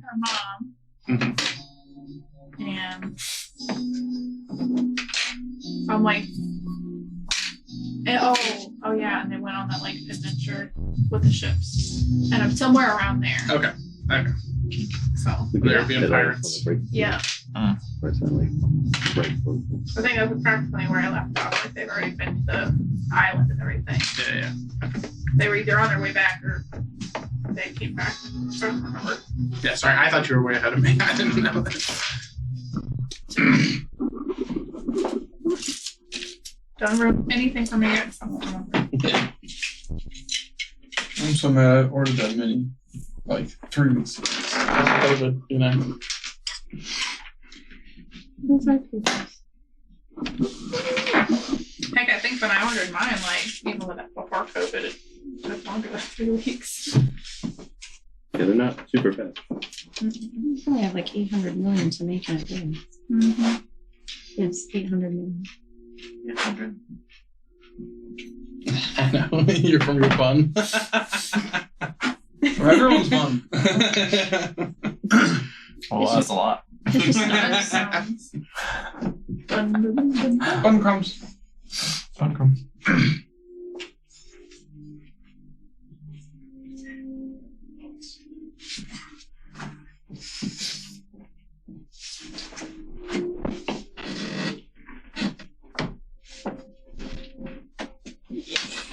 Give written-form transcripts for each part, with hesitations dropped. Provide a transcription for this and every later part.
her mom. And I'm like, and, oh yeah, and they went on that like adventure with the ships, and I'm somewhere around there. Okay. So They're being pirates. yeah, Personally, right. I think that's practically where I left off. Like they've already been to the island and everything. Yeah. They were either on their way back or they came back. I don't remember. Yeah, sorry, I thought you were way ahead of me. I didn't know that. Don't ruin anything for me. I'm so mad I ordered that many like 3 weeks ago. COVID, you know. Heck, I think when I ordered mine, like even with that before COVID, it took longer than 3 weeks. Yeah, they're not super fast. You only have like 800 million to make that thing. Mm-hmm. Yes, 800 million. 800. I know. You're from your fun. Everyone's fun. Well, that's a lot. Sounds. Fun crumbs. Fun crumbs.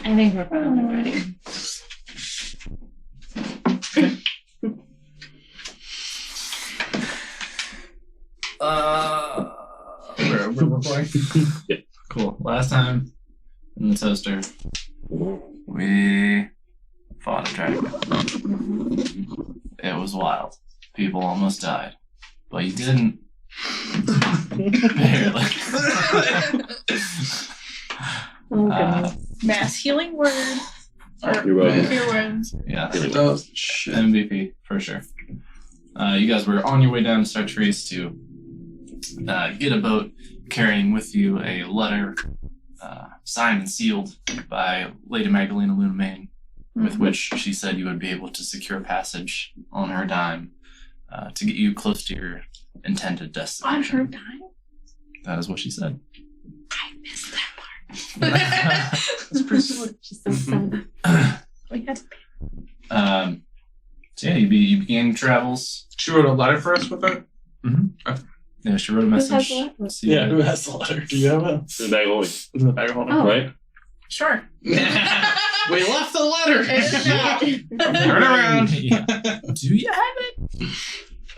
I think we're finally ready. We're recording. Yeah. Cool. Last time in the toaster, we fought a dragon. It was wild. People almost died, but you didn't. Barely. Oh, goodness. Mass healing word. Or You're welcome. cure wounds. Yeah. Oh, shit. MVP for sure. You guys were on your way down to Startrace to get a boat carrying with you a letter signed and sealed by Lady Magdalena Lunamain, with which she said you would be able to secure passage on her dime to get you close to your intended On destination. her dime? That is what she said. I missed that part. That's pretty sweet. She's so sad. We had to So yeah, you began your travels. She wrote a letter for us with it? Yeah, she wrote a Who has message. the letter? to you. Who has the letter? Do you have it? The bag holding, In the bag of holding. Oh. right? Sure. We left the letter! Turn around. Yeah. Do you have it?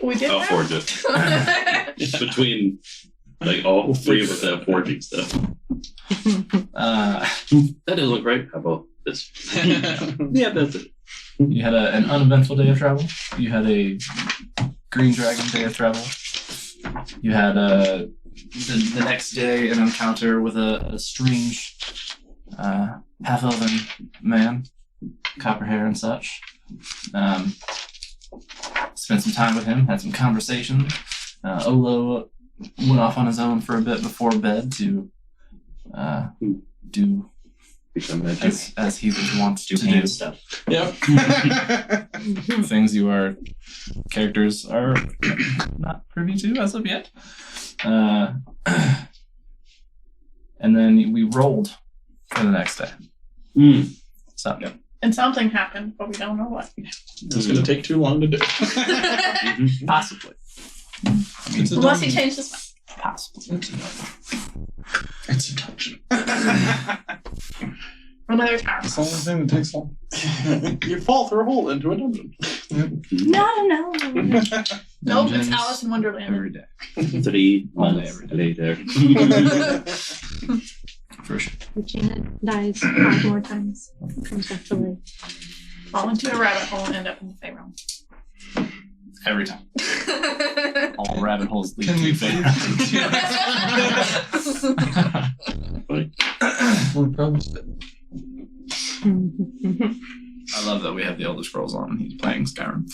We did I'll that. forge it. Between, like, all three of us have forging stuff. That doesn't look right. How about this? Yeah, that's it. You had an uneventful day of travel. You had a green dragon day of travel. You had the next day an encounter with a strange half-elven man, copper hair and such. Spent some time with him, had some conversation. Olo went off on his own for a bit before bed to do Become magic. as he was wont to do. hand stuff. Yep. Things characters are not privy to as of yet. And then we rolled for the next day. So And something happened, but we don't know what. It's going to take too long to do. possibly. Unless he changed his mind. Possibly. It's a dungeon. Another tower. It's the only thing that takes long. You fall through a hole into a dungeon. No. Nope, it's Alice in Wonderland. Every day. 3 All day, months every day. later. For sure. Regina dies 5 more times. Comes back to life. Fall into a rabbit hole and end up in the Fey realm. Every time. All rabbit holes lead Can to we fate. We're probably I love that we have the Elder Scrolls on and he's playing Skyrim.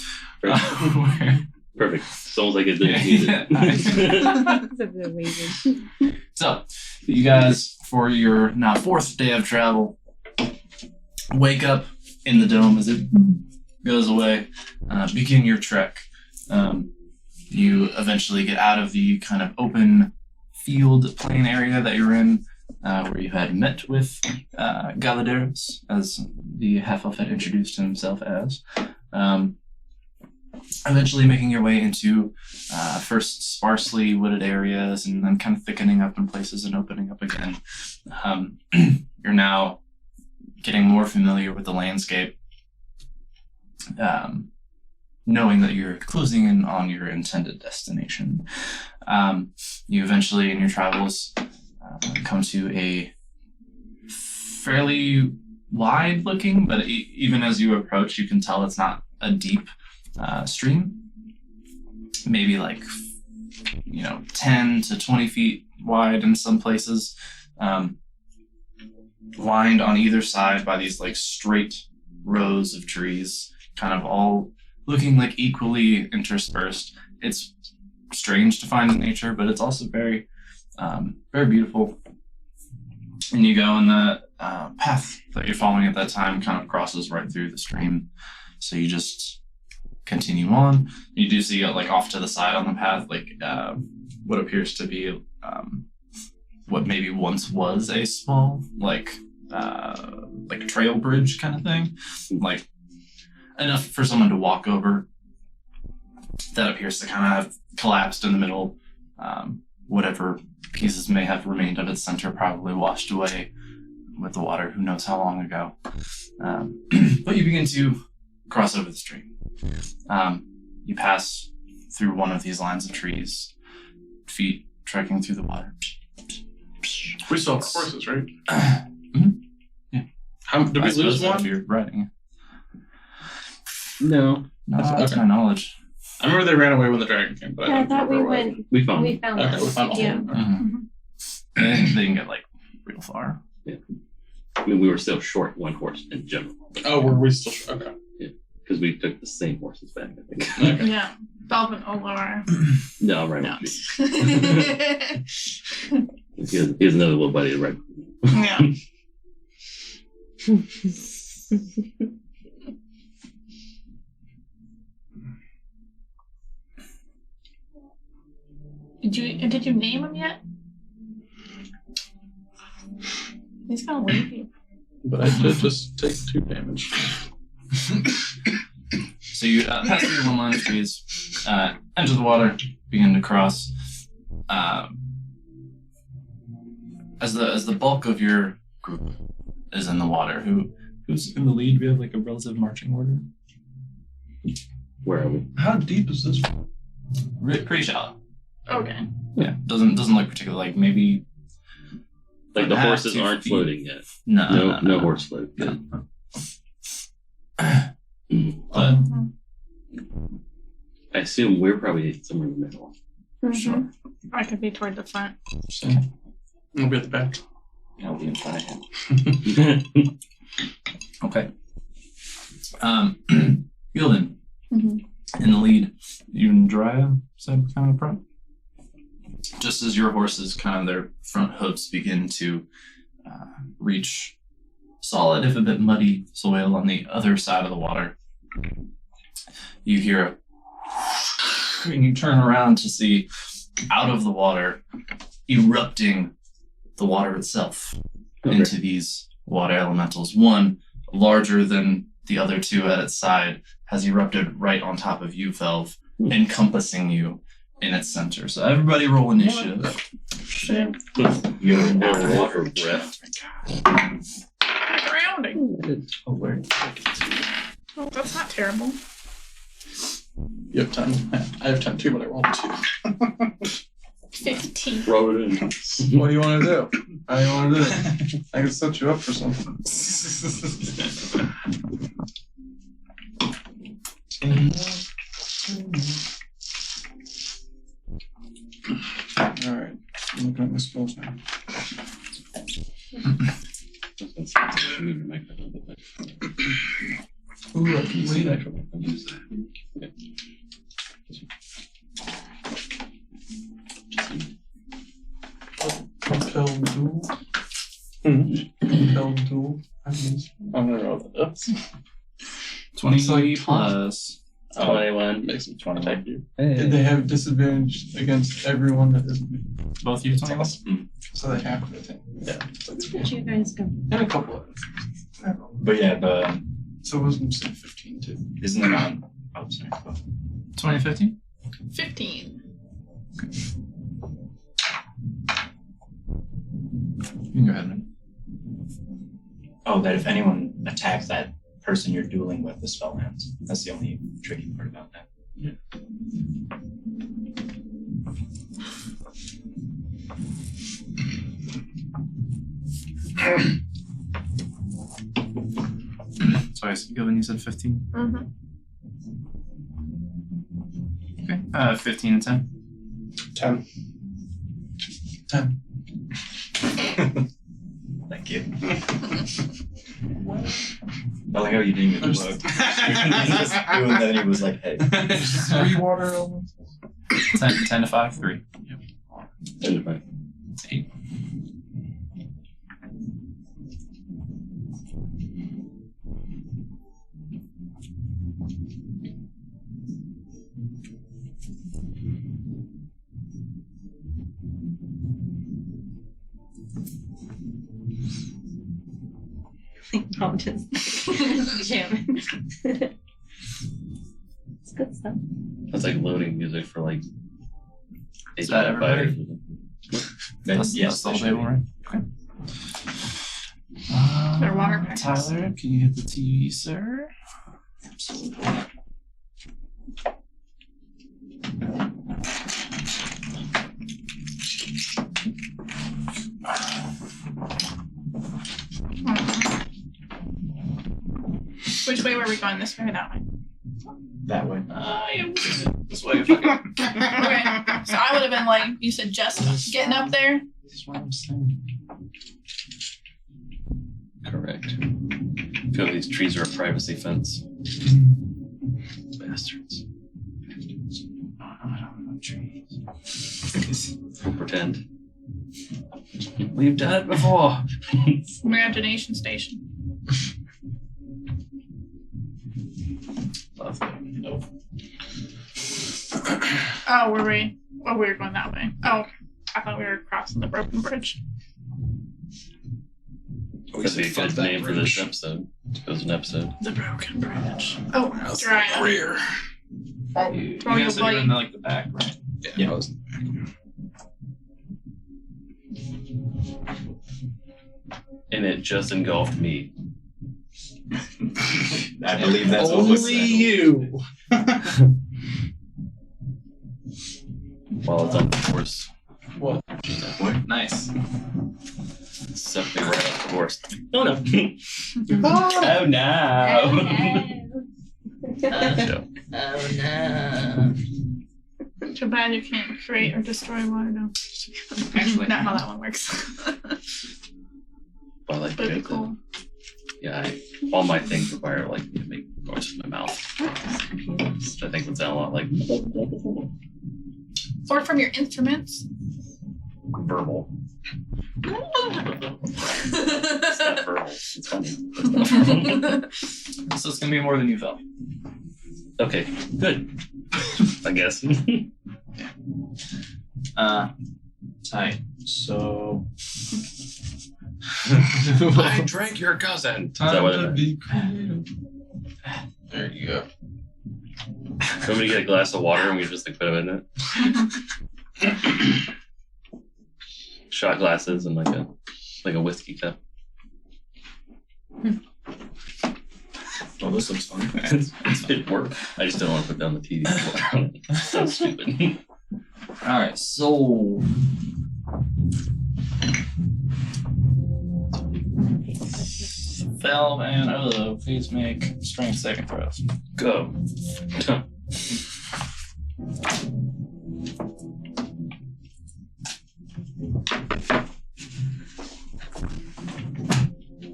Perfect. It's almost like it didn't need Yeah, it. nice. It's a bit wavy. So, you guys, for your now 4th day of travel, wake up in the dome as it goes away. Begin your trek You eventually get out of the kind of open field plain area that you're in, where you had met with Galaderos, as the half-elf had introduced himself as. Eventually making your way into first sparsely wooded areas and then kind of thickening up in places and opening up again. You're now getting more familiar with the landscape, knowing that you're closing in on your intended destination. You eventually, in your travels, come to a fairly wide-looking, but even as you approach, you can tell it's not a deep stream. Maybe like 10 to 20 feet wide in some places, lined on either side by these like straight rows of trees, kind of all looking like equally interspersed. It's strange to find in nature, but it's also very very beautiful. And you go, and the path that you're following at that time kind of crosses right through the stream, so you just continue on. You do see like off to the side on the path, like what appears to be what maybe once was a small like a trail bridge kind of thing, like enough for someone to walk over, that appears to kind of have collapsed in the middle. Whatever pieces may have remained of its center probably washed away with the water, who knows how long ago. But you begin to cross over the stream. You pass through one of these lines of trees, feet trekking through the water. We saw the horses, right? Yeah. How did we lose one? You're riding. No. Not Okay. to my knowledge. I remember they ran away when the dragon came, but Yeah, I don't thought we remember where. went. We found We them. found Okay, them. we found all Yeah. of them. Mhm. They didn't get like real far. I mean, we were still short one horse in general. Oh, were we still? Okay. Because we took the same horses back, I think. Okay. Yeah. Balvin Olar. No, right. No. Here's another little buddy, right? Yeah. Did you name him yet? He's kind of wavy. But I did just take 2 damage. So you pass through one line of trees, enter the water, begin to cross. As the bulk of your group is in the water, who's in the lead? We have like a relative marching order. Where are we? How deep is this? Pretty shallow. Okay. Yeah, doesn't look particular. Like maybe Like the Half horses 2 aren't feet. floating yet. no horse float. Yeah. But Mhm. I assume we're probably somewhere in the middle. Sure. I could be toward the front. Same. I'll be at the back. I'll be in front of him. Okay. Gildan, Mhm. in the lead. You and Drya said kind of front. Just as your horses, kind of their front hooves begin to reach solid, if a bit muddy, soil on the other side of the water, you hear a and you turn around to see out of the water, erupting the water itself into these water elementals. One, larger than the other two at its side, has erupted right on top of you, Velv, encompassing you in its center. So everybody roll initiative. Shit. Your water breath. Grounding. Oh, where? Oh, that's not terrible. You have 10. I have 10 too, but I rolled 2. 15. Throw it in. What do you want to do? How do you want to do it? I can set you up for something. Alright, I'm looking at my spells now. Ooh, I can see that. Compel duel. Compel duel. I don't know what that is. 20 It's like plus. 21. Makes them 25. And they have disadvantage against everyone that isn't me. Both you 21? So they have to, I think. Where'd you guys go? And a couple of But yeah, So wisdom save 15 too. isn't it on? Oh, sorry. 2015? 15. You can go ahead, man. Oh, that if anyone attacks that person you're dueling with, the spell ends. That's the only tricky part about that. Sorry, so Gilvin, you said 15? Mm-hmm. Okay. 15 and 10. 10. Thank you. I like how you didn't even look. He just knew, and then he was like, hey. 3 water elements. 10 to 5, 3. Yep. 10 to 5. It's 8. I'm just jamming. It's good stuff. That's like loading music for like. Is that everybody? That's, That's the whole table, right? Okay. Their water packs. Tyler, can you hit the TV, sir? Absolutely. Which way were we going? This way or that way? that way. This way, if I can. Okay. So I would have been like, you said just getting up there. That's what I'm saying. Correct. I feel like these trees are a privacy fence. Bastards. Trees. We'll pretend. We've done it before. Imagination station. Lovely. Nope. Oh, were we? Oh, we were going that way. Oh, I thought we were crossing the broken bridge. That'd be a good name for this episode. It was an episode. The broken bridge. Oh, Dryad. Rear. You Throw your guys are in blade. the back, right? Yeah, I was And it just engulfed me. I believe that's what was said. you. While it's on the course. What? Gina. Nice. Sucked me right off the course. Oh no. Ah! Oh no. Oh no. Too bad you can't create or destroy water now. Actually, not how that one works. Well, like, But it'd be cool. Yeah, all my things require like me to make noise with my mouth. Which I think would sound a lot like Or from your instruments. verbal. It's not verbal. It's funny. It's not verbal. So it's gonna be more than you felt. Okay, good. I guess. Tight. So I drank your cousin. Is that what it Time to meant? be creative. There you go. Somebody get a glass of water and we just like put them in it. Shot glasses and like a whiskey cup. Oh, this looks fun. It worked. I just don't want to put down the TV. So stupid. alright, so Valve and Olo, please make strength saving throws. Go.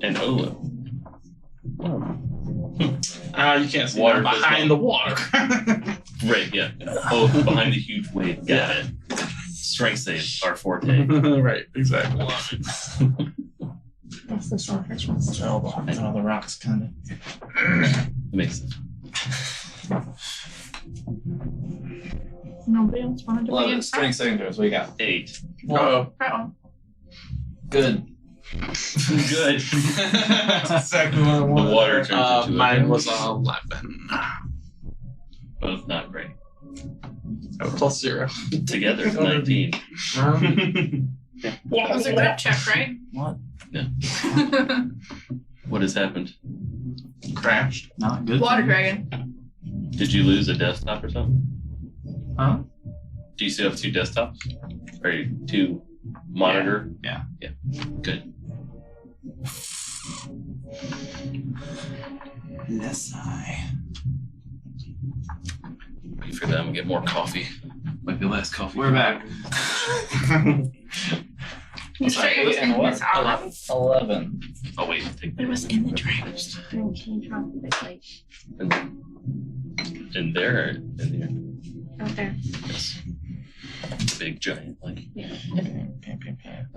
And Olo. You can't see Water that behind the water. Right, yeah. Oh, behind the huge wave. Got it. Strength save, our forte. Right, exactly. That's the strong behind all the rocks, kind of. Makes sense. Nobody else wanted to be 11. in Strength saving throws. What you got? 8. Oh, Oh, Good. Good. that's exactly what I The wanted. water turns into Mine a was 11. both not great. Oh, plus 0. Together, it's 19. that was a grip check, right? What? What has happened? Crashed. Not good. Water dragon. Did you lose a desktop or something? Huh? Do you still have 2 desktops? Or 2 monitor? Yeah. Yeah. Good. Yes, I. Wait for them. Get more coffee. Might be last coffee. We're back. You sure it was in his eye? 11. Oh wait, take It was in the dragon. in there or in there? Out there. Yes. Big giant like.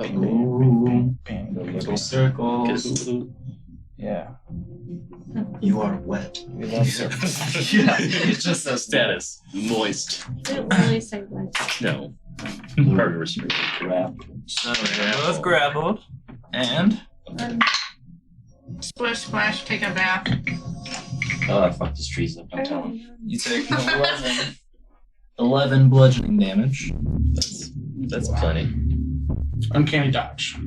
Ooh. The little circles. Yeah. You are wet. We love circles. Yeah. It's just a Status moist. Did it really say what? No. Hard to restrict. Crap. So they're both grappled. And Splish, splash, take a bath. Oh, I fucked his trees up. I'm telling you. you take 11 bludgeoning damage. That's plenty. Uncanny dodge.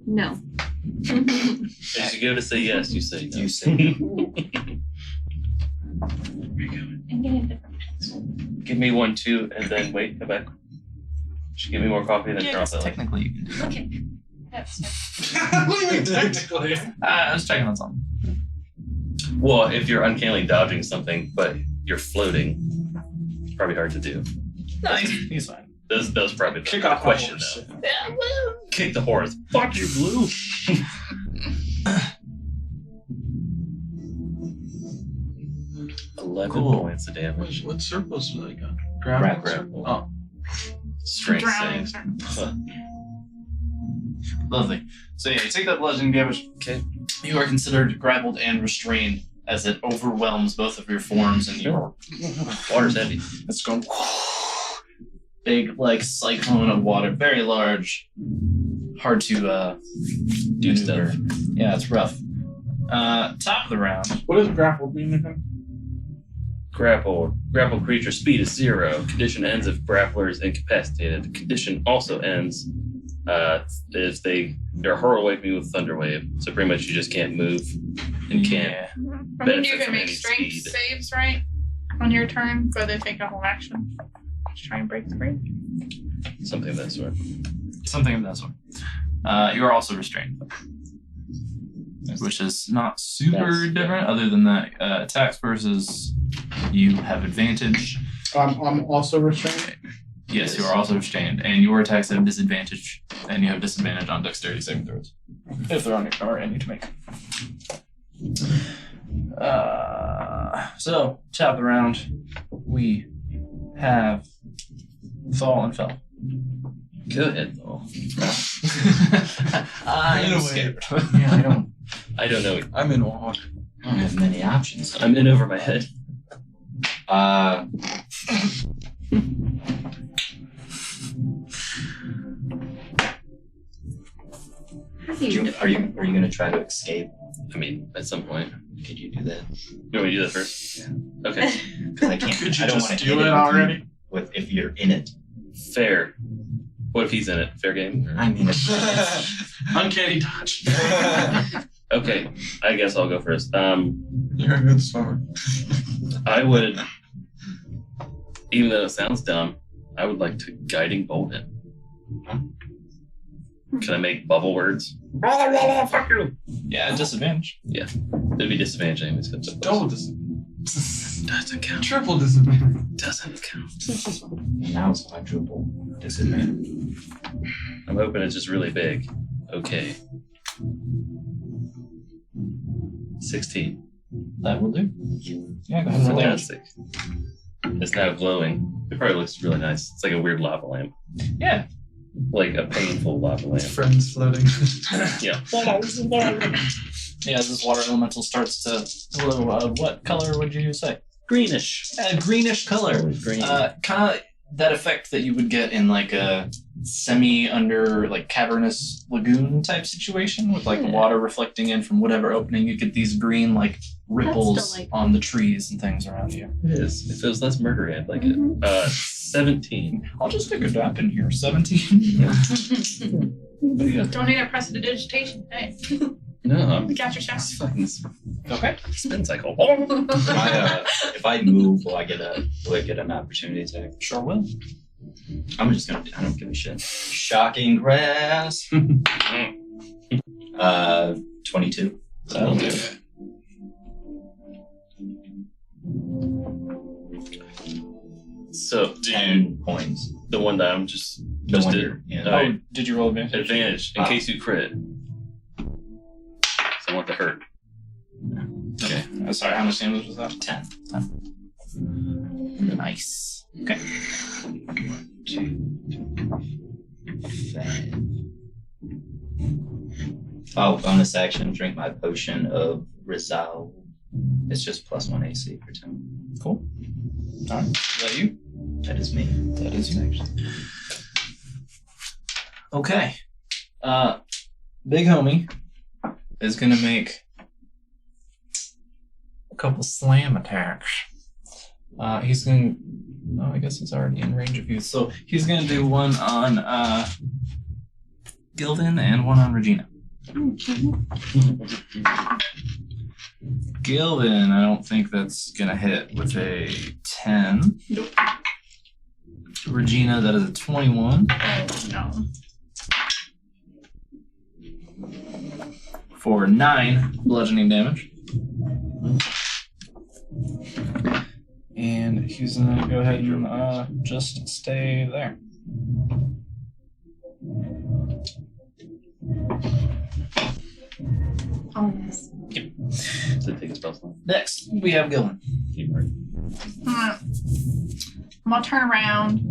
No. As you go to say yes, you say no. You say I'm getting a different pencil. Give me 1, 2, and then wait, come back. Should give me more coffee, then drop that. Technically you can do that. Okay. That's What do you mean technically? I was checking on something. Well, if you're uncannily dodging something, but you're floating, it's probably hard to do. No, he's fine. That was probably the Kick off question, horse. though. Kick the horse. Fuck you, Blue. 11 Cool. points of damage. What circles do they got? Grapple. Oh. Strength Drowning. save. Sir. Lovely. So yeah, you take that bludgeoning damage. Okay. You are considered grappled and restrained as it overwhelms both of your forms and your Water's heavy. it's going big like cyclone of water, very large, hard to Do maneuver. stuff. Yeah, it's rough. Top of the round. What does grapple mean again? Grapple. Grapple creature speed is 0. Condition ends if grappler is incapacitated. The condition also ends if they're hurled away from you with Thunder Wave. So pretty much you just can't move and can't. Yeah. I mean, Benefit you can from make any strength speed. saves, right? On your turn, but they take a whole action. Just try and break free. Something of that sort. Something of that sort. You are also restrained, which is not super That's- different. Other than that, attacks versus you have advantage. I'm also restrained. Yes, you are also restrained, and your attacks have disadvantage, and you have disadvantage on dexterity saving throws if they're on your or any to make. So top of the round, we have Thal and Fel. Go ahead, though. I'm In a way. scared. Yeah, I don't know. I'm in awe. I don't have many options. I'm in over my head. How do you Are you gonna try to escape? I mean, at some point. Could you do that? You want me to do that first? Yeah. Okay. Because I can't. Could you I don't just want to do it already? With if you're in it. Fair. What if he's in it? Fair game? Or- I mean, it's, Uncanny dodge. Okay, I guess I'll go first. You're a good swimmer. I would, even though it sounds dumb, I would like to guiding bolt him. Can I make bubble words? Fuck you. Yeah, disadvantage. It'd be disadvantage anyways. If it's Double disadvantage. doesn't count. Triple disadvantage. Doesn't count. now it's quadruple disadvantage. I'm hoping it's just really big. Okay. 16. That will do. Yeah, go ahead and roll damage. Fantastic. It's now glowing. It probably looks really nice. It's like a weird lava lamp. Yeah. Like a painful lava lamp. Friends floating. Yeah. Yeah, as this water elemental starts to glow, what color would you say? Greenish. A greenish color. Green. Kind of that effect that you would get in like a semi-under, like cavernous lagoon type situation with like Yeah. water reflecting in from whatever opening. You get these green like ripples delightful. on the trees and things around you. It is. If it was less murdery, I'd like Mhm. it. 17. I'll just take a drop in here. 17. Don't need a prestidigitation. Hey, No, I'm we got your shot. it's fucking Okay. spin cycle. If I move, will I get an opportunity attack? Sure will. I'm just gonna. I don't give a shit. Shocking grass. 22. That'll do. So, do you, 10 points. the one that I'm just No did. wonder. Yeah. Oh, Oh, did you roll advantage? advantage in case you crit. So I want the hurt. Okay. Sorry, how much damage was that? 10. Nice. Okay. 2, 5. Oh, bonus action. Drink my potion of resolve. It's just +1 AC for 10. Cool. Alright. Is that you? That is me. That is you. Okay. Big homie is gonna make a couple slam attacks. He's gonna. Oh, I guess he's already in range of you. So he's gonna do one on Gildan and one on Regina. Gildan, I don't think that's gonna hit with a 10. Nope. Regina, that is a 21 Oh no. for 9 bludgeoning damage. And he's gonna go ahead and just stay there. Oh yes. So take a spell slot. Next, we have Gildan. I'm gonna turn around.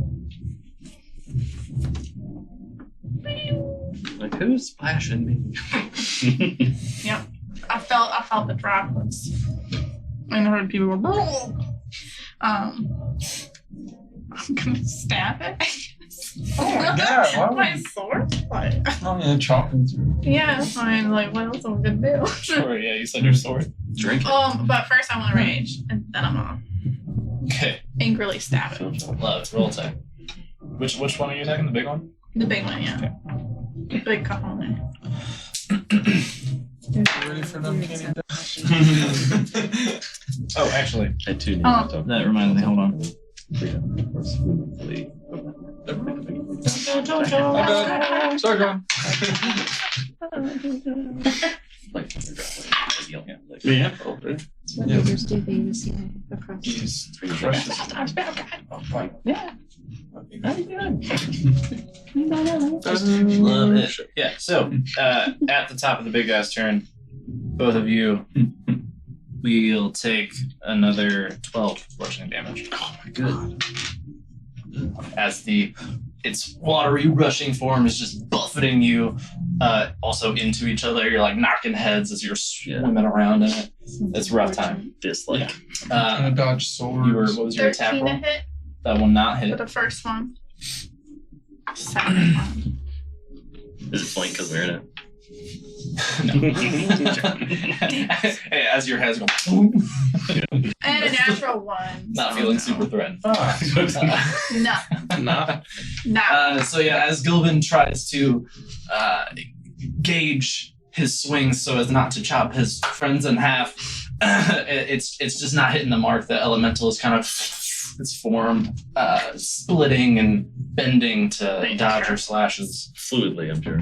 Like, who's splashing me? I felt the droplets. And I heard people go. I'm gonna stab it. Oh my god, why My would sword? Like, oh yeah, chopping through. yeah, it's fine. Like, what else am I gonna do? Sure, yeah, you said your sword. Drink it. But first I want to rage, and then I'm gonna Okay, angrily stab it. love it. Roll attack. Which one are you attacking? The big one? The big one, yeah. The big cajon. Ready for them candy? Oh, actually, I too need Oh. to talk. that reminds me. Hold on. Freedom, of course, fluently. My bad. Sorry, John. Like, ideal. Like, Yeah. That's what neighbors do. They use across. He's Three crushes. Oh, fine. Yeah. How you doing? Love it. Yeah, so at the top of the big guy's turn, both of you will take another 12 bludgeoning damage. Oh my god. As its watery rushing form is just buffeting you also into each other. You're like knocking heads as you're swimming around in it. It's a rough time. Dislike. Gonna dodge swords. You were, what was your attack 13 to roll? hit That will not for hit. the first one. Second one. Is it flank because we're in it? No. Hey, as your head's going, And a natural one. not feeling super threatened. No. Nah. No. So yeah, as Gilvin tries to gauge his swings so as not to chop his friends in half, it's just not hitting the mark. The elemental is kind of its form splitting and bending to dodge your slashes Fluidly, I'm sure.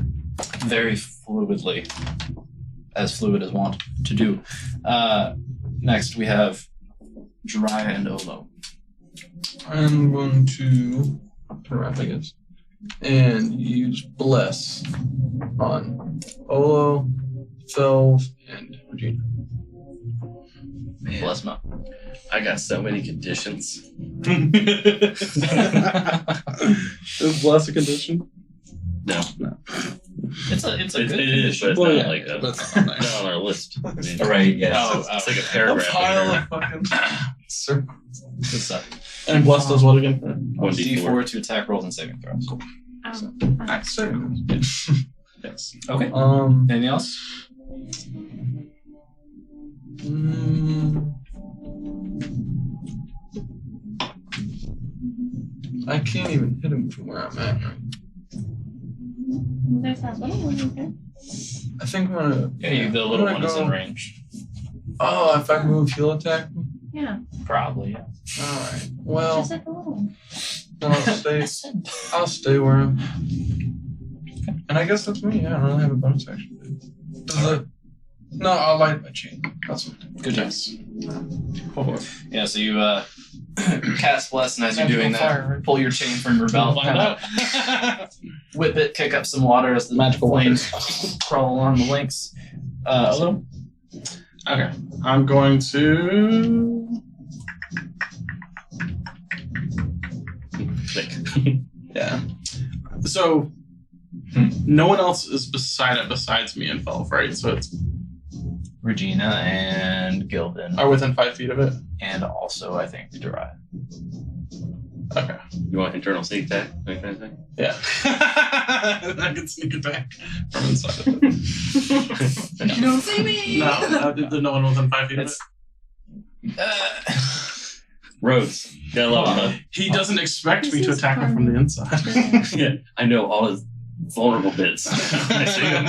very fluidly, as fluid as wont to do. Next we have Jiraiya and Olo. I'm going to turn around, I guess, and use Bless on Olo, Felv, and Regina. Man, Bless him up. I got so many conditions. Is Bless a condition? No. It's a It good is, but it's Well, not yeah, like a, but it's not not nice. on our list. I mean, Right, yeah. it's like a A paragraph. pile in of fucking circles. good stuff. And blessed us what again? 1d4. D4 to attack rolls and saving throws. Nice. Yes. Okay. Um. Anything else? mm, I can't even hit him from where I'm at. Right? There's that little one right there. I think I'm gonna. Yeah, the I'm little gonna one is go- in range. Oh, if I move, he'll attack me. Yeah, Probably, yeah. All right. Well, just like the little one. then I'll stay where I'm. And I guess that's me. Yeah, I don't really have a bonus action. No, I'll light my chain. That's what. Good job. Yes. Yeah, so you cast Bless, and as you're doing Magical that, fire, right? pull your chain from your belt, Find out. whip it, kick up some water as the Magical flames crawl along the links. Hello? Okay, I'm going to. Click. Yeah. So, no one else is beside it besides me and Felf, right? So it's Regina and Gilvin, are within 5 feet of it. and also, I think, Derive. Okay. You want internal sneak attack? That kind of thing? Yeah. I can sneak attack from inside of it. You don't see me. No, no one within 5 feet of it. Rhodes. Gotta love him, bud. He doesn't expect This me to is attack him from the inside. Yeah, I know all his vulnerable bits. I see him.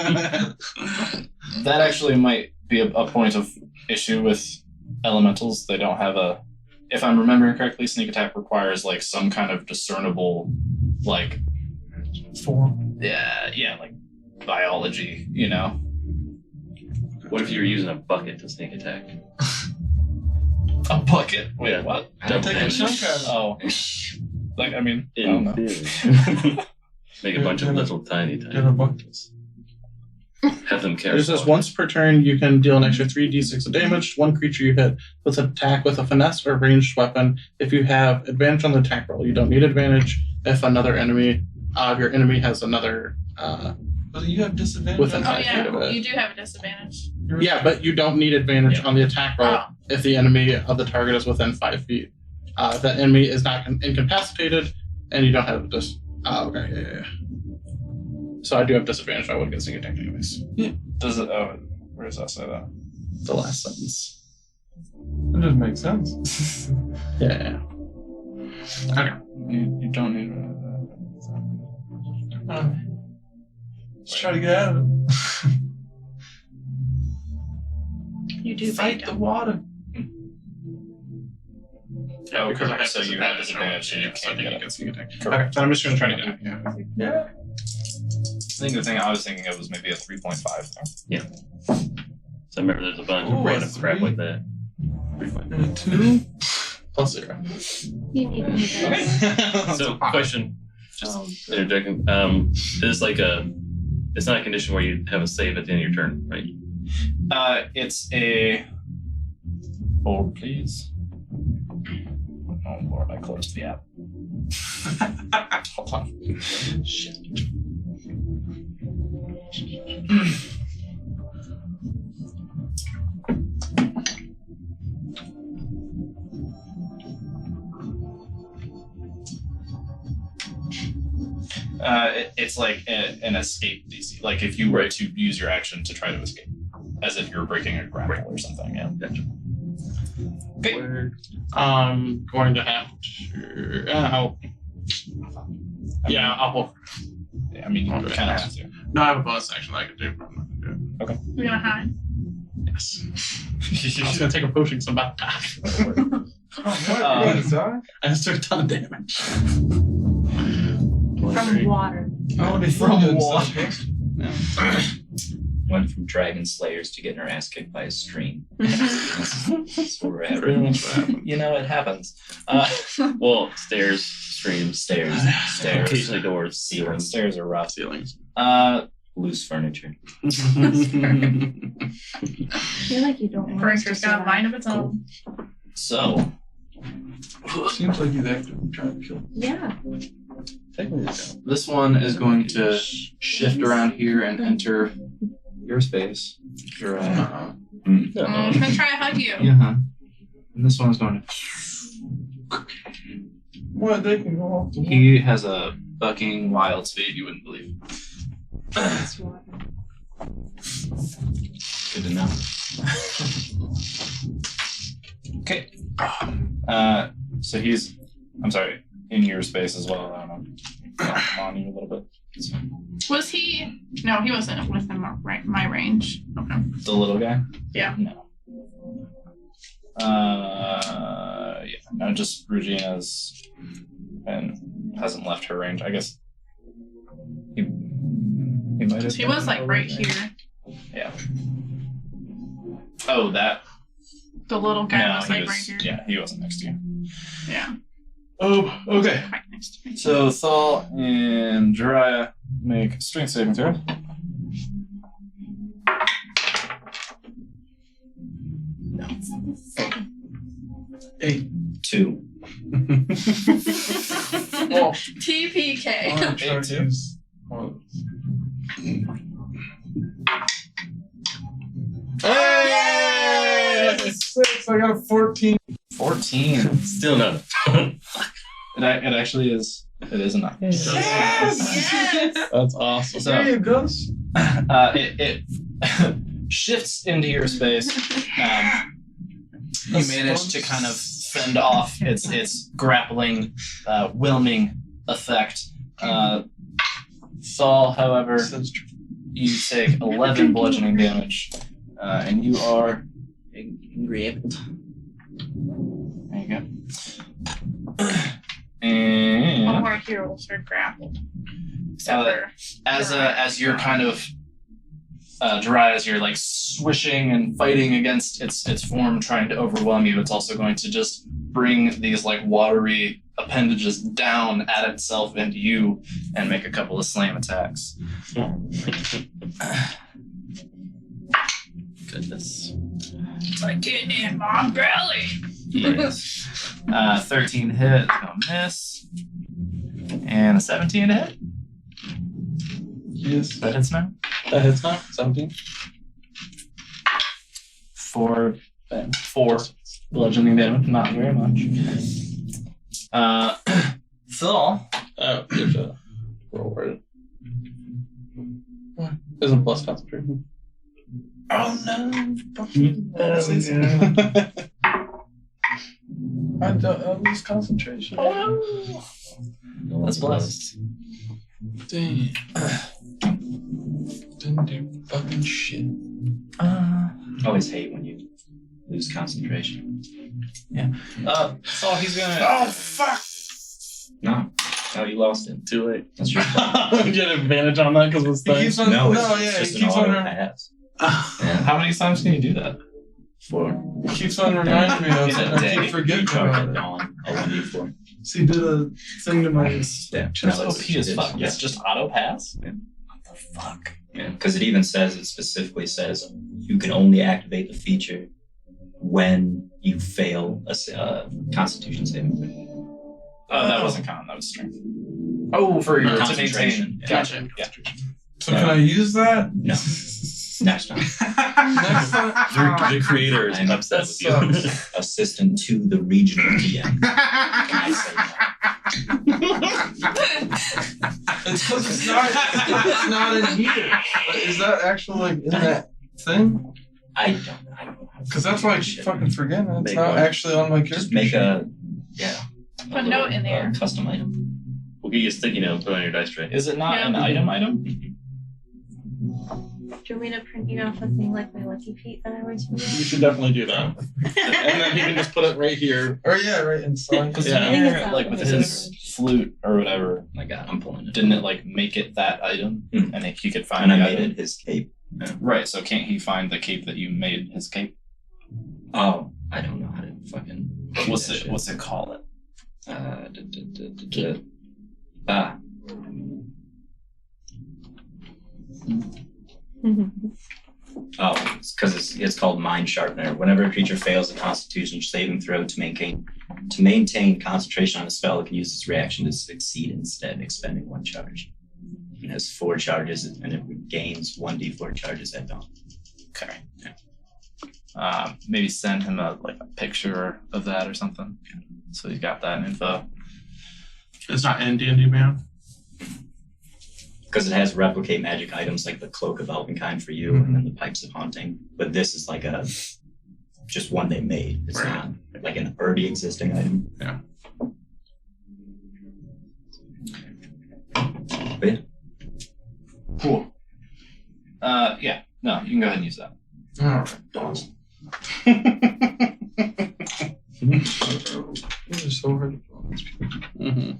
That actually might be a point of issue with elementals. They don't have a. If I'm remembering correctly, sneak attack requires like some kind of discernible, like, Form. yeah, like biology. You know, What if you were using a bucket to sneak attack? a bucket. Wait, Yeah. what? Double Take a damage. chunk out of it. Oh, like I mean, I don't In know. theory. Make a bunch of little tiny Get a bucket. Have them carry. It says once per turn, you can deal an extra 3d6 of damage to one creature you hit with an attack with a finesse or ranged weapon. If you have advantage on the attack roll, you don't need advantage if another enemy, your enemy has another. But you have disadvantage Oh within 5 feet of yeah, it. you do have a disadvantage. Yeah, but you don't need advantage on the attack roll Oh, if the enemy of the target is within 5 feet. If that enemy is not incapacitated, and you don't have this. Okay, yeah. So I do have disadvantage. I would get sneak attack anyways. Does it? Oh, where does that say that? The last sentence. That doesn't make sense. Yeah. Okay. You don't need. Let's try to get out of it. you do Fight the water. Yeah, because I have so you have disadvantage, and you so I can't think get you it. can sneak attack. Correct. Okay, so I'm just gonna try to get it. Yeah. Yeah. I think the thing I was thinking of was maybe a 3.5 there. So I remember there's a bunch Ooh, of random a crap three. like that. 3.5. And a 2. Plus 0. You need me this. So, question, just Oh, interjecting. Is like it's not a condition where you have a save at the end of your turn, right? It's a. Hold, please. Oh Lord, I closed the app. Hold on. Shit. It's like an escape DC. Like if you were to use your action to try to escape, as if you're breaking a grapple or something. Yeah. Gotcha. Okay. I'm going to have to. I'll hold. Yeah, I mean, you kind of have to. No, I have a bonus action that I could do, but I'm not gonna do You're gonna hide. it. Yes. I was gonna take a potion because I'm about to die. Oh, what? You gonna die? I just took a ton of damage. From water. Oh, they From from water. Went from dragon slayers to getting her ass kicked by a stream. That's where we're at. Pretty much what happened. You know, it happens. Well, stairs, streams, Stairs. occasionally doors, ceilings. Stairs are rough. Ceilings. Loose furniture. I feel like you don't want us to Breaker's got a survive. mind of its own. So, Seems like he's actively trying to kill me. Yeah. This one is going to shift around here and enter your space. Your, I'm gonna try to hug you. yeah. And this one's going to. What? They can go off the wall. He has a bucking wild speed you wouldn't believe. Good to know. Okay. So he's, I'm sorry, in your space as well. I don't know. I'm on you a little bit. Was he? No, he wasn't within my range. Okay. The little guy? Yeah. No. Yeah. No, just Regina's and hasn't left her range. I guess he might have. He was like right here. Yeah. Oh, that. The little guy No, was he like was. right here. Yeah, he wasn't next to you. Yeah. Oh, okay. Right next to me. So Thal and Jiraiya make strength saving throw. Eight. 2. Oh, TPK. I'm trying to Two. use one. hey! 6. I got a 14. 14. Still not. It actually is. It is enough. Yes. That's awesome. So, There you go. it shifts into your space. You manage to kind of fend off its grappling, whelming effect. Thal, however, you take 11 bludgeoning damage, and you are grappled. There you go. All And of our heroes are grappled. Except for as you're kind of dry, as you're like swishing and fighting against its form, trying to overwhelm you, it's also going to just bring these like watery appendages down at itself and you, and make a couple of slam attacks. Goodness. like getting in my belly. Yes. 13 to hit, no miss. And a 17 to hit. Yes. That hits now. That hits now. 17. 4 bludgeoning damage, not very much. Phil. Oh, there's a roll for it. Isn't plus concentration. Oh no! I lose concentration. That's blessed. Dang. Didn't do fucking shit. Always hate when you lose concentration. So he's gonna. Oh fuck! No, you lost it. Too late. That's your fault. You get advantage on that because of He this thing. keeps on. No, No, it's yeah, just he an keeps on. auto pass. Yeah. How many times can you do that? 4. He keeps on reminding me of In it. a I day, keep forgetting recharge about at it. dawn, a 1d4. So he did a thing to my. Yeah, That's that's what OP she as did. fuck. Yeah. It's just auto pass. Fuck. Yeah, because it even says, it specifically says, you can only activate the feature when you fail a Constitution saving throw. That wasn't con. That was strength. Oh, for your to Concentration. maintain. Yeah. Gotcha. Yeah. So can I use that? No. Next time. Next time. The creator is I'm upset that with you. sucks. Assistant to the regional DM. I say no. It's because it's not in here. But is that actually like in that thing? I don't know. How to Because that's why I keep shit. fucking forgetting. It's Make not one. actually on my character. Just make sheet. Put a note in there. Custom item. We'll get you a sticky note, put it on your dice tray. Is it not Yeah. an item? Do you want me to print you off a thing like my Lucky Pete that I always You forget? should definitely do that. And then he can just put it right here. Or yeah, right inside. Because Yeah. I think it's like with out. his flute or whatever, Oh my god, I'm pulling it. didn't it like make it that item, Mm. and he could find And I the made item? it his cape. Right. So can't he find the cape that you made his cape? Oh, I don't know how to fucking. do What's that it? shit. What's it call it? Ah, oh, because it's called Mind Sharpener. Whenever a creature fails a Constitution saving throw to maintain concentration on a spell, it can use its reaction to succeed instead, expending 1 charge. It has 4 charges and it regains 1d4 charges at dawn. Okay. Yeah. Maybe send him a picture of that or something, so you got that info. It's not in D&D Beyond. Because it has replicate magic items like the Cloak of Elvenkind for you, and then the Pipes of Haunting. But this is like just one they made. It's not like an already existing item. Yeah. But yeah. Cool. Yeah. No, you can go ahead and use that. Alright. This is so hard to follow these people. Mm-hmm.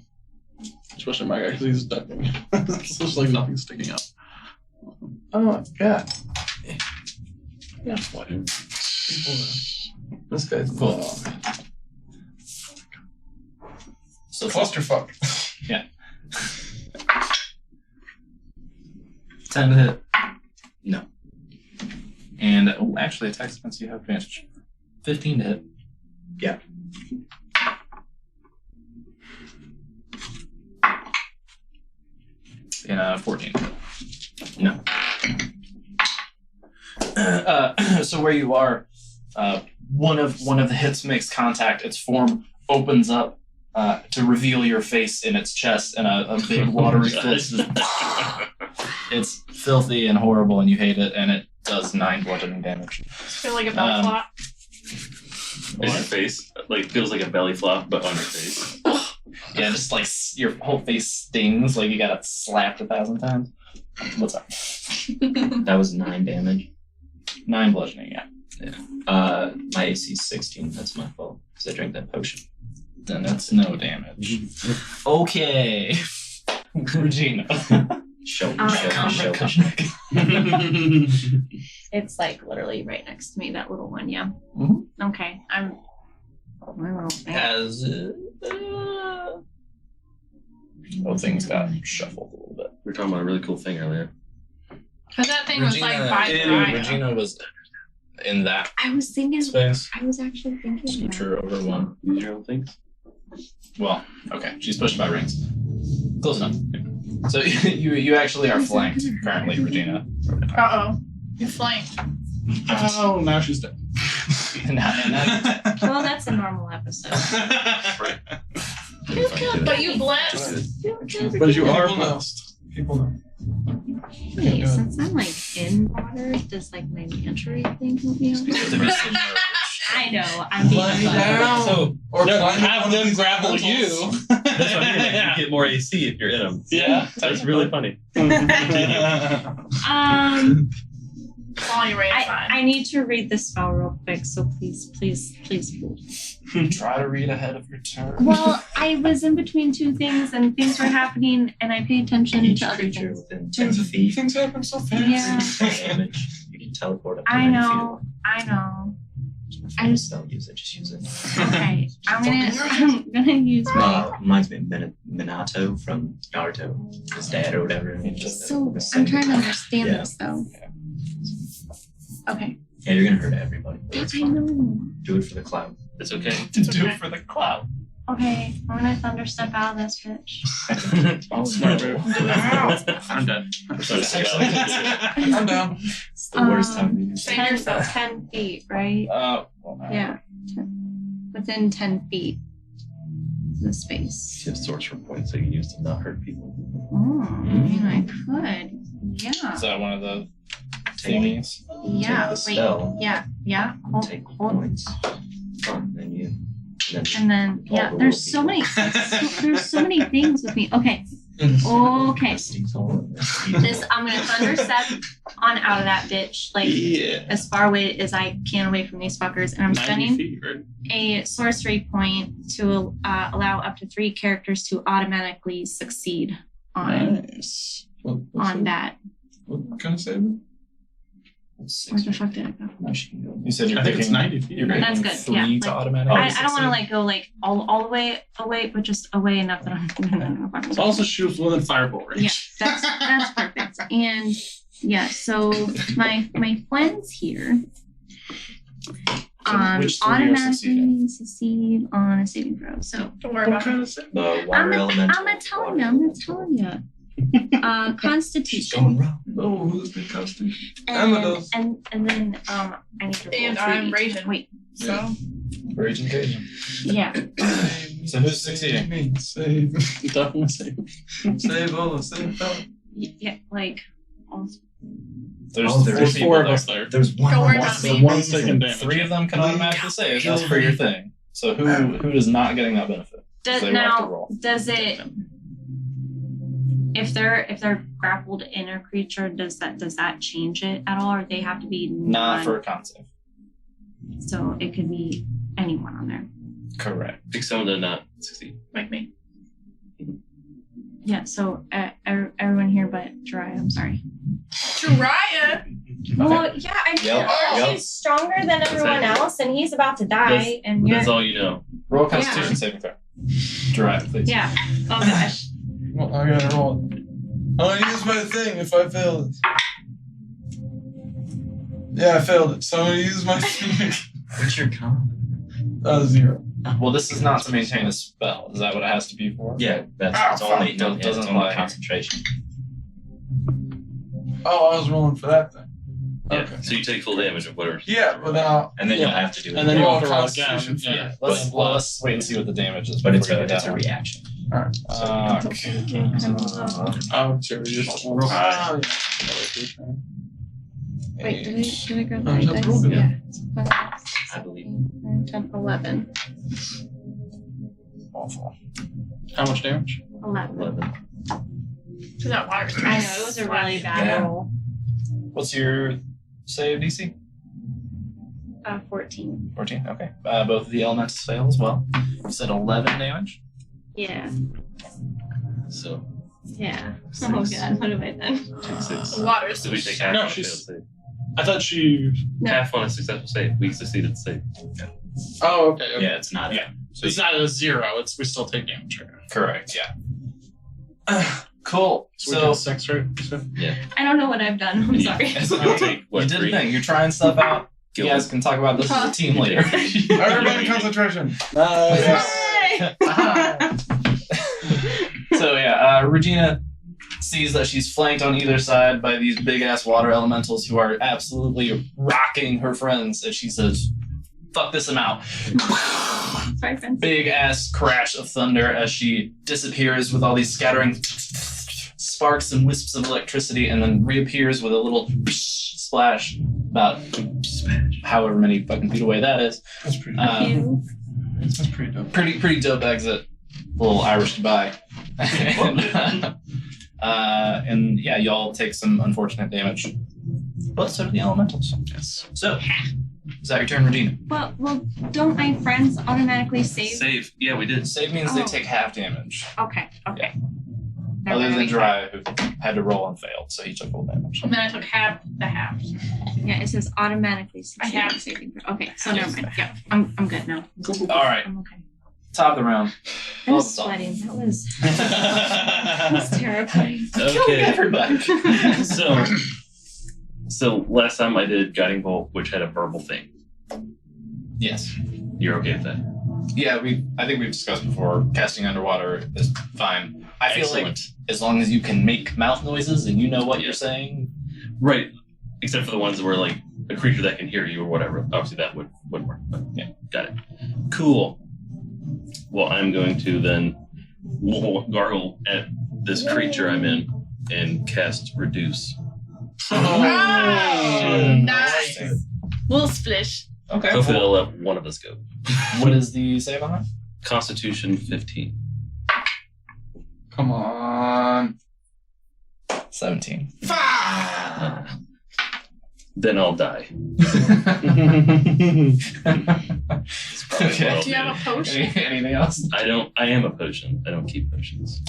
Especially my guy, because he's ducking. It's just like nothing's sticking up. Oh, God. Yeah, what? This guy's Cool. So Clusterfuck. 10 to hit. No. And actually, attack defense, you have advantage. 15 to hit. Yeah. And 14. No. So where you are, one of the hits makes contact. Its form opens up to reveal your face in its chest, and a big watery fist. It's filthy and horrible, and you hate it, and it does 9 bludgeoning damage. I feel like a belly flop. Is your face feels like a belly flop, but on your face? Yeah, just like your whole face stings, like you got it slapped 1,000 times. What's up? That was 9 damage. 9 bludgeoning, yeah. My AC is 16. That's my fault. Because I drank that potion. Then that's no damage. Okay. Regina. Show It's like literally right next to me, that little one, yeah. Mhm. Okay, I'm. My little thing. As things got shuffled a little bit. We were talking about a really cool thing earlier. Because that thing was like by the eye. Regina was in that I was thinking. space. I was actually thinking. that. Scooter over 1. Use your own things. Well, okay. She's pushed by rings. Close enough. So you actually are flanked currently, Regina. Uh-oh. You're flanked. Oh, now she's dead. Well, that's a normal episode. But you blessed. But you are People know. blessed. People know. Wait, since I'm like in water, does like my entry thing help me out? I know. I'm being Lie fun. down. So Or No, climb have one of them these grapple elementals. you. That's what I mean. You get more AC if you're in them. Yeah. That's really funny. While you're right inside. I need to read the spell real quick, so please. Try to read ahead of your turn. Well, I was in between 2 things, and things were happening, and I paid attention Each to other creature things. within 10 feet. Things happen so fast. Yeah. Damage. You can teleport up to I 90 know. I just. Don't use it, just use it. Okay, I'm gonna use my. Reminds me of Minato from Naruto, his dad or whatever. So I'm trying to understand Yeah. this though. Okay. Yeah, you're gonna hurt everybody. I know. Do it for the cloud. It's okay. To do it for the cloud. Okay, I'm gonna thunderstep out of this bitch. Smart move. I'm dead. I'm down. It's the worst time to use it. Save yourself. 10 feet, right? Well, no. Yeah. Within 10 feet. The space. You have sorcerer points that you can use to not hurt people. Oh, I mean, I could. Yeah. Is that one of the Take thingies? Yeah. the Wait. spell. Yeah. Hold. Take hold. points. Then you. And then yeah, all the there's so little many. There's so many things with me. Okay. Okay. This I'm gonna thunderstep on out of that bitch, like Yeah. as far away as I can away from these fuckers, and I'm 90 spending feet, right? a sorcery point to allow up to 3 characters to automatically succeed on Nice. on that. What kind of saving? Where the fuck did I go? You said you're I think it's picking, 90 feet. You're right? That's picking good, 3 yeah, to like- automatic. I don't want to like go like all the way away, but just away enough that I'm. So also she was within fireball range. Yeah, that's perfect. And Yeah, so my friends here which three are automatically succeed on a saving throw. So Don't worry about it. The water elemental. I'm telling you. She's going Constitution. wrong. Oh, who's the costume? Amados. And then I need to roll And I'm 3D. raging. Wait, So Raging Cajun. yeah. So who's succeeding? Me, save. Definitely save. Save all, save all. Yeah, like There's Oh, three There's people 4 of there. us there. There's one. Don't worry one about so me. One's taking damage. 3 of them can automatically save just for your thing. So who is not getting that benefit? does They will have to now roll. does it if they're grappled in a creature, does that change it at all, or they have to be Not for a con save. so it could be anyone on there. Correct. Pick someone to not succeed. like me. Yeah, so everyone here but Jiraiya, I'm sorry. Jiraiya. Well, yeah, I mean, Yep, yep. he's stronger than everyone else, and he's about to die, That's- and you're. That's all you know. Roll a Constitution saving throw. Jiraiya, please. Yeah. Oh gosh. Well, I gotta roll. I'm gonna use my thing if I fail it. Yeah, I failed it. So I'm gonna use my thing. What's your con? 0. Well, this is not to maintain a spell. Is that what it has to be for? Yeah, that's Oh, it's only fuck. no, yeah, Doesn't it's only apply. concentration. Oh, I was rolling for that thing. Yeah. Okay. So you take full damage of whatever. Yeah, but then I'll. And then you'll have to do it. And then you Roll have to roll again. Constitution Yeah. Let's wait and see what the damage is. But it's before a we do it's that a one. reaction. Alright. Okay. Oh, sure. You just Oh, yeah. Wait, did I grab Oh, is that broken? Yeah. I believe. 10, 11. Awful. How much damage? 11. So that water. I know, it was a really bad Yeah. roll. What's your save DC? 14. 14. Okay. Both of the elementals fail as well. You said 11 damage. Yeah. So Yeah. Oh god, what have I done? take 6. The water is So we take half No, on a she's- failed save. I thought she. No. Half on a successful save. We succeeded the save. Oh, okay. okay. Yeah, it's not. Yeah. So it's not a 0. It's we still take damage. Right? Correct. Yeah. Cool. So, we So did 6, right? You said? I don't know what I've done. I'm You- sorry. You'll take what? you did 3? the thing. You're trying stuff out. You Gil- guys can talk about this as a team later. Everybody concentration. So yeah, Regina sees that she's flanked on either side by these big ass water elementals who are absolutely rocking her friends, and she says, "Fuck this amount." Sorry, friends. Big ass crash of thunder as she disappears with all these scattering sparks and wisps of electricity, and then reappears with a little splash about however many fucking feet away that is. That's pretty. That's pretty dope. pretty dope exit. Little Irish goodbye. And yeah, y'all take some unfortunate damage. But so do the elementals. Yes. So, is that your turn, Regina? Well, don't my friends automatically save? Save. Yeah, we did. Save means they Oh. take half damage. Okay. They're Other gonna than be- Jiraiya, who had to roll and failed, so he took full damage. And then I took half the half. Yeah, it says automatically succeed. I have. saving throw. Okay, so never mind. Yeah, I'm good now. All right, I'm okay. top of the round. I was Well, sweating. That was terrifying. Okay. Everybody. So last time I did Guiding Bolt, which had a verbal thing. Yes. You're okay with that? Yeah, I think we've discussed before, casting underwater is fine. I feel like Excellent. as long as you can make mouth noises and you know what you're saying. Right. Except for the ones where like a creature that can hear you or whatever. Obviously that would work. But yeah, got it. Cool. Well, I'm going to then gargle at this creature I'm in and cast Reduce. Oh, nice. Little splish. Okay. Hopefully it'll let one of us go. What is the save on that? Constitution 15. Come on. 17. Then I'll die. Okay. Do you have a potion? Anything else? I am a potion. I don't keep potions.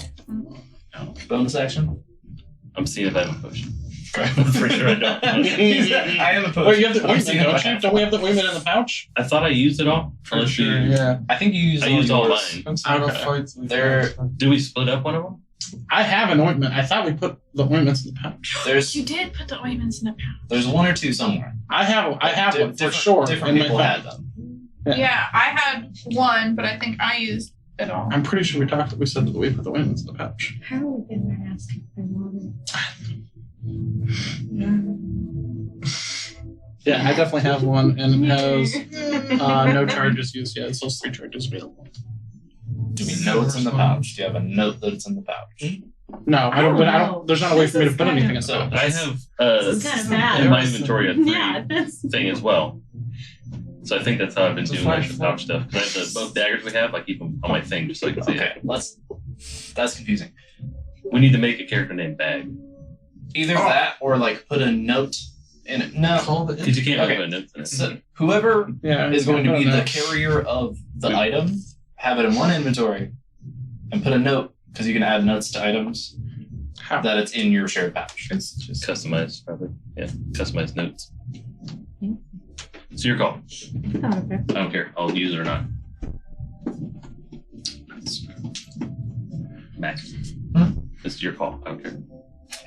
Bonus action? I'm seeing if I have a potion. Okay. I'm pretty sure I don't. I am a potion. Wait, you have the I'm ointment, seeing if I don't you? have- Don't we have the ointment in the pouch? I thought I used it all. For Unless sure, you, yeah. I think you used I used all yours. mine. I'm sorry, Okay. fights. They're- Did we split up one of them? I have an ointment. I thought we put the ointments in the pouch. You did put the ointments in the pouch. There's one or two somewhere. I have one for Different- sure. Different in my people phone. had them. Yeah. Yeah, I had one, but I think I used it all. I'm pretty sure we said that we put the ointments in the pouch. How are we in there asking for water? Yeah, I definitely have one, and it has no charges used yet. So 3 charges available. Do we know it's in the pouch? Do you have a note that it's in the pouch? No, I don't. I don't I know. don't. There's not a way This for me to is put kind anything in of- the So pouch. I have This is kind of bad. in my inventory a 3 Yeah, this thing as well. So I think that's how I've been It's a doing like the 5-4. pouch stuff. 'Cause I have both daggers we have, I keep them on my thing just so I can see it. Okay, that's confusing. We need to make a character named Bag. Either Oh. that or like put a note in it. No. Call the Because you can't Okay. have a note in it. So whoever Yeah, is going to be the no. carrier of the Yeah. item, have it in one inventory, and put a note, because you can add notes to items, How? that it's in your shared pouch. It's just customized, probably. Yeah, customized notes. It's your call. Oh, okay. I don't care. I'll use it or not. Mac. It's your call. I don't care.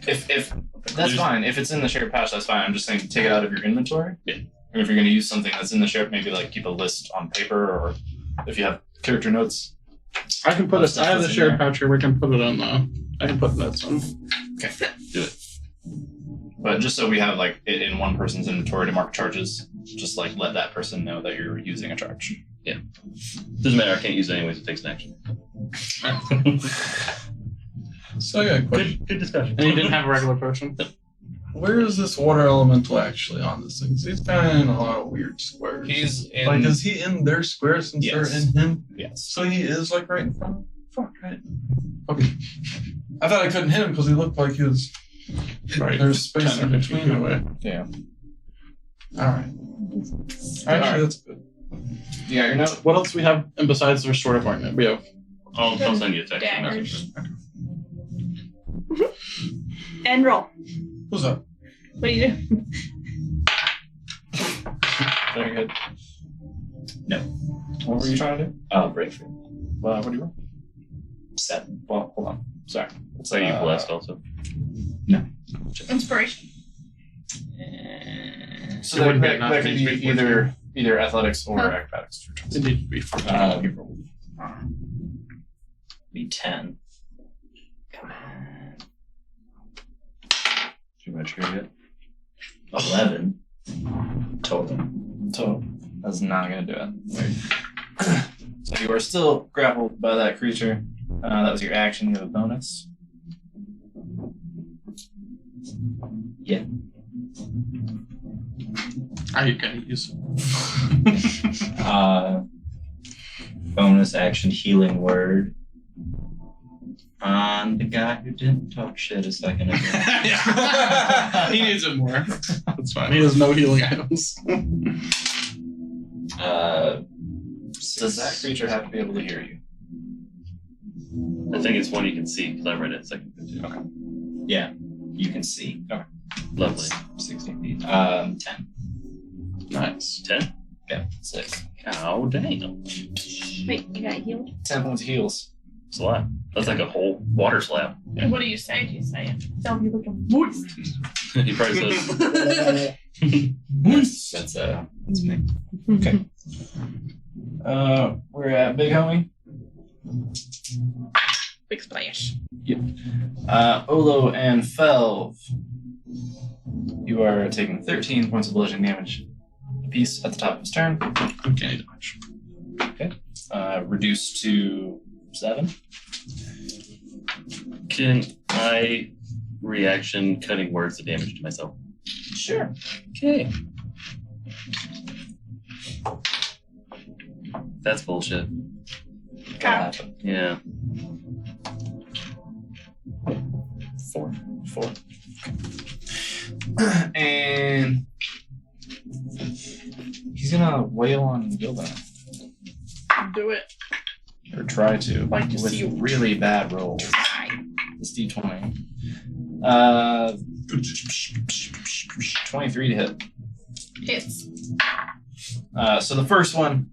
If that's There's- fine. If it's in the shared pouch, that's fine. I'm just saying take it out of your inventory. Yeah. And if you're going to use something that's in the shared, maybe like keep a list on paper, or if you have character notes. I can put Most it. I have the stuff is in shared there. pouch here. We can put it on the. I can put notes on. Do it. But just so we have like it in one person's inventory to mark charges, just like let that person know that you're using a charge. Doesn't matter. I can't use it anyways. It takes an action. So I got a question. Good discussion. And you didn't have a regular potion. Where is this water elemental actually on this thing? 'Cause he's kind of in a lot of weird squares. He's in. like, is he in their square since Yes. they're in him? Yes. So he is like right in front of him? Fuck, right? Okay. I thought I couldn't hit him because he looked like he was. Right. There's space 10 in or 15 between feet them. away. Yeah. Alright. Actually, that's good. Yeah. You're not. What else do we have? And besides the restorative ointment, we have. I'll send you a text. Daggers. And roll. Who's up? What do you do? Very good. No. What were you trying to do? Breakthrough. What do you roll? 7. Well, hold on. Sorry. So you blessed also. Inspiration. So It that, wouldn't be that, enough that for could each be big either athletics or Huh. acrobatics. It needs to be 14. Be 10. Too much here yet? 11. Total. So that's not gonna do it. So you are still grappled by that creature. That was your action. You have a bonus. Yeah. Are you gonna use? Bonus action healing word on the guy who didn't talk shit a second ago. Yeah. He needs it more. That's fine. He has no healing items. Does that creature have to be able to hear you? I think it's one you can see because I read it a second ago too. Okay. Yeah, you can see. Lovely. 60 feet. 10. Nice. 10? Yeah, 6. Oh, damn. Wait, you got healed? 10 points of heals. That's a lot. That's like a whole water slap. And what do you say? Do you say they'll be looking moist? He probably says, That's me. Okay. We're at Big Homie. Big splash. Olo and Felv. You are taking 13 points of bludgeoning damage apiece at the top of his turn. Okay, dodge. Reduced to 7. can I reaction cutting words to damage to myself? Sure. Okay. That's bullshit. Yeah. 4. 4. And he's gonna wail on Gildan. Do it. Or try to. Like to with see you. really bad rolls. This D20. 23 to hit. Hits. So the first one,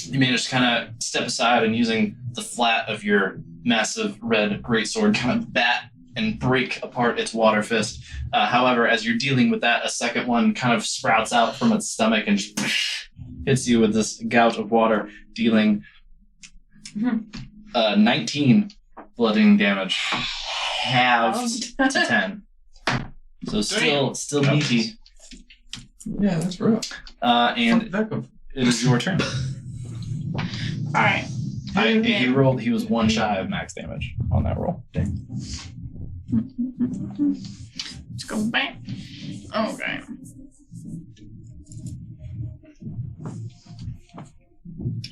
you manage to kind of step aside and using the flat of your massive red greatsword kind of bat and break apart its water fist. However, as you're dealing with that, a second one kind of sprouts out from its stomach and hits you with this gout of water, dealing 19 bludgeoning damage, halved to 10. So still meaty. Yeah, that's rough. And Fuck that. it is your turn. Alright. He was one shy of max damage on that roll. Let's go back. Okay.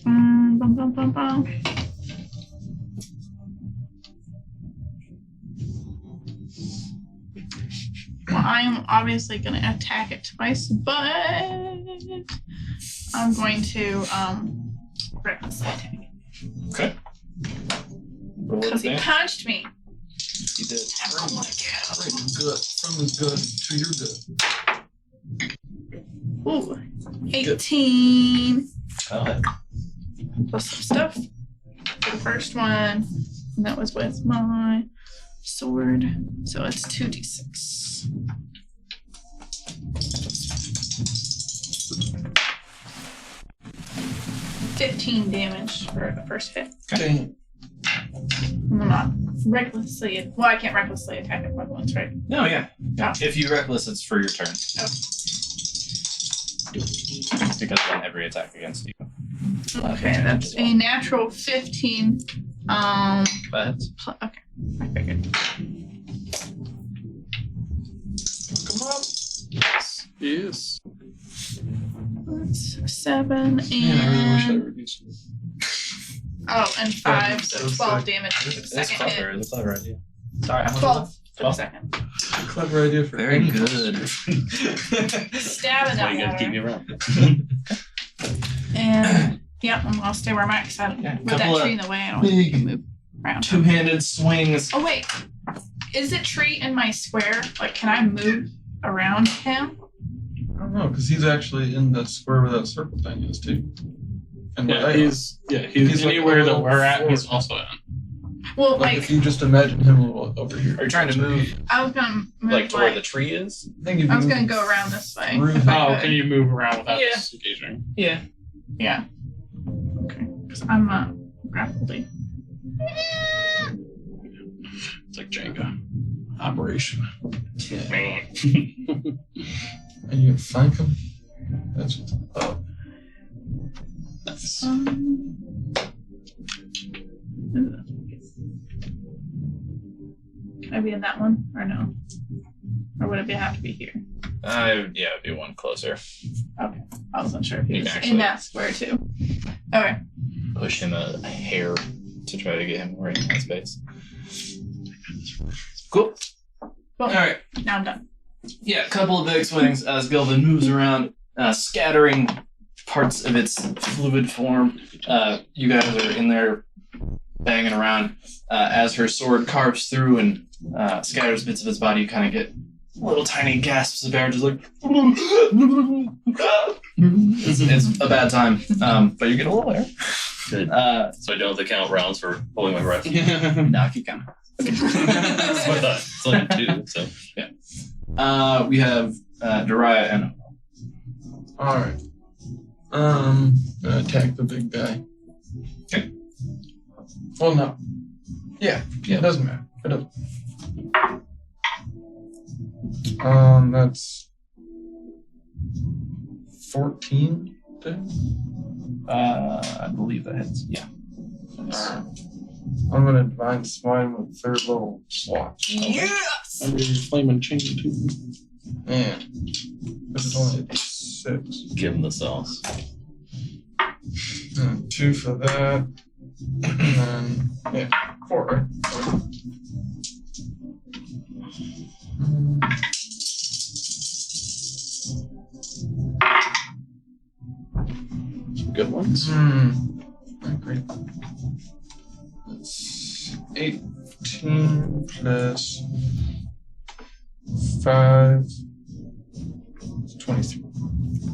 Bum, bum, bum, bum. Well, I'm obviously going to attack it twice, but I'm going to recklessly attack it. Okay. Roll Because he advantage. punched me. He did. Oh my god. From his good to your good. Ooh. 18 Oh, plus some stuff for the first one. And that was with my sword. So it's 2d6. $15 damage for the first hit. Dang. I'm not recklessly. Well, I can't recklessly attack it once, right? no, yeah. Oh. If you reckless, it's for your turn. Oh. Because then every attack against you. Okay, that's a natural 15. But Okay, I figured. Come on. Yes. That's 7 Man, I really wish I and reduced it. and 5, so That's 12 sick. damage for the that's second hit. clever. That's a clever idea. Sorry, how much 12 was for the 12? second. Clever idea for Very any good. Stabbing That's why that you gotta keep me water. around. And yeah, I'll stay where I'm at because Yeah, with that couple of tree in the way, I don't think you can move around. Two-handed swings. Oh wait, is the tree in my square? Like, can I move around him? I don't know, because he's actually in the square where that circle thing is too. And where Yeah, they he's He's like anywhere a that little we're at, he's forward. also in. Well, are. Like like if you just imagine him a little over here. Are you trying to move I was gonna move like to where the tree is? I think if I was you gonna go around this way. through if the- I Oh, could. can you move around without Yeah. disengaging? Yeah. Yeah. Okay. Because I'm grappled. It's like Jenga. Operation. and you flank him. That's Nice. Can I be in that one or no? Or would it have to be here? Yeah, it'd be one closer. Okay. I wasn't sure if he You was can in actually- that square too. Okay. Push him a hair to try to get him right in that space. Cool. All right. Now I'm done. Yeah, a couple of big swings as Gilvin moves around, scattering parts of its fluid form. You guys are in there banging around. As her sword carves through and scatters bits of its body, you kind of get little tiny gasps of air, just like... it's a bad time, but you get a little air. Good. So I don't have to count rounds for holding my breath. No, keep going. That's what I thought. It's only 2, so. We have Dariah and alright. Gonna attack the big guy. Okay. Well no. Yeah, it doesn't matter. It doesn't. That's 14 to hit. I believe that hits. Yeah. I'm gonna divine smite with third level slot. Yes! Under your flaming chain too. Man, this is only a 6. Give him the sauce. 2 for that. And then 4, right? Some good ones. Great. That's 18 plus 5. It's 23.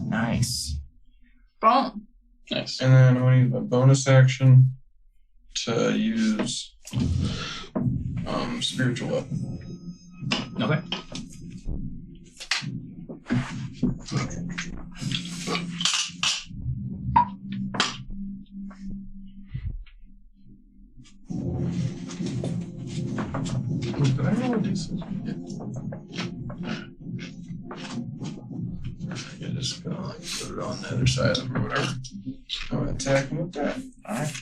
Nice. Boom. Nice. And then I'm going to use my bonus action to use spiritual weapon. Okay. Did I roll a d6? Yeah. I just gonna like put it on the other side of it or whatever. I'm gonna attack him with that. Alright.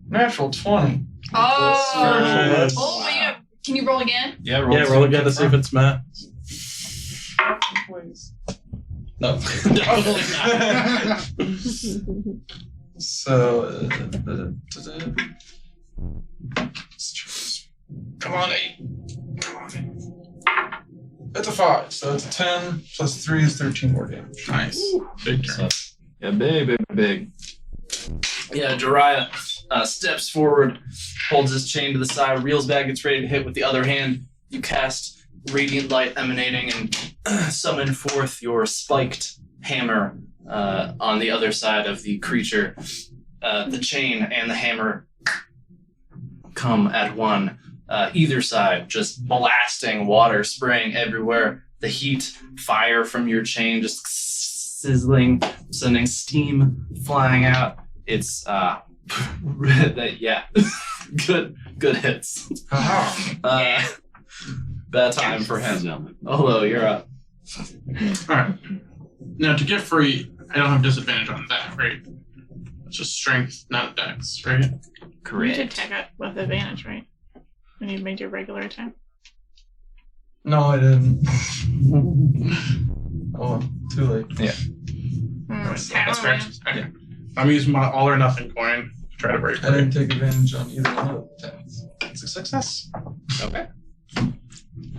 Natural 20. Nice. Oh, wait, can you roll again? Yeah, roll. Yeah, roll again to see if it's met. No. So, come on, 8. Come on. It's a 5, so it's a 10 plus 3 is 13 more damage. Nice. Big turn. Yeah, big. Yeah, Jiraiya steps forward, holds his chain to the side, reels back, gets ready to hit with the other hand. You cast radiant light emanating and summon forth your spiked hammer on the other side of the creature. The chain and the hammer come at one. Either side, just blasting water, spraying everywhere. The heat, fire from your chain just sizzling, sending steam flying out. It's yeah, good hits. Bad time for him. Olo, you're up. Alright. Now to get free, I don't have disadvantage on that, right? It's just strength, not dex, right? You did Correct. attack it with advantage, right? When you made your regular attack. No, I didn't. Oh, too late. That's correct. Okay. I'm using my all or nothing coin to try to break I didn't free. take advantage on either one of the attacks. It's a success. Okay.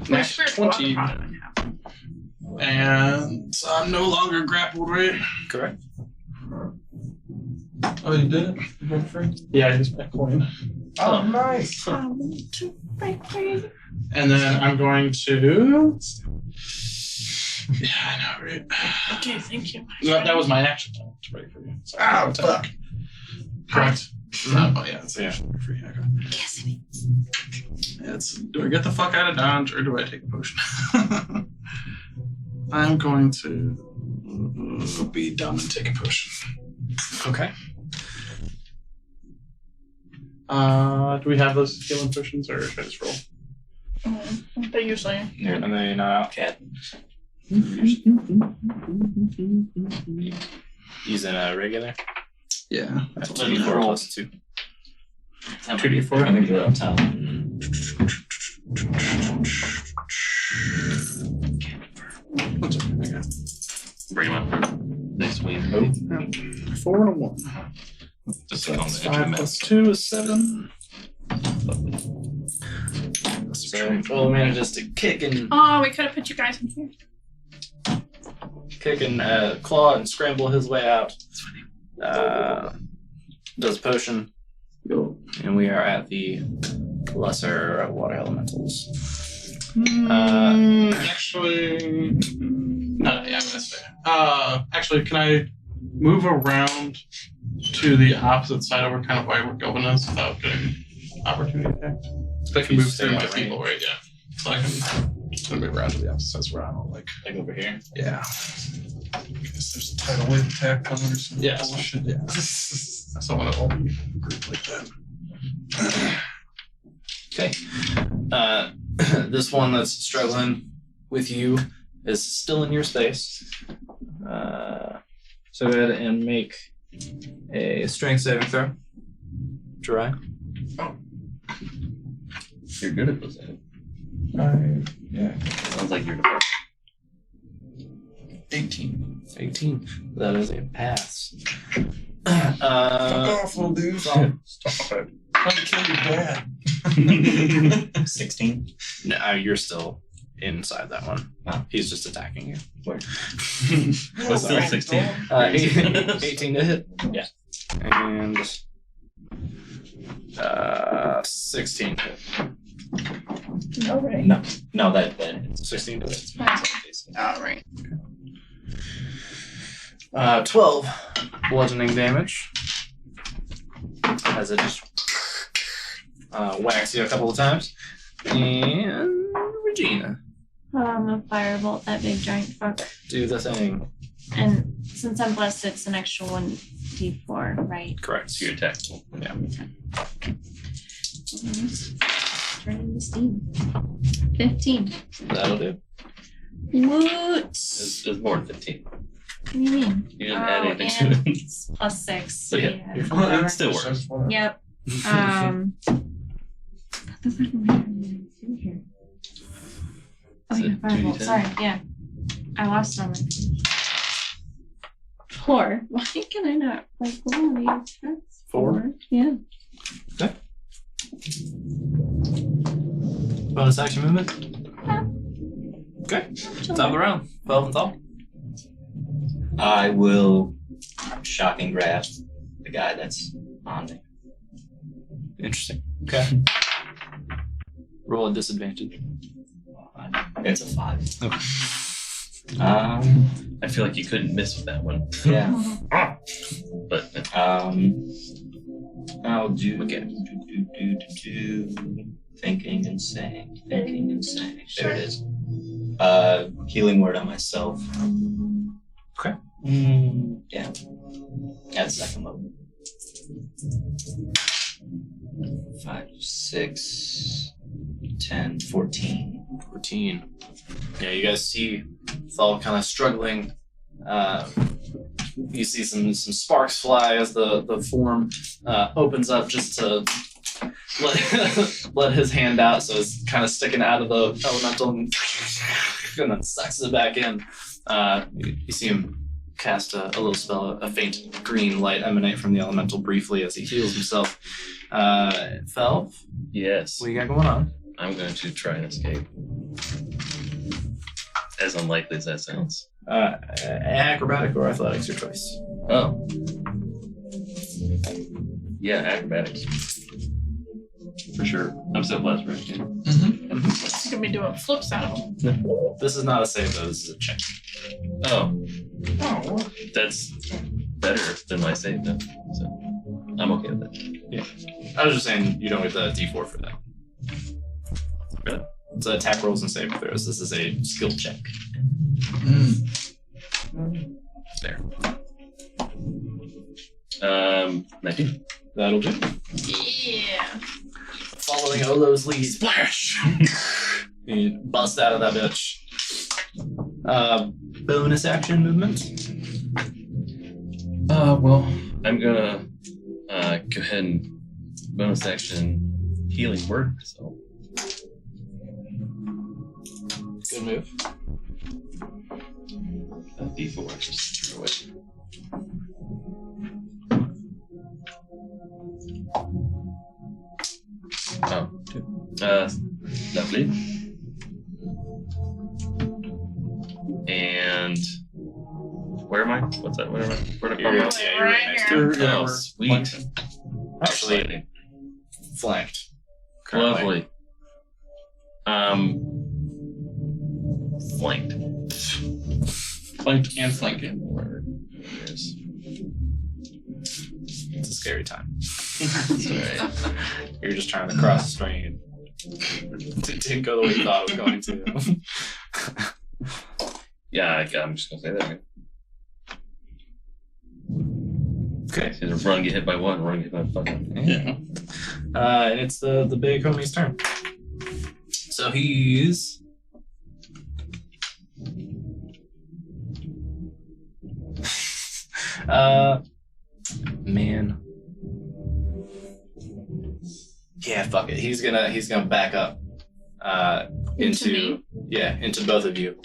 Next Spiritual 20. weapon probably wouldn't have. And so I'm no longer grappled, right? Correct. Oh, you did it? You broke free? Yeah, I used my coin. Oh, nice. I want to break free. And then I'm going to. Yeah, I know, right? Okay, thank you. That was my action time to break free. So Ow, attack. fuck. Correct. No, but yeah, it's Yeah. break free. Okay. It's, do I get the fuck out of dodge or do I take a potion? I'm going to be dumb and take a potion. Okay. Do we have those healing potions or should I just roll? They usually. And then you're not out. Cat. Using a regular. Yeah. That's 2d4 plus 2. 2d4. I think you're uptown. What's okay, I got Bring him up. Next week. 4 and a 1. Just So on that's the 5 plus 2 is 7. So Joel manages to kick and Oh, we could have put you guys in here. claw and scramble his way out. Does potion, and we are at the lesser water elementals. Actually, no, yeah, I'm gonna stay. Actually, can I move around to the opposite side of where kind of where Goblin is without getting opportunity attacked? I can You move stay through in my range. people, right? Yeah. So I can just gonna move around to the opposite side where I don't like. Like over here. Yeah. I guess there's a tidal wave attack coming or something. Yes. Bullshit. Yeah. I don't want to only group like that. Okay. This one that's struggling with you is still in your space. So go ahead and make a strength saving throw. Try. You're good at those. Yeah. Sounds like you're the 18. 18. That is a pass. Fuck off, little dude. Stop it. Trying to kill your dad. 16. No, you're still inside that one. Oh. He's just attacking you. What's Sorry. 16? 18 to hit. Yeah. And 16 to hit. No, right. No, that it's 16 to hit. All right. 12 bludgeoning damage as it just whacks you a couple of times. And Regina, I'm gonna firebolt that big giant fuck. do the thing. And since I'm blessed, it's an extra 1d4, right? Correct. So your attack. Turn into steam. 15. That'll do. Woot! It's more than 15. What do you mean? You didn't add anything to and it. plus 6. So yeah, You're It still works. Yep. What the fuck am I doing here? Oh, Is yeah, it firebolt. 2d10? Sorry, yeah. I lost on it. 4. Why can I not roll these attacks? 4? Yeah. Bonus action movement? Yeah. Okay. Top of the round. 12 and tall. I will shocking grab the guy that's on me. Interesting. Okay. Roll a disadvantage. It's a 5. Okay. I feel like you couldn't miss with that one. Yeah. But I'll do thinking and saying. There it is. Healing word on myself. Okay. Yeah. At second level. 5, 6, 10, 14. 14. Yeah, you guys see Thal kind of struggling. You see some sparks fly as the form opens up just to let his hand out, so it's kind of sticking out of the elemental and then sucks it back in. You see him cast a little spell, a faint green light emanate from the elemental briefly as he heals himself. Felv, yes, what you got going on? I'm going to try and escape. As unlikely as that sounds. Acrobatic or athletics, your choice. Oh. Yeah, acrobatics. For sure. I'm so blessed, right? Yeah. It's gonna be doing flips out of them. This is not a save, though. This is a check. Oh, Oh, that's better than my save then. So I'm okay with that. I was just saying you don't get the D4 for that. Really? It's attack rolls and saving throws. This is a skill check. There. 19. That'll do. Yeah. Following Olo's lead. Splash! You bust out of that bitch. Bonus action movement. Well, I'm gonna go ahead and bonus action healing word. So Good move. D4 just throw it. Oh, 2. Lovely. And where am I? What's that? Where am I? Where am I? You're- yeah, you're right next to You're- Oh, we're sweet. flanking. Actually, flanked. currently. Lovely. Flanked. Flanked and flanking. Where it is. It's a scary time. That's all right. You're just trying to cross the stream. It didn't go the way you thought it was going to. Yeah, I'm just gonna say that again. Okay. It's either run, get hit by one, run, get hit by fucking. Yeah. And it's the big homie's turn. So he's man. Yeah, fuck it. He's gonna back up into into both of you.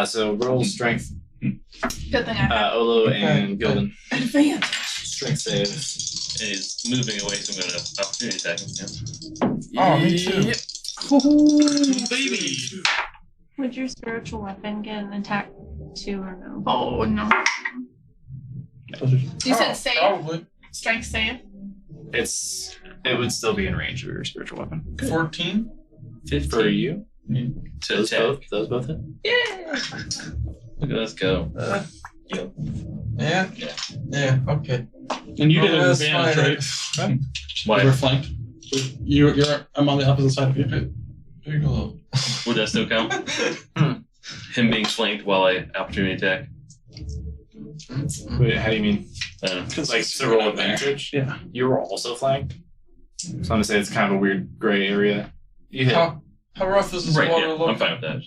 So roll strength, Good thing I Olo and Gildan. advanced. Strength save. And he's moving away, so I'm gonna opportunity attack him. Oh, me too. Ooh, baby. Would your spiritual weapon get an attack too or no? Oh no. You said save? Probably. Strength save? It would still be in range of your spiritual weapon. 14? 15 For you, to those attack. both hit. Yeah. Look at us go. Yep. And you get an That's advantage, fine. right? Why? We're flanked. I'm on the opposite side of you. There you go. Would that still count? Him being flanked while I opportunity attack? Wait, how do you mean? Because Like to roll advantage? Yeah. You were also flanked? So I'm gonna say it's kind of a weird gray area. You hit. How rough is this Right, water yeah, I'm look? fine with that.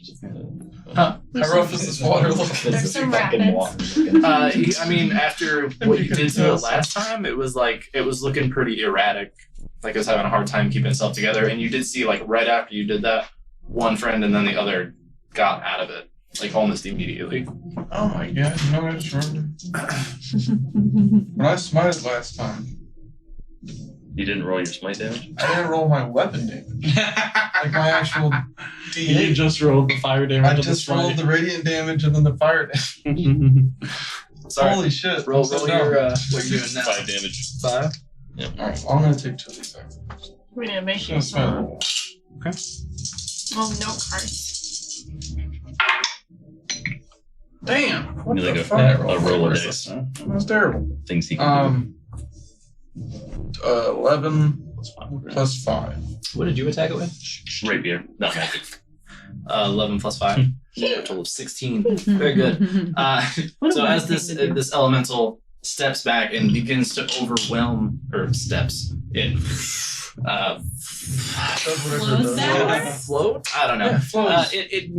How rough is this water look? There's some Fucking rapids. water. I mean, after what you did to it last time, it was looking pretty erratic. Like it was having a hard time keeping itself together. And you did see, like, right after you did that, one friend and then the other got out of it, like almost immediately. Oh my god, you know what I just remembered? When I smited last time, You didn't roll your smite damage? I didn't roll my weapon damage. Like my actual You D8. just rolled the fire damage. I on the just rolled the radiant damage and then the fire damage. smite. Sorry. Holy shit. Roll I'm so your dumb. what you're doing now. 5 damage. 5. Alright, well, I'm gonna take 2 of these out. We need to make Just gonna sure. smite. Well, no cards. Damn! What You the like fuck? a roll a dice. That's terrible. Things he can 11 plus 5. What did you attack it with? do. Rapier. No, 11 plus 5. A total of 16. Very good. So as this elemental steps back and begins to overwhelm, or steps, it Flows backwards? float? I don't know. Yeah, flows. It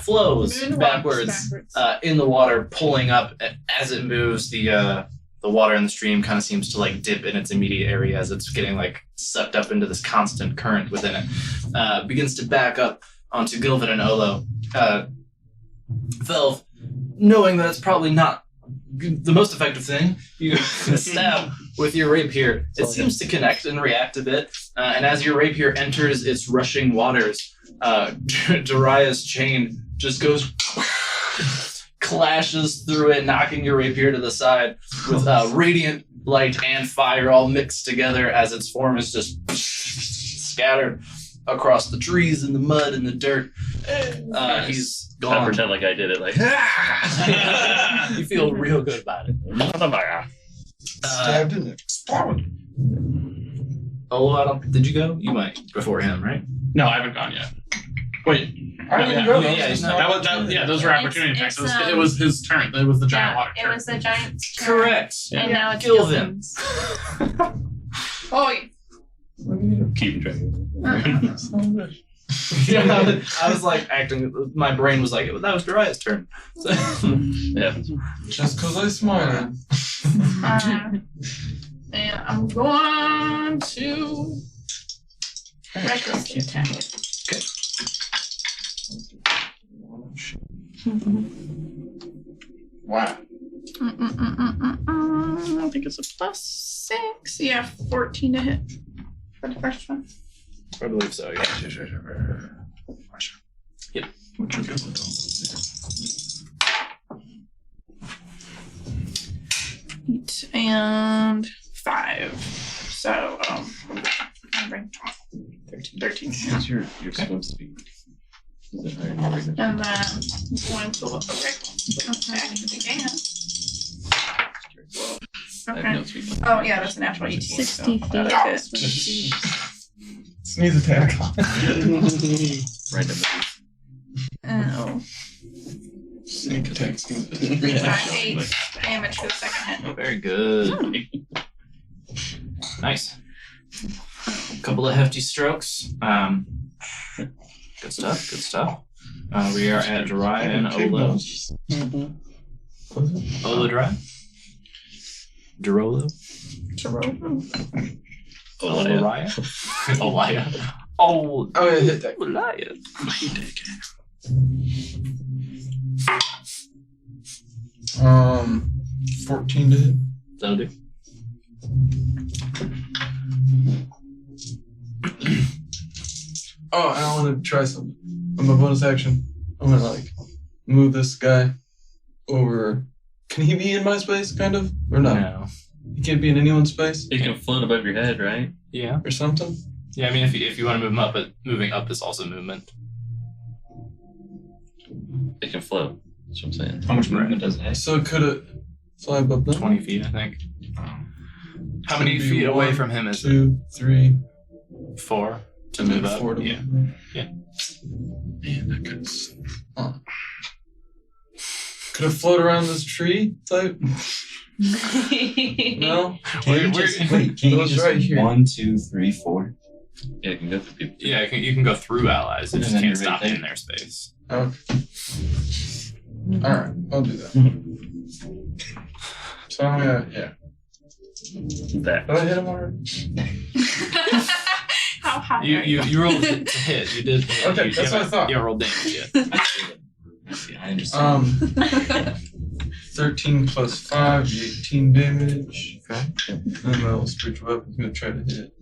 flows Moonwalks backwards in the water, pulling up as it moves. The water in the stream kind of seems to like dip in its immediate area as it's getting like sucked up into this constant current within it. Begins to back up onto Gilvin and Olo. Velv, knowing that it's probably not the most effective thing, you stab with your rapier. It seems to connect and react a bit, and as your rapier enters its rushing waters, Daria's chain just goes clashes through it, knocking your rapier to the side with radiant light and fire all mixed together as its form is just scattered across the trees and the mud and the dirt. He's I gone. pretend like I did it. Like, You feel real good about it. Stabbed in it. Exploded. Oh, did you go? You went before him, right? No, I haven't gone yet. Wait. I didn't yeah, go. yeah, That was yeah, just Those were opportunity It's- attacks. it's, It was his turn. It was the giant Yeah, water. it was the giant. Correct. And now it's Gilvin. Gilvin's. Oh, yeah. keeping track. Yeah, I was like acting. My brain was like, that was Daria's turn. So, Yeah. Just because I smiled. And I'm going to recklessly attack it. Wow. I think it's a +6. Yeah, 14 to hit for the first one. I believe so. Yeah. Yep. Eight and 5. So, bring 13. You're supposed to be. Is it higher than your regular? And then I'm going to look attack it again. I have Okay. no speed. Oh, yeah, that's a natural 18. 60 feet. That'll hit. Sneeze attack. Random. Oh, Sneak attack. 8 damage for the second hit. Very good. Nice. Couple of hefty strokes. Good stuff. Good stuff. We are at Daria and Olo. Olo Daria? Durolo? Olaya? Olaya. Oh, Oh, yeah, hit that. Olaya. 14 to hit. That'll do. Oh, and I want to try something. On my bonus action, I'm gonna like move this guy over. Can he be in my space, kind of, or no? No. He can't be in anyone's space It can float above your head, right? Yeah. or something. Yeah, I mean, if you want to move him up, but moving up is also movement. It can float. That's what I'm saying. How much movement does it have? So could it fly above them? 20 feet, I think. How many Maybe feet away one, from him is it? 2, 3. 4 to move up. 4 to Yeah. move. Man, that guy's. Could it float around this tree type? No? Can you just, wait, can you Those just right here. 1, 2, 3, 4? Yeah, you can go through people. Yeah, you can go through allies. It And just then can't you're right stop there. in their space. Okay. Alright, I'll do that. So I'm gonna, yeah. That. Did I hit him already? How high? You rolled to hit. You did. Hit. Okay, you that's what I thought. You haven't rolled damage yet. I understand. 13 plus 5, 18 damage. Okay. And my little spiritual weapon's gonna try to hit.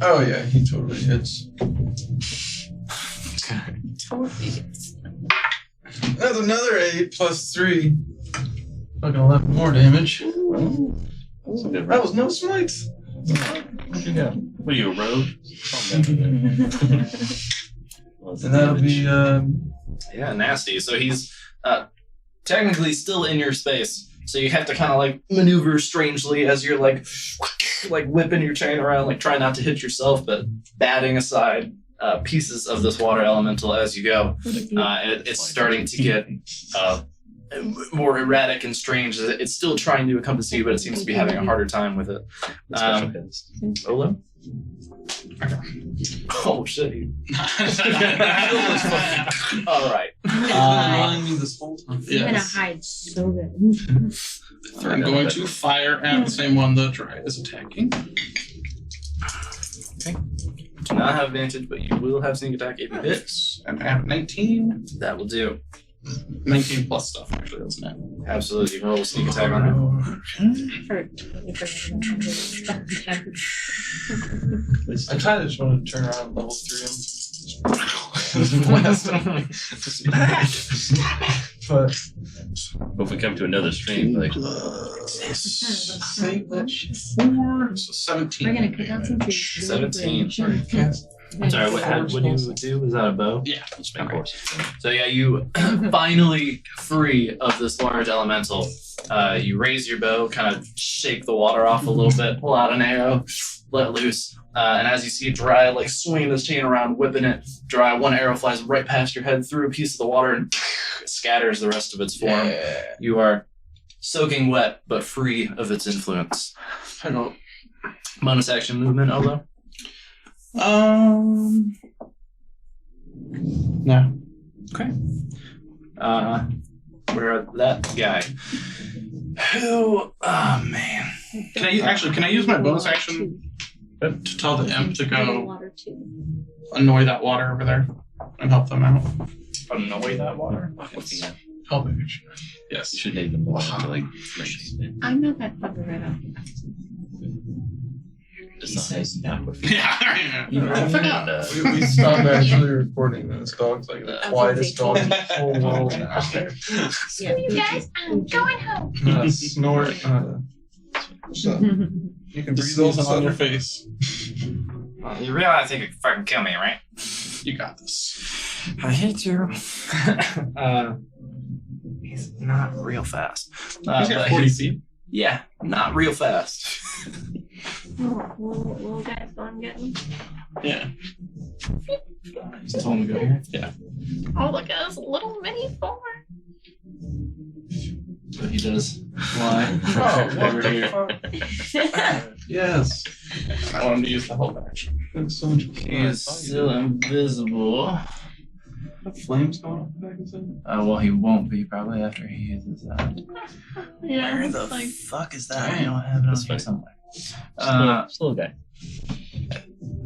Oh yeah, he totally hits. That's another 8 plus 3. Fucking 11 more damage. That's a good That was no smites. What you got? What are you, a rogue? And that'll be Yeah, nasty. So he's technically still in your space. So you have to kind of like maneuver strangely as you're like whipping your chain around, like trying not to hit yourself, but batting aside pieces of this water elemental as you go. It's starting to get more erratic and strange. It's still trying to encompass you, but it seems to be having a harder time with it. Special hits. Olo? Oh shit. All right. annoying me this whole time. Even a Yes. hide so good. I'm going to fire at the same one the dry is attacking. Do not have advantage, but you will have sneak attack if you hit. And I have 19. That will do. 19 plus stuff, actually, doesn't it? Absolutely. You can roll a sneak attack on I kind of just want to turn around and level 3 him. But it. But if we come to another stream, like, Save that shit. 4, so 17. We're gonna cut down some damage. trees. 17. sorry, cast. Sorry, what do you do? Is that a bow? Yeah. let's make course. So yeah, you finally free of this large elemental. You raise your bow, kind of shake the water off a little bit, pull out an arrow, let loose. And as you see Dry like swinging this chain around, whipping it, Dry, one arrow flies right past your head through a piece of the water and scatters the rest of its form. You are soaking wet, but free of its influence. I go. Bonus action movement, Olo? No. We're that guy. Who? Oh man. Can I use my bonus action to tell the imp to go Water too. annoy that water over there and help them out? Annoy that water. Help it. Yes. You should name them more to like I know that fucker right off. He says no. Yeah. I forgot. We stopped actually recording. This dog's like the I was quietest gonna dog in the whole world now. Yeah. You guys, I'm going home. Not a snort, not a. So, you can breathe all of a Sneezing on your sudden. face. You realize you could fucking kill me, right? You got this. I hate you. He's not real fast. He's but got 40 feet. Yeah, not real fast. Little guy's going getting. Yeah. He's told me to go here. Oh, look at this little mini Thor. But he does fly Oh, what over the here. fuck? Yes. I want him to use the help action. That's so much He is still invisible. Flames going off the back of his head? Well, he won't be probably after he uses that. Yeah, Where it's the like fuck is that? I don't have it on That's here fine. somewhere. Slow guy.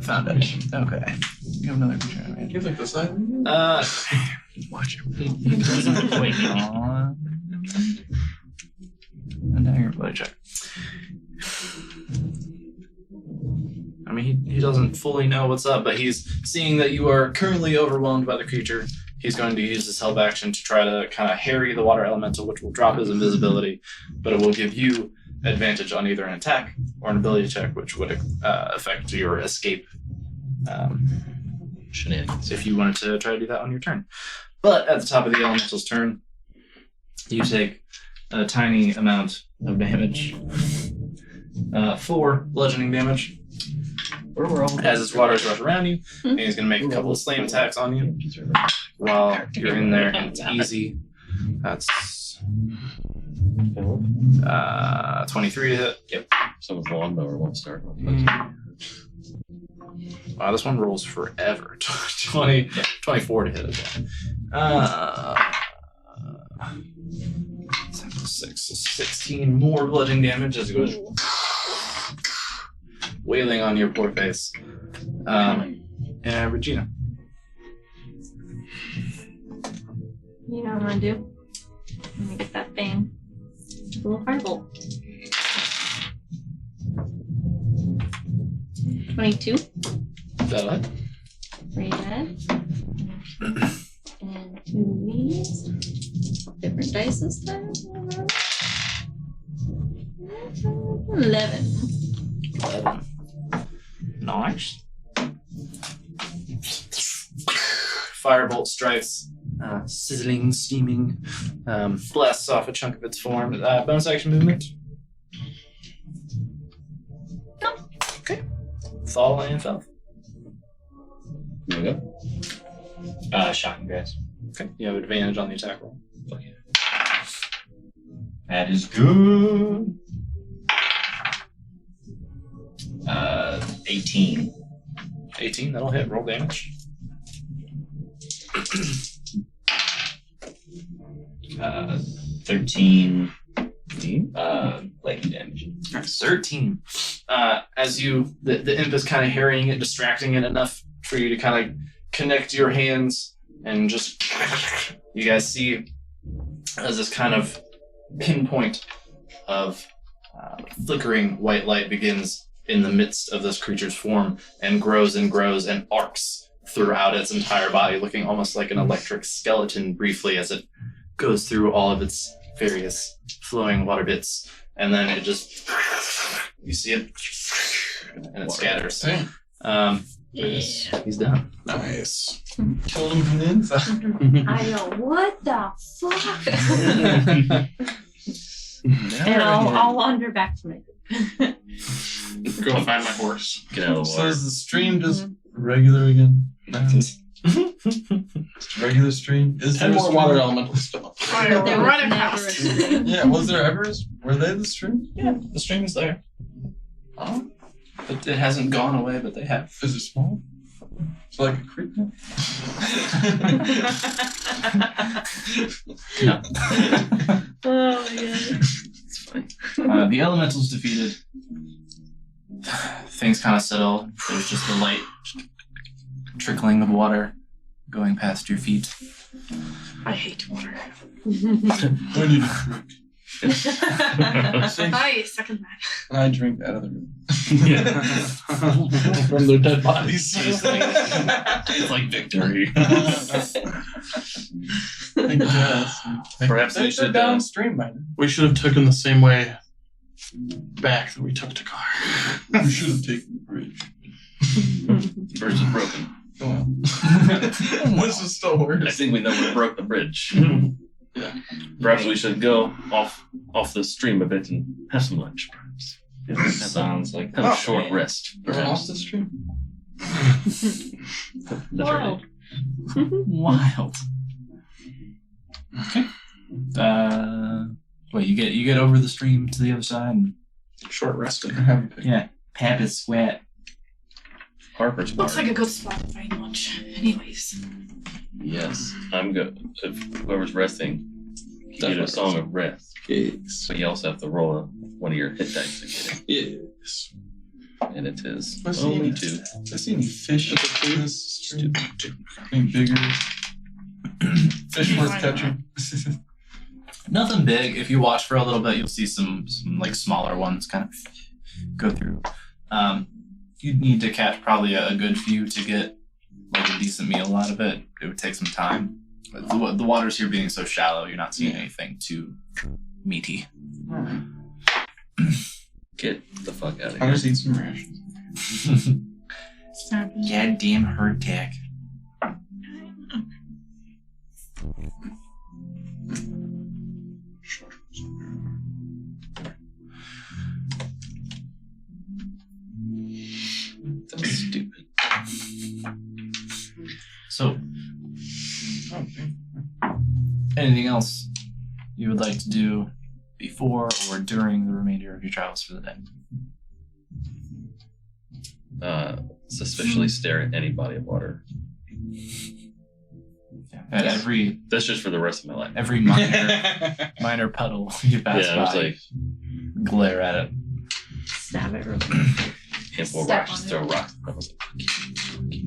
Found it. Okay. You have another picture of me. He's like the side of you? Watch your He doesn't wait on. And now your play check. I mean, he doesn't fully know what's up, but he's seeing that you are currently overwhelmed by the creature. He's going to use his help action to try to kind of harry the water elemental, which will drop his invisibility, but it will give you advantage on either an attack or an ability check, which would affect your escape Shenanigans. if you wanted to try to do that on your turn. But at the top of the elemental's turn, you take a tiny amount of damage. 4 bludgeoning damage. As his waters rush around you, and he's going to make a couple of slam attacks on you while you're in there, and it's easy. That's 23 to hit. Yep. Someone's lawnmower won't start. Wow, this one rolls forever. 24 to hit as well. 6, 16 more bludgeoning damage as it goes wailing on your poor face. And Regina. You know what I'm gonna do? I'm gonna get that thing. A little firebolt. 22. That'll hit. 3 red. And 2 of these. Different dice this time. 11. 11. Nice. Firebolt strikes, sizzling, steaming, blasts off a chunk of its form. Bonus action movement. Okay. Fall and Felth. There we go. Shocking Grass. Okay. You have advantage on the attack roll. Okay. That is good. 18. 18, that'll hit. Roll damage. 13 lightning damage. 13. As you, the imp is kind of harrying it, distracting it enough for you to kind of connect your hands and just, you guys see as this kind of pinpoint of flickering white light begins in the midst of this creature's form and grows and arcs throughout its entire body, looking almost like an electric skeleton briefly as it goes through all of its various flowing water bits, and then it just, you see it, and it scatters. He's done. Nice. Killed him from the inside. I know, what the fuck? And I'll wander back to my group. Go find my horse. Get out of the So water. is the stream just regular again? Just regular stream? Is 10 there a more stream? water elementals still. There They're was running never fast. a stream. Yeah, was there ever? Were they the stream? Yeah, the stream is there. Oh. But it hasn't gone away, but they have. Is it small? It's like a creek now? No. Oh my god. It's fine. The elemental's defeated. Things kind of settle. There's just the light trickling of water going past your feet. I hate water. We need a creek. I second that. And I drink out of the river. From their dead bodies. It's like victory. I guess. Perhaps we They should should downstream by now. We should have taken the same way back that we took to car. We should have taken the bridge. bridge is broken. Go on. This is still I worse. think we know we broke the bridge. Yeah. Perhaps we should go off the stream a bit and have some lunch, perhaps. Sounds like Have a short rest, We're off perhaps. the stream. Literally. Wild. Okay. Wait, you get over the stream to the other side and Short resting. yeah, Pap is sweat. Harper's Looks Park. like a good spot to find lunch. Anyways. Yes, I'm good. If whoever's resting, you get a Definitely song of rest. Yes. But you also have to roll one of your hit dice to get Yes. it. And it is I see only you. 2. I see any fish in this stream? Any bigger fish worth catching? Nothing big. If you watch for a little bit, you'll see some like smaller ones kind of go through. You'd need to catch probably a good few to get like a decent meal out of it. It would take some time. But the waters here being so shallow, you're not seeing anything too meaty. Get the fuck out of I'll here. just eat some rations. Goddamn hardtack. Anything else you would like to do before or during the remainder of your travels for the day? Suspiciously stare at any body of water. Yeah. At That's just for the rest of my life. every minor puddle you pass Yeah, I by, was like, glare at it. Stab it real quick. handful of Step rocks, just on throw it. rocks. I was like,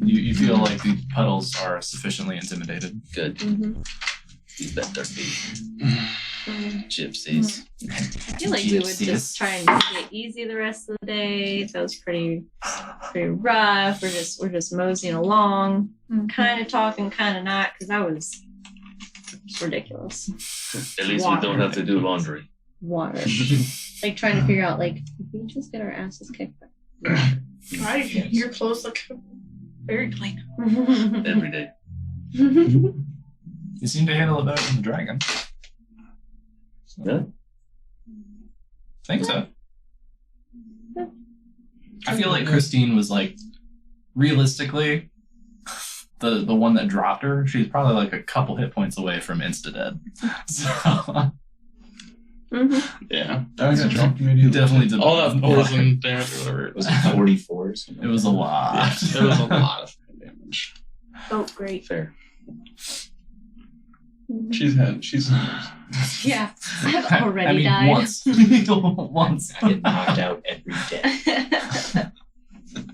You feel like the puddles are sufficiently intimidated. good. Mm-hmm. You bet they're big Mm. gypsies. I feel like we would Gypsies. just try and take it easy the rest of the day. It was pretty rough. We're just moseying along, kind of talking, kind of not, because that was ridiculous. At least we don't have to do laundry. Water, like trying to figure out, like, if we just get our asses kicked. Right, your clothes look very clean. Every day. You seem to handle it better than the dragon. Really? I think so. I feel like Christine was like, realistically, the one that dropped her, she's probably like a couple hit points away from insta-dead. So Yeah. I got dropped you immediately. definitely did All that poison damage or whatever it Was was. it 44 or something? It was a lot. Yeah, it was a lot of damage. Oh, great. Fair. She's Yeah, I've already I mean, died. once. Once. I get knocked out every day.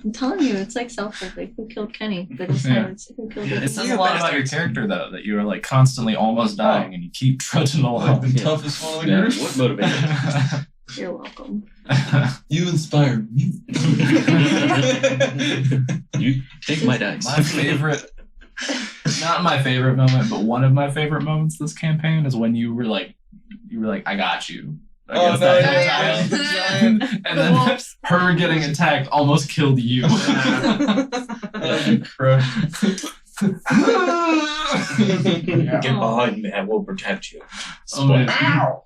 I'm telling you, it's like self-work. Like, who killed Kenny? But this Yeah. time it's who killed It Kenny. says a lot about your character, though, that you are like constantly almost dying and you keep trudging like along. the toughest one of the Yeah, group. what motivated You're welcome. You inspired me. you? Take my dice. My favorite, not my favorite moment, but one of my favorite moments this campaign is when you were like, I got you. Oh, Against no, that yeah, giant. giant. And then her getting attacked almost killed you. You crushed. Get behind me, I will protect you. Oh, man. Ow!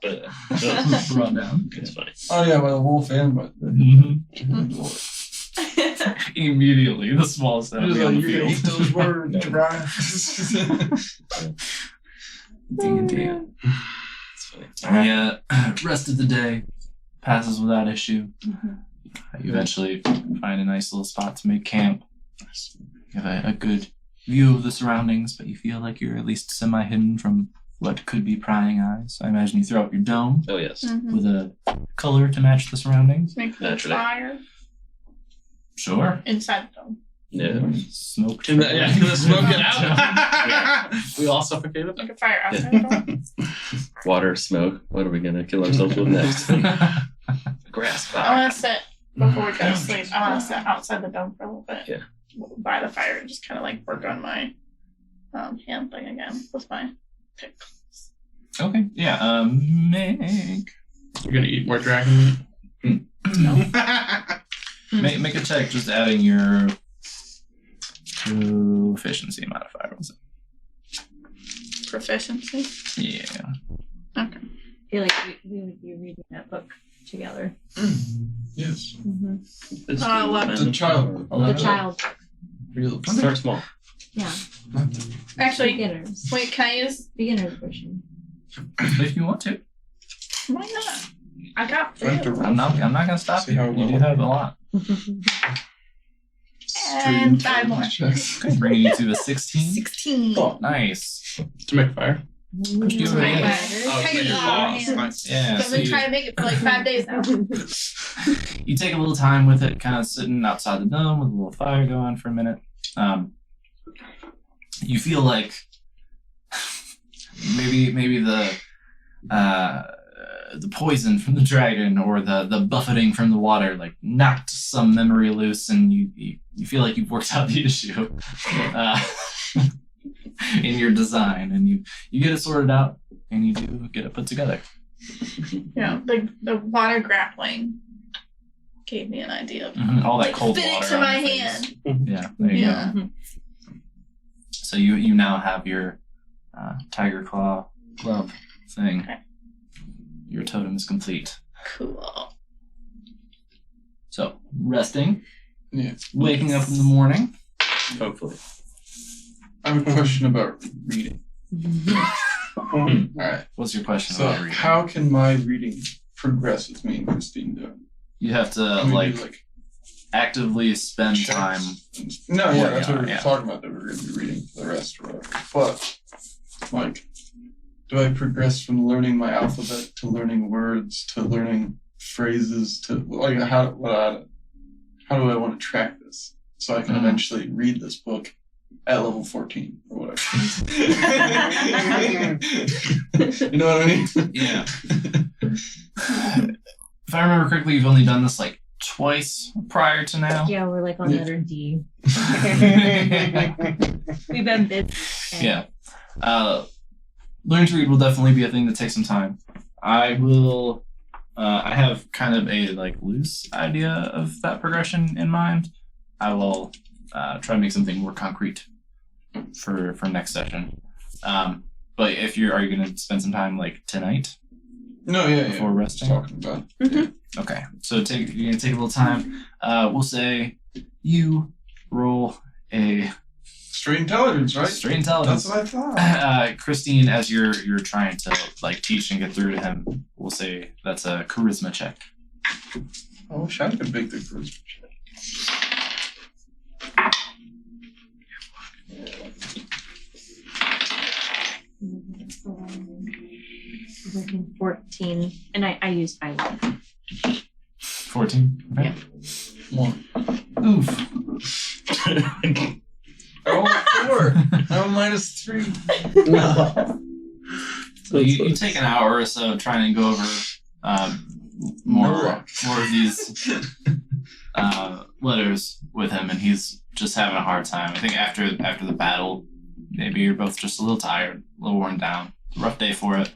Run down. It's funny. Oh yeah, by the wolf and by the Mhm. Immediately, the smallest You're enemy on the like, you're gonna field. eat those words, No. Brian. D&D. It's funny. Yeah, rest of the day passes without issue. You eventually find a nice little spot to make camp. You have a good view of the surroundings, but you feel like you're at least semi-hidden from what could be prying eyes. I imagine you throw up your dome Oh yes. with a color to match the surroundings. Make the Naturally. fire Sure. inside them. Yeah. Smoke. Can the smoke get out? We all suffocated. Make a fire outside them. Water, smoke. What are we gonna kill ourselves with next? Grass I fire. want to sit before we go to sleep. I want to sit outside the dome for a little bit. Yeah. By the fire and just kind of like work on my hand thing again with my pick. Okay, yeah, make You're gonna eat more dragon meat. make a check, just adding your proficiency modifier. Was Proficiency. it? Yeah. Okay. I feel like we would be reading that book together. Yes. It's 11. The child. The child. Real. Start small. Yeah. Actually, Beginners. wait, can I use? Beginner's version. If you want to, Why not? I got three. of them. I'm not gonna stop See you. how You do well- have a lot. And 5 more. Checks. Okay, bringing you to a 16. 16. Oh, Nice. to make fire. Push you over the Right. edge. Oh, Take it your out of my claws. hand. Nice. Yeah. I've So been you, trying to make it for like 5 days now. you take a little time with it, kind of sitting outside the dome with a little fire going for a minute. You feel like maybe the poison from the dragon or the buffeting from the water like knocked some memory loose, and you feel like you've worked out the issue in your design, and you get it sorted out, and you do get it put together. Yeah, the water grappling gave me an idea of All that like, cold fit water it to on my your face. hand. Yeah, there you Yeah. go. So you now have your tiger claw glove thing. Okay. Your totem is complete. Cool. So resting, Yeah. waking up in the morning. Hopefully. I have a question about reading. All right. What's your question So about reading? how can my reading progress with me and Christine doing? You have to Can we like do, actively spend checks? time. No, yeah, that's Yeah, what we were yeah. talking about. That we were going to be reading for the rest or whatever. But like, do I progress from learning my alphabet to learning words to learning phrases to like how do I want to track this so I can eventually read this book at level 14 or whatever? You know what I mean? Yeah. If I remember correctly, you've only done this like twice prior to now. Yeah, we're like on Yeah. letter D. We've been busy. Yeah. Learning to read will definitely be a thing that takes some time. I will. I have kind of a like loose idea of that progression in mind. I will try to make something more concrete for next session. But if are you going to spend some time like tonight No, yeah, before yeah. resting? Talking about Okay, so you're gonna take a little time. We'll say you roll a straight intelligence, right? straight intelligence. That's what I thought. Christine, as you're trying to like teach and get through to him, we'll say that's a charisma check. I wish I could make the charisma check. Working 14, and I used my one. 14. Okay. One. Oof. Oh, 4. I'm -3. No. So you take an hour or so trying to go over more of these letters with him, and he's just having a hard time. I think after the battle, maybe you're both just a little tired, a little worn down. Rough day for it.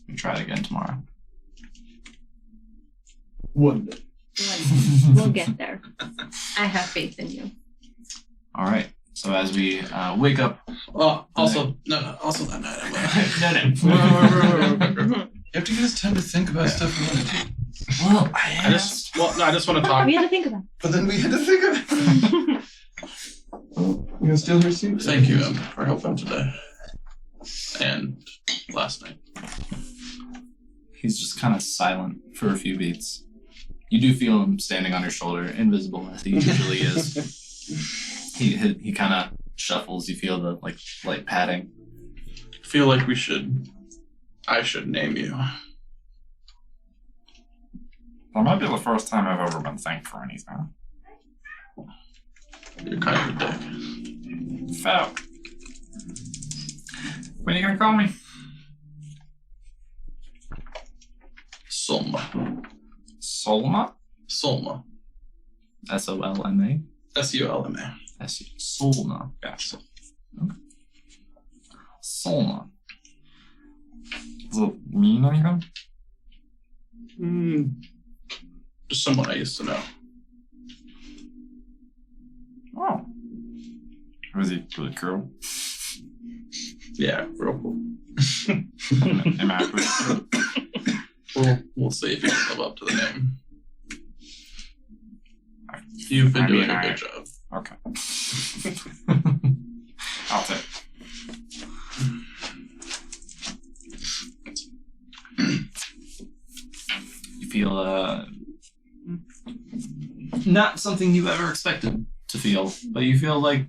We try it again tomorrow. One day. We'll get there. I have faith in you. All right. So as we wake up, Also that night. You have to give us time to think about stuff we want to do. well, I just want to talk. We had to think about But then we had to think of it. it. You gonna steal her seat? Thank you for helping today and last night. he's just kind of silent for a few beats. You do feel him standing on your shoulder, invisible as he usually is. He kind of shuffles. You feel the like light padding. Feel like I should name you. That might be the first time I've ever been thanked for anything. You're kind of a dick. Fab. When are you gonna call me? Solma. Solma? Solma. Solma. Sulma. Solma. Gotcha. Okay. Solma. Does it mean anything? Just someone I used to know. Oh. Was he really cool? Yeah, real cool. Am I pretty cool? We'll see if you can live up to the name. You've been doing a good job. Okay. I'll take. You feel not something you ever expected to feel, but you feel like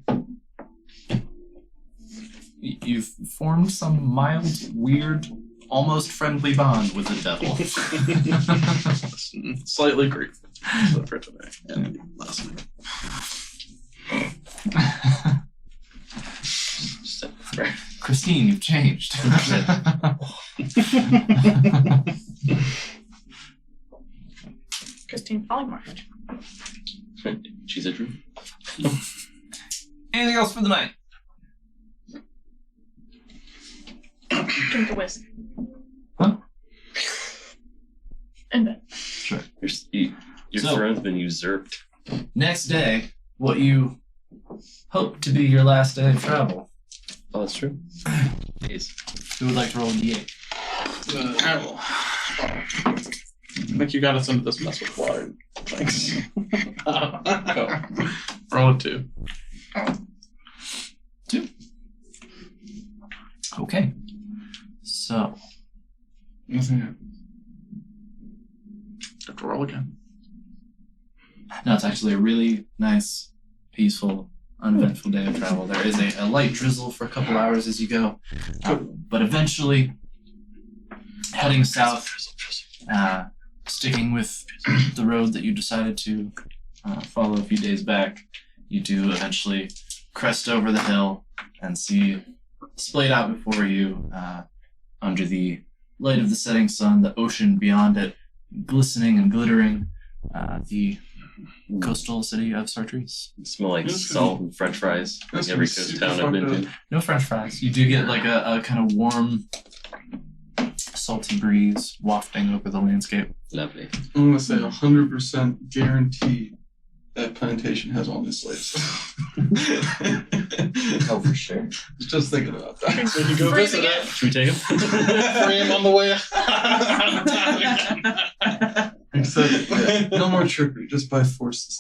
you've formed some mild, weird, almost friendly bond with the devil. Slightly grateful for today and last night. Christine, you've changed. Christine polymorphed. She's a true. Anything else for the night? Drink a whiskey. Huh? And then Sure. Your So- throne's been usurped. Next day, what you hope to be your last day of travel. Oh, that's true. Jeez. Who would like to roll a d8? I will. I think you got us into this mess with water. Thanks. Roll a 2. 2. Okay. So, Nothing happened. Have to roll again. no, it's actually a really nice, peaceful, uneventful day of travel. There is a light drizzle for a couple hours as you go, but eventually, heading south, sticking with the road that you decided to follow a few days back, you do eventually crest over the hill and see splayed out before you, under the light of the setting sun, the ocean beyond it, glistening and glittering, the coastal city of Sartreuse. Smell like This is- salt and French fries. Like This every is coast super town I've been fucked to. up. No French fries. You do get like a kind of warm, salty breeze wafting over the landscape. Lovely. I'm gonna say 100% guarantee that plantation has all these slaves. Oh, for sure. Just thinking about that. We can go Free visit again. it. Should we take him? Free him on the way. Except, yeah, no more trickery, just by force.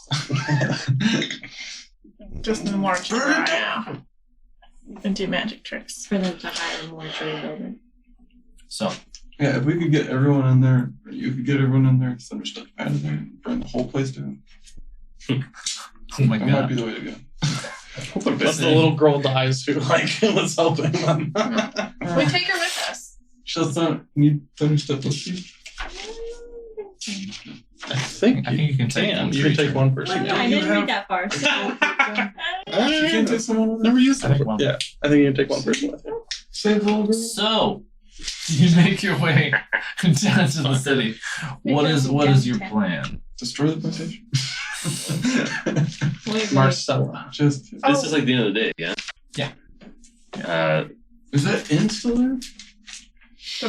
Just no more to and do magic tricks. For them to hire a mortuary builder. So, Yeah, if we could get everyone in there, or you could get everyone in there, thunderstep out of there, and burn the whole place down. oh my That might be god. the way to go. That's the little girl dies who was helping them. We take her with us. Just don't need thunderstep with you. I think I think you can take one You can take creature. one person. I you didn't have- read that far. So You can't take someone with Never used I that. think one. Yeah, I think you can take one person with you. Save the whole girl. So, you make your way down to the city. What is your plan? Destroy the plantation. wait, Marcella. Just This is like the end of the day, yeah? Yeah. is that in still there?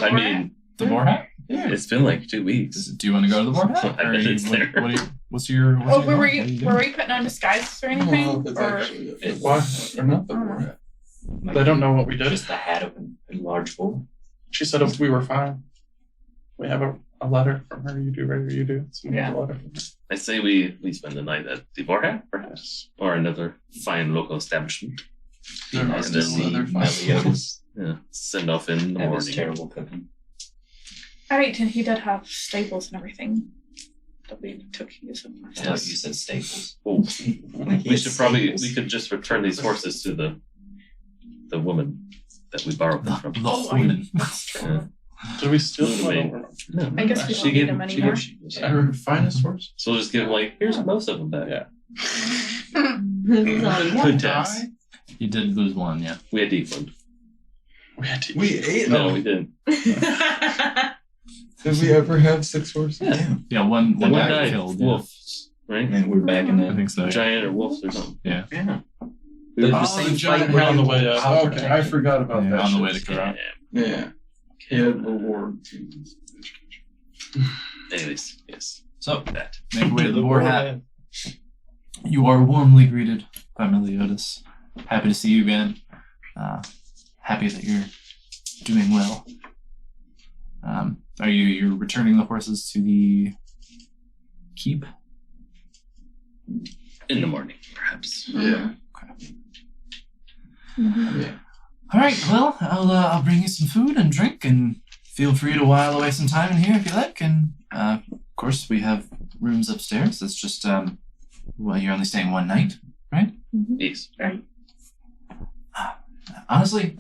I mean, The Moorhat? Yeah. it's been like 2 weeks. Do you want to go to the Moorhat? I Or bet you- it's what- there. what do you- what's your? What's Oh, your were what are we you were doing? we putting on disguises or I don't anything? know if it's Or actually It- Why? or not the warhead. They don't know what we did. Just the hat of a large bull. She said if we were fine. We have a letter from her. You do, whatever you do. So we have a letter from her. I say we spend the night at the Vorhat, perhaps, or another fine local establishment. There Nice are to then see other Meliodas Yeah, send off in the have his morning. terrible cooking. I mean, he did have stables and everything that we took use of. I thought you said staples. Oh, we should probably we could just return these horses to the woman that we borrowed them from. The Oh, woman. That's true. Yeah. Did we steal Wait a them? minute. No, I guess we she don't gave need them she anymore. gave- Our finest horse. So we'll just give him like, here's most of them back. Yeah. Good test. You did lose one, yeah. We had to eat one. We had to. We ate No, them. we didn't. Did we ever have 6 horses? Yeah. Yeah, one One got died. killed. Yeah. Wolves, right? And we're back in I the think so. Yeah. Giant or wolves or something. Yeah. Yeah. The Oh, same the giant fight on the way with up. Power Okay, I forgot about Yeah, that. on the way to shit. Karat. Yeah. Kid award. Anyways, yes. So, That. make your way to the Moorhat. You are warmly greeted by Meliodas. Happy to see you again. Happy that you're doing well. Are you're returning the horses to the keep? In the morning, perhaps. Yeah. Yeah. All right. Well, I'll bring you some food and drink, and feel free to while away some time in here if you like. And of course, we have rooms upstairs. It's just well, you're only staying one night, right? Yes. Honestly,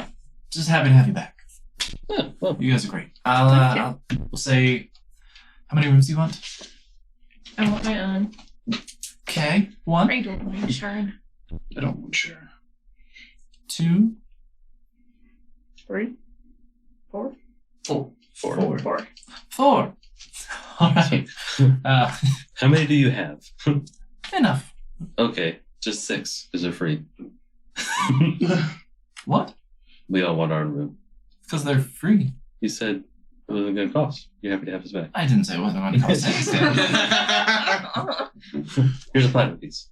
just happy to have you back. Yeah, well, You guys are great. Thank you. We'll say, how many rooms do you want? I want my own. Okay, 1, I don't mind Sharon. I don't want to share. 2, 3, 4, Oh, 4. 4. 4. All right. How many do you have? Enough. Okay, just 6, because they're free. What? We all want our own room. Because they're free. You said it wasn't going to cost. You're happy to have us back. I didn't say it wasn't going to cost anything. Here's a platinum piece.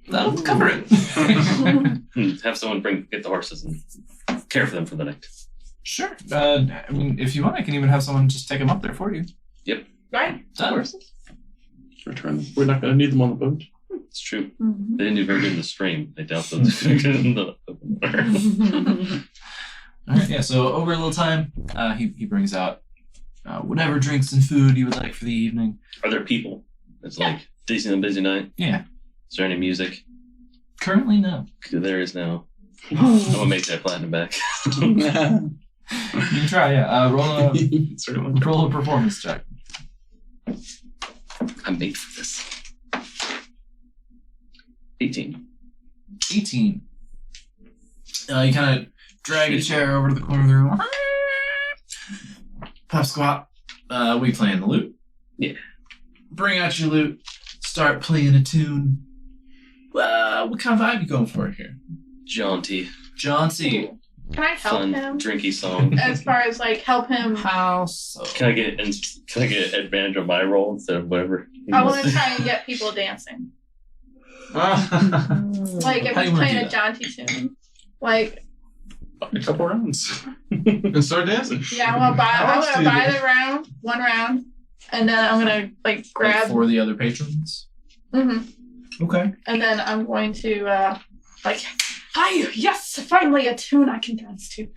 That'll cover it. Have someone get the horses and care for them for the night. Sure. I mean, if you want, I can even have someone just take them up there for you. Right. Done. Return them. We're not going to need them on the boat. It's true. Mhm. They didn't do very good in the stream. I doubt they'll do very good in the open water. All right, yeah. So over a little time, he brings out whatever drinks and food you would like for the evening. Are there people? It's like Disneyland Busy Night. Yeah. Is there any music? Currently, no. There is now. I'm gonna make that platinum back. You can try. Yeah. Roll a performance check. I'm made for this. 18. 18. You kind of drag a chair over to the corner of the room. Pop squat. We playing the lute. Yeah. Bring out your lute. Start playing a tune. What kind of vibe you going for here? Jaunty. Jaunty. Can I help Fun, him? drinky song. As far as like help him. How so? Can I get advantage on my roll instead of whatever? I want to try and get people dancing. Like if How do he's you wanna playing do a jaunty tune. Like A couple rounds. And start dancing. yeah, I'm How else do gonna you buy do? the round, one round, and then I'm gonna like Like grab for the other patrons? mhm. Okay. And then I'm going to like hi, yes, finally a tune I can dance to.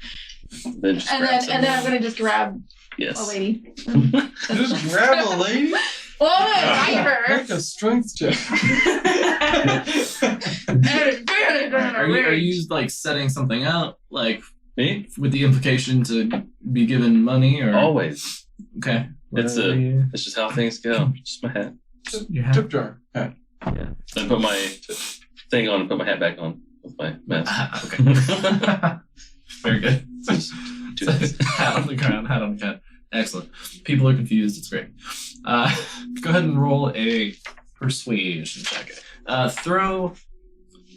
Then just And grab then I'm gonna just grab yes. a lady. Just grab a lady. Well, I'm gonna invite her. Make a strength check. Are you like setting something out, like Me? with the implication to be given money, or Always. okay? It's It's just how things go. Just my hat. Your hat. Tip jar. Hat. Yeah. Then put my thing on and put my hat back on with my mask. Okay. Very good. Do this. Hat on the ground, hat on the head. Excellent. People are confused. It's great. Go ahead and roll a persuasion check. Throw,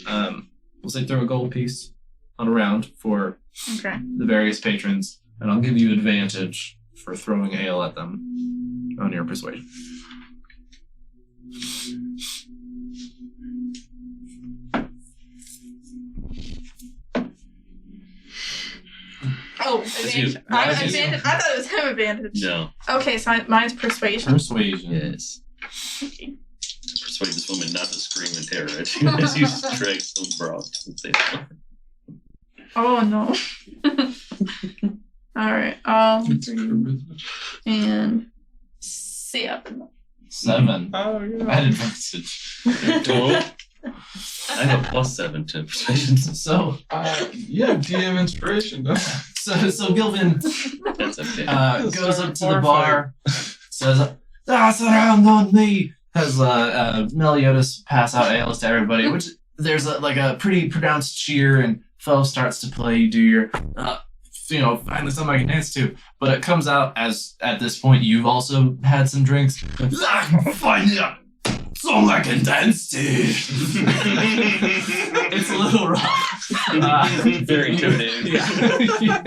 we'll say throw a gold piece on a round for Okay. the various patrons, and I'll give you advantage for throwing ale at them on your persuasion. Oh, It's you. advantage. Advantage. I thought it was him advantage. No. Okay, so mine's persuasion. Persuasion. Yes. Persuade this woman not to scream in terror as you drag some broth. Oh no. All right. And 7. 7. Oh yeah. At advantage. I have a +7 to persuasion. So, Yeah, DM inspiration. Don't so Gilvin That's okay. goes up to the bar, says, "That's around on me." Has Meliodas pass out ales to everybody, which there's a pretty pronounced cheer, and Pho starts to play. You do your, finally somebody can dance to. But it comes out as at this point you've also had some drinks. Finally, song I can dance to. It's a little rough. Very intimidating. Yeah.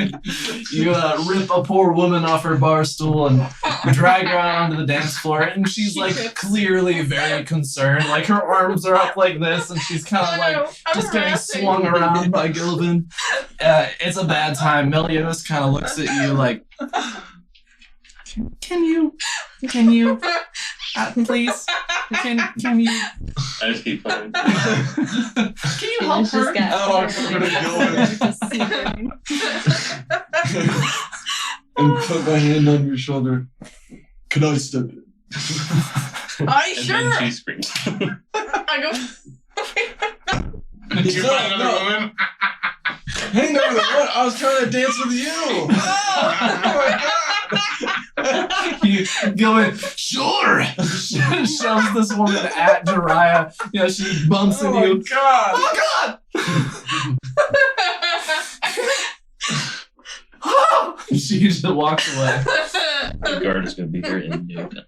You rip a poor woman off her bar stool and drag her out onto the dance floor, and she's like clearly very concerned. Like her arms are up like this, and she's kind of like just getting swung around by Gilvin. It's a bad time. Meliodas kind of looks at you like, can you, please, can you? I just keep playing. Can you help Just her? got Oh, I'm and put my hand on your shoulder. Can I step in? Are you And sure? then she screams. I go. Did you No, find another no. woman? Hey, no, what? I was trying to dance with you. Oh my god. You go in, sure. Shoves this woman at Jiraiya. She bumps Oh into my you. god. Oh God! She just walks away. The guard is going to be here in no time.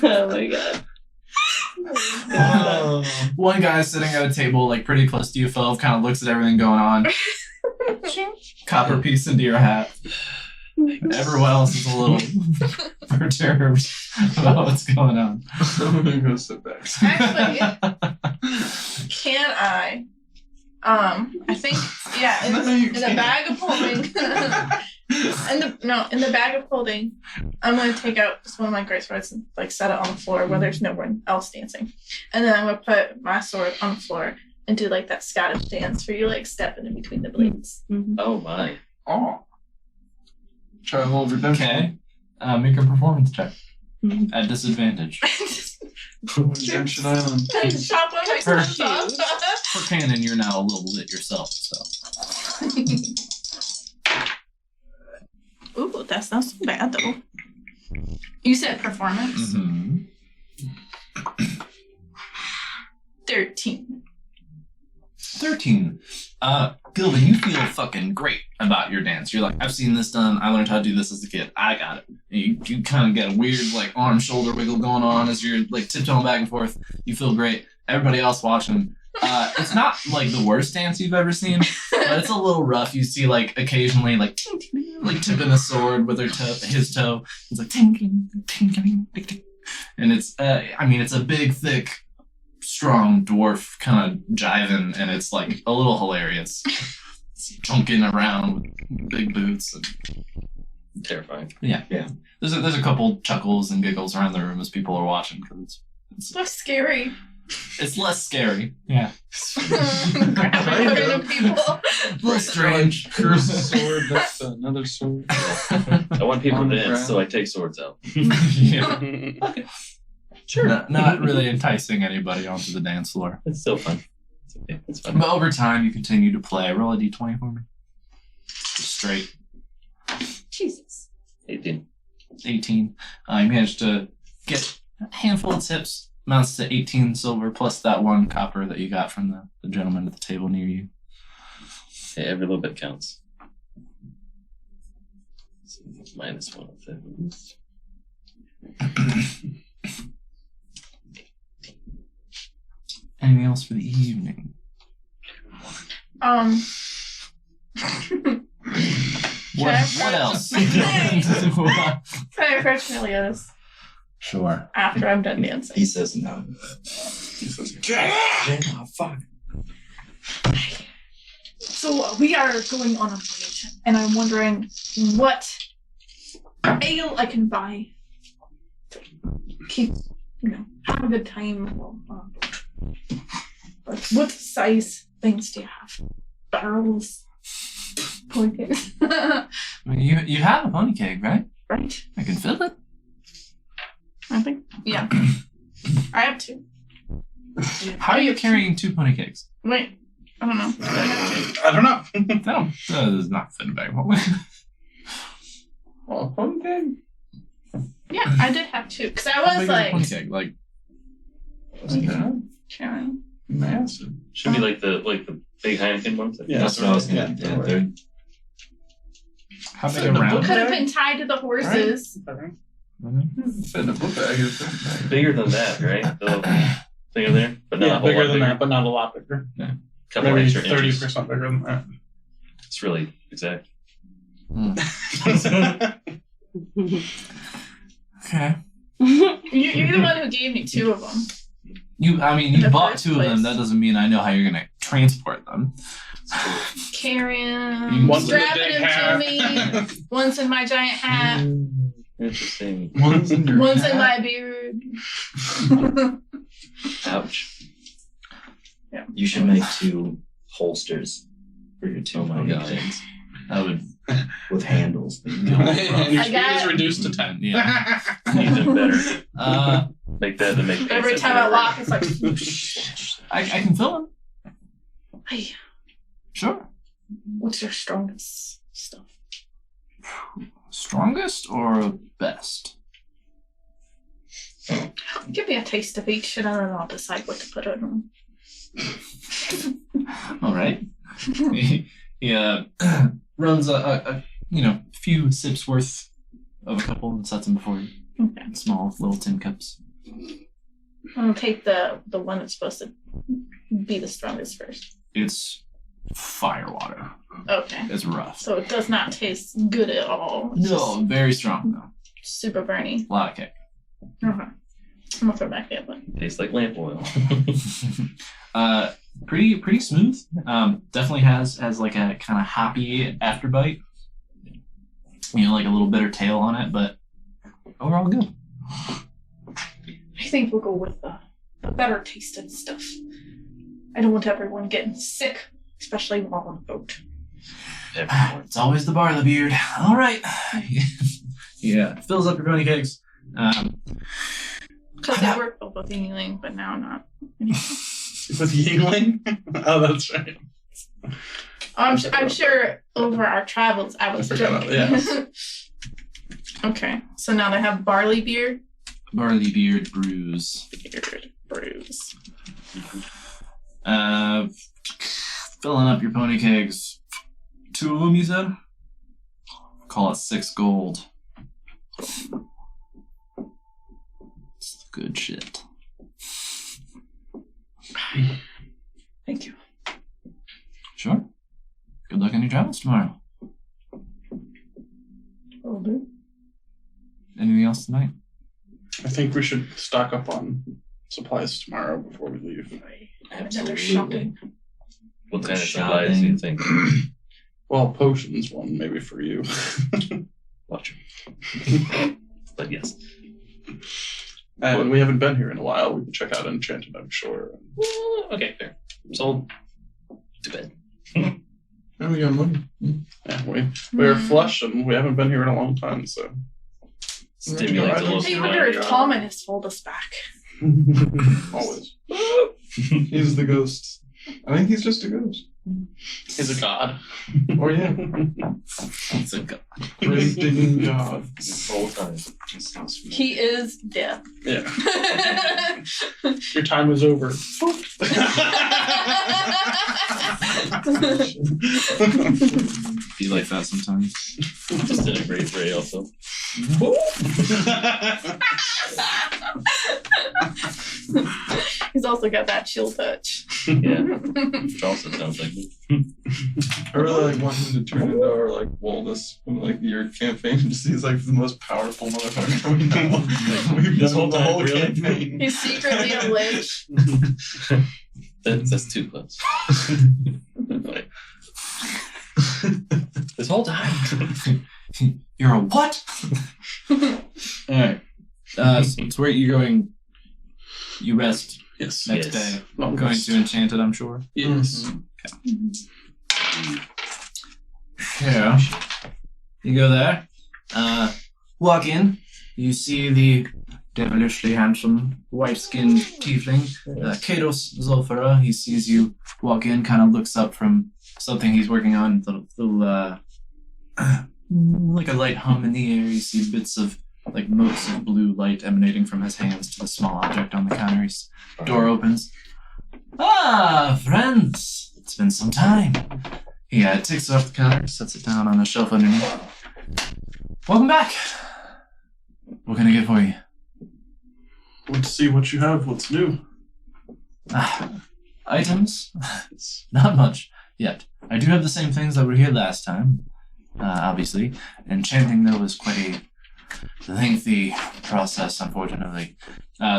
Oh my god. Oh. One guy sitting at a table, like pretty close to you, Phil, kind of looks at everything going on. Copper piece into your hat. Everyone else is a little perturbed about what's going on. I'm gonna go sit back. Actually, can I? I think yeah. No, you In the can't. bag of holding. In the bag of holding, I'm gonna take out just one of my great swords and like set it on the floor where there's no one else dancing, and then I'm gonna put my sword on the floor and do like that Scottish dance where you like step in between the blades. Oh my. Oh. Try a little redemption. Okay. Make a performance check. At disadvantage. Redemption Island. Chop on my For- stuff. For canon, you're now a little lit yourself, so. Ooh, that's not so bad though. You said performance? Mm-hmm. 13. 13. Gilvin, you feel fucking great about your dance. You're like, I've seen this done. I learned how to do this as a kid. I got it. You kind of get a weird, like, arm shoulder wiggle going on as you're, like, tiptoeing back and forth. You feel great. Everybody else watching. It's not, like, the worst dance you've ever seen, but it's a little rough. You see, like, occasionally, like, ting, ting, like tipping a sword with his toe. It's like, ting, ting, ting, ting, ting, ting. And it's, it's a big, thick, strong dwarf kind of jiving, and it's like a little hilarious. It's junking around with big boots. And Terrifying. there's a couple chuckles and giggles around the room as people are watching because So scary. it's less scary. Yeah, Grabbing random people. a little strange. Curse sword next to another sword. I want people On to the dance, ground. so I take swords out. Yeah. Sure. Not really enticing anybody onto the dance floor. It's still fun. It's okay. It's fun. But over time, you continue to play. Roll a d20 for me. Just straight. Jesus. 18. 18. You managed to get a handful of tips. Amounts to 18 silver plus that 1 copper that you got from the gentleman at the table near you. Hey, every little bit counts. So minus 1 of things. Anything else for the evening? Can What I else? Can I approach Melios Sure. after I'm done dancing? He says no. Oh, fuck. So we are going on a voyage, and I'm wondering what ale I can buy to keep, have a good time. Like, what size things do you have? Barrels, pointers, I mean, you have a pony keg, right? right? I can fill it. I think, yeah. I have 2. How are you carrying 2 pony kegs? Wait, I don't know. I don't know. That does not fit in a bag. Oh, pony keg? Yeah, I did have 2 because I How was big is a like, pony keg? Like, Okay. Sharon. Massive. Should be like the big Heineken ones. Yeah. That's what I was gonna do. Yeah. They're how big Fit in a around? book Could have been tied to the horses. Fit in a book bag. It's in a bag. Bigger than that, right? The little thing over there, but not a Yeah, whole bigger lot than that, but not a lot bigger. Couple Maybe extra 30% inches. bigger than that. It's really exact. Okay. You're the one who gave me 2 of them. You In the bought first 2 of them. place. That doesn't mean I know how you're gonna transport them. Carrying, One's in the strapping big him hat. to me. One's in my giant hat. Interesting. One's in your One's hat. in my beard. Ouch. You should make 2 holsters for your 2 Oh my pony God. kegs That would with handles. And your I speed got is it. reduced to 10. Yeah. Even better. Make that to make Every pants time I better. walk, it's like, I can fill them. hey, Sure. what's your strongest stuff? Strongest or best? Give me a taste of each, and then I'll decide what to put it on. All right. He runs a few sips worth of a couple and sets them before you. Okay. Small little tin cups. I'll take the one that's supposed to be the strongest first. It's fire water. Okay. It's rough. So it does not taste good at all. It's No, very strong though. just super burny. A lot of kick. Okay. I'm gonna throw back the other one. Tastes like lamp oil. Pretty smooth. Definitely has like a kind of hoppy afterbite. Like a little bitter tail on it, but overall good. I think we'll go with the better tasted stuff. I don't want everyone getting sick, especially while on a boat. Everyone. It's always the barley beard. All right. Yeah, fills up your pony cakes. Because they were filled with Yingling, but now not. With Yingling? Oh, that's right. I'm sure over our travels I was forgot drinking. about- yes. Okay, so now they have barley beer. Barley beard brews. Beard brews. Filling up your pony kegs. 2 of them, you said? Call it 6 gold. It's good shit. Thank you. Sure. Good luck on your travels tomorrow. Will do. Anything else tonight? I think we should stock up on supplies tomorrow before we leave. Another shopping. What kind of supplies do you think? Well, potions one maybe for you. Watch. But yes. And we haven't been here in a while. We can check out Enchanted, I'm sure. Okay, fair. Sold. To bed. Oh, we got money. Yeah, we're flush and we haven't been here in a long time, so. Stimulates a little. I wonder if Tommen has told us back. Always. He's the ghost. I think he's just a ghost. He's a god. Oh yeah, It's a god. grave digging god. This whole time. He is death. Yeah. Your time is over. Be like that sometimes. Just in a great ray also. He's also got that chill touch. Yeah. Which also sounds like it. I really like want him to turn into our like Waldus from like your campaign. Just he's like the most powerful motherfucker we know. We've This done whole the time, whole really? campaign. He's secretly a lich. That's too close. Like, this whole time. You're a what? Alright. So where you're going, you rest Yes. next Yes. day. Long Going rest. to Enchanted, I'm sure. Yes. Yeah. You go there. Walk in. You see the devilishly handsome, white-skinned tiefling, Kados Zolfara. He sees you walk in, kind of looks up from something he's working on. Little like a light hum in the air. You see bits of like motes of blue light emanating from his hands to the small object on the counter. His door opens. Ah, friends! It's been some time. He takes it off the counter, sets it down on a shelf underneath. Welcome back. What can I get for you? Let's see what you have. What's new? Items? Not much yet. I do have the same things that were here last time, obviously. Enchanting, though, was quite a lengthy process, unfortunately.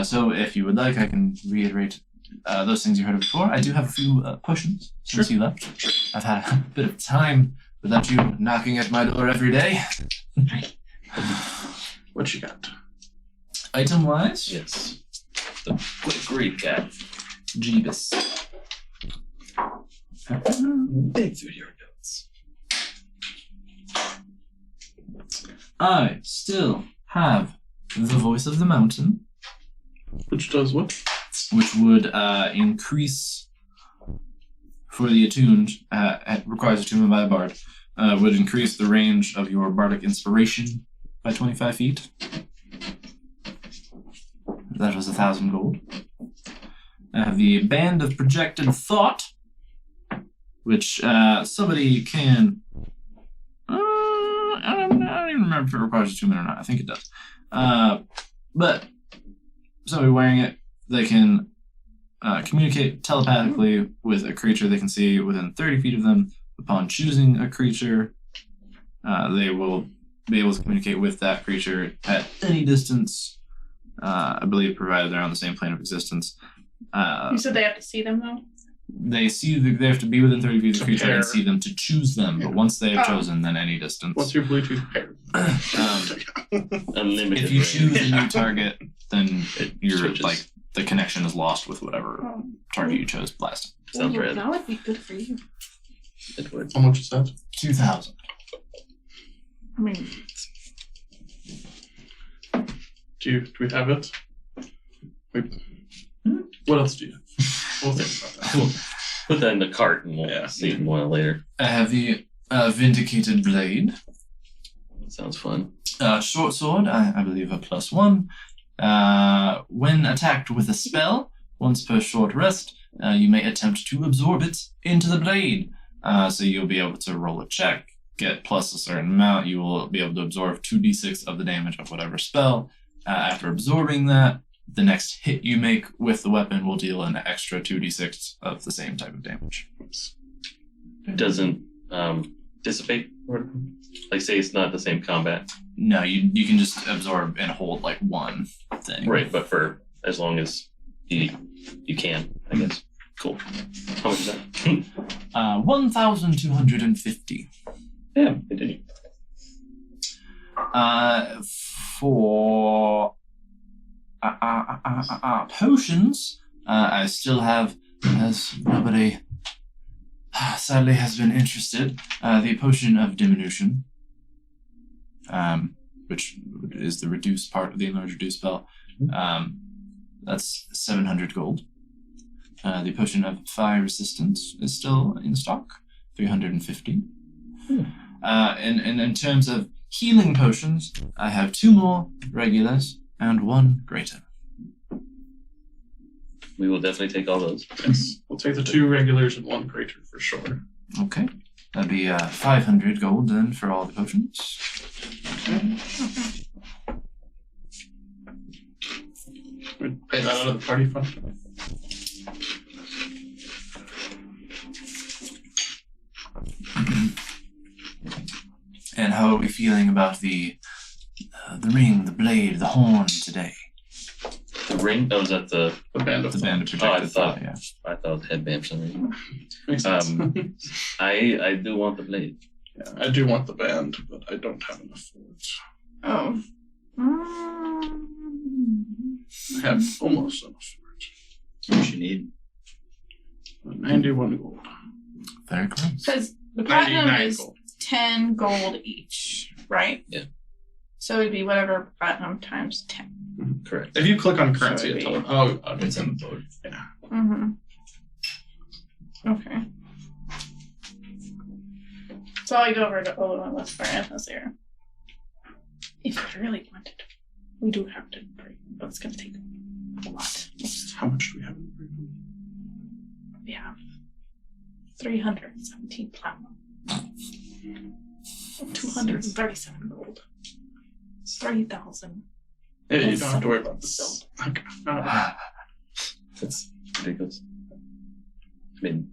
So if you would like, I can reiterate those things you heard of before. I do have a few potions since you left. I've had a bit of time without you knocking at my door every day. What you got? Item-wise? Yes. The quick recap. Jeebus. Dig through your notes. I still have the Voice of the Mountain, Which does what? which would increase for the attuned, it requires attunement by a bard, would increase the range of your bardic inspiration by 25 feet. That was 1,000 gold. I have the Band of Projected Thought, which somebody can. I don't even remember if it requires attunement or not. I think it does. But somebody wearing it, they can communicate telepathically with a creature they can see within 30 feet of them. Upon choosing a creature, they will be able to communicate with that creature at any distance, I believe, provided they're on the same plane of existence. You said they have to see them though? They they have to be within 30 feet of the creature Pair. and see them to choose them, but once they have chosen, then any distance. What's your Bluetooth pair? Unlimited. If you range. choose a new target, then you're Switches. like the connection is lost with whatever target you chose last. Sounds Ooh, rad. that would be good for you. Edwards. How much is that? 2,000. I mean, Do we have it? Wait. What else do you have? We'll think about that. We'll put that in the cart and we'll Yeah. see it more later. I have the Vindicated Blade. That sounds fun. Short sword, I believe a +1. When attacked with a spell, once per short rest, you may attempt to absorb it into the blade. So you'll be able to roll a check, get plus a certain amount. You will be able to absorb 2d6 of the damage of whatever spell. After absorbing that, the next hit you make with the weapon will deal an extra 2d6 of the same type of damage. It doesn't dissipate? Or, like, say it's not the same combat. No, you can just absorb and hold like one thing. Right, but for as long as you can, I guess. Cool. How much is that? 1,250. Yeah, continue. For potions, I still have, as nobody sadly has been interested, the potion of diminution, which is the reduced part of the enlarged reduce spell. That's 700 gold. The potion of fire resistance is still in stock, 350. And in terms of healing potions, I have 2 more regulars and 1 greater. We will definitely take all those. Yes. We'll take the 2 regulars and 1 greater for sure. Okay. That'd be 500 gold then for all the potions. We pay that out of the party fund. And how are we feeling about the ring, the blade, the horn today? The ring? Oh, was that the... The band of The band of Oh, I projected thought thought, yeah. I thought it was headband for some reason. Makes sense. I do want the blade. Yeah, I do want the band, but I don't have enough for it. oh. I have almost enough for it. How much you need? 91 gold. Very close. Because the platinum 99 is gold. 10 gold each, right? Yeah. So it'd be whatever platinum times 10. Correct. If you click on currency, Sorry. it'll tell them. Oh, It's in the boat. Mm-hmm. Okay. So I go over to Olo and look for Anthazir. If I really wanted, we do have to pray, but it's going to take a lot. how much do we have in the room? We have 317 platinum. 237 gold. 3,000. Yeah, you don't have to worry about this. So- That's ridiculous. I mean,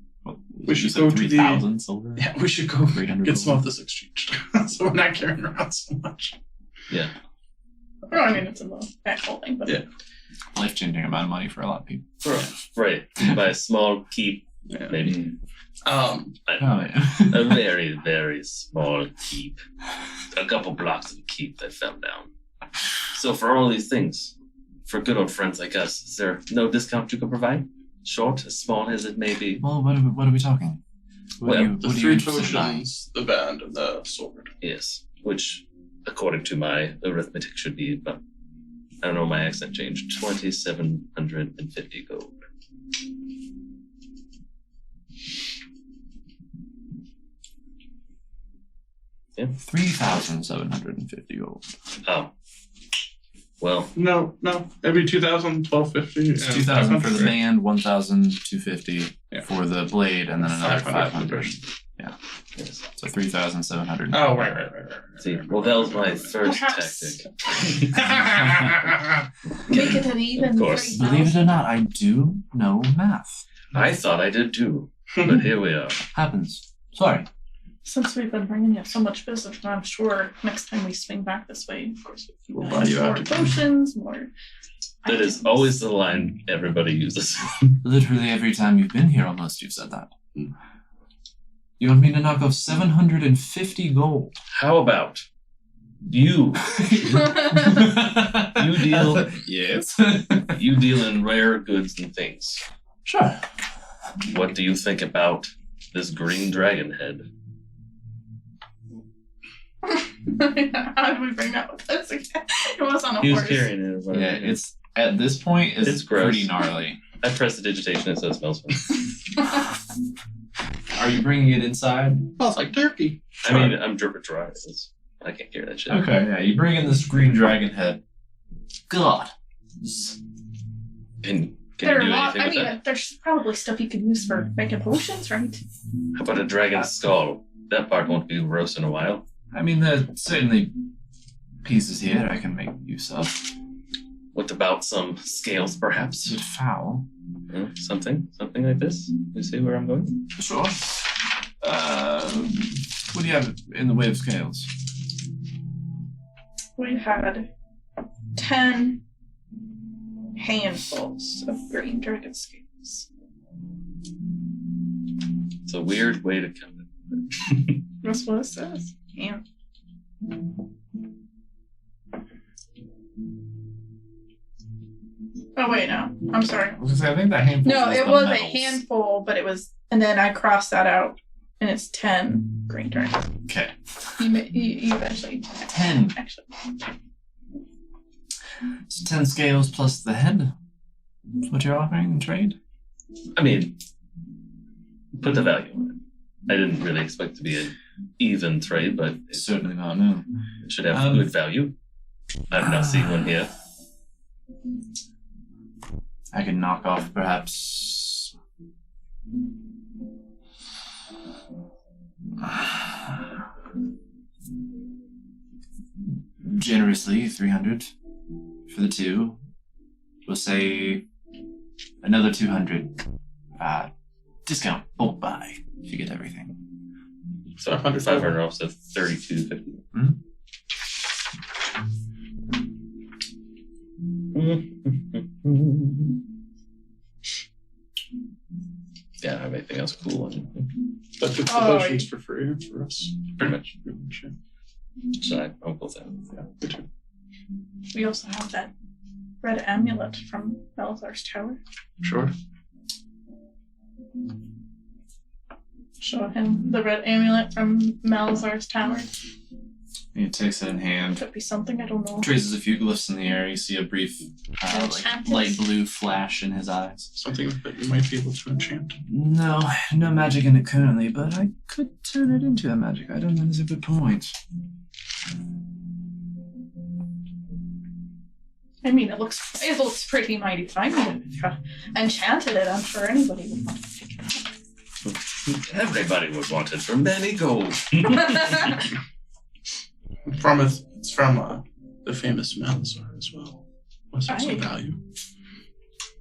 We should You go said to the- 3,000 silver. Yeah, we should go 300 get some gold. of this exchanged, so we're not carrying around so much. yeah. Or, I mean, it's in the back holding, but Yeah. Life-changing amount of money for a lot of people. Right. By a small keep, Yeah. maybe. Oh, yeah. A very, very small keep. A couple blocks of keep that fell down. So for all these things, for good old friends like us, is there no discount you can provide? Short, as small as it may be. Well, what are we talking? What Well, are you, The what are you 3 interested in buying? potions, the band, and the sword. Yes. Which, according to my arithmetic, should be about, I don't know, my accent changed, 2,750 gold. Yeah. 3,750 gold. Oh. Well, No, every 2,000, 1,250. It's 2,000 for the band, 1,250 Yeah. for the blade, and then another 500 for the 500. person. yes. So 3,700. Oh, right. See, well, that was my first Perhaps. tactic. make it an even Of course. 3,000. Believe it or not, I do know math. I thought I did too, but here we are. Happens. Sorry. Since we've been bringing you so much business, I'm sure next time we swing back this way, of course, We'll buy you more out again. potions, more. That is items. always the line everybody uses. Literally every time you've been here, almost you've said that. Hmm. You want me to knock off 750 gold? How about you? You deal. Yes. You deal in rare goods and things. Sure. What do you think about this green dragon head? How do we bring that with us again? It was on a He was horse. carrying it. or whatever. Yeah, it's at this point It's gross. pretty gnarly. I pressed the digitation and so it smells fun. Are you bringing it inside? Smells like turkey. I mean, I'm dry. I can't carry that shit. Okay, yeah. You bring in this green dragon head. God. Can There you are do a lot. anything I with mean, that? there's probably stuff you could use for making potions, right? How about a dragon skull? That part won't be roast in a while. I mean, there's certainly pieces here I can make use of. What about some scales, perhaps? Is it foul? Something like this. You see where I'm going? Sure. What do you have in the way of scales? We had 10 handfuls of green dragon scales. It's a weird way to count it. That's what it says. Yeah. Oh wait, no. I'm sorry. I was gonna say, I think that handful. No, it was a handful, but it was, and then I crossed that out, and it's 10 green dragons. Okay. You eventually 10. actually. So 10 scales plus the head. That's what you're offering in trade? I mean, put the value on it. I didn't really expect it to be an even trade, but it Certainly not, no. should have good value. I've not seen one here. I can knock off perhaps. Generously, 300 for the two. We'll say another 200. Discount, bulk buy, if you get everything. So 500 off, so 32.50. Yeah, I don't have anything else cool on it. But the Oh, potions for free for us. Pretty much. Sure. So I'll pull that. Yeah, me too. We also have that red amulet from Malazar's tower. Sure. Show him the red amulet from Malazar's tower. He takes it in hand. Could be something, I don't know. Traces a few glyphs in the air. You see a brief, Enchanted? light blue flash in his eyes. Something that you might be able to enchant. No magic in it currently, but I could turn it into a magic item. That is a good point. I mean, it looks pretty mighty fine. If you enchanted it, I'm sure anybody would want to pick it up. Everybody would want it for many gold. It's from the famous Malazar as well. Must have some Right. value.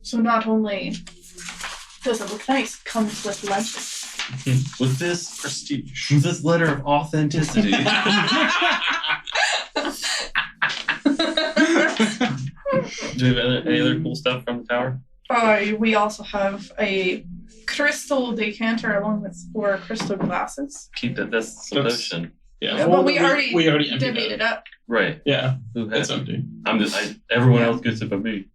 So not only does it look nice, it comes with legend. With this Prestige. with this letter of authenticity. Do we have any other cool stuff from the tower? We also have a crystal decanter along with 4 crystal glasses. Keep that. That's the potion. Yeah, Yeah, but we already emptied Divvied it up. Right. Yeah, Who it's has it? empty. I'm just. Everyone else gets it but me.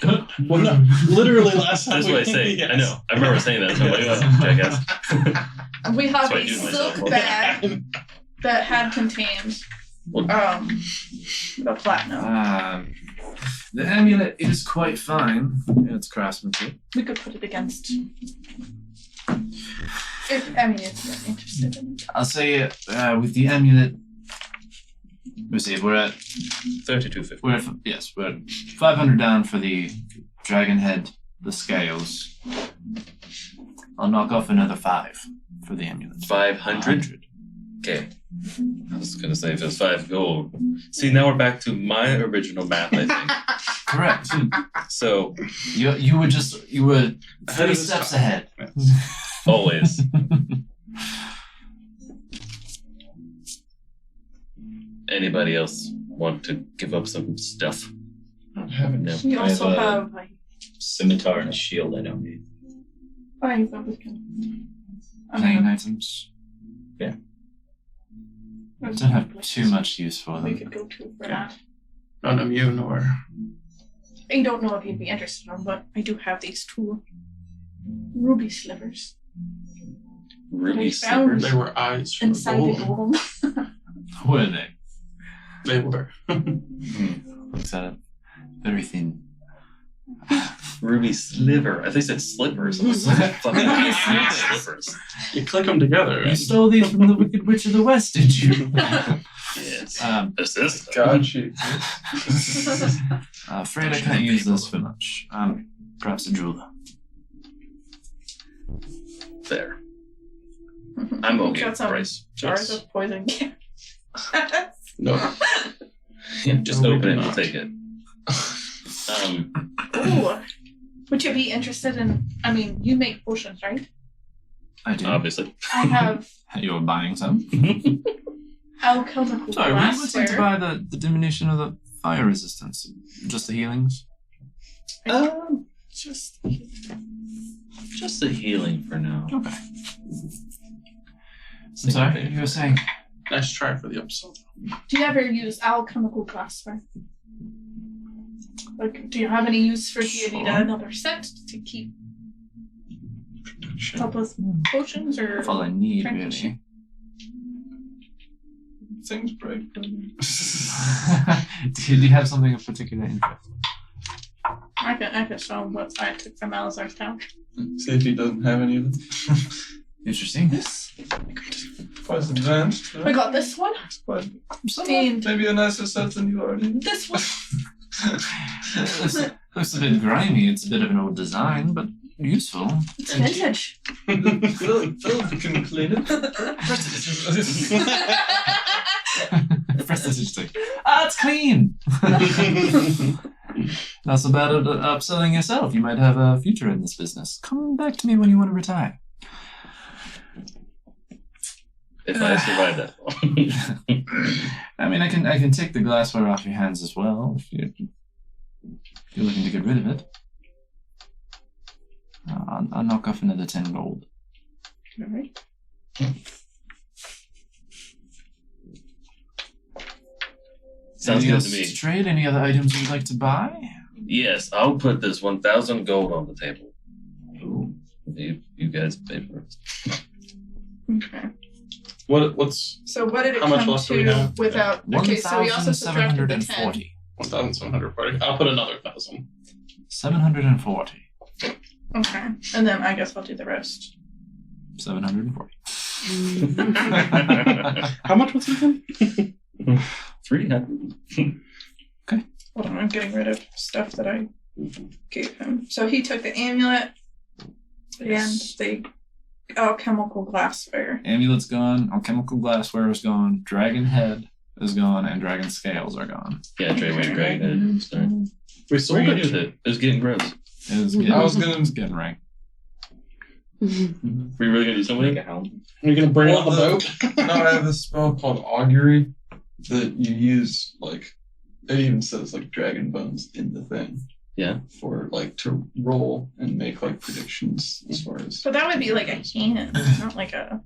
Well, no, literally last time. That's what I say. Yes. I know. I remember saying that. So I'm like, oh, jackass. And we have That's what I a do to myself. silk bag that had contained the platinum. The amulet is quite fine in its craftsmanship. We could put it against. If you're interested in it. I'll say with the amulet, let's see, we're at 32.50. we're at 500 down for the dragon head, the scales. I'll knock off another 5 for the amulet. 500. Okay. I was gonna say if it was 5 gold. See, now we're back to my original math. I think. Correct. So You were 3 of steps the ahead. always. Anybody else want to give up some stuff? I haven't. No. We I also have have a Scimitar and a shield I don't need. I thought we can. Plain items. Yeah. Don't have too much use for We them. could go to for that. None of you nor. I don't know if you'd be interested in them, but I do have these 2 ruby slivers. Ruby We found- slippers. They were eyes from inside gold. the gold. Were they? They were. Looks at it. Very thin. Ruby sliver. I think it said slippers. I was like, fucking Ruby slippers. You click them together. You And stole these from the Wicked Witch of the West, did you? Yes. Assist. God, she. Afraid I can't use this for much. Perhaps a jeweler. There. I'm okay Got with some price. Jars Just, of poison gas. no. yeah, just No, we open it do and not. take it. Ooh. Would you be interested in? I mean, you make potions, right? I do. Obviously. I have You're buying some? alchemical Sorry, were you looking to glassware. buy the diminution of the fire resistance? Just the healings? Just a healing for now. Okay. Sorry, you were saying? Nice try for the episode. Do you ever use alchemical glassware? Like, do you have any use for? Do you need Sure. another set to keep help with potions or? All I need, Transition. really. Things break. Do you have something of particular interest? I can show him what I took from Alazar's town. See if he doesn't have any of it. Interesting. Quite advanced. I got this one Quite, and maybe a nicer set than you already. this one. Looks a bit grimy. It's a bit of an old design, but useful. It's vintage. Phil can clean it. Interesting. It's clean. Not so bad at upselling yourself. You might have a future in this business. Come back to me when you want to retire. If I survive that long. I mean, I can take the glassware off your hands as well if you're looking to get rid of it. I'll knock off another 10 gold. Alright. Sounds Anything good else to me. to trade? Any other items you'd like to buy? Yes, I'll put this 1,000 gold on the table. Ooh. You guys pay for it. Okay. What's So what did it How much come less do we to have? without? Okay, so we also subtracted the 10. 1,740. 1,740? I'll put another 1,000. 740. Okay, and then I guess I'll do the rest. 740. How much was it again? 300. Hold on, I'm getting rid of stuff that I gave him. So he took the amulet and the alchemical glassware. Amulet's gone. Alchemical glassware is gone. Dragon head is gone, and dragon scales are gone. Yeah, Trey was great. Sorry. We What sold are you gonna do it. with it? It was getting gross. It's getting rank. Were you really gonna do something? Are you going to bring Well, out the boat? No, I have this spell called Augury that you use, like, it even says, like, dragon bones in the thing. Yeah. For, like, to roll and make, like, predictions as far as. So that would be like a hand, not like a.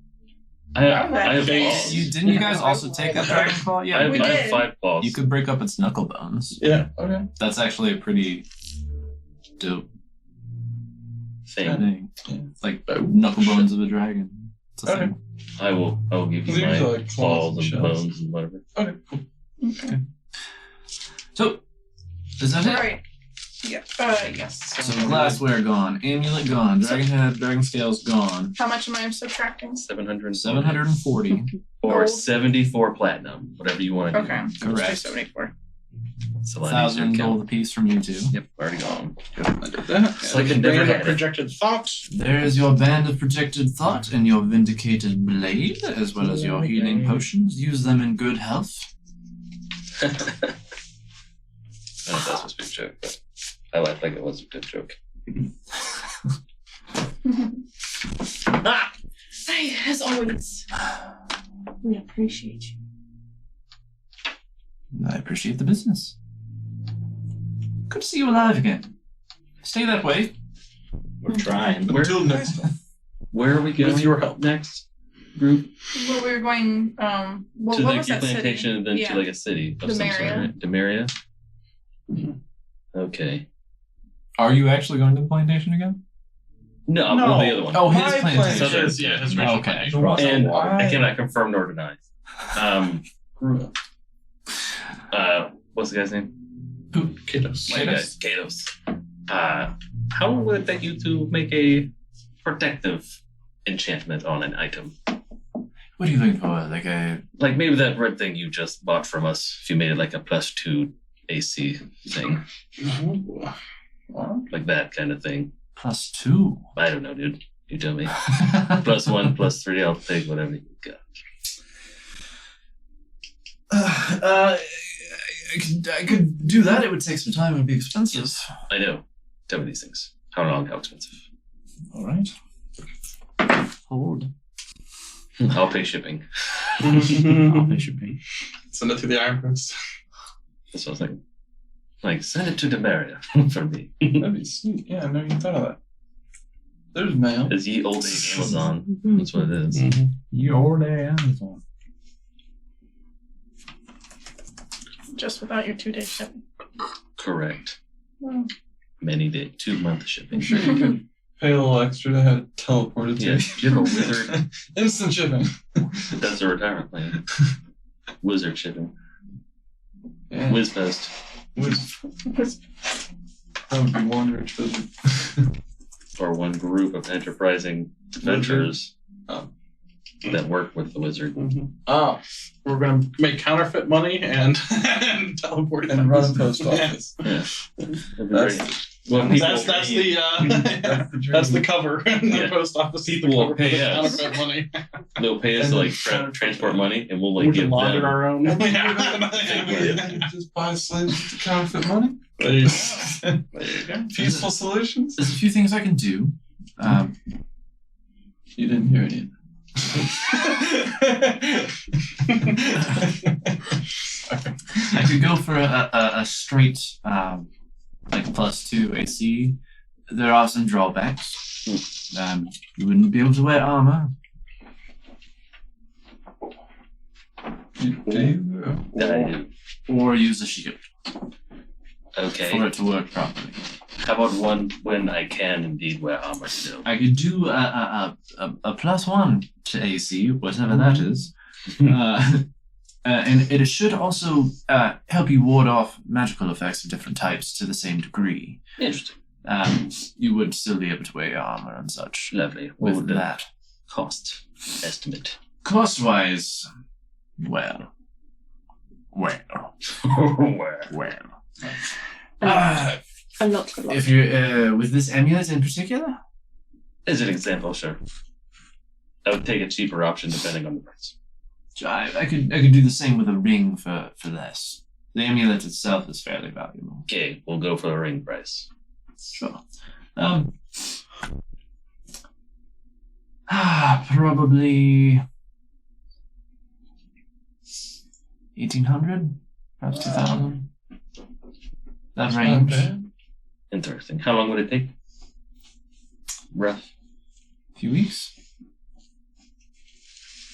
I have Okay. claws. Didn't you guys also take a dragon claw? I Yeah. have, We I have did. 5 claws. You could break up its knuckle bones. Yeah. Okay. That's actually a pretty dope thing. thing. Yeah. It's like knuckle bones of a dragon. It's a Okay. thing. I will give you These my are like claws claws and and shells. bones and whatever. Okay, cool. Okay. So, is that it? Alright. Yeah. Yes. So glassware gone, amulet gone, dragon head, dragon scales gone. How much am I subtracting? 700. 740. Or Gold. 74 platinum. Whatever you want to Okay. do. Correct. 74. It's a lot easier 1,000 to gold count. apiece from you two. Yep, already gone. I did that. It's like And I never bring had up it. projected thought. There is your band of projected thought and your vindicated blade, as well as your healing potions. Use them in good health. I don't know if that's supposed to be a joke, but I like it was a good joke. Hey, as always, we appreciate you. I appreciate the business. Good to see you alive again. Stay that way. We're trying. Until next time. Where are we going? With your help. Next group? Well, we were going. Well, To what the was that plantation city? and then Yeah. to like a city of some sort, Demaria. right? Demaria? Mhm. Okay. Are you actually going to the plantation again? No, No. well, the other one. Oh, his My plantation. So there's- yeah, his racial Okay. plantation. And Why? I cannot confirm nor deny. What's the guy's name? Kados. My guy, Katos. How long would it take you to make a protective enchantment on an item? What are you looking for? Like a Like maybe that red thing you just bought from us, if you made it like a +2 AC thing, like that kind of thing. +2? I don't know, dude. You tell me. +1, +3, I'll take whatever you got. I could do that. It would take some time. It would be expensive. I know. Tell me these things. How long, how expensive? All right. Hold. I'll pay shipping. I'll pay shipping. Send it to the Iron Post. That's what I was thinking. Like, send it to Demaria for me. That'd be sweet. Yeah, I never even thought of that. There's mail. It's ye old day Amazon. That's what it is. Your day Amazon. Just without your 2-day shipping. Correct. Many day, 2-month shipping. I'm sure you could pay a little extra to have it teleported to Yeah, you. you're a wizard. Instant shipping. That's a retirement plan. Wizard shipping. Yeah. Whiz post. That would be one rich wizard. Or one group of enterprising adventurers Oh. that work with the wizard. Oh, we're going to make counterfeit money and, and teleport And them. run a post office. Yeah. That'd be That's- great. Well, people, That's the That's the dream. that's the cover. In the Yeah. post office. People The will cover pay for the us. counterfeit money. they'll pay us And to like then- transport money, and we'll like We give can launder them. our own. Just buy slaves to counterfeit money. There you go. There you go. Peaceful solutions. There's a few things I can do. You didn't hear any. I could go for a straight like +2 AC. There are some drawbacks. You wouldn't be able to wear armor. Do you? That I do. Or use a shield Okay. for it to work properly. How about one when I can indeed wear armor still? I could do a +1 to AC, whatever that is. And it should also help you ward off magical effects of different types to the same degree. Interesting. You would still be able to wear your armor and such Lovely. What with would the that. cost estimate? Cost-wise, well. Where? A lot. If you're with this amulet in particular, As an example, sure. I would take a cheaper option depending on the price. I could do the same with a ring for less. The amulet itself is fairly valuable. Okay, we'll go for the ring price. Sure. Probably 1,800, perhaps 2,000. That range. Interesting. How long would it take? Rough. A few weeks.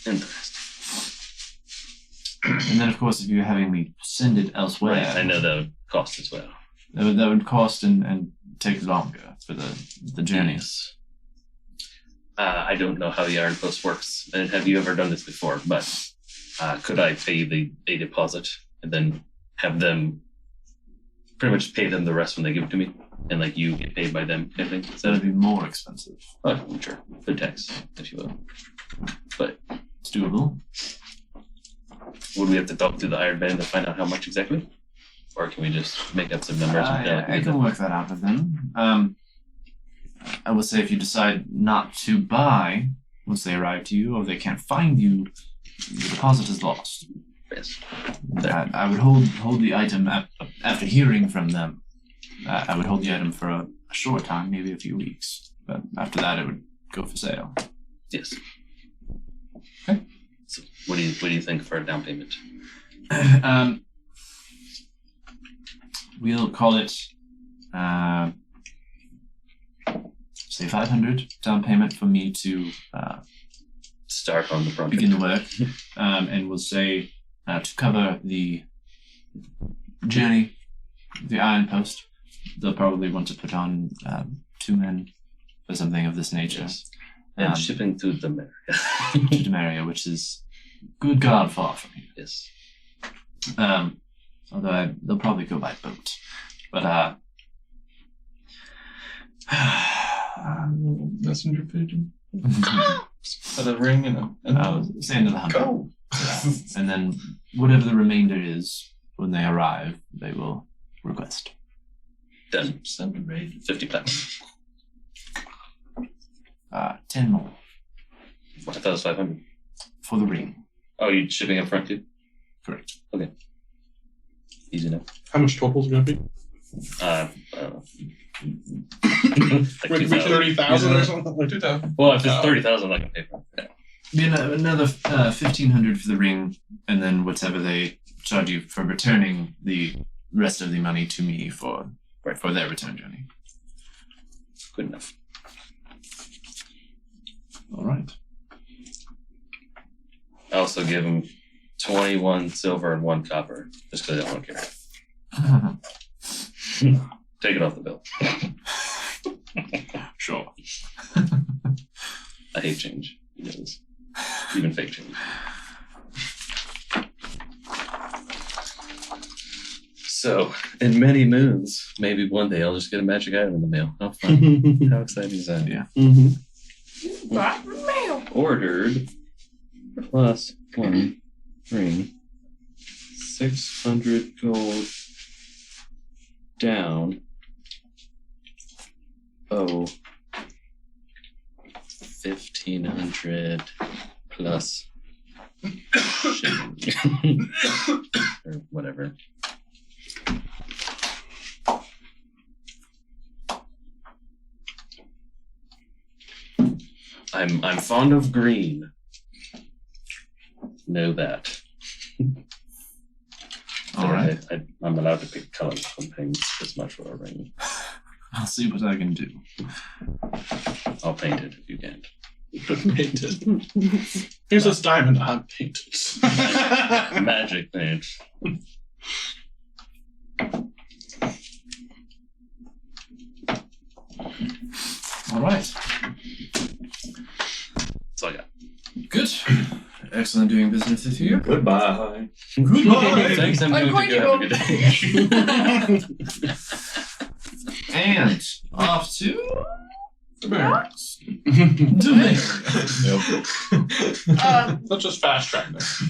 Interesting. And then, of course, if you're having me send it elsewhere, Right, I know that would cost as well. that would cost and take longer for the journey. Yes. I don't know how the Iron Post works, and have you ever done this before? But could I pay a deposit and then have them pretty much pay them the rest when they give it to me, and like you get paid by them, kind of thing? So that'd be more expensive. Oh, sure, good tax, if you will. But It's doable. would we have to talk to the Iron Band to find out how much exactly, or can we just make up some numbers? and tell I it? can work that out with them. I would say if you decide not to buy once they arrive to you, or they can't find you, the deposit is lost. Yes. I would hold the item after hearing from them. I would hold the item for a short time, maybe a few weeks, but after that, it would go for sale. Yes. Okay. So what do you think for a down payment? We'll call it, say 500 down payment for me to Start on the project. begin the work, and we'll say to cover the journey, the Iron Post. They'll probably want to put on 2 men for something of this nature. Yes. And shipping to the America. To Demaria, which is good God far from here. Yes. Although they'll probably go by boat. But Messenger pigeon. Had a ring and sand to the hunter. go. And then whatever the remainder is when they arrive, they will request. Done. Send a raid. 50 platinum. 10 more I thought it was 500. for the ring. Oh, you shipping up front too? Correct. Easy enough. How much total is it going to be? Like Like 30,000 or something? Like 2,000. well, if it's 30,000, I can pay for it. Be another 1,500 for the ring, and then whatever they charge you for returning the rest of the money to me for their return journey. Good enough. All right. I also give him 21 silver and 1 copper, just because I don't want to carry it. Take it off the bill. Sure. I hate change. He knows. Even fake change. So, in many moons, maybe one day I'll just get a magic item in the mail. How fun. How exciting is that? Yeah. Mm-hmm. Got mail. Ordered plus 1 ring, 600 gold down. 1,500 plus shipping. Or whatever. I'm fond of green. Know that. All right. I'm allowed to pick colors from things as much for a ring. I'll see what I can do. I'll paint it if you can't. Painted. Here's this diamond. I'm painted. Magic paint. All right. That's all I got. Good. Excellent doing business with you. Goodbye. Goodbye. Thanks, I'm I'm going to going go. to Have a good day. And off to Barracks. Let's just fast track this.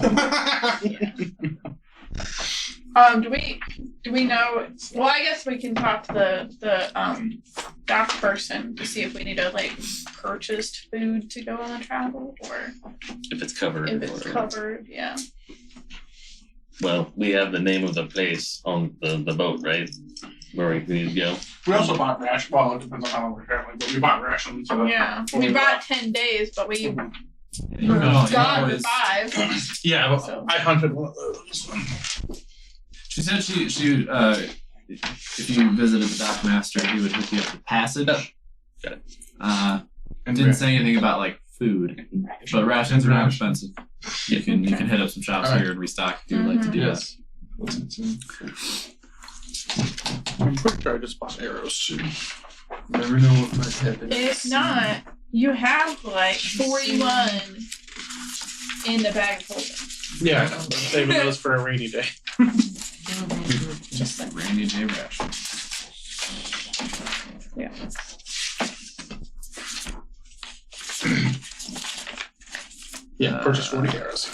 Do we know? Well, I guess we can talk to the dock person to see if we need to like purchase food to go on the travel, or If it's covered. if it's or- covered. Yeah. Well, we have the name of the place on the boat, right? Where we need to go. We also bought rations. Well, it depends on how long we're traveling, but we bought rations. So Yeah. when We bought 10 days, but we No, got it's- 5. Yeah, but So- I hunted one of those. She said she if you visited the dockmaster, he would hook you up with passage. Got it. Didn't say anything about like food, but rations are not expensive. You can hit up some shops Alright. here and restock if you would like to do Yes. What's it say? I'm pretty sure I just bought arrows too. Never know what my head is. If not, you have like 41 in the bag of holding. Yeah, I know. I'm saving those for a rainy day. Just like, Randy J. Rash. yeah. Yeah, purchase 40 arrows.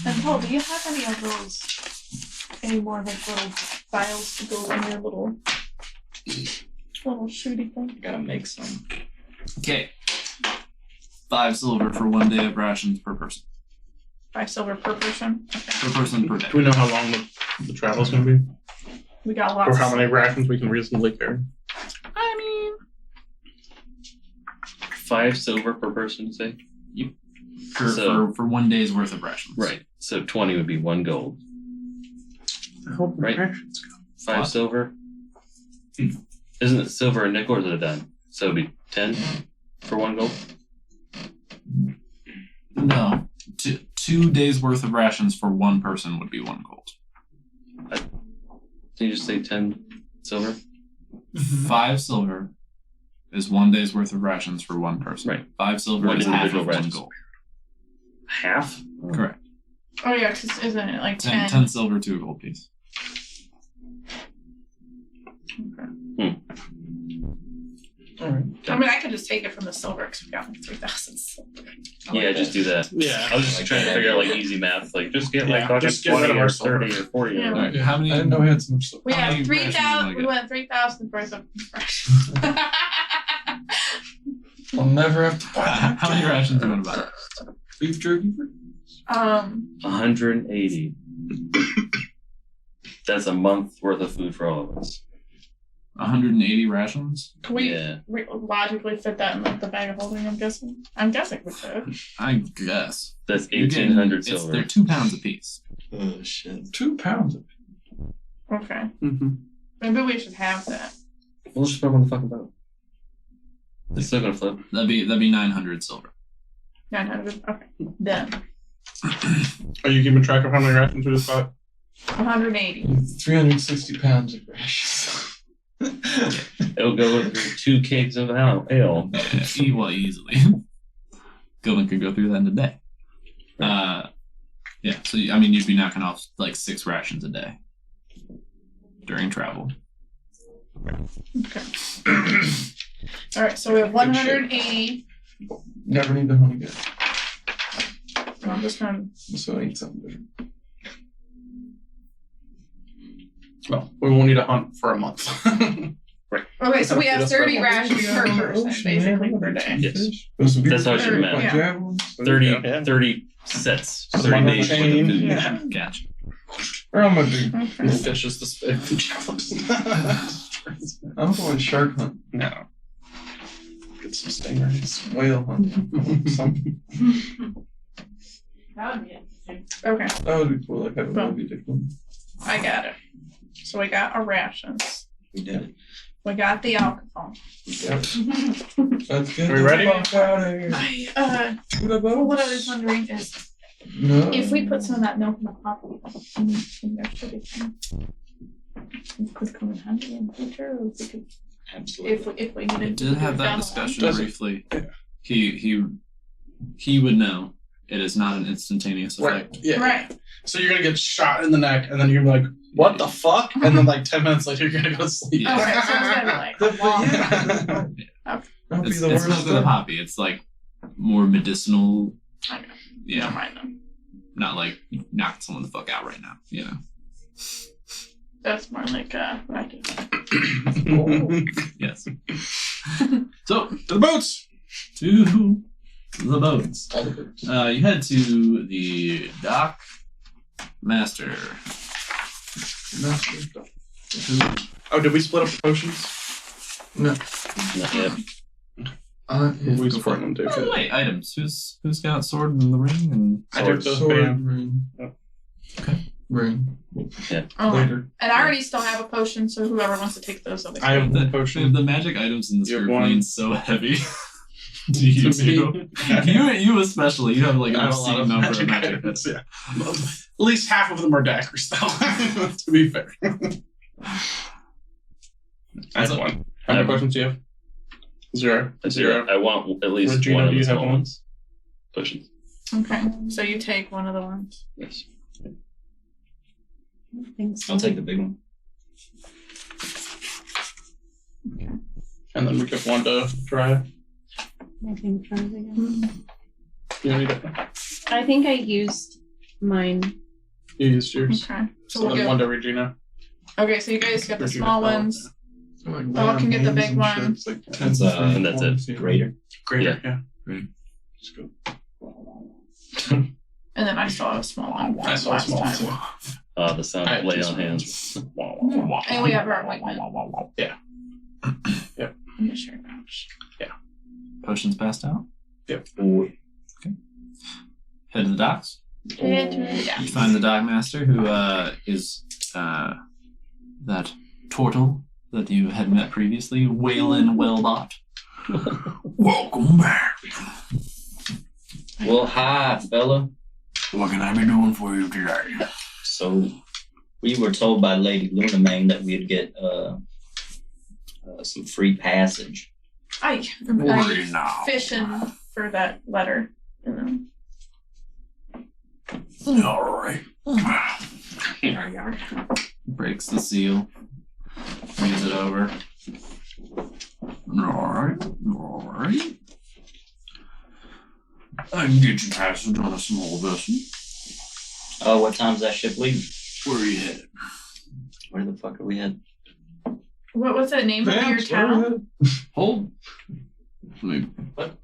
And Paul, do you have any of those? Any more like little files to go in your little shooty thing? Gotta make some. Okay. 5 silver for 1 day of rations per person. 5 silver per person. Per person per day. Do we know how long the travel's going to be? We got lots. Or how many rations we can reasonably carry? I mean, 5 silver per person, say? For 1 day's worth of rations. Right. So 20 would be 1 gold. I hope Right. rations go. 5 silver? Isn't it silver and nickel or is it a dime? So it'd be 10 for 1 gold? No. 2 2 days worth of rations for one person would be 1 gold. Did you just say 10 silver? 5 silver is 1 day's worth of rations for one person. Right. 5 silver One is half individual of 1 rations. gold. Half? Correct. Oh yeah, because isn't it like 10? 10 silver to a gold piece. Alright. I mean, I could just take it from the silver because we got like 3,000 silver. Yeah, just do that. Yeah. I was just trying to figure out like easy math. Like just get like Yeah, fucking just get rid 20 of or our silver. 30 or 40. Yeah. Or Alright, how many? I didn't know we had so much stuff. We How have many rations do you 3,000. wanna We get? went 3,000 worth of rations. I'll never have to buy that. How many rations do you want to buy? Beef jerky? 180. That's a month worth of food for all of us. 180 rations? Can we Yeah. logically fit that in like the bag of holding? I'm guessing. I'm guessing we could. I guess. That's You're getting- 1,800 it's- silver. They're 2 pounds apiece. Oh shit. 2 pounds of Okay. Mm-hmm. Maybe we should have that. We'll just put them on the fucking boat. It's still gonna flip. That'd be 900 silver. 900. Okay. Done. Are you keeping track of how many rations we just bought? 180. 360 pounds of rations. It'll go through 2 kegs of ale. Well, easily. Gildan could go through that in a day. Yeah, so I mean, you'd be knocking off like 6 rations a day during travel. Okay. All right. So we have 180. Never need the honey again. So I'm just gonna. So I eat something different. Well, we won't need a hunt for a month. Okay, so we have That's 30 right. rations per person, basically, per day. Yes. That's how it should be meant. Yeah. 30 sets. Put 30 them on the days worth of chain. food. Yeah. Gotcha. Where am I big? Okay. Fish is the spit. I'm going shark hunt. No. Get some stingrays. Whale hunt. Something. That would be interesting. Okay, That would be cool. Like have a Boom. Moby Dick one. I got it. So we got our rations. We did it. We got the alcohol. Yep. Let's get Are we ready? the fuck out of here. What I was wondering is No. if we put some of that milk in the coffee in there, should it could come in handy in the future, or if we could, Absolutely. if we I needed to did have do it that down the discussion Does it? briefly. He would know. It is not an instantaneous Right. effect. Yeah. line. Right. So you're gonna get shot in the neck, and then you're gonna be like, "What the fuck?" And then like 10 minutes later, you're gonna go to sleep. Yeah. All right. So it's gonna be like The- a long. yeah. That'd be It's the not worst the thing. poppy. It's like more medicinal. Okay. Never Yeah, mind them. not like knocking someone the fuck out right now. You know. That's more like what I do. Yes. So To the boats. to the boats. All the birds. You head to the dock master. Oh, did we split up the potions? No. Not yet. We split them too. Oh, wait, items. Who's got sword in the ring and I took those Sword bam. ring. Okay. Ring. Oh, Later. and I already still have a potion, so whoever wants to take those, I have the the potion. The magic items in this You have group one. mean so heavy. Do you To me. too? You especially. You have like I an have a lot obscene of number magic of magic items. items. Yeah. At least half of them are daggers, though. To be fair. I have one. How many potions do you have? 0. Zero. I want at least Regina, one of do the you have small one? ones. Potions. Okay, so you take one of the ones. Yes. I'll take the big one. And then we give one to try. You need it. I think I used mine. You used yours. Okay, so So we'll then get. one to Regina. Okay, so you guys get the Regina small fell. ones. Like Oh, can get the lamb big hands and one. shit. It's like That's, 10 and that's it. points, yeah. Greater. Greater, yeah. Just go. And then I still have a small one. I saw last small time. too. The sound I of have lay two on small hands. And we have our ointment. Yeah. In the shared pouch. Potions passed out. Yep. Head to the docks. Yeah. You find the dock master, who is that turtle that you had met previously, Waylon Wellbot. Welcome back. Well, hi, fella. What can I be doing for you today? So, we were told by Lady Lunamane that we'd get some free passage. I Worry now. fishing for that letter. And All right. there you are. Breaks the seal. Reads it over. All right. I can get you passage on a small vessel. What time's that ship leaving? Where are you headed? Where the fuck are we headed? What was the name of your Vamps, where are we town? headed? Hold. Let me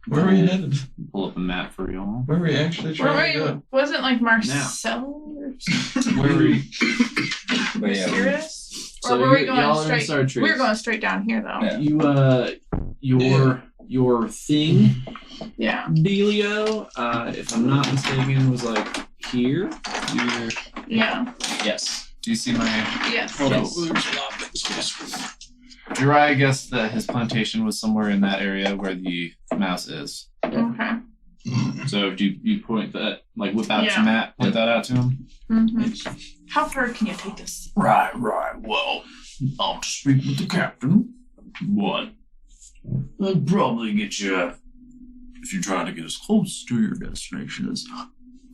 Where are we headed? pull up a map for y'all. Where are we actually Where trying to were go? you? Wasn't like Marcel or something? Where were you? But yeah, Serious? So Or were we you- going y'all are in straight? Sartreuse. We were going straight down here though. Yeah. You your thing Yeah. dealio, if I'm not mistaken, was like here. You're, Yeah. yes. do you see my Yes. hold Yes. on. You're right, I guess that his plantation was somewhere in that area where the mouse is. Okay. So if you point that, like whip out Yeah. your map, point that out to him. Mm-hmm. How far can you take us? Right. Well, I'll just speak with the captain. What? I'll probably get you, if you're trying to get as close to your destination as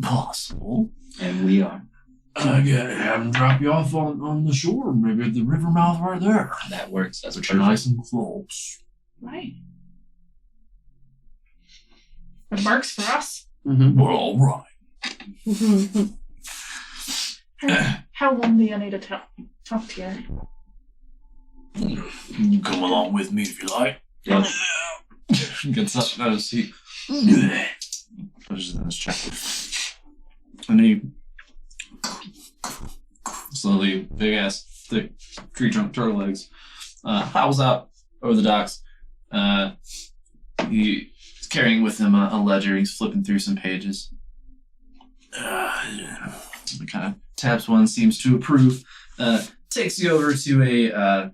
possible. And we are. I gotta have him drop you off on the shore, maybe at the river mouth right there. That works. That's But you're perfect. nice and close. Right. It works for us. Mm-hmm. Well, all right. How long do you need to talk to you? You can come along with me if you like. Yep. Gets up out of his seat. Pushes in his chest. And he slowly, big ass, thick tree trunk turtle legs, howls out over the docks. He's carrying with him a ledger. He's flipping through some pages. He kind of taps one, seems to approve. Takes you over to a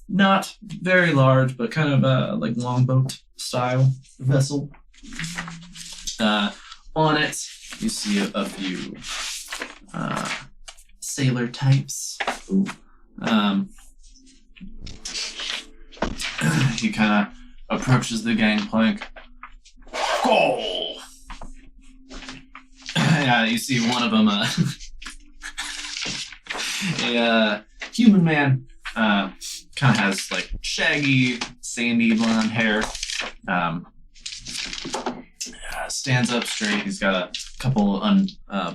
not very large, but kind of like longboat style vessel. On it, you see a few sailor types. He kind of approaches the gangplank. Go! Yeah, you see one of them, a human man, kind of has like shaggy, sandy blonde hair. Stands up straight. He's got a couple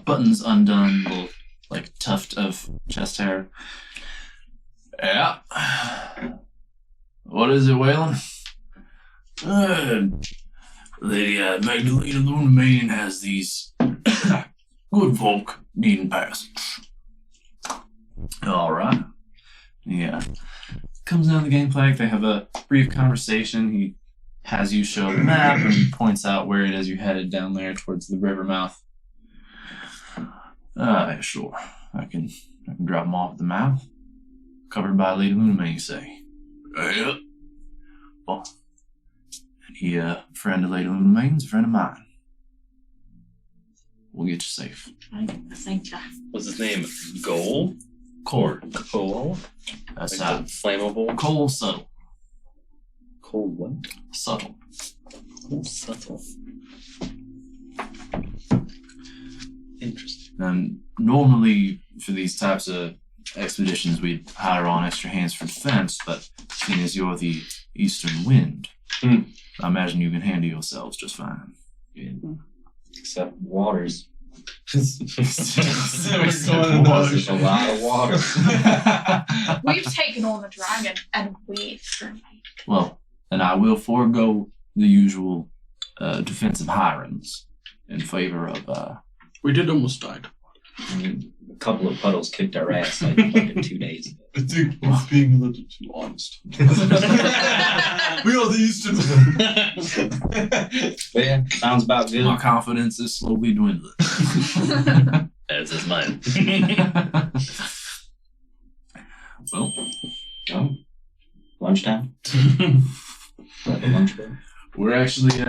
buttons undone, little like tuft of chest hair. Yeah. What is it, Waylon? Lady Magdalena Lunamane has these good folk needing passage. All right. Yeah. Comes down the gangplank. They have a brief conversation. He has you show the map and points out where it is you're headed down there towards the river mouth. Sure. I can drop him off at the mouth. Covered by Lady Lunamane, you say? Yep. Well, and he a friend of Lady Lunamane's a friend of mine. We'll get you safe. Thank you. What's his name? Goal? Core. Coal? That's Like the flammable? Cole Subtle. Coal what? Subtle. Coal subtle. Interesting. And normally for these types of expeditions, we'd hire on extra hands for defense, but seeing as you're the eastern wind, I imagine you can handle yourselves just fine. Except waters. There's There's a lot of water. We've taken on the dragon and we Well, and I will forego the usual defensive hirings in favor of We did almost die. I mean, a couple of puddles kicked our ass like in 2 days ago. I think we're being a little too honest. We are the Eastern. But yeah, sounds about good. my confidence is slowly dwindling. As is mine. Well, Oh, lunchtime. At the lunch break. we're actually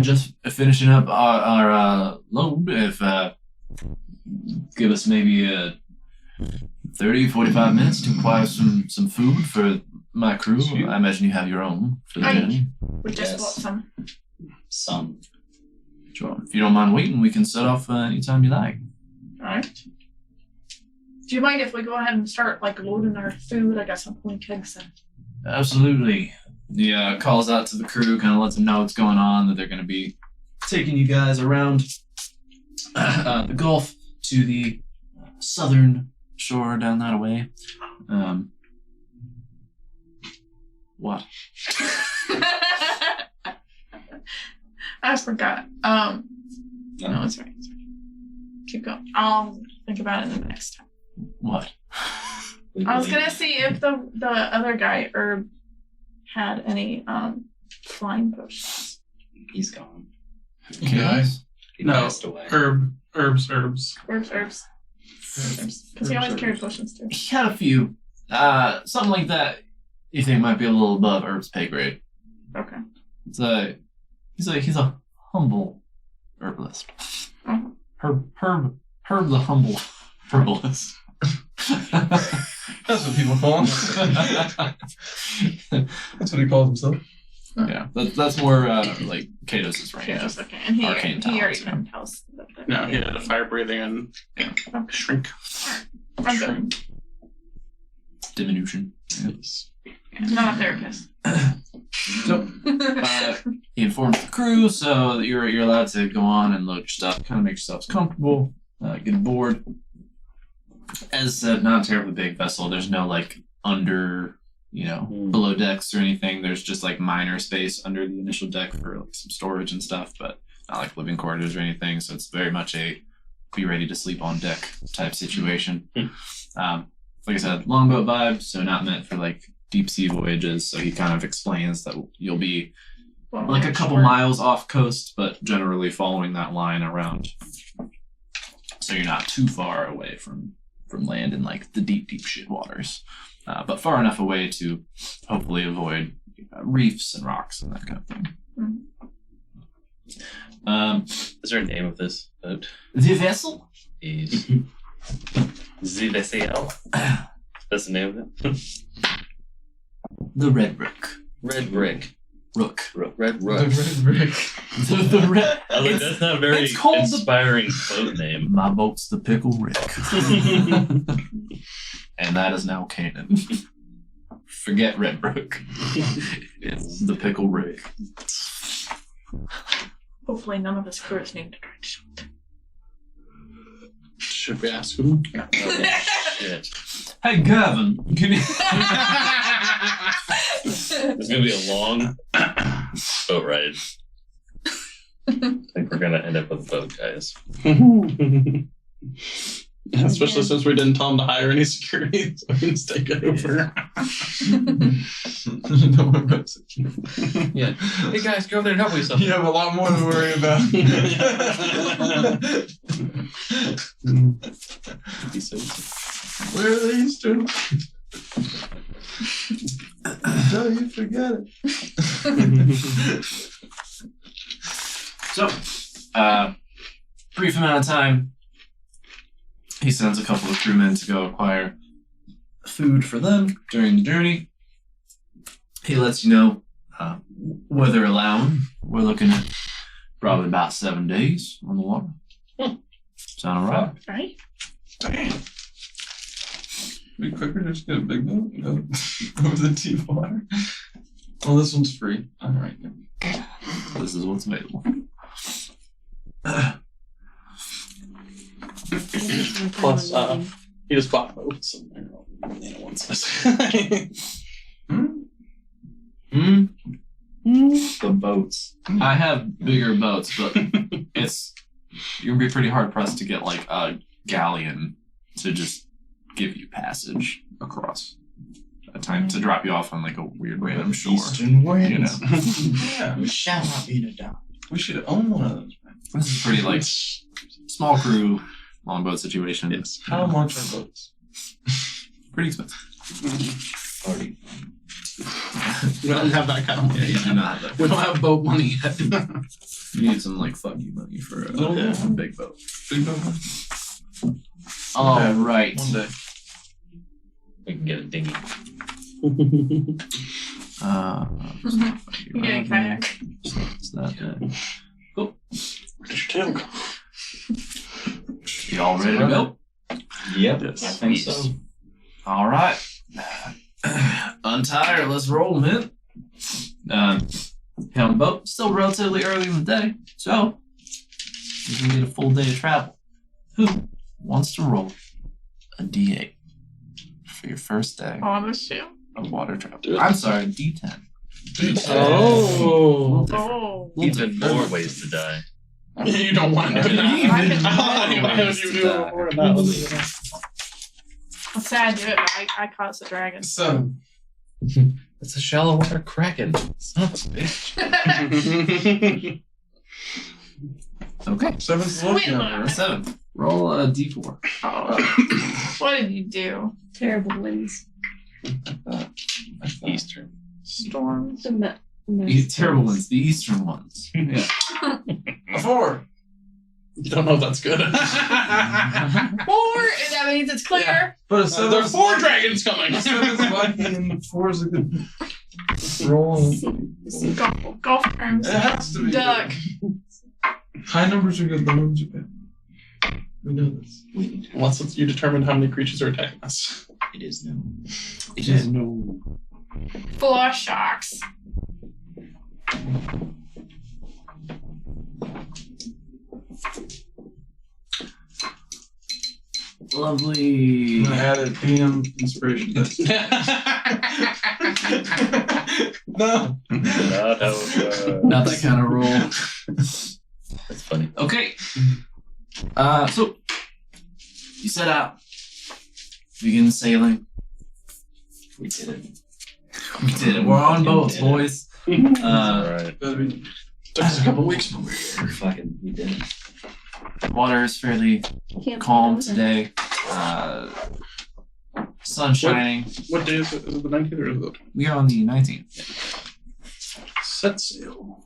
just finishing up our load. If give us maybe 30, 45 minutes to acquire some food for my crew. I imagine you have your own for the journey. We just Yes. bought some. Some. Sure. If you don't mind waiting, we can set off anytime you like. Alright. Do you mind if we go ahead and start like loading our food? I got some pulling kegs in. Absolutely. He calls out to the crew, kind of lets them know what's going on, that they're going to be taking you guys around the Gulf to the southern shore down that way. What? I forgot. No, it's right. It's right. Keep going. I'll think about it in the next time. What? I was gonna see if the other guy Herb had any flying potions. He's gone. Guys? He No. passed away. Herbs. Herbs. Because he always carried potions too. He had a few. Something like that you think might be a little above Herb's pay grade. Okay. He's a humble herbalist. Oh. Herb the humble herbalist. That's what people call him. That's what he calls himself. Yeah, that's more like Kato's range. Yeah, of okay. And he arcane already talents, yeah. can tell us that. No, he had a fire breathing and shrink. I'm good. Diminution. Yeah. I'm not a therapist. So he informs the crew so that you're allowed to go on and load your stuff, kind of make yourselves comfortable, get aboard. As said, not a terribly big vessel. There's no like under, below decks or anything. There's just like minor space under the initial deck for like some storage and stuff, but not like living quarters or anything. So it's very much a be ready to sleep on deck type situation. Like I said, longboat vibe, so not meant for like deep sea voyages. So he kind of explains that you'll be like a couple miles off coast, but generally following that line around. So you're not too far away from land in like the deep shit waters, but far enough away to hopefully avoid reefs and rocks and that kind of thing. Is there a name of this boat? The vessel? Is the vessel? That's the name of it? The Red Rook. Red Brick. Rook. Red The Rook. Red Brick. The Red. I was like, that's not a very it's called inspiring boat name. My boat's the Pickle Rick. And that is now canon. Forget Red Brook. It's the Pickle Rick. Hopefully none of his crew is named Dredge. Should we ask him? Shit. Hey, Gavin, can you... It's gonna be a long boat ride. I think we're gonna end up with a boat, guys. Especially since we didn't tell him to hire any security, so we can just take it over. No one knows it. Yeah. Hey guys, go over there and help yourself. You have a lot more to worry about. Where are they, Eastern? Until you forget it. So, brief amount of time, he sends a couple of crewmen to go acquire food for them during the journey. He lets you know weather allowing. We're looking at probably about 7 days on the water. Sound alright? Right? Damn. Be quicker to just get a big boat over the deep water. Well, this one's free. All right. This is what's available. Plus, he just bought boats. So he wants us. The boats. I have bigger boats, but you're gonna be pretty hard pressed to get like a galleon to just give you passage across a time to drop you off on like a weird random shore. Eastern winds. Yeah. We shall not be in a doubt. We should own one of those. This is pretty like small crew, longboat situation. Yes. How much are boats? Pretty expensive. Party. We don't have that kind of money. Yeah, you do not have that. We don't have boat money yet. You need some like fuck you money for a big boat. Big boat. All Yeah, right. One day. We can get a dinghy. You're getting kayak. It's that. Cool. Where did your tail go? You all ready to go? Yep, Yes. I think so. All right. Untie her. Let's roll, man. Get on the boat. Still relatively early in the day, so you can get a full day of travel. Who wants to roll a D8 for your first day On the ship. of water travel? Do it. I'm sorry, D10. Oh. Oh. Even more ways to die. You don't want to do that. Even Why would you do it before that? Let's say I do it, but I cause the dragon. 7. It's a shallow water kraken. Son of a bitch. Okay. 7's Wait lucky a number. minute. 7. Roll a D4. Oh. What did you do? Terrible winds. Eastern. Storms. Terrible ones. The eastern ones. Yeah. A 4. You don't know if that's good. 4, and that means it's clear. Yeah. But a 7's There are 4 dragons coming. 7's lucky and 4 is a good roll. Golf terms. It has to be. Duck. Good. High numbers are good, low numbers are bad. We know this. Once you determine how many creatures are attacking us. It is no. It is no. Flush shocks. Lovely. I'm gonna add a PM inspiration. No. Not how Not that kind of roll. That's funny. Okay. So you set out, begin sailing. We did it. We did it. We're on boats, boys. Alright. Better be. Took us a couple weeks, but we're here. We did it. Water is fairly calm today. Sun shining. What day is it? Is it the 19th or is it the 20th? We are on the 19th. Set sail.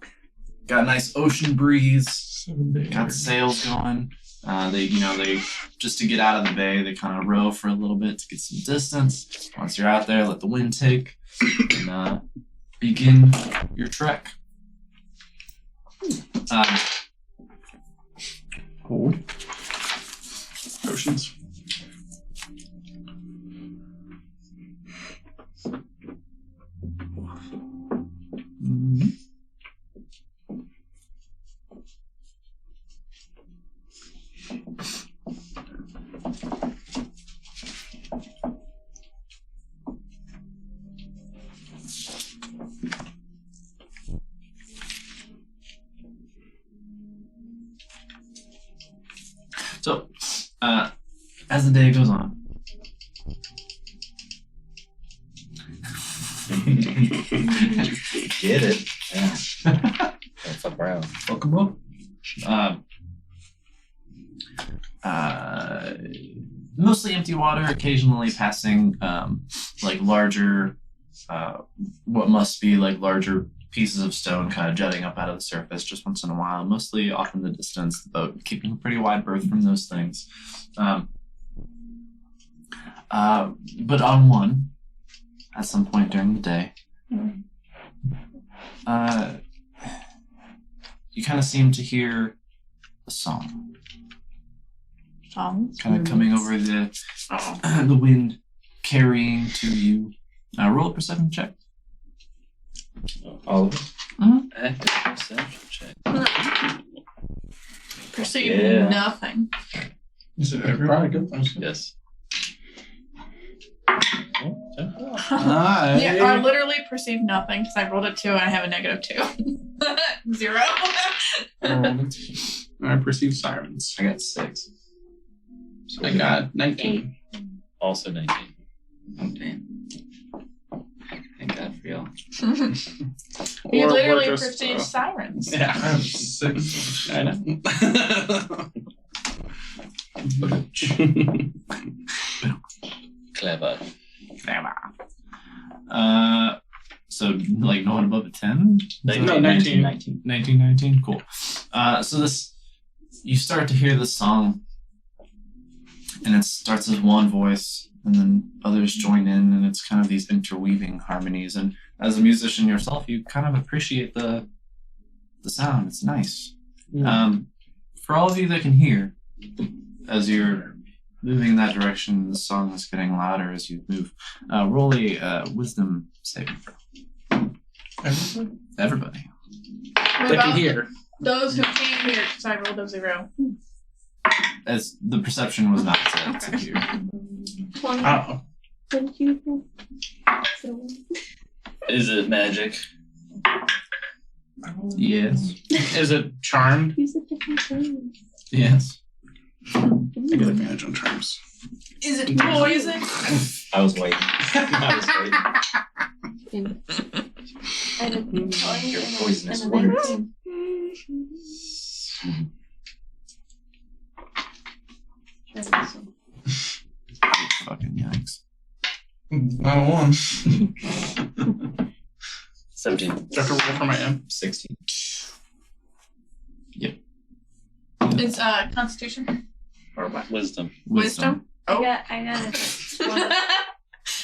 Got a nice ocean breeze. 7 days. Got the sails going. They just to get out of the bay, they kind of row for a little bit to get some distance. Once you're out there, let the wind take, and begin your trek. Cool. Oceans. Mhm. So, as the day goes on, Get it. Yeah. That's a brown. welcome up. Mostly empty water, occasionally passing like larger, what must be like larger pieces of stone kind of jutting up out of the surface just once in a while, mostly off in the distance, the boat keeping a pretty wide berth from those things. But on one, at some point during the day, you kind of seem to hear a song Songs. kind of coming over the Oh. the wind, carrying to you. Roll a perception check. All of it. Active perception check. Perceive Yeah. nothing. Is it Probably everyone? good things. Yes. Yeah, I literally perceive nothing because I rolled a 2 and I have a -2. 0. I perceive sirens. I got 6. I got 19. Also 19. Oh, damn. Thank God for y'all. You Or literally we're just, perceive sirens. I Yeah. have 6. I know. Clever. No, 19. 1919. Cool. So this, you start to hear the song, and it starts as one voice, and then others join in, and it's kind of these interweaving harmonies. And as a musician yourself, you kind of appreciate the sound. It's nice. For all of you that can hear, as you're moving in that direction, the song is getting louder as you move. Roll a wisdom saving throw. Everybody. What They can about hear. those who can't hear? Because I rolled a 0. As the perception was not to hear. Oh. Is it magic? Yes. Is it charmed? Use a different word. Yes. I get advantage on charms. Is it poison? I was waiting. I was waiting. Your poisonous words. Fucking yikes. Not one. 17. Do I have to roll for my imp? 16. It's Constitution or what? Wisdom. Wisdom. Oh, I got it.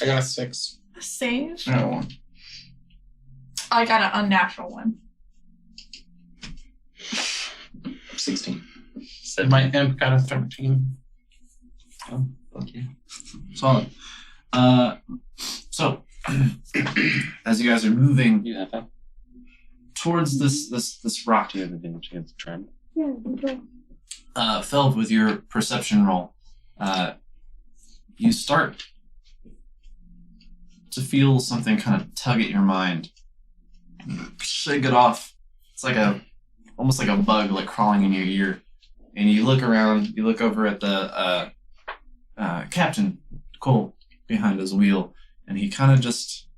I got a 6. Save. Not one. I got an unnatural one. 16. My imp got a 13. Oh, fuck yeah. Solid. So, as you guys are moving You have that? towards this rock, Do you have advantage against the charm? Yeah, enjoy. Feld, with your perception roll, you start to feel something kind of tug at your mind. Shake it off. It's like almost like a bug, like crawling in your ear. And you look around. You look over at the Captain Cole behind his wheel, and he kind of just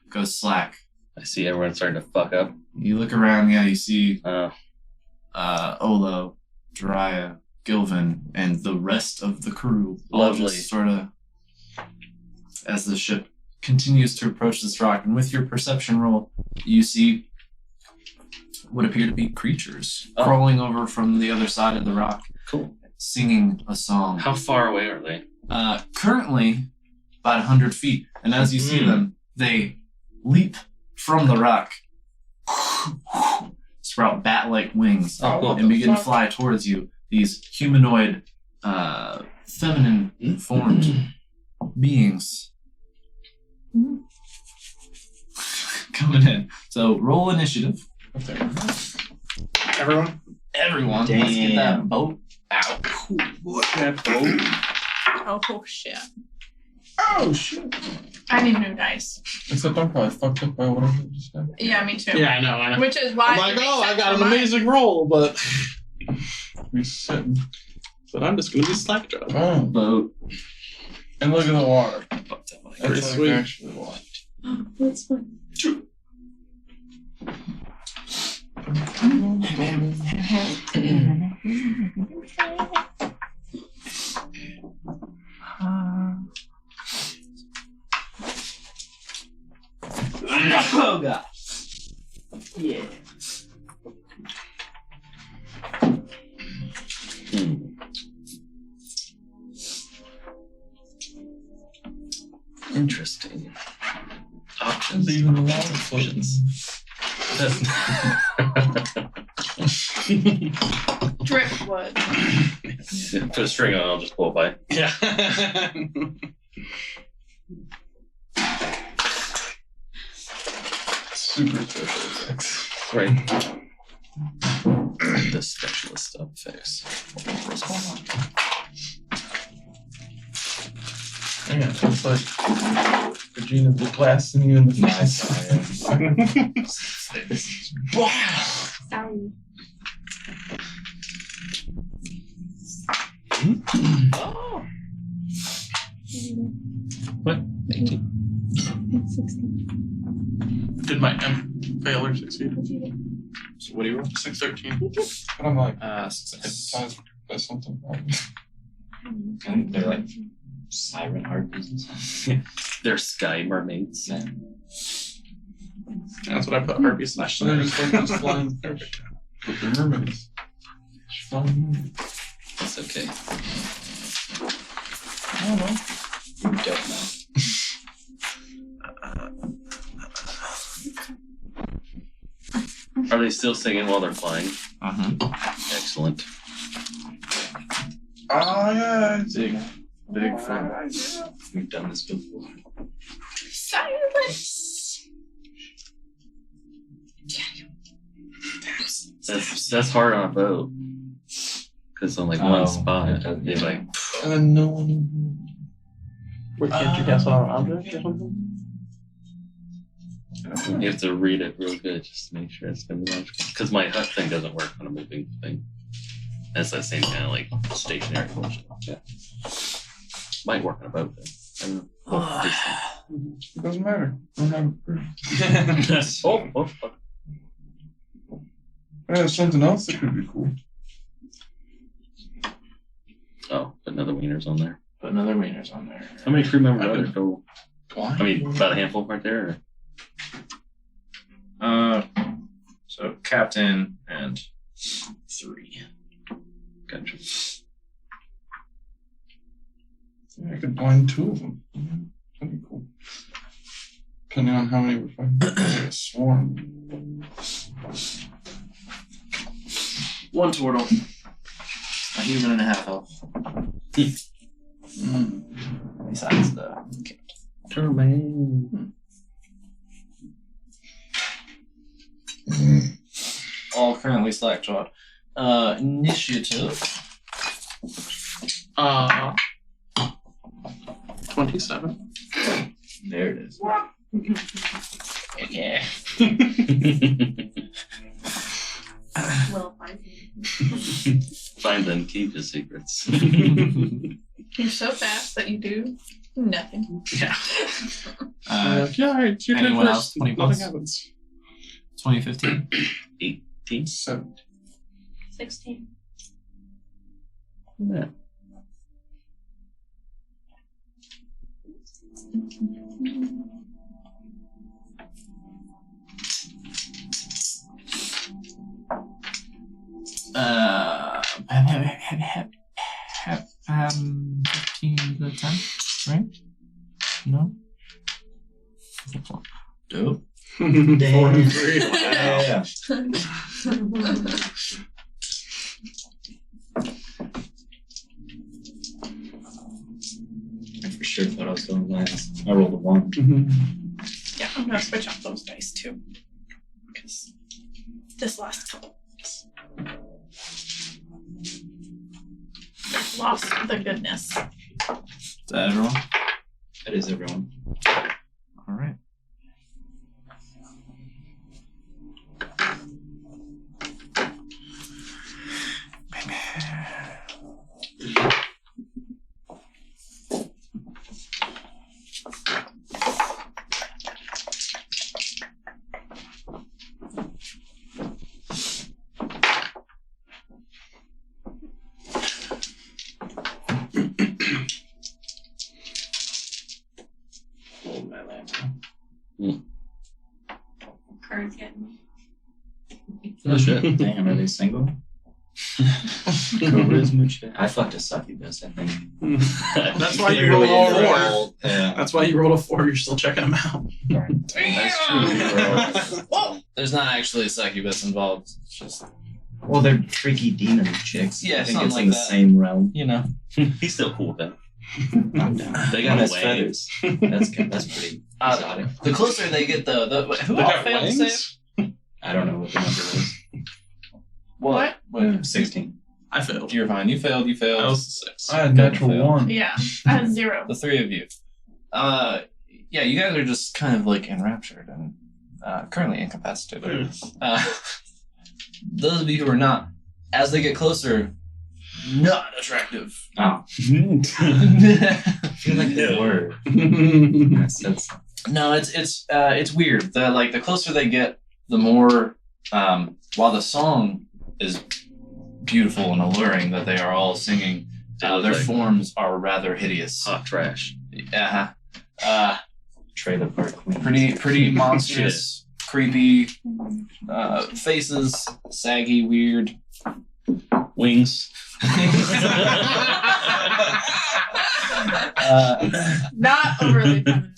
goes slack. I see everyone starting to fuck up. You look around. Yeah, you see Oh. Olo, Jiraiya, Gilvin, and the rest of the crew. All Lovely. just sort of, as the ship continues to approach this rock, and with your perception roll, you see what appear to be creatures crawling over from the other side of the rock, Cool. singing a song. How far away are they? Currently, about 100 feet, and as you see them, they leap from the rock, sprout bat-like wings, Oh, cool. and begin to fly towards you. These humanoid, feminine-formed beings coming in. So roll initiative. Everyone? Everyone, let's get that boat out. Oh shit! Oh shit. I need new dice. Except I'm probably fucked up by whatever you just said. Yeah, me too. Yeah, I know. Which is why I'm like, it makes oh, I sense got for an mine. amazing roll, but Resetting. I'm just gonna be slack job. Oh. Boat. And look at the water. Pretty That's like sweet. actually water. That's fun. Oh god. Yeah. Interesting. Options. Even the water floats. Driftwood. Put a string on, I'll just pull it by. Yeah. Super special effects. Right. The specialist effects. Yeah, it's like Regina blasting you in the face. Wow. Sorry. Oh. What? 18. 16. Did my imp fail or succeed? What'd you get? So what do you roll? 613. But I'm like, Success. hypnotized by something. And they're like, siren harpies and stuff. They're sky mermaids. Yeah. That's what I put harpy slash So they're siren. just like flying. Perfect. But they're mermaids. Flying. That's okay. I don't know. You don't know. Are they still singing while they're flying? Excellent. Oh yeah. Big fun. We've done this before. Silence. That's hard on a boat. Because on like one Oh, spot, okay. they like And then no one. Wait, can't you guess on an object or something? you have to read it real good just to make sure it's been logical. Because my hut thing doesn't work on a moving thing. That's that same kind of like stationary bullshit. Yeah. Might work on a boat though. I don't know. It doesn't matter. I don't have a bird. oh, fuck. Yeah, something else that could be cool. Oh, put another wiener's on there. Put another wiener's on there. How many crew members I are there could- total? I mean, about a handful right there. So captain and 3. Gotcha. Yeah, I could blind 2 of them. That'd be cool. Depending on how many we're fighting. Like a swarm. 1 turtle. A human and a half elf. Besides the Turman. all currently slack-jawed. Initiative. 27. There it is. Yeah. Well, fine. Find them, keep the secrets. You're so fast that you do nothing. Yeah. Uh, Alright, it's your turn anyone first. else? 20 Nothing bucks? happens. 2015. 18. 7. 16. Yeah. Uh, 15 to 10, right? No? Dope. 4 and 3. Yeah. I for sure thought I was going last. I rolled a 1. Yeah, I'm gonna switch up those dice too. Because this last couple they've lost the goodness. Is that everyone? That is everyone. All right. Hold my lantern. Cards getting. Oh shit. Damn, are they single? Charisma check. I fucked a succubus, I think. That's why you Clearly rolled a 4. rolled- Yeah. That's why you rolled a 4. You're still checking them out. That's true, bro. There's not actually a succubus involved. It's just, Well, they're freaky demon chicks. Yeah, I think something it's like in the that. same realm. you know. He's still cool with that. I'm down. They got Nice wings. feathers. That's good. That's pretty exotic. The closer they get, the who They all got failed to wings? save? I don't know what the number is. What? 16. I failed. You're fine. You failed. You That failed. was a 6. I had natural Fail. 1. Yeah, I had 0. The 3 of you. Yeah, you guys are just kind of like enraptured and currently incapacitated. Those of you who are not, as they get closer, not attractive. Oh. I feel like they were. That's No, it's weird. The closer they get, the more while the song is beautiful and alluring that they are all singing, They their look like forms are rather hideous. hot trash. Trailer Park Queen. Pretty monstrous, creepy faces, saggy, weird. Wings. Not overly feminine.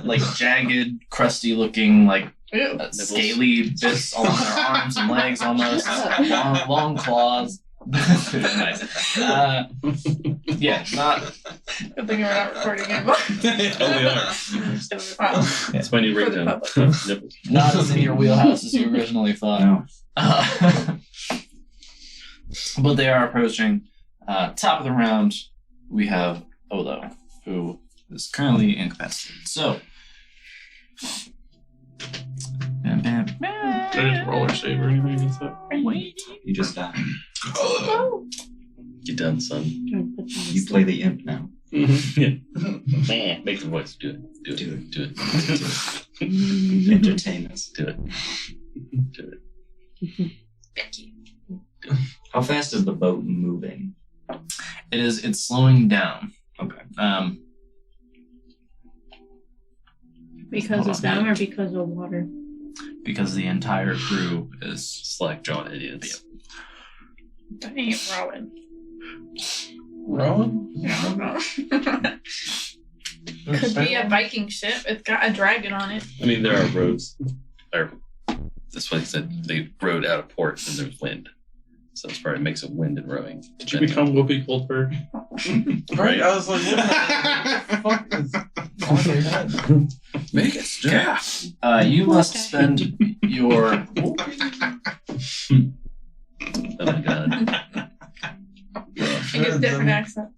like jagged, crusty looking, like Ew. scaly bits along their arms and legs, almost long claws. Nice. Yeah, not Good thing we're not recording anymore. Oh, we are. Wow. That's my new For the ringtone. Nipples. not as in your wheelhouse as you originally thought. No. But they are approaching. Top of the round, we have Olo, who is currently incapacitated. So, bam, bam, bam. Did I just roll or save or anything against that? You just die. Get done, son. You play the imp now. Yeah. Make the voice. Do it. Do it. Do it. Do it. Entertain us. Do it. Do it. How fast is the boat moving? It's slowing down. Okay. Because of them or because of water? Because the entire crew is Slack jawed idiots. That ain't Rowan. Rowan? Yeah, Could be a Viking ship. It's got a dragon on it. I mean, there are roads. Or this one said they rowed out of port and there's wind. So it's probably a mix of wind and rowing. Did you become Whoopi Goldberg? Right? I was like, what the fuck is on your head? Make it stop. you must spend your Oh my god. I get a different accent.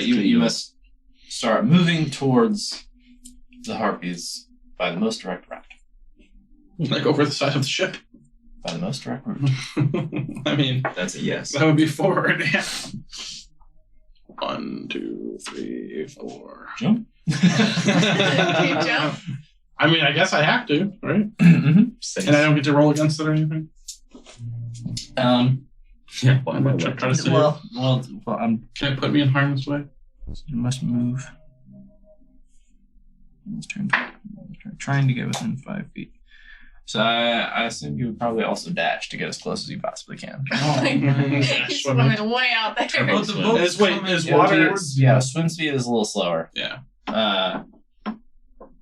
you must start moving towards the harpies by the most direct route. Like over the side of the ship? By the most direct route. I mean, That's a yes. that would be forward, yeah. 1, 2, 3, 4. Jump. You jump? I mean, I guess I have to, right? Six. And I don't get to roll against it or anything? Yeah, why am I Try to save. Well, Can I put me in harm's way? you must move. Trying to get within 5 feet. So I assume you would probably also dash to get as close as you possibly can. He's swimming way out there. But the boat Is water? Yeah, swim speed is a little slower. Yeah.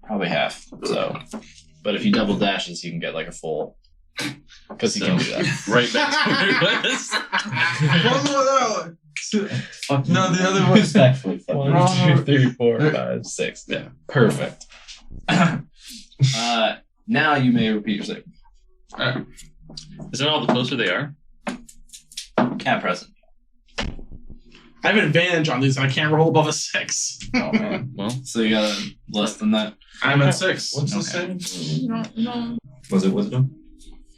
Probably half. So, but if you double dashes, you can get like a full. Because you can do that. Right back to where it was. One more that one. No, the other one. Respectfully. 1, 2, 3, 4, 5, 6. Yeah. Perfect. Now you may repeat your save. Isn't all the closer they are? At present. I have an advantage on these and I can't roll above a 6. Oh man. Well, So you got less than that. I'm at 6. What's the Okay. same? No Was it wisdom?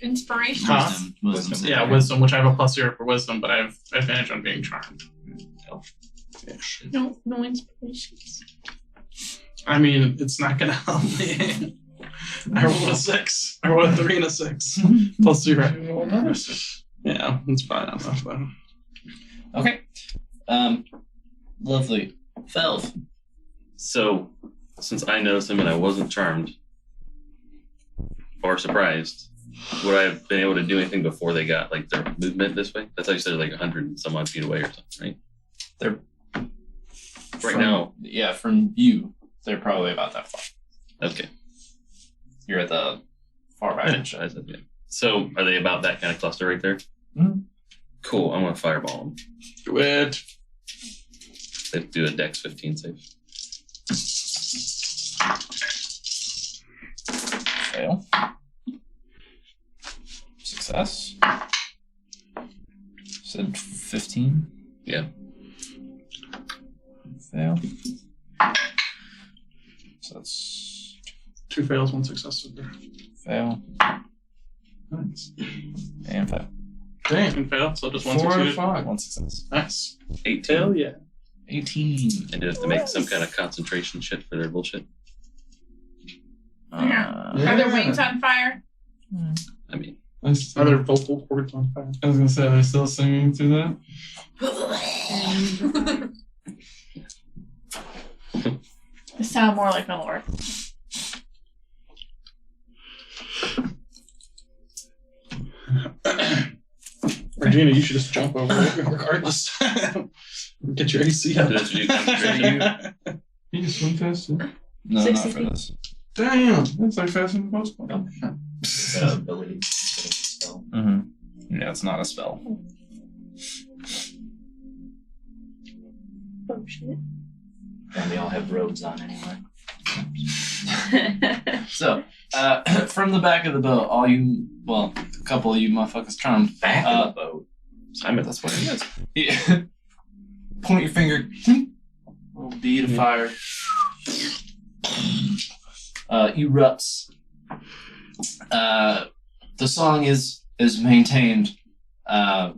inspiration. Huh? Wisdom. Yeah, wisdom, which I have a +0 for wisdom, but I have advantage on being charmed. No inspiration. I mean, it's not gonna help me. I rolled a 6. I rolled a 3 and a 6. +0. I rolled another 6. Yeah, it's fine enough though. Okay. Lovely. Felv. so since I noticed him and I wasn't charmed or surprised, would I have been able to do anything before they got like their movement this way? That's how you said they're like 100 and some odd feet away or something, right? They're Right now. Yeah, from you, they're probably about that far. Okay. You're at the far right edge. I said, yeah. So are they about that kind of cluster right there? Mhm. Cool. I'm gonna fireball them. Do it. They have to do a Dex 15 save. Fail. Success. Said 15. Yeah. Fail. So that's 2 fails, 1 success. fail Nice. and fail. Dang, and fail, so just 1 4 out of succeeded. 5. 1 success. Nice. 18. Hell yeah. 18. And do have to make some kind of concentration shit for their bullshit. Are their wings on fire? I mean, Are there vocal cords on fire? I was gonna say, they're still singing through that. They sound more like Middle Earth. Regina, you should just jump over it regardless. Get your AC up. Does you concentration? You can swim faster. No, 60 not for this. Damn, that's like faster than most one. The ability to spell. Mm-hmm. Yeah, it's not a spell. Oh shit. And we all have robes on anyway. So, from the back of the boat, a couple of you motherfuckers charmed. Back of the boat. Simon, That's what it is. Yeah. Point your finger. Little bead of fire. Erupts. The song is maintained by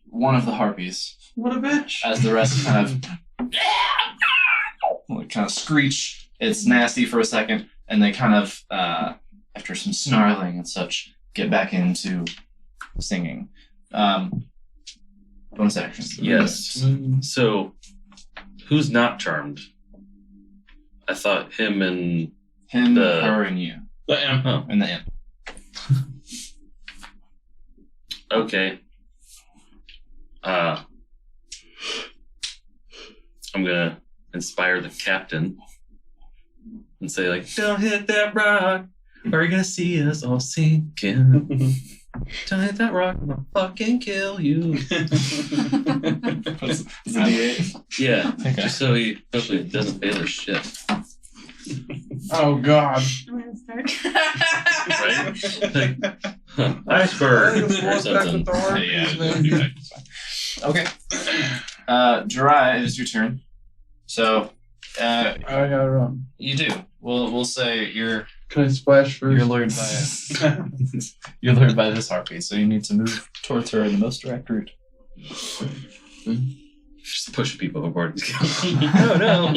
one of the harpies, What a bitch. as the rest kind of screech. It's nasty for a second, and they kind of after some snarling and such get back into singing. Bonus action. yes. So, who's not charmed? I thought him and Him, The- her, and you, The amp. oh, and the imp. okay. I'm gonna inspire the captain and say like, "Don't hit that rock, or you're gonna see us all sinking. Don't hit that rock, I'm gonna fucking kill you." Is it D8? Yeah, Okay. just so he hopefully doesn't fail his shit. Oh god. I'm gonna start. Right? Like, iceberg or something. Okay. Jirai, it is your turn. So, I gotta run. you do. We'll say you're Can I splash first? lured by you're lured by this harpy, so you need to move towards her in the most direct route. Just push people overboard. Oh no.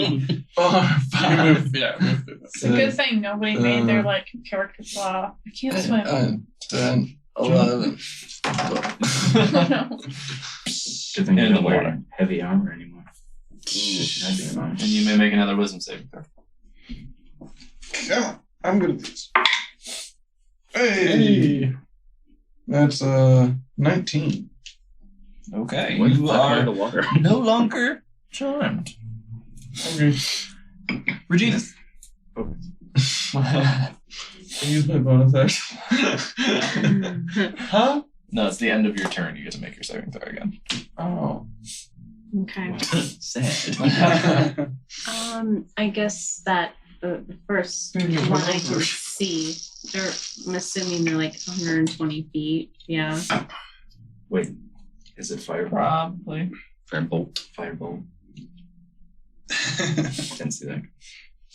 Oh, You move, yeah, move. It's a good thing nobody made their like character flaw. I can't swim. 10, 11. Oh, no. Good thing In you the don't wear water. heavy armor anymore. Ooh. And you may make another wisdom saving throw. Come on. I'm good at this. Hey! Hey. That's 19. Okay. What the You fuck out of are the water? no longer charmed. Okay. Regina. I use my bonus action. Huh? No, it's the end of your turn. You get to make your saving throw again. Oh. Okay. Sad. I guess that the first one I can see. I'm assuming they're like 120 feet. Yeah. Wait, is it fireball? Probably. Firebolt. Fireball. Didn't see that.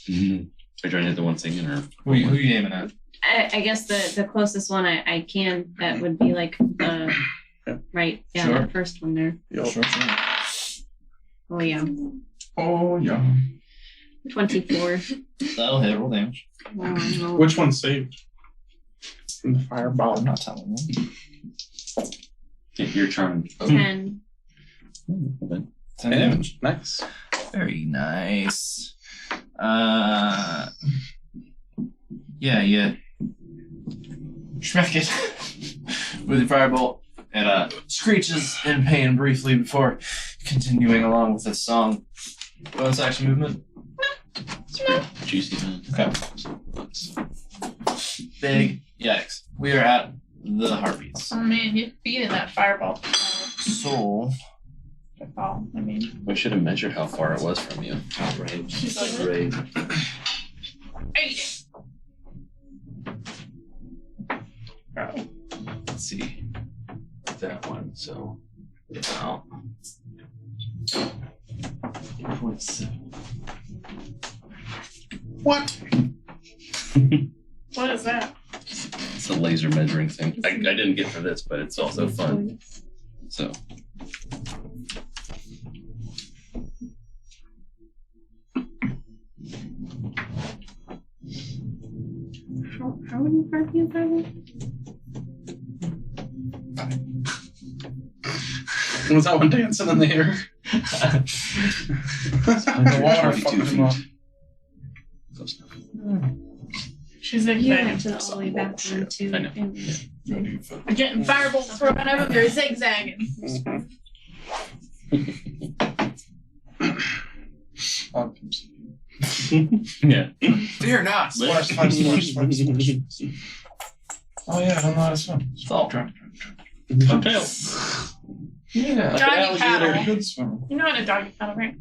Mm-hmm. Are you trying to hit the one singing or? Who you aiming at? I guess the closest one I can, that would be like right. Yeah, Sure. that first one there. Sure. Oh yeah. Oh, yeah. 24. That'll hit. Roll damage. Oh, Which one saved? From the fireball. I'm not telling you. You're charmed. 10. 10 damage. Nice. Very nice. Yeah. Schmeck it with your firebolt. It screeches in pain briefly before continuing along with this song. Bonus action movement. It's pretty juicy, man. Okay. Big yikes. We are at the harpies. Oh man, you're beating that fireball. Soul. Oh, I mean, We should have measured how far it was from you. Outrage. She's like- Outrage. hey, Let's see. That one, so about 8.7. What? what is that? It's a laser measuring thing. I didn't get for this, but it's also fun. So How many harpies are there? Was that one dancing in the air? The water fucked him up. She's You zigzagging. went to the all the way back room too. I know. I'm getting fireballs thrown at him. They're zigzagging. Yeah. Fear not. Splash, splash, splash, splash, splash. Oh yeah, I don't know how to swim. Hotel. Yeah, Doggy paddle. I'm a good swimmer. You know how to doggy paddle, right?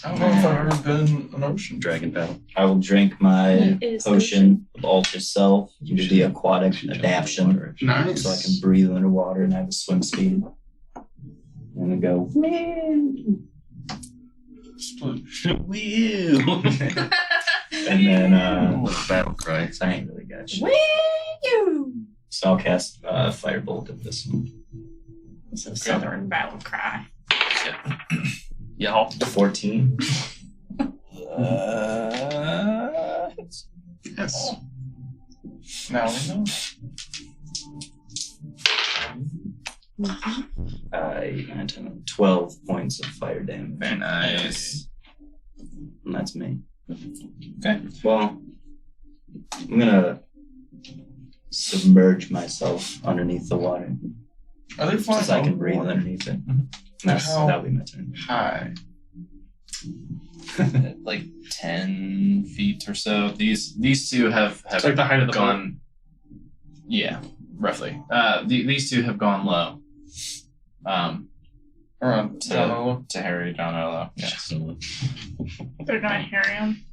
I don't know if I've ever been in an ocean. Dragon paddle. I will drink my It is potion of Alter Self due to the aquatic adaptation, Nice. so I can breathe underwater and have a swim speed. And I go, Split. Woo! and then Battle cry. I ain't really got shit. Woo! So I'll cast Firebolt at this one. It's a southern battle cry. Y'all. 14. Yes. Now we know. 9, 10, 12 points of fire damage. Very nice. And that's me. Okay. Well, I'm gonna submerge myself underneath the water Are they flying? since I can over breathe water? underneath it. Mhm. That'll be my turn. Hi. Like 10 feet or so. These two have It's like the height of the boat. gone. Yeah, roughly. These two have gone low. Around To- down low. To Harry down low. Yeah. They're gonna harry him.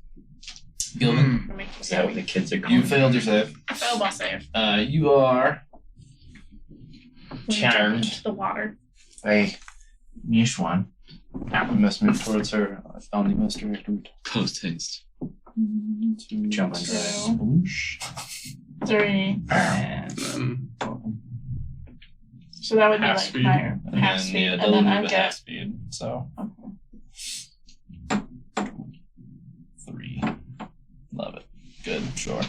Gilman, Gonna make Is that what the kids are you calling? failed your save. fail boss save. You are When you jump charmed. into the water. a niche one. I must move towards her. I found the most direct route. Post haste. To Jump on Sploosh. 3. And So that would be Half like speed. higher. And Half then, speed. yeah, And they'll then move I at half get. speed. So Okay. 3. Love it. Good. Sure.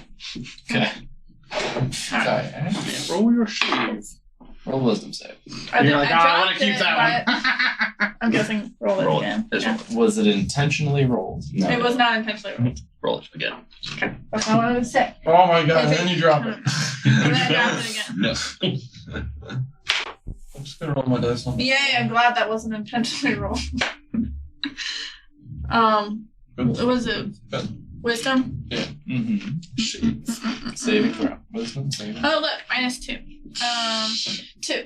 Okay. Okay. Roll your shoes. Roll wisdom save. You're like, I want dropped to keep it, that but I'm guessing roll it Roll it. again. It's Yeah. Was it intentionally rolled? no, It was not intentionally rolled. Roll it again. That's not what I would say. Oh my god, and then you drop it. And then I dropped it again. No. I'm just gonna roll my dice on Yay, I'm glad that wasn't intentionally rolled. Was it wisdom? Mm-hmm. Saving throw. Wisdom saving. Oh look, -2. 2.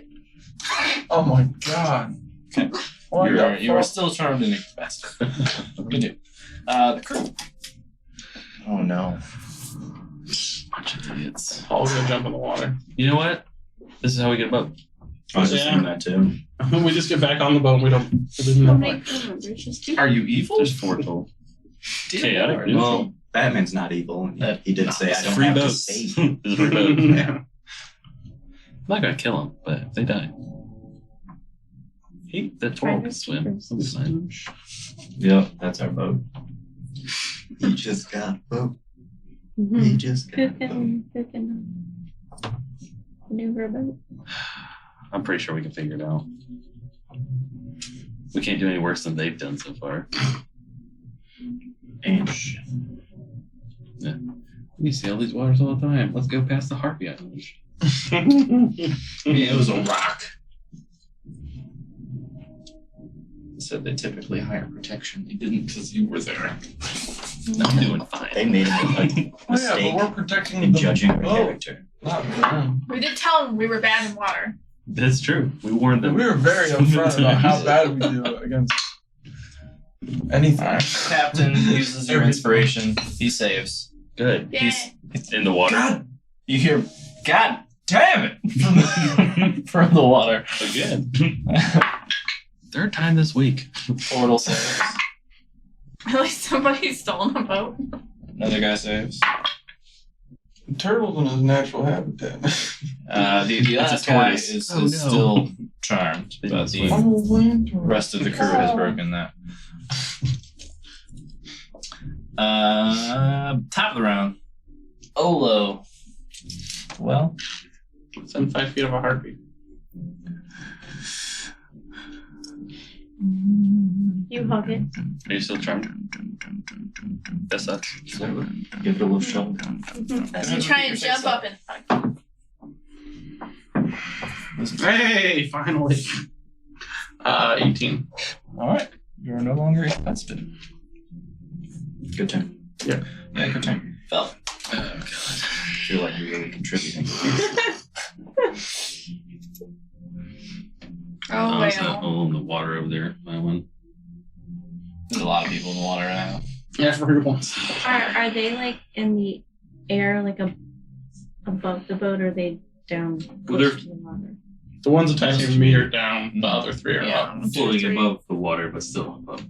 Oh my god. Okay. Oh, I got You are still charmed and incapacitated. Good do. The crew. Oh no. Bunch of idiots. Paul's gonna jump in the water. You know what? This is how we get a boat. I was just Yeah. thinking that too. We just get back on the boat and we don't. How many crew members? Just 2? Are you evil? There's 4 total. Dear Chaotic Lord. neutral. Well, Batman's not evil. He did say I don't Free have to boats. save. There's a free boat. Yeah. I'm not gonna kill them, but if they die. The Toro can swim. He'll be fine. Yep, that's our boat. He just got a boat. He just got a boat. Who can maneuver a boat? I'm pretty sure we can figure it out. We can't do any worse than they've done so far. And We see all these waters all the time. Let's go past the Harpy Island. It was a rock. said they typically hire protection. You didn't because you were there. I'm doing fine. They made a Oh yeah, but mistake we're protecting in the judging our boat, character. not them. We did tell him we were bad in water. That's true. We warned them. We were very upfront about how bad we do against anything. Alright. Captain uses your inspiration. He saves. Good. Yeah. He's in the water. God! You hear, God damn it! From the water. Again. Third time this week. Portal saves. At least somebody's stolen a boat. Another guy saves. The turtle's in his natural habitat. The It's a last guy tortoise. is Oh, no. still charmed, but the I'm a land turtle. rest of the crew has broken that. Top of the round. Olo. Well, Within 5 feet of a heartbeat. You hug it. Are you still charmed? That sucks. Give it a little shove. You try and jump up and hug. Hey, finally. 18. Alright. You're no longer incapacitated. Good turn. Yeah, good turn. Fell. Oh god. I feel like you're really contributing. Oh, It's not well. all in the water over there. My one. There's a lot of people in the water now. Everyone. Are they like in the air, like above the boat, or are they down Well, they're- close to the water? The ones attacking me are down. The other 3 are Yeah. up. Floating above the water, but still above.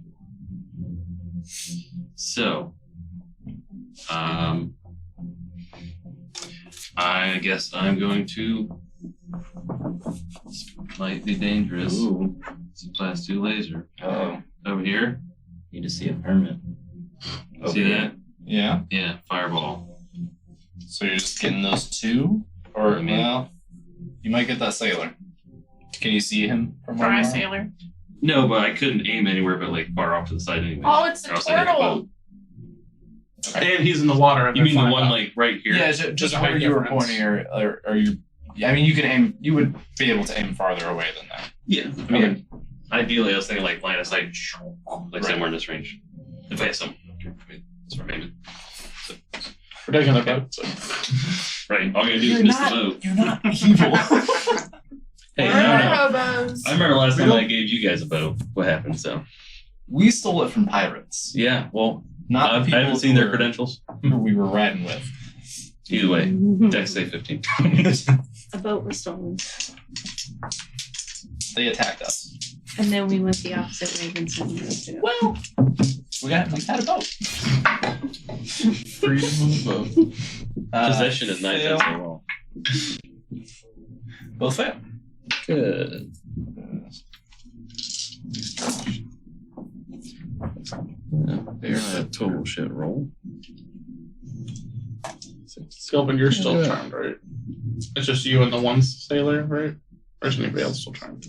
So, I guess I'm going to. This might be dangerous. Ooh. It's a class 2 laser. Oh. Over here. Need to see a hermit. See that? Yeah. Yeah, fireball. So you're just getting those 2? Or, well, you might get that sailor. Can you see him from where Fry you are? sailor. No, but I couldn't aim anywhere but like far off to the side anyway. Oh, it's Or a else I'd hit the turtle. boat. And he's in the water. and You they're mean the flying one up. like right here? Yeah, just Just where by you were difference. pointing, or you. Yeah, I mean, you can aim. You would be able to aim farther away than that. Yeah. I mean, ideally, I was thinking like line of sight, like Right. somewhere in this range. If I have some, that's where I'm aiming. We're taking the boat. So. Right. All I gotta do is You're miss not- the boat. You're not evil. Hey, We're no. hobos. I remember last time I gave you guys a boat. What happened? So We stole it from pirates, yeah. Well, not the I people haven't seen their who credentials. we were riding with. Either way, Dex say 15. A boat was stolen, They attacked us. and then we went the opposite way than some of us did. Well, we had a boat. Freedom of the boat. Possession is 9 fail. tenths of the law. Both fail. Good. There's a total shit roll. Sylvan, you're still Yeah. charmed, right? It's just you and the one sailor, right? Or is anybody else still charmed?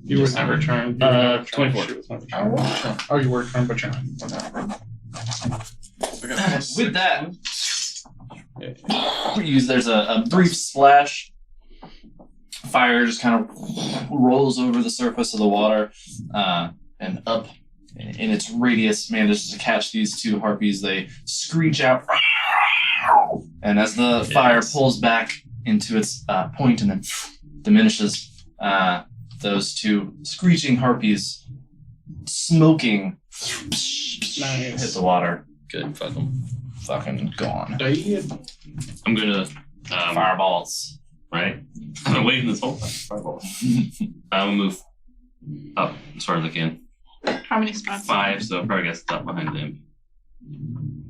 You were never charmed. You were never charmed. 24. She was never charmed. Oh, you were charmed, but charmed. With that, there's a brief splash. Fire just kind of rolls over the surface of the water, and up in its radius manages to catch these 2 harpies. They screech out, and as the fire pulls back into its point and then diminishes, those 2 screeching harpies, smoking, hit the water. Good. Fuck them. Fucking gone. I'm gonna. Fireballs. Right? I've been waiting this whole time. Fireball. I'm gonna move up as far as I can. How many spots? 5, so I probably got stuck behind them.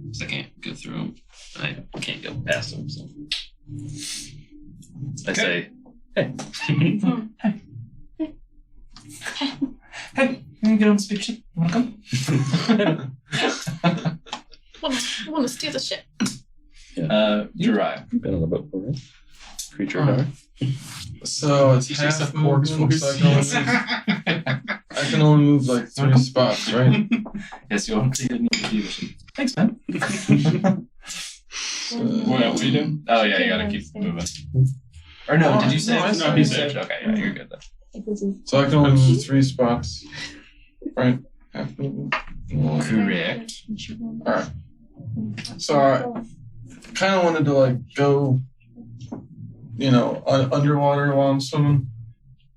Because I can't go through them. I can't go past them, so. I say, hey. Hey, you get on the spaceship? You wanna come? Want to steal the ship? Uriah. You've been on the boat before, right? Creature Uh, power. So it's He sees half the porgs movement, so I can only move like 3 spots, right? Yes, you want to see it. Thanks, man. What are you doing? Oh yeah, you gotta keep moving. Or no, did you say? No, I said- he said. Okay, yeah, you're good then. So I can only move 3 spots, right? Half movement. Correct. Alright. So I kind of wanted to like go, underwater while I'm swimming,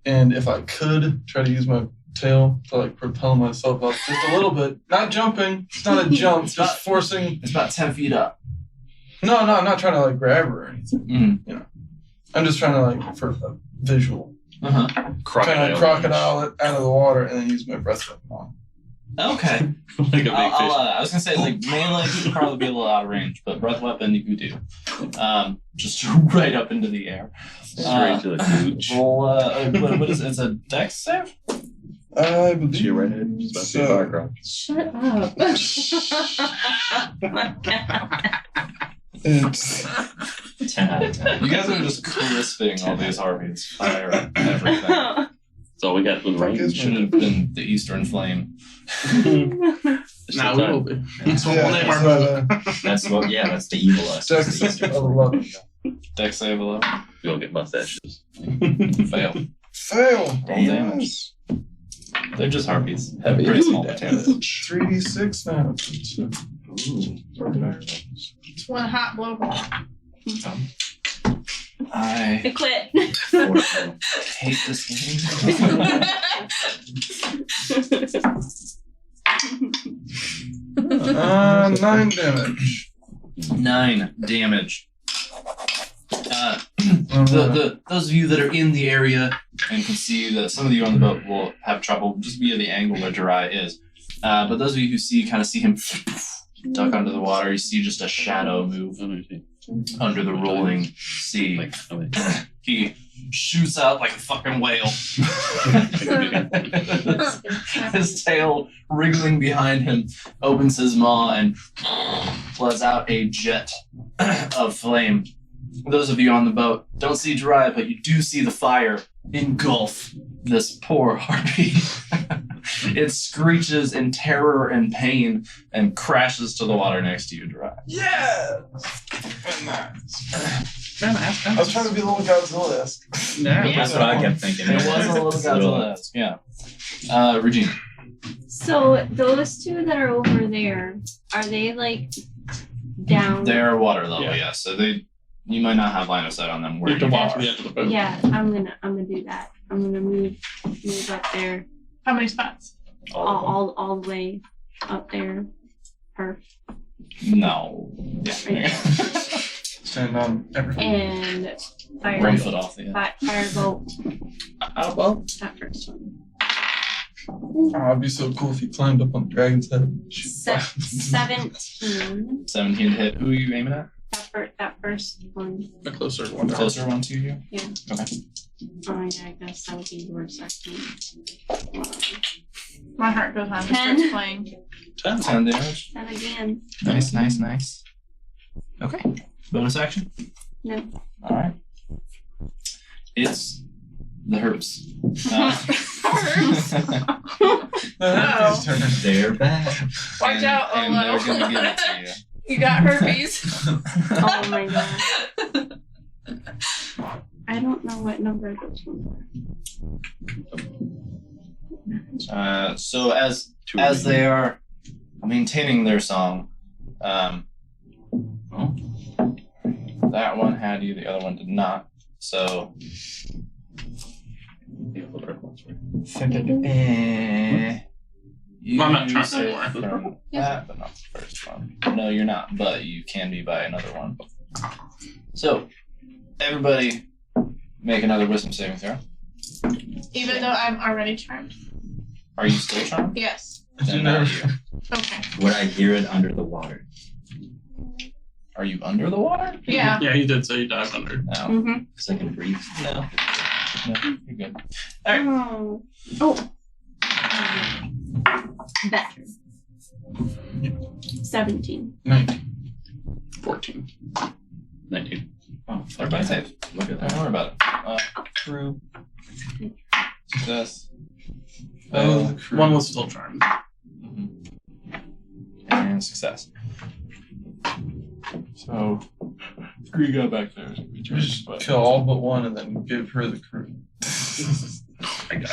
and if I could try to use my tail to like propel myself up just a little bit. Not jumping. It's not a jump. Just forcing. It's about 10 feet up. No, I'm not trying to like grab her or anything. Mm. I'm just trying to like for a visual. Uh-huh. Trying to crocodile it out of the water and then use my breath weapon. Okay. Like a big fish. I was gonna say like melee could probably be a little out of range, but breath weapon you could do. Just right up into the air. Straight to the gooch. Roll. What is it? It's a dex save. I believe. To your right head. Just about to So- fire crop. Shut up. Oh my God. It's 10 out of 10. You guys are just crisping all these harpies. Fire everything. It's So we got with range. Should have been the Eastern Flame. Now we will be. That's what we'll name our Yeah. boat. That's what. Yeah, that's the evil us. That's the Eastern. 11. Dex save 11. We don't get mustaches. Fail. Fail. Roll damage. They're just harpies. Have pretty small potatoes. 3d6 now. It's one hot blowhole. I I quit. hate this game. 9 damage. 9 damage. Those of you that are in the area and can see that some of you on the boat will have trouble just via the angle where Jirai is. But those of you who kind of see him duck under the water, you see just a shadow move under the rolling sea. He shoots out like a fucking whale. His tail wriggling behind him, opens his maw and lets out a jet of flame. Those of you on the boat don't see Jiraiya, but you do see the fire engulf this poor harpy. It screeches in terror and pain and crashes to the water next to you, Jiraiya. Yeah! I was trying to be a little Godzilla-esque. That's what I kept thinking. It was a little Godzilla-esque, yeah. Regina. So those two that are over there, are they like down? They're water level, Yeah. yeah. So you might not have line of sight on them. Where You have to walk to are. the edge of the boat. Yeah, I'm gonna do that. I'm gonna move up there, How many spots? all the way up there. Perfect. No. Yeah. Stand on everything. And fire 1 foot off the edge. firebolt Well, that first one. Oh, it'd be so cool if you climbed up on the dragon's head. And shoot fire. 17. 17 to hit. Who are you aiming at? That first one. the closer one. The closer one to you? Yeah. Okay. Oh yeah, I guess that would be your second. My heart goes on. It 10. starts playing. 10. 10 damage. And again. Nice. Okay. Bonus action? No. Alright. It's the herbs. His turn. They're back. Watch out, and they're Olo. gonna give it to you. You got herpes. Oh my god. I don't know what number those ones are. So as they are maintaining their song, that one had you, the other one did not. So I'm not trying say anymore. from that, but not the first one. No, you're not, but you can be by another one. So everybody make another wisdom saving throw. Even though I'm already charmed. Are you still charmed? Yes. Then not you. Okay. Would I hear it under the water? Are you under the water? Yeah. Yeah, he did say he dived under. No. Mm-hmm. Because I can breathe. No. No, you're good. Oh. Better. 17. 19. 14. 19. Oh, everybody safe. Look at Don't that. worry about it. True. Success. Oh, One was still charmed. And success. So, you go back there. Just kill all but one and then give her the crew. I got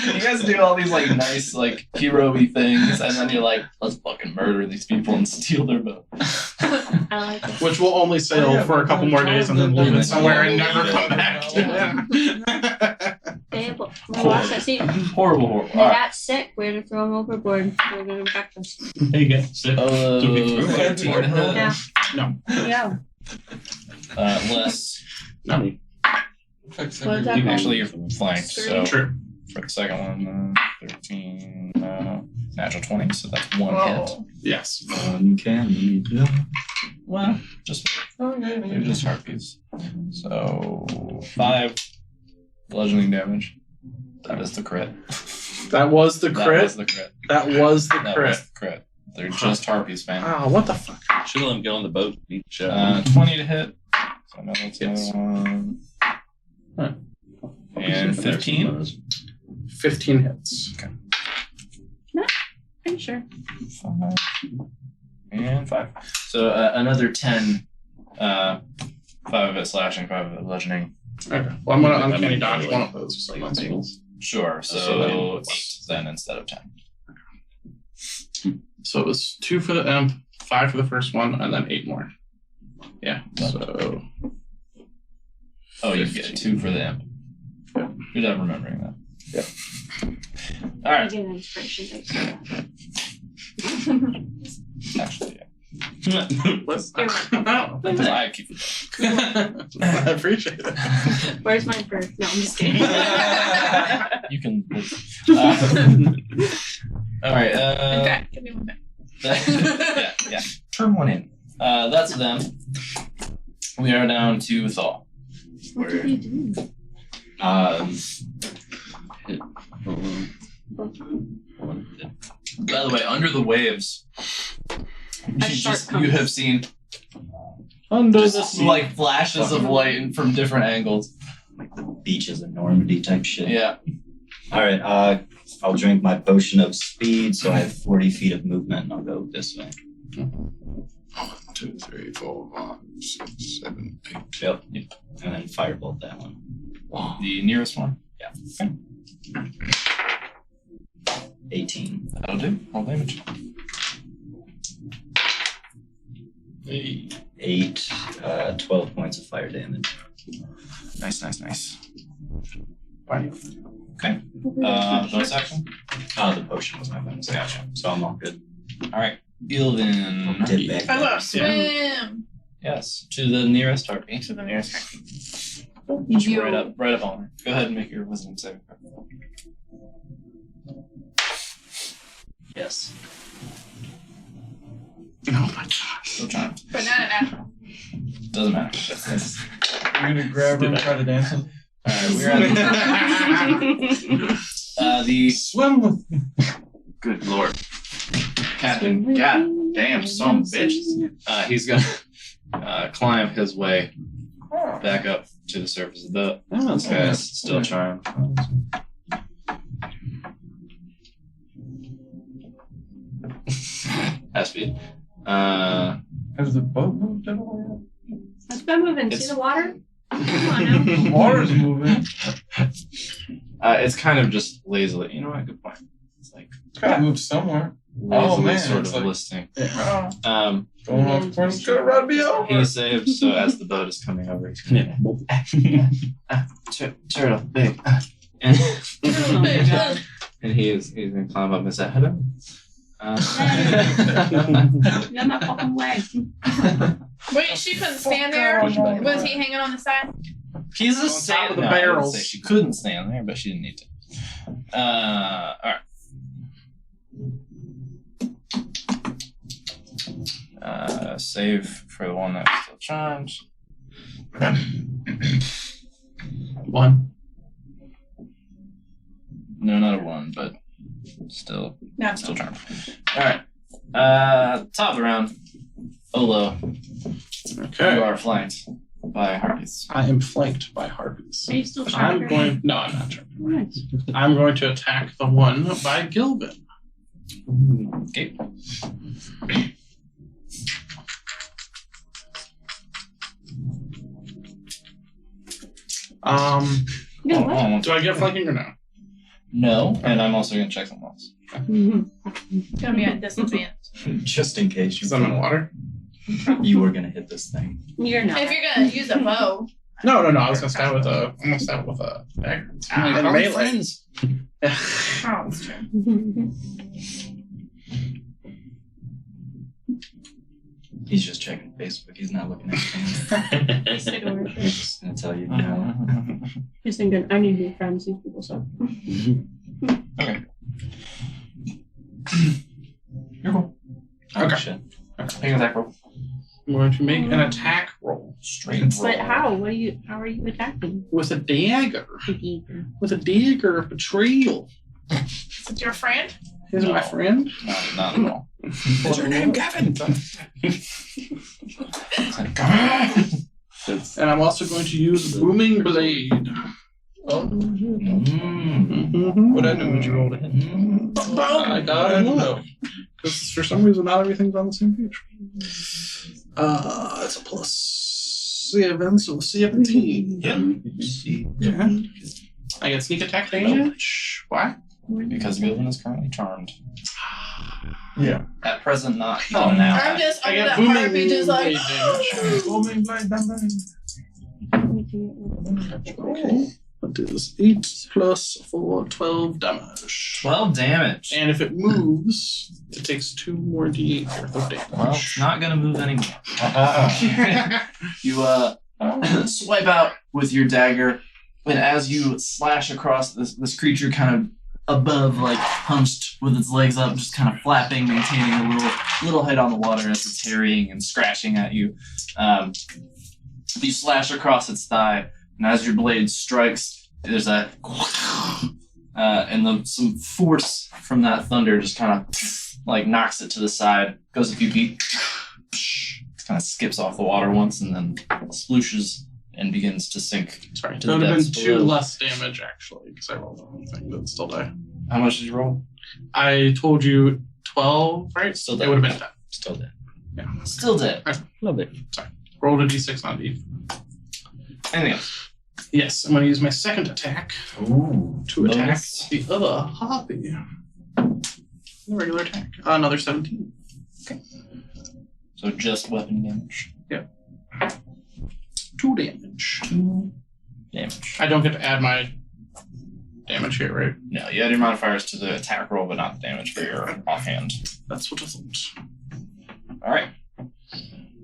You guys do all these like nice like hero-y things, and then you're like, let's fucking murder these people and steal their boat. I like it. Which will only sail Oh, yeah, for a couple more days and then leave it somewhere and never come back. They will watch that. See, Horrible. All they're right. that sick. We're to throw them overboard. We're gonna breakfast. There you go. Sit. 13 to hit. Yeah. No. Yeah. Less. No. Fix What is that? everything. Actually, you're flanked. So True. for the second one, 13, natural 20. So that's one hit. Whoa. Yes. Uncanny. Well, just they're just harpies. So 5 bludgeoning damage. That is the crit. That was the That crit. was the crit. That was the That crit. was the crit. They're just harpies, man. Oh, what the fuck? Should have let him get on the boat. Beat the shit out of him. 20 to hit. So now that's Yes. another one. And 15? 15 hits. Pretty sure. 5 and 5. So another 10. 5 of it slashing, 5 of it bludgeoning. Okay. Well, I'm going to uncanny dodge one of those. So that's cool. Sure. So 8 then instead of 10. So it was 2 for the imp, 5 for the first one, and then 8 more. Yeah. So. Oh, you get 2 for the imp. Yeah. Good job remembering that. Yeah. All right. I get an inspiration dice for that. Actually, yeah. Let's. You're Because I keep it. I appreciate it. Where's mine first? No, I'm just kidding. You can. All right. In fact, give me one back. yeah. Turn one in. That's them. We are down to Thal. What did you do? By the way, under the waves, shark you comes. have seen Under the just sea. like flashes of light from different angles. Beaches of Normandy type shit. Yeah. All right. I'll drink my potion of speed, so I have 40 feet of movement, and I'll go this way. 1, 2, 3, 4, 5, 6, 7, 8. Yep. And then firebolt that one. The nearest one. Yeah. Okay. 18. That'll do. Roll damage. 8, 12 points of fire damage. Nice. Fine. Okay. Bonus action. The potion was my bonus action, so I'm all good. All right. Gilvin. Dip back I up. love swim. Yes. To the nearest harpy. To the nearest guy. Just You- right up on her. Go ahead and make your wisdom saving throw. Yes. Oh my gosh. Still charmed. But not a natural. Doesn't matter. You're gonna grab her and try to dance with her? Alright, we're at the Swim with me. good lord. Captain, god damn son of a bitch. He's gonna climb his way back up to the surface of the boat. This guy's still charmed. Has speed. Has the boat moved at all Let's go moving. It's- See the water? Come on yet? now. The water's moving. It's kind of just lazily. You know what? Good point. It's like It's gotta move somewhere. lazily man, sort it's of like- listing. Yeah. Going off course, it's gonna run me over. He saves, so as the boat is coming over, he's gonna turtle, big. And, and he's gonna climb up and say, hello. You're my fucking way. Wait, she couldn't stand there? Was he hanging on the side? He's On a top stand of the no, I wouldn't barrels. say she couldn't stand there, but she didn't need to. Alright. Save for the one that's still charmed. 1. No, not a 1, but still No. charmed. Alright. Top of the round. Olo, you Okay. are flanked by harpies. I am flanked by harpies. Are you still I'm trying? going. No, I'm not trying. Nice. I'm going to attack the one by Gilvin. Okay. Yeah, what? Do I get flanking or no? No, and I'm also going to check something else. It's gonna be at disadvantage. Just in case Because I'm in water. you were gonna hit this thing. You're not. If you're gonna use a bow, No. I was gonna stab with a. I'm gonna stab with a dagger. And melee. oh, that's true. He's just checking Facebook. He's not looking at anything. Just ignore it. He's just gonna tell you no. He's thinking, I need new friends. These people suck. Okay. You're cool. Okay. Shit. Make an attack roll. I'm going to make an attack roll Straight roll. But how? How are you attacking? with a dagger. Piggy? With a dagger of betrayal. Is it your friend? Is it my No. friend? No, not at all. What's your name, Gavin? Come on. And I'm also going to use Booming Blade. Mm. What damage you roll to hit? I don't know. Because for some reason, not everything's on the same page. It's a +7, so 17. Yeah. I get sneak attack damage. Why? Because Gilvin is currently charmed. Yeah. At present, not even now. I'm just I under get that booming harpy, just like. damage. Booming blade damage. Okay. That is 8 plus 4, 12 damage. 12 damage. And if it moves, it takes 2 more d8 worth of damage. Well, it's not gonna move anymore. You swipe out with your dagger, and as you slash across this creature, kind of above, like hunched with its legs up, just kind of flapping, maintaining a little head on the water as it's harrying and scratching at you. You slash across its thigh, and as your blade strikes, there's a and some force from that thunder just kind of like knocks it to the side, goes a few feet, kind of skips off the water once, and then splooshes and begins to sink. Sorry, to that the would have been depths 2 below. less damage, actually, because I rolled one thing, but still die. How much did you roll? I told you 12, right? Still It dead. would have been 10. Still dead. Still dead. Love it. Rolled a d6, not a d. Anything else? Yes, I'm going to use my second attack Ooh. to attack Bonus. the other harpy. The regular attack. Another 17. So just weapon damage. 2 damage. 2 damage. I don't get to add my damage here, right? No, you add your modifiers to the attack roll, but not the damage for your offhand. That's what I thought. Alright.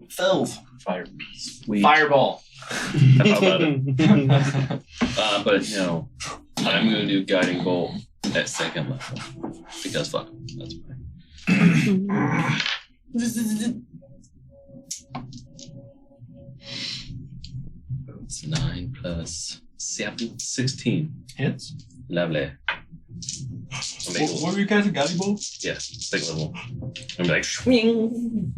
Filth. Fire. Sweet. Fireball. How about it? But no, I'm going to do Guiding Bolt at 2nd level. Because fuck. That's why. It's 9 plus 7, 16. Hits. Lovely. What were you guys, a guiding bolt? Yeah, 2nd level. I'm like, swing.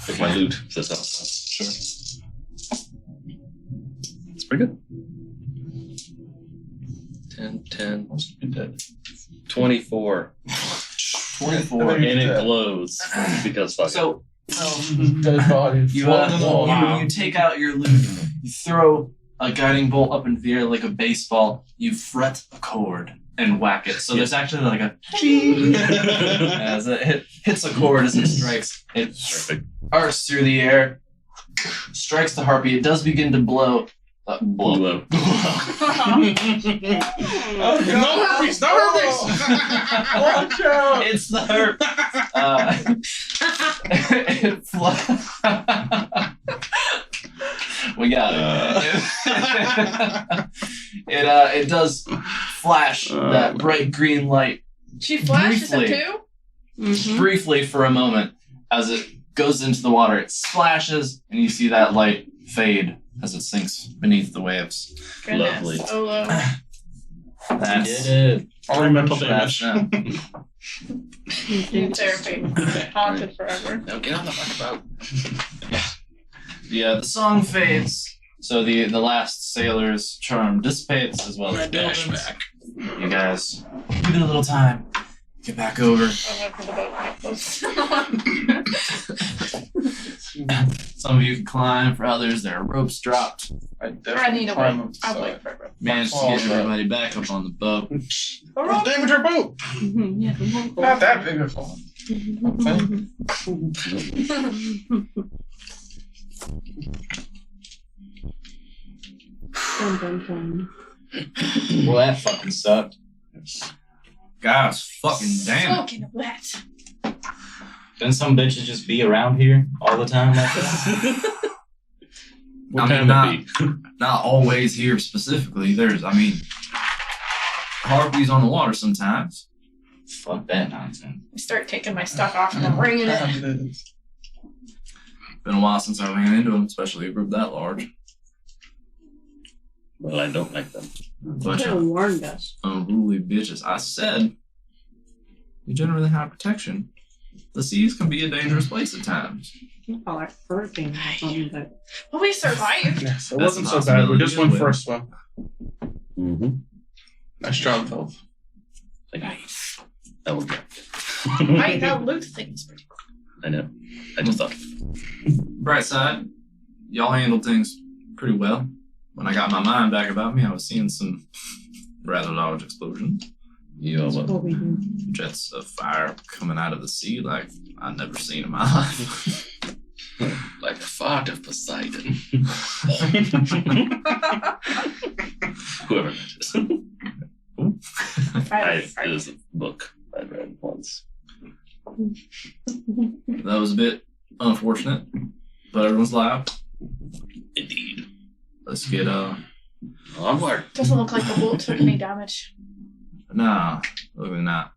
With my loot. So that's awesome. Sure. It's pretty good. 10, 24. 24. And it glows. Because fuck. So, Dead body. you, floating in the water. you take out your loot, you throw a guiding bolt up into the air like a baseball, you fret a chord and whack it. So there's actually like a ching as it hits a chord as it strikes. It Perfect. arcs through the air, strikes the harpy. It does begin to blow. Blow. Glow. No herpes! No herpes! Watch out! It's the herp. It we got it. It does flash that bright green light She flashes Briefly. it too? briefly for a moment as it goes into the water. It splashes, and you see that light fade as it sinks beneath the waves. Goodness. Lovely. Oh, low. That's Did it. Only mental that's damage. them. New therapy. Haunted forever. Now get on the fucking boat. The song fades, so the last sailor's charm dissipates as well I as dash Gilvin's. back. You guys, give it a little time. Get back over. I went for the boat when it closed. Some of you can climb, for others there are ropes dropped. I need a Climb way. up the I'll side. wait for it. Managed to Oh, get no. everybody back up on the boat. Oh, damage our boat! Not that big of one. Well, that fucking sucked. Guys, fucking damn it. Fucking wet. Didn't some bitches just be around here all the time like that? I mean, not always here specifically. There's, harpies on the water sometimes. Fuck that nonsense. I start taking my stuff off and I'm bringing it. Been a while since I ran into them, especially a group that large. Well, I don't like them. Bunch Could of have warned us. unruly bitches. I said, we generally have protection. The seas can be a dangerous place at times. You call it hurricane or something, but Well, we survived. Yes, it That's wasn't a so bad. We possibility just went as for well. a swim. Mm-hmm. Nice job, Felth. That will get. Right, that loot thing is pretty cool. I know. I just thought. Bright side, y'all handled things pretty well. When I got my mind back about me, I was seeing some rather large explosions. You almost. Jets of fire coming out of the sea like I'd never seen in my life. Like a fart of Poseidon. Whoever that is. It is a book I read once. That was a bit unfortunate, but everyone's alive. Indeed. Let's get Onward. Doesn't look like the bolt took any damage. Nah, really not.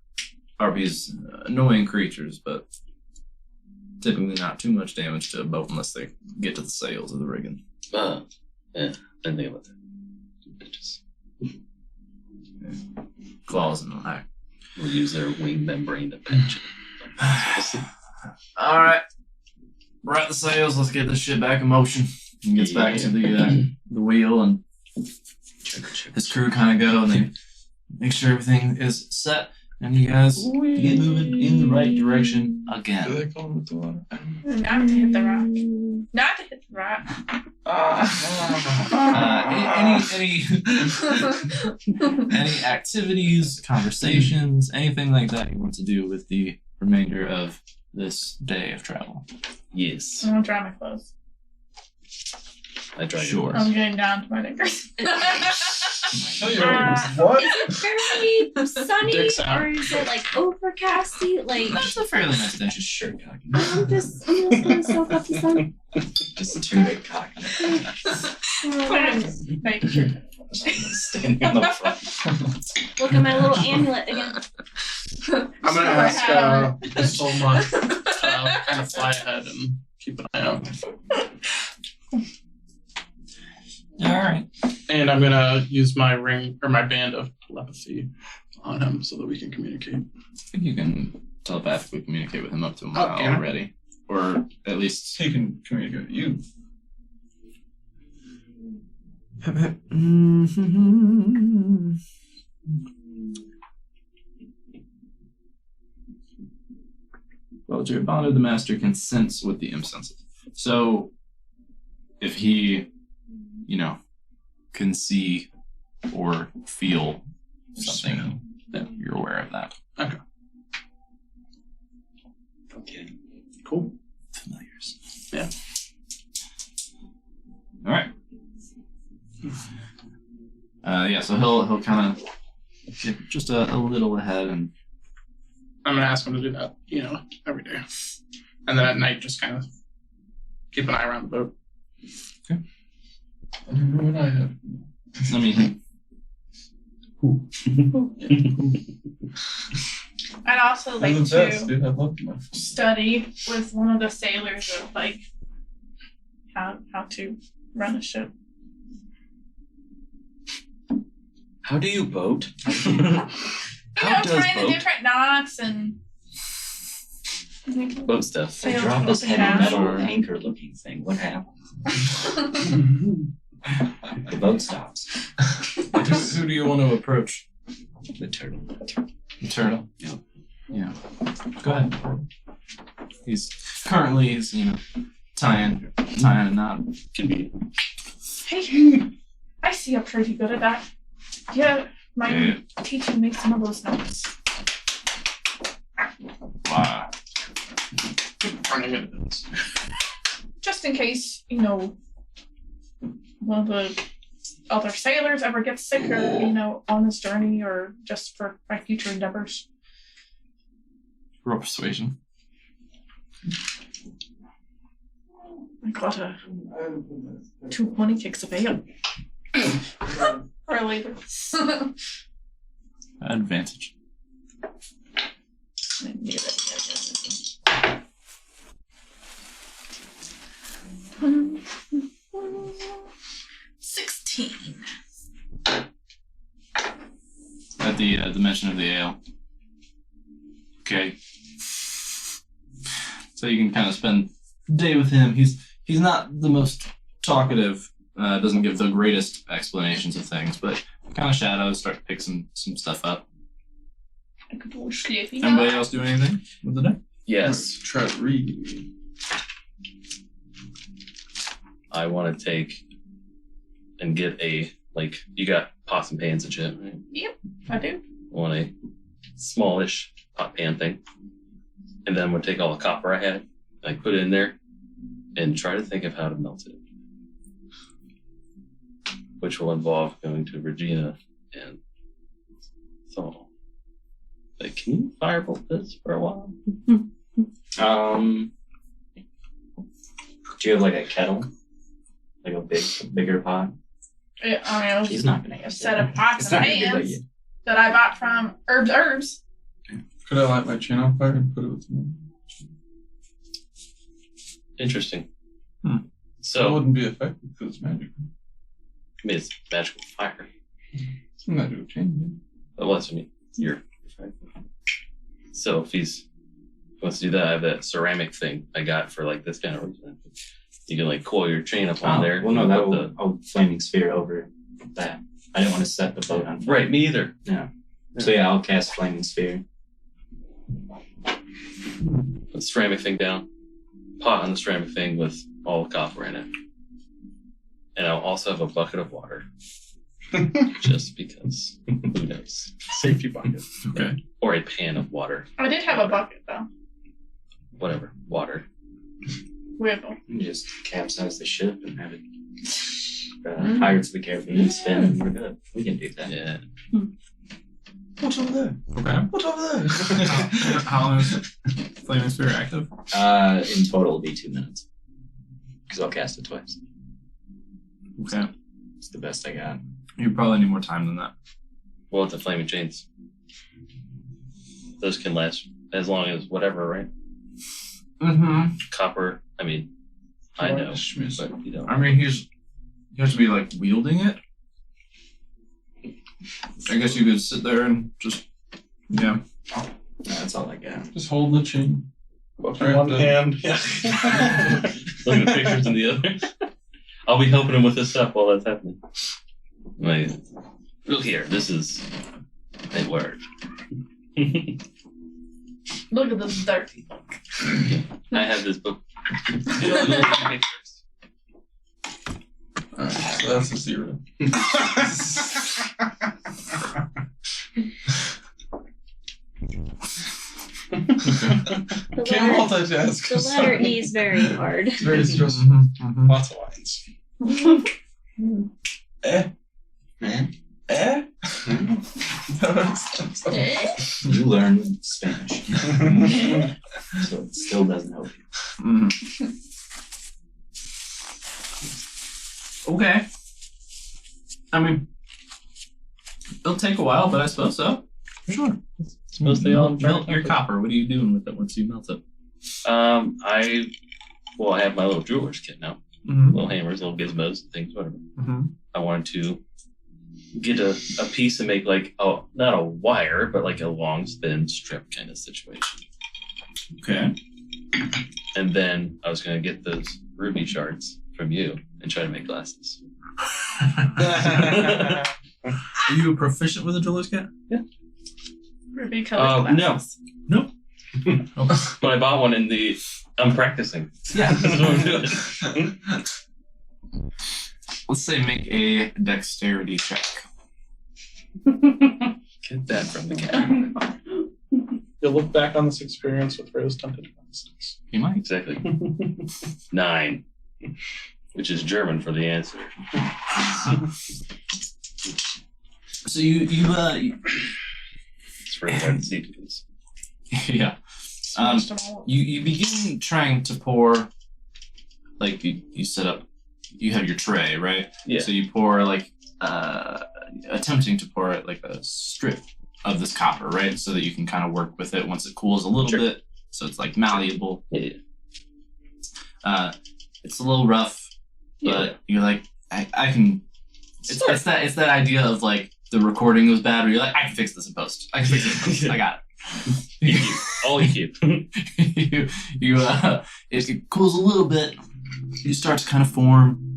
Harpies, annoying creatures, but typically not too much damage to a boat unless they get to the sails of the rigging. Yeah, didn't think about that. Bitches. Claws and the like. We'll use their wing membrane to pinch it. Alright. Right the sails, let's get this shit back in motion. He gets back to the wheel, and his crew kind of go and they make sure everything is set, and you guys get moving in the right direction Do again. they call him with the water? Not to hit the rock. Not to hit the rock. Any activities, conversations, anything like that you want to do with the remainder of this day of travel? Yes. I want to dry my clothes. I tried. Sure. I'm getting down to my knickers. What? Is it fairly sunny Dicks out. or is it like overcasty? Like That's a fairly nice day. Just shirt cocking. I'm just gonna soak up the sun. Just too big cock. Make sure. Standing on the front. Look at my little amulet again. I'm gonna ask Solma kind of fly ahead and keep an eye out. Alright. And I'm gonna use my ring or my band of telepathy on him so that we can communicate. I think you can telepathically communicate with him up to a mile can I? already. Or at least. He can communicate with you. Well, Jared Bonded, the master, can sense with the insensitive. So, if he, can see or feel something, then you're aware of that. Okay. Cool. Familiars. Yeah. All right. So he'll kind of get just a little ahead, and I'm gonna ask him to do that, every day. And then at night, just kind of keep an eye around the boat. I don't know what I have. I mean, I'd also like I'm the best, to dude. I love my study with one of the sailors of like how to run a ship. How do you boat? Trying the different knots and Boat stuff. They Sails drop this up and heavy down. metal anchor looking thing. What happened? The boat stops. who do you want to approach? The turtle. The turtle. Yep. Yeah. Go ahead. He's currently tying a knot. Convenient. Hey, I see you're pretty good at that. Yeah, my Yeah. teacher makes some of those notes. Wow. Running into this. Just in case, one of the other sailors ever gets sick or, on this journey or just for my future endeavors. Roll persuasion. I got 2 money kicks of ale. For later. Advantage. 16. At the mention of the ale. Okay. So you can kind of spend the day with him. He's not the most talkative Doesn't give the greatest explanations of things, but kind of shadows, start to pick some stuff up. Anybody else do anything with the deck? Yes. Try to read. I want to take and get you got pots and pans and shit, right? Yep, I do. I want a smallish pot pan thing. And then I'm going to take all the copper I had, put it in there, and try to think of how to melt it. Which will involve going to Regina and Saul. Can you firebolt this for a while? Do you have like a kettle? Like a bigger pot? I mean, He's not gonna a have set that. of pots It's and not gonna be like pans you. that I bought from Herbs. Could I light my chain on fire and put it with me? Interesting. That So, wouldn't be effective because it's magic. I mean, it's magical fire. It's a magical chain. Well, that's what I mean. You're right. So if he wants to do that, I have that ceramic thing I got for this kind of reason. You can coil your chain up on there. Well, no, and that put will flaming sphere over that. I didn't want to set the boat on fire. Right, me either. So yeah, I'll cast flaming sphere. Put the ceramic thing down, pot on the ceramic thing with all the copper in it. And I'll also have a bucket of water. Just because. Who knows? Safety bucket. Okay. Or a pan of water. I did have a bucket though. Whatever. Water. We have both. You just capsize the ship and have it Pirates of the Caribbean spin and we're good. We can do that. Yeah. What's over there? Okay. What's over there? How long is Flaming Sphere active? In total, it'll be 2 minutes. Because I'll cast it twice. Okay. It's the best I got. You probably need more time than that. Well, the flaming chains. Those can last as long as whatever, right? Mm-hmm. Copper. I mean, I know, Schmiss. but you don't. I mean, he has to be wielding it. I guess you could sit there and just, yeah. That's all I got. Just hold the chain. Book in one hand. Yeah. Look at the pictures in the other. I'll be helping him with this stuff while that's happening. Look here, this is a word. Look at this dirty book. I have this book. Look at the pictures. Alright, so that's a 0. The Can't letter, multitask. the letter E is very hard. It's very stressful. Mm-hmm. Lots of lines. Eh? Man, Eh? you learn Spanish. So it still doesn't help you. Mm-hmm. Okay. I mean, it'll take a while, but I suppose so. Sure. Mostly all Melt your copper. What are you doing with it once you melt it? I have my little jeweler's kit now. Mm-hmm. Little hammers, little gizmos, things, whatever. Mm-hmm. I wanted to get a piece and make not a wire, but a long thin strip kind of situation. Okay. And then I was going to get those ruby shards from you and try to make glasses. Are you proficient with a jeweler's kit? Ruby colored No. glasses. Nope. But I bought one I'm practicing. Yeah. This is what I'm doing. Let's say make a dexterity check. Get that from the cat. You'll look back on this experience with rose-tinted glasses. You might. Exactly. 9. Which is German for the answer. So you It's really hard to see because yeah. You begin trying to pour, you set up, you have your tray, right? Yeah. So you pour attempting to pour it a strip of this copper, right? So that you can kind of work with it once it cools a little Sure. bit. So it's malleable. yeah. It's a little rough, but you're I can. It's that idea of the recording was bad, where you're I can fix this in post. I can fix this in post. I got it. All you keep. It cools a little bit. You start to kind of form.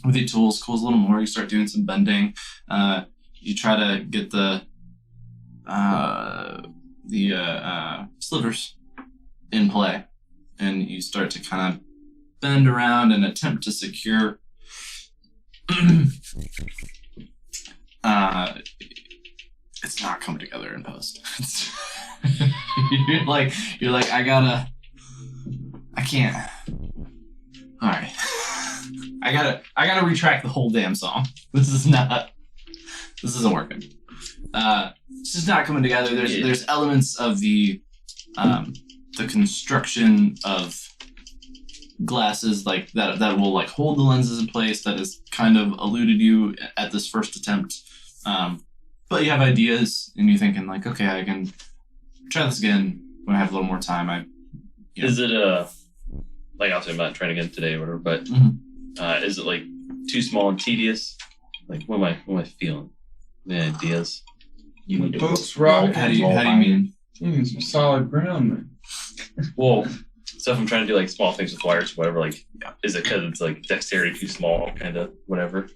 with your tools, cools a little more. You start doing some bending. You try to get the slivers in play, and you start to kind of bend around and attempt to secure. It's not coming together in post. You're like, I can't. All right, I gotta retract the whole damn song. This isn't working. It's just not coming together. There's elements of the construction of glasses like that will like hold the lenses in place that has kind of eluded you at this first attempt. But you have ideas and you're thinking like, okay, I can try this again when I have a little more time. Is it like obviously I'm not trying again today or whatever, but is it like too small and tedious? Like what am I feeling? The ideas. You need to Boats rock. How do you mean? You need some solid ground, man. Well, so if I'm trying to do like small things with wires, whatever, like is it because it's like dexterity too small, kind of whatever?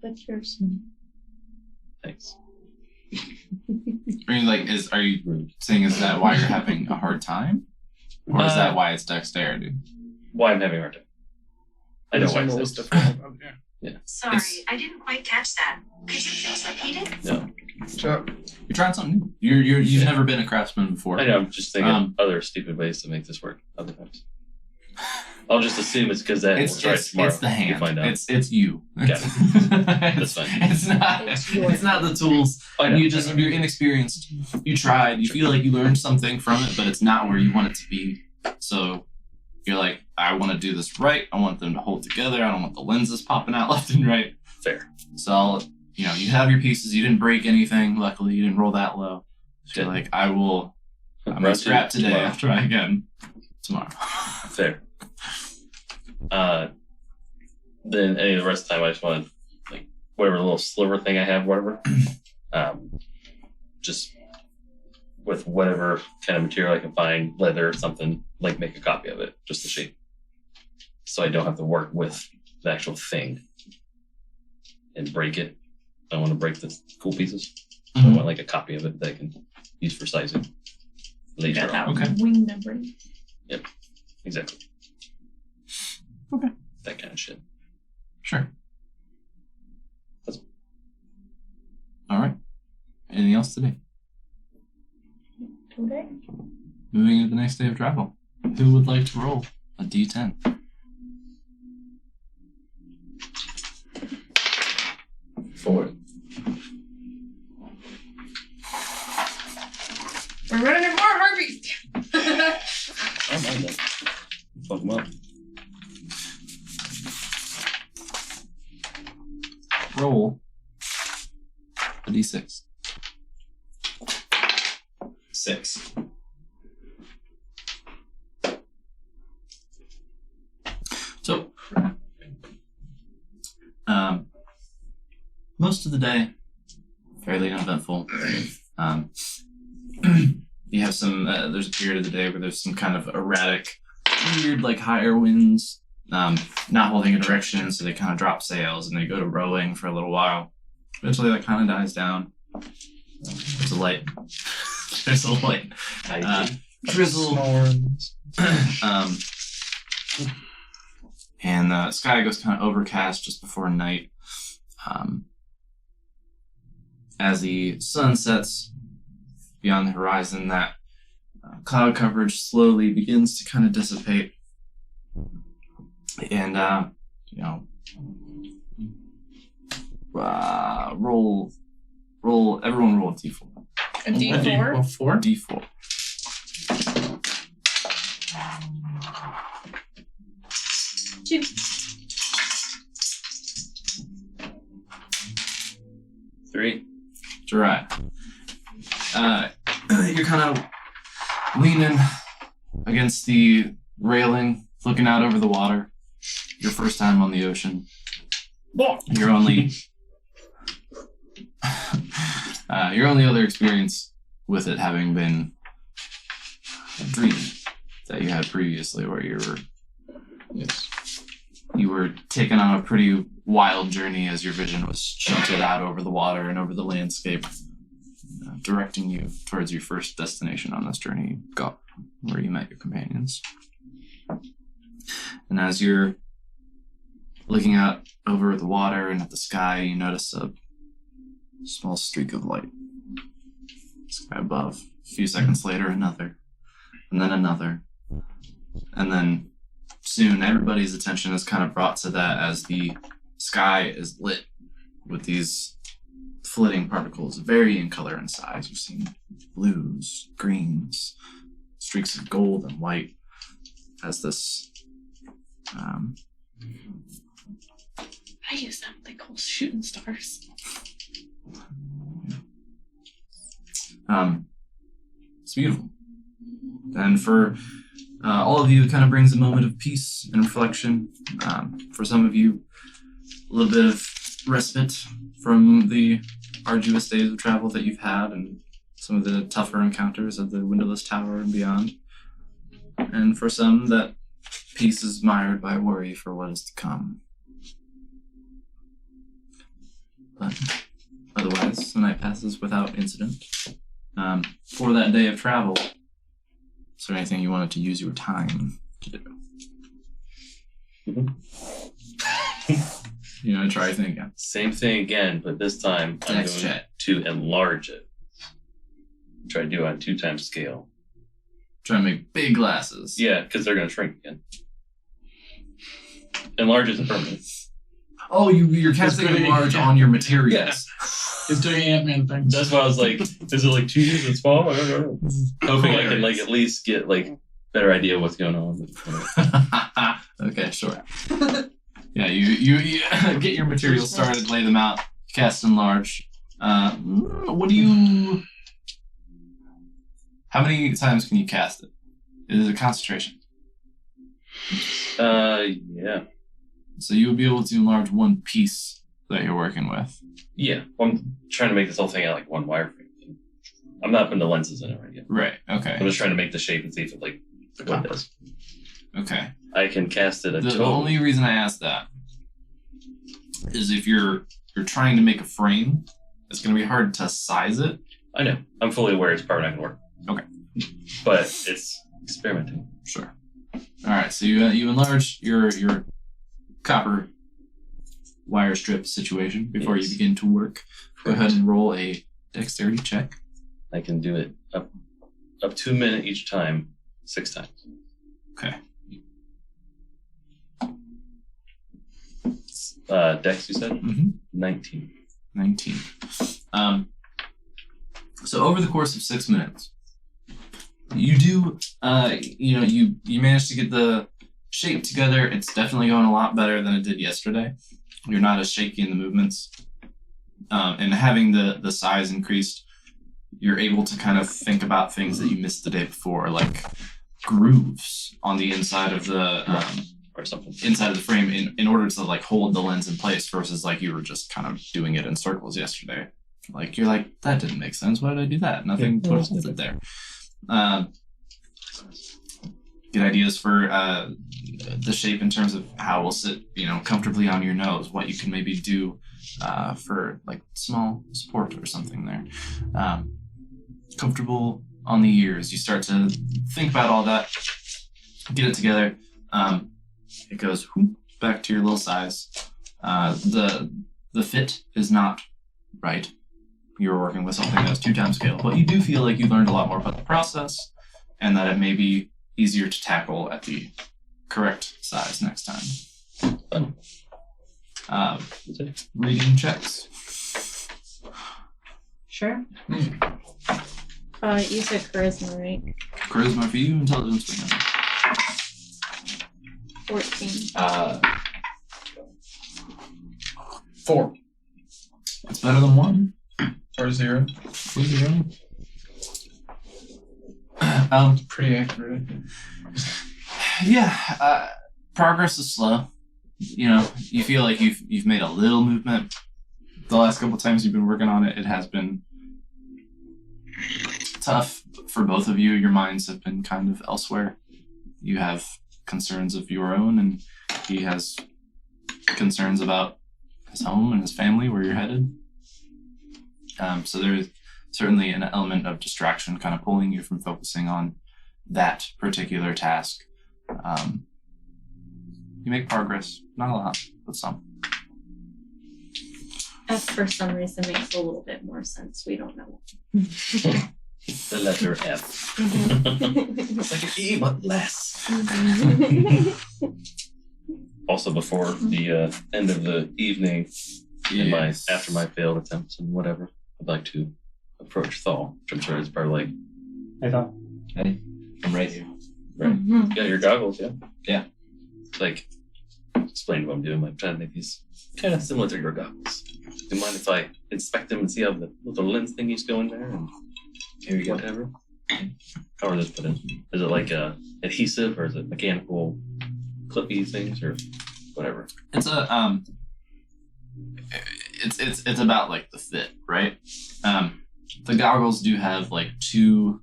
But you're small. Thanks. Are you saying is that why you're having a hard time, or is that why it's dexterity? Why I'm having a hard time. I know why What it's was difficult. difficult about it, yeah. Sorry, I didn't quite catch that. Could you please repeat it? No. Chuck, You're trying something new. You've never been a craftsman before. I know, I'm just thinking other stupid ways to make this work other times. I'll just assume it's because that we'll try it tomorrow. It's the hand. We'll find out. It's you. Got it. That's fine. It's not the tools. I know. You're inexperienced. You tried. You feel like you learned something from it, but it's not where you want it to be. So you're like, I want to do this right. I want them to hold together. I don't want the lenses popping out left and right. Fair. So you have your pieces. You didn't break anything. Luckily, you didn't roll that low. So you're like, I'm gonna scrap today. Tomorrow. I'll try again tomorrow. Fair. Then any of the rest of the time, I just want to, like, whatever little sliver thing I have, whatever, just with whatever kind of material I can find, leather or something, like make a copy of it, just the shape. So I don't have to work with the actual thing and break it. I don't want to break the cool pieces. So I want like a copy of it that I can use for sizing later Got that on. Okay. wing memory. Exactly. Okay. That kind of shit. Sure. That's- All right. Anything else today? Okay. Moving into the next day of travel. Who would like to roll a d10? Four. We're running into more Harvey. I don't mind that. Fuck them up. Roll a d6. 6. So, most of the day, fairly uneventful. You have some, there's a period of the day where there's some kind of erratic, weird, like higher winds, not holding a direction, so they kind of drop sails and they go to rowing for a little while. Eventually that kind of dies down. There's a light. There's a light. Drizzle. And the sky goes kind of overcast just before night. As the sun sets beyond the horizon, that cloud coverage slowly begins to kind of dissipate. And, everyone roll a d4. A D4? Well, 4? D4. Two. Three. It's all right. You're kind of leaning against the railing, looking out over the water. Your first time on the ocean. Your only other experience with it having been a dream that you had previously, where you were you were taken on a pretty wild journey as your vision was shunted out over the water and over the landscape, directing you towards your first destination on this journey, Gop, where you met your companions. And as you're looking out over the water and at the sky, you notice a small streak of light. Sky above. A few seconds later, another. And then another. And then soon everybody's attention is kind of brought to that as the sky is lit with these flitting particles, varying color and size. You've seen blues, greens, streaks of gold and white as this I use them. They call shooting stars. It's beautiful. And for all of you, it kind of brings a moment of peace and reflection. For some of you, a little bit of respite from the arduous days of travel that you've had and some of the tougher encounters of the Windowless Tower and beyond. And for some, that peace is mired by worry for what is to come. But otherwise, the night passes without incident. For that day of travel, is there anything you wanted to use your time to do? You know, try anything again. Same thing again, but this time I'm Next going chat. to enlarge it. Try to do it on 2 times scale. Try to make big glasses. Yeah, because they're going to shrink again. Enlarge is a permanent. Oh, you're casting It's pretty- large on your materials. Yeah. He's doing Ant-Man things. That's why I was like, is it like 2 years in small? I don't know. Hoping I can like at least get like better idea what's going on. Okay, sure. Yeah, you get your materials started, lay them out, cast and large. What do you? How many times can you cast it? It is a concentration. Yeah. So you will be able to enlarge one piece that you're working with. Yeah. I'm trying to make this whole thing out like one wireframe thing. I'm not putting the lenses in it right yet. Right. Okay. I'm just trying to make the shape and see if it like what it does. Okay. I can cast it a The total. only reason I ask that is if you're trying to make a frame, it's going to be hard to size it. I know. I'm fully aware it's probably not going to work. Okay. But it's experimenting. Sure. All right. So you enlarge your copper wire strip situation before Yes. you begin to work. Go ahead and roll a dexterity check. I can do it up to a minute each time, 6 times. Okay. Dex, you said? Mm-hmm. 19. 19. So over the course of 6 minutes, you do, you manage to get the shape together. It's definitely going a lot better than it did yesterday. You're not as shaky in the movements. And having the size increased, you're able to kind of think about things that you missed the day before, like grooves on the inside of the Or something. inside of the frame in order to like hold the lens in place versus like you were just kind of doing it in circles yesterday. Like you're like, that didn't make sense. Why did I do that? Nothing puts it there. Get ideas for the shape in terms of how it will sit, comfortably on your nose. What you can maybe do for like small support or something there. Comfortable on the ears. You start to think about all that. Get it together. It goes whoop, back to your little size. The fit is not right. You're working with something that's 2 times scale, but you do feel like you learned a lot more about the process, and that it may be easier to tackle at the correct size next time. Fun. Reading checks. Sure. You said charisma, right? Charisma for you, intelligence for him. 14. 4 It's better than 1. or 0. For 0. Pretty accurate. Yeah, progress is slow. You feel like you've made a little movement. The last couple times you've been working on it, it has been tough for both of you. Your minds have been kind of elsewhere. You have concerns of your own, and he has concerns about his home and his family, where you're headed. So there's certainly an element of distraction kind of pulling you from focusing on that particular task. You make progress, not a lot, but some. F for some reason makes a little bit more sense. We don't know. The letter F. It's like an E, but less. Also, before the end of the evening, after my failed attempts and whatever, I'd like to approach Thal, which I'm sure is probably like, I thought. Hey, I'm right here. right? You got your goggles, yeah? Yeah. Like, explain what I'm doing. I'm trying to make these kind of similar to your goggles. Do you mind if I inspect them and see how the little lens thingies go in there and Here you go. whatever? How are those put in? Is it like adhesive or is it mechanical clippy things or whatever? It's a it's about like the fit, right? The goggles do have like two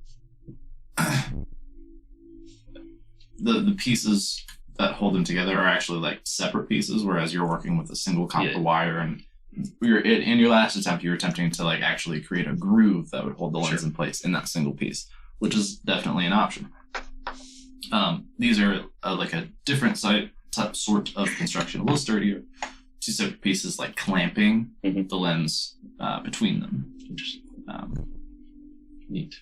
the pieces that hold them together are actually like separate pieces, whereas you're working with a single copper wire, and in your last attempt you were attempting to like actually create a groove that would hold the lens in place in that single piece, which is definitely an option. These are like a different sort of construction, a little sturdier. Two separate pieces, like clamping the lens between them. Neat.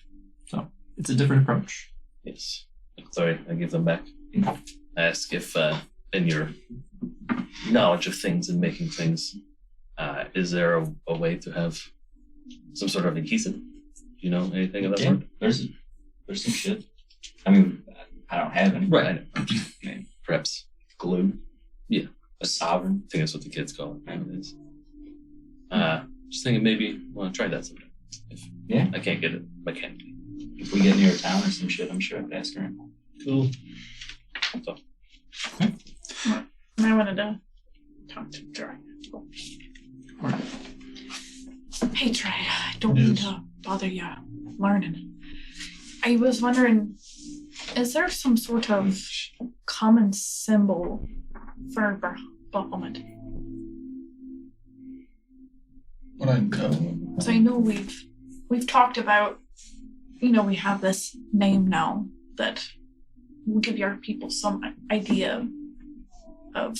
So it's a different approach. Yes. Sorry, I give them back. I ask if, in your knowledge of things and making things, is there a way to have some sort of adhesive? Do you know anything of that sort? There's some shit. I mean, I don't have any. Right, I know. Perhaps Glue. Yeah. A sovereign. I think that's what the kids call it nowadays. Just thinking maybe I want to try that sometime. If I can't get it mechanically. If we get near a town or some shit, I'm sure I'd ask her. Cool. So. And I wanted to talk to Dry. Hey, Dry, I don't mean to bother you learning. I was wondering, is there some sort of common symbol for Bahamut? What I know. So I know we've talked about, we have this name now that will give our people some idea of,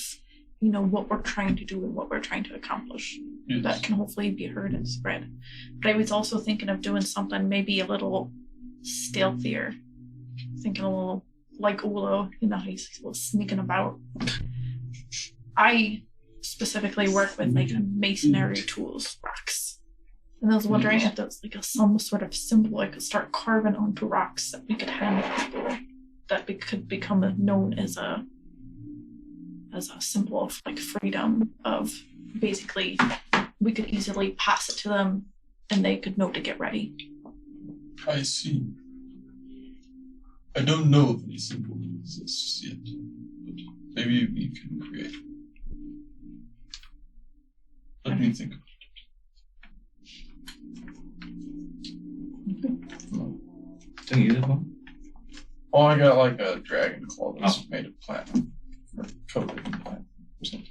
what we're trying to do and what we're trying to accomplish. Yes. That can hopefully be heard and spread. But I was also thinking of doing something maybe a little stealthier. Thinking a little like Olo, he's sneaking about. I specifically work with like masonry tools, rocks. And I was wondering if there's like some sort of symbol I could start carving onto rocks that we could hand to people that could become known as a symbol of like freedom, of basically we could easily pass it to them and they could know to get ready. I see. I don't know if any symbol exists yet, but maybe we can create one. Let me think about it. Do you have one? Oh, I got like a dragon claw that's made of platinum. Or coated in platinum or something.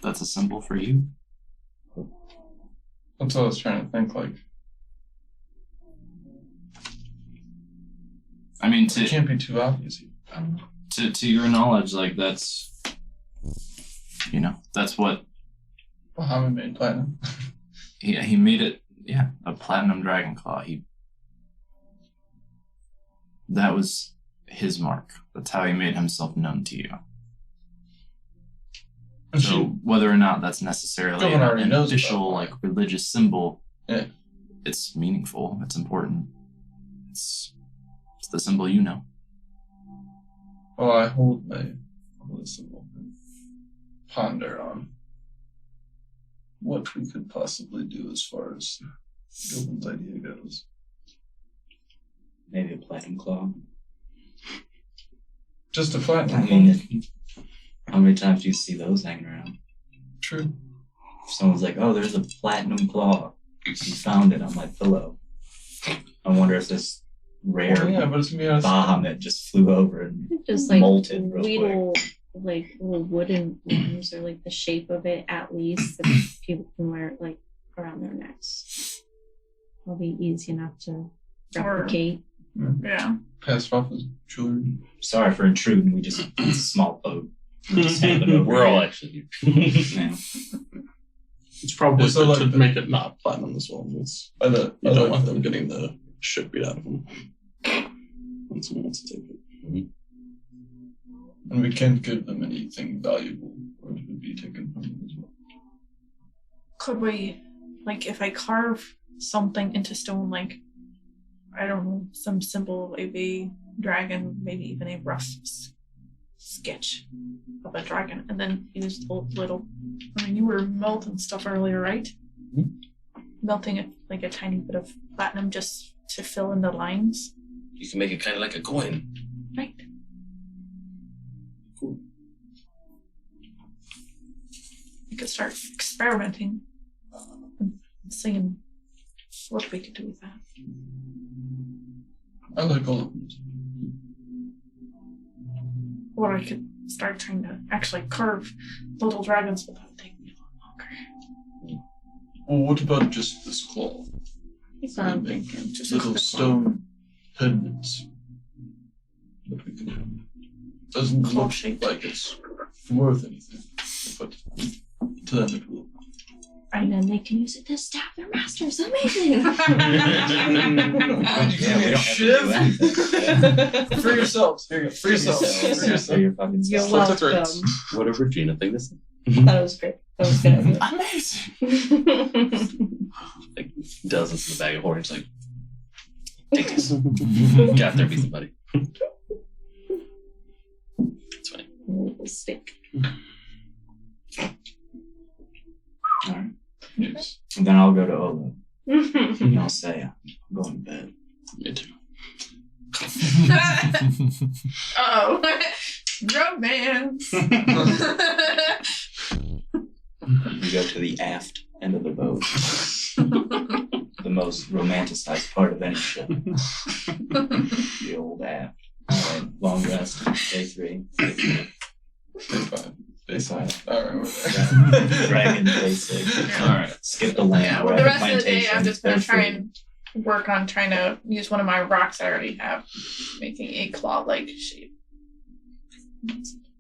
That's a symbol for you. That's what I was trying to think, like. I mean, It can't be too obvious. I don't know. to your knowledge, like that's what Bahamut made platinum. he made it. Yeah, a platinum dragon claw. That was his mark. That's how he made himself known to you. So whether or not that's necessarily Everyone already an knows official about like religious symbol, Yeah. it's meaningful. It's important. It's the symbol you know. Well, I hold my symbol and ponder on what we could possibly do as far as Gilman's idea goes. Maybe a platinum claw. Just a I platinum. mean, how many times do you see those hanging around? True. If someone's like, "Oh, there's a platinum claw. You found it on my pillow." I wonder if this rare Oh, yeah, but it's gonna be on a Bahamut just flew over and Just like molted real quick. little, like little wooden ones, or like the shape of it at least, that people can wear it like around their necks. It'll be easy enough to replicate. Yeah. Passed off as jewelry. Sorry for intruding. It's a small boat. We just have it over We're all here. actually. Yeah. It's probably So, good like, to make it not platinum as well. It's, I you don't want them getting the shit beat out of them. When someone wants to take it. And we can't give them anything valuable, or it would be taken from them as well. Could we, like, if I carve something into stone, like, I don't know, some symbol of a dragon, maybe even a rough sketch of a dragon, and then use the little. I mean, you were melting stuff earlier, right? Melting it like a tiny bit of platinum just to fill in the lines. You can make it kind of like a coin. Right. Cool. We could start experimenting and seeing what we could do with that. I like all of them. Or I could start trying to actually carve little dragons without taking me longer. Well, what about just this claw? That's what I'm thinking. Just Little a stone pendants that we can have. Doesn't Claw look shaped. like it's worth anything, but to them it will. And then they can use it to stab their masters. Amazing. Yeah, we don't have to do anything. For yourselves. Here you go. For yourselves. For For yourselves. your fucking You're self. Slit the welcome. throats. Whatever Gina think this is. That was great. That was good. Amazing. Like dozens in the bag of horns, like take these. Got there, be somebody. It's funny. Little stick. Alright. Yes. And then I'll go to Ola and I'll say, I'm going to bed. Me too. Oh, romance. We go to the aft end of the boat, the most romanticized part of any ship. The old aft. Alright, long rest. Day 3. Day 5. Day 5. Alright, we're there. Dragon, day 6. Alright. Skip the land. Yeah, we're well, at the rest of the day, plantation. I'm just gonna They're try free. and work on trying to use one of my rocks I already have, making a claw-like shape.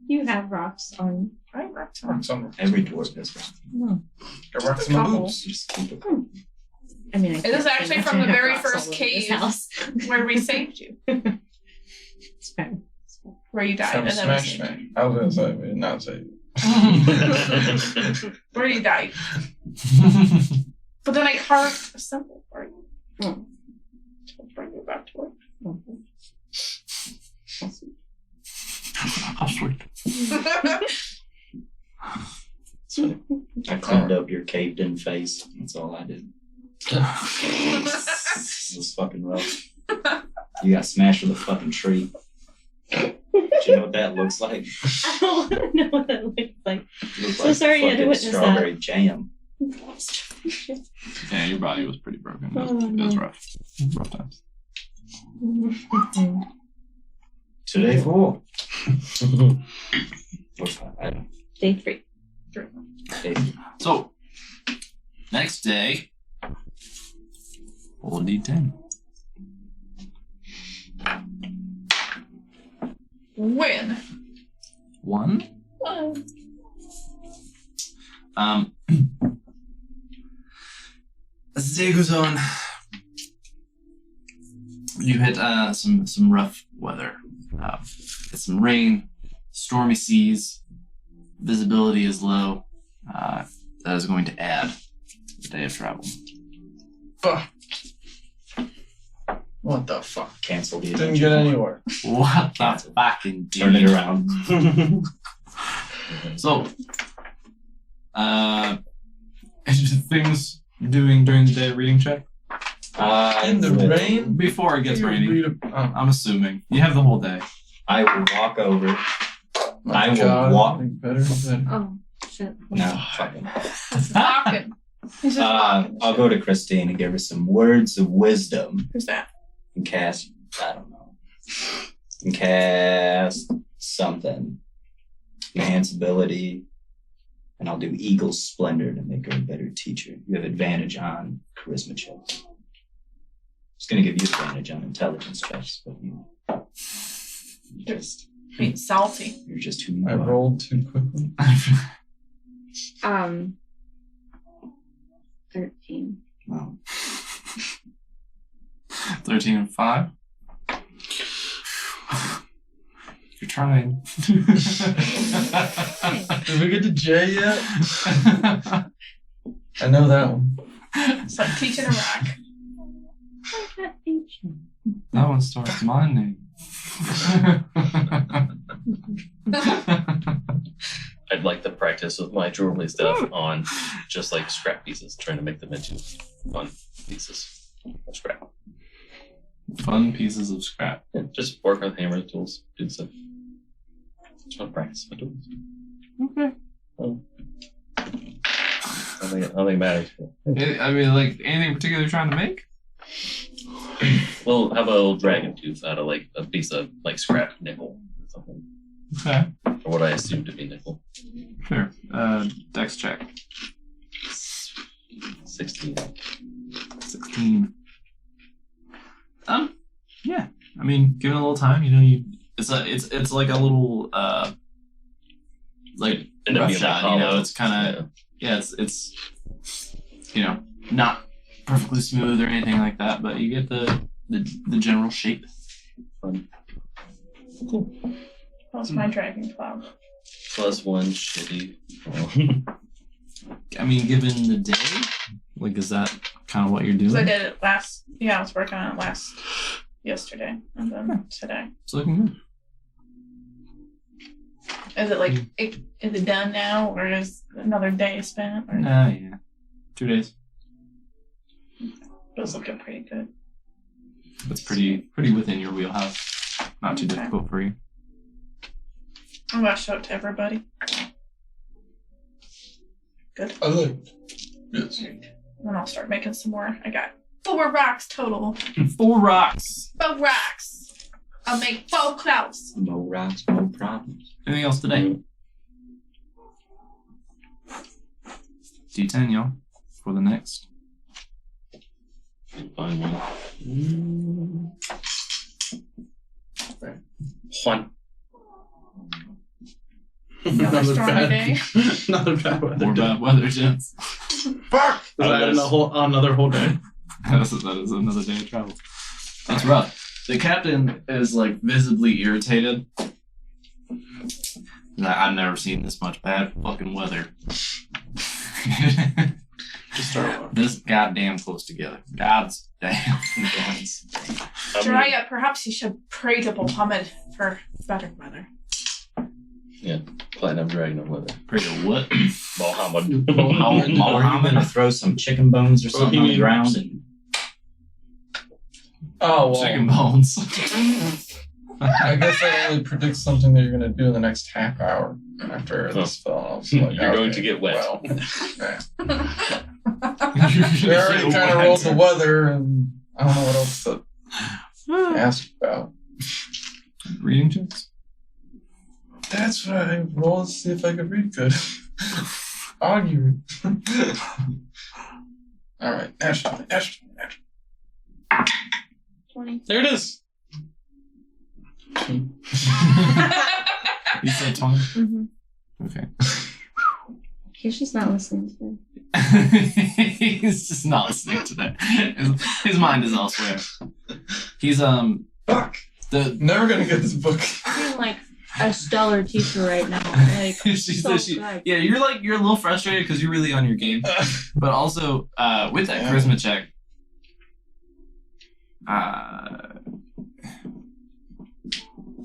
You have rocks on. I have rocks. Rocks on Every dwarf has rocks. No. Got rocks in my Couple. boobs. Just keep it. I mean, I It can't is say actually much. from I the have very rocks all first over this cave. house. Where we saved you, It's fine. where you died, From and then we Smash saved Smash. I was gonna say, we did not say. you. Where you died. But then I carved a symbol for you. Hmm. To bring you back to How sweet. it. It's funny. I cleaned up your caved in face. That's all I did. It was fucking rough. You got smashed with a fucking tree. Do you know what that looks like? I don't want to know what that looks like. It looks So sorry you had to fucking witness that. strawberry jam. Yeah, your body was pretty broken. It was, Oh, it was no. rough. Rough times. Today 4. Or 5. I don't know. Day 3. Day 3. So, next day, roll a d10. Win. 1. As the day goes on, you hit some rough weather. Hit some rain, stormy seas, visibility is low. That is going to add the day of travel. Fuck. What the fuck? Cancel the Didn't adventure get point. anywhere. What the fucking Turn it around. So, things you're doing during the day reading check? In the will- rain? Before it gets You rainy. read a- oh, I'm assuming. You have the whole day. I will walk over. my I will God, walk- think better than better. Oh, shit. No, fucking. Walking. He's just walking. I'll go to Christine and give her some words of wisdom Who's that? and cast I don't know. You can cast something. Enhance ability. And I'll do Eagle's Splendor to make her a better teacher. You have advantage on charisma checks. It's going to give you advantage on intelligence checks, but Being salty. you're just who you I are. rolled too quickly. 13. Wow. 13 and 5. You're trying. Did we get to J yet? I know that one. It's like teaching a rock. That one starts with my name. I'd like to practice with my jewelry stuff on just like scrap pieces, trying to make them into fun pieces of scrap. Fun pieces of scrap. Yeah, just work with hammer tools, do stuff. Just want to practice my tools. Okay. I don't think it matters. I mean, like, anything particular you're trying to make? Well, how about a little dragon tooth out of like a piece of like scrap nickel or something? Okay. Or what I assume to be nickel. Sure. Dex check. 16. 16. Yeah. I mean, give it a little time. You know, it's like a little like End up rough being shot. like You know, hollow. it's kind of it's you know, not perfectly smooth or anything like that, but you get the general shape. Fun. That was my dragon cloud. +1 shitty. I mean, given the day, like, is that kind of what you're doing? So I did it last. Yeah, I was working on it yesterday, and then today. It's looking good. Is it like is it done now, or is another day spent? Or Yeah. 2 days. it was looking pretty good. That's pretty within your wheelhouse. Not too Okay. difficult for you. I'm gonna show it to everybody. Good. I like. Yes. Then I'll start making some more. I got 4 rocks total. 4 rocks. 4 rocks. I'll make 4 clouds. No rocks, no problems. Anything else today? D10, y'all, for the next. Fine one. Another stormy day. Another bad weather More day. bad weather, gents. Fuck! I had another whole day. That is another day of travel. That's rough. The captain is like visibly irritated. I've never seen this much bad fucking weather. Just start over. This goddamn close together. God's damn. Jiraiya, perhaps you should pray to Muhammad for better weather. Platinum dragon weather. Pray to what? Muhammad. Or are you gonna throw some chicken bones or something on the ground and Oh, well. Chicken bones. I guess I only predict something that you're going to do in the next half hour after this spell. I was like, You're going okay, to get wet. Well, yeah. We already kind of rolled the weather, and I don't know what else to ask about. Reading checks? That's what I rolled to see if I could read good. Argue. All right, Ashley. 20. There it is. You said 20? Mm-hmm. Okay. He's just not listening to me. He's just not listening to that. His mind is elsewhere. He's Fuck. the Never gonna get this book. I'm like a stellar teacher right now. Like, so good. yeah, you're a little frustrated because you're really on your game, but also with that charisma check,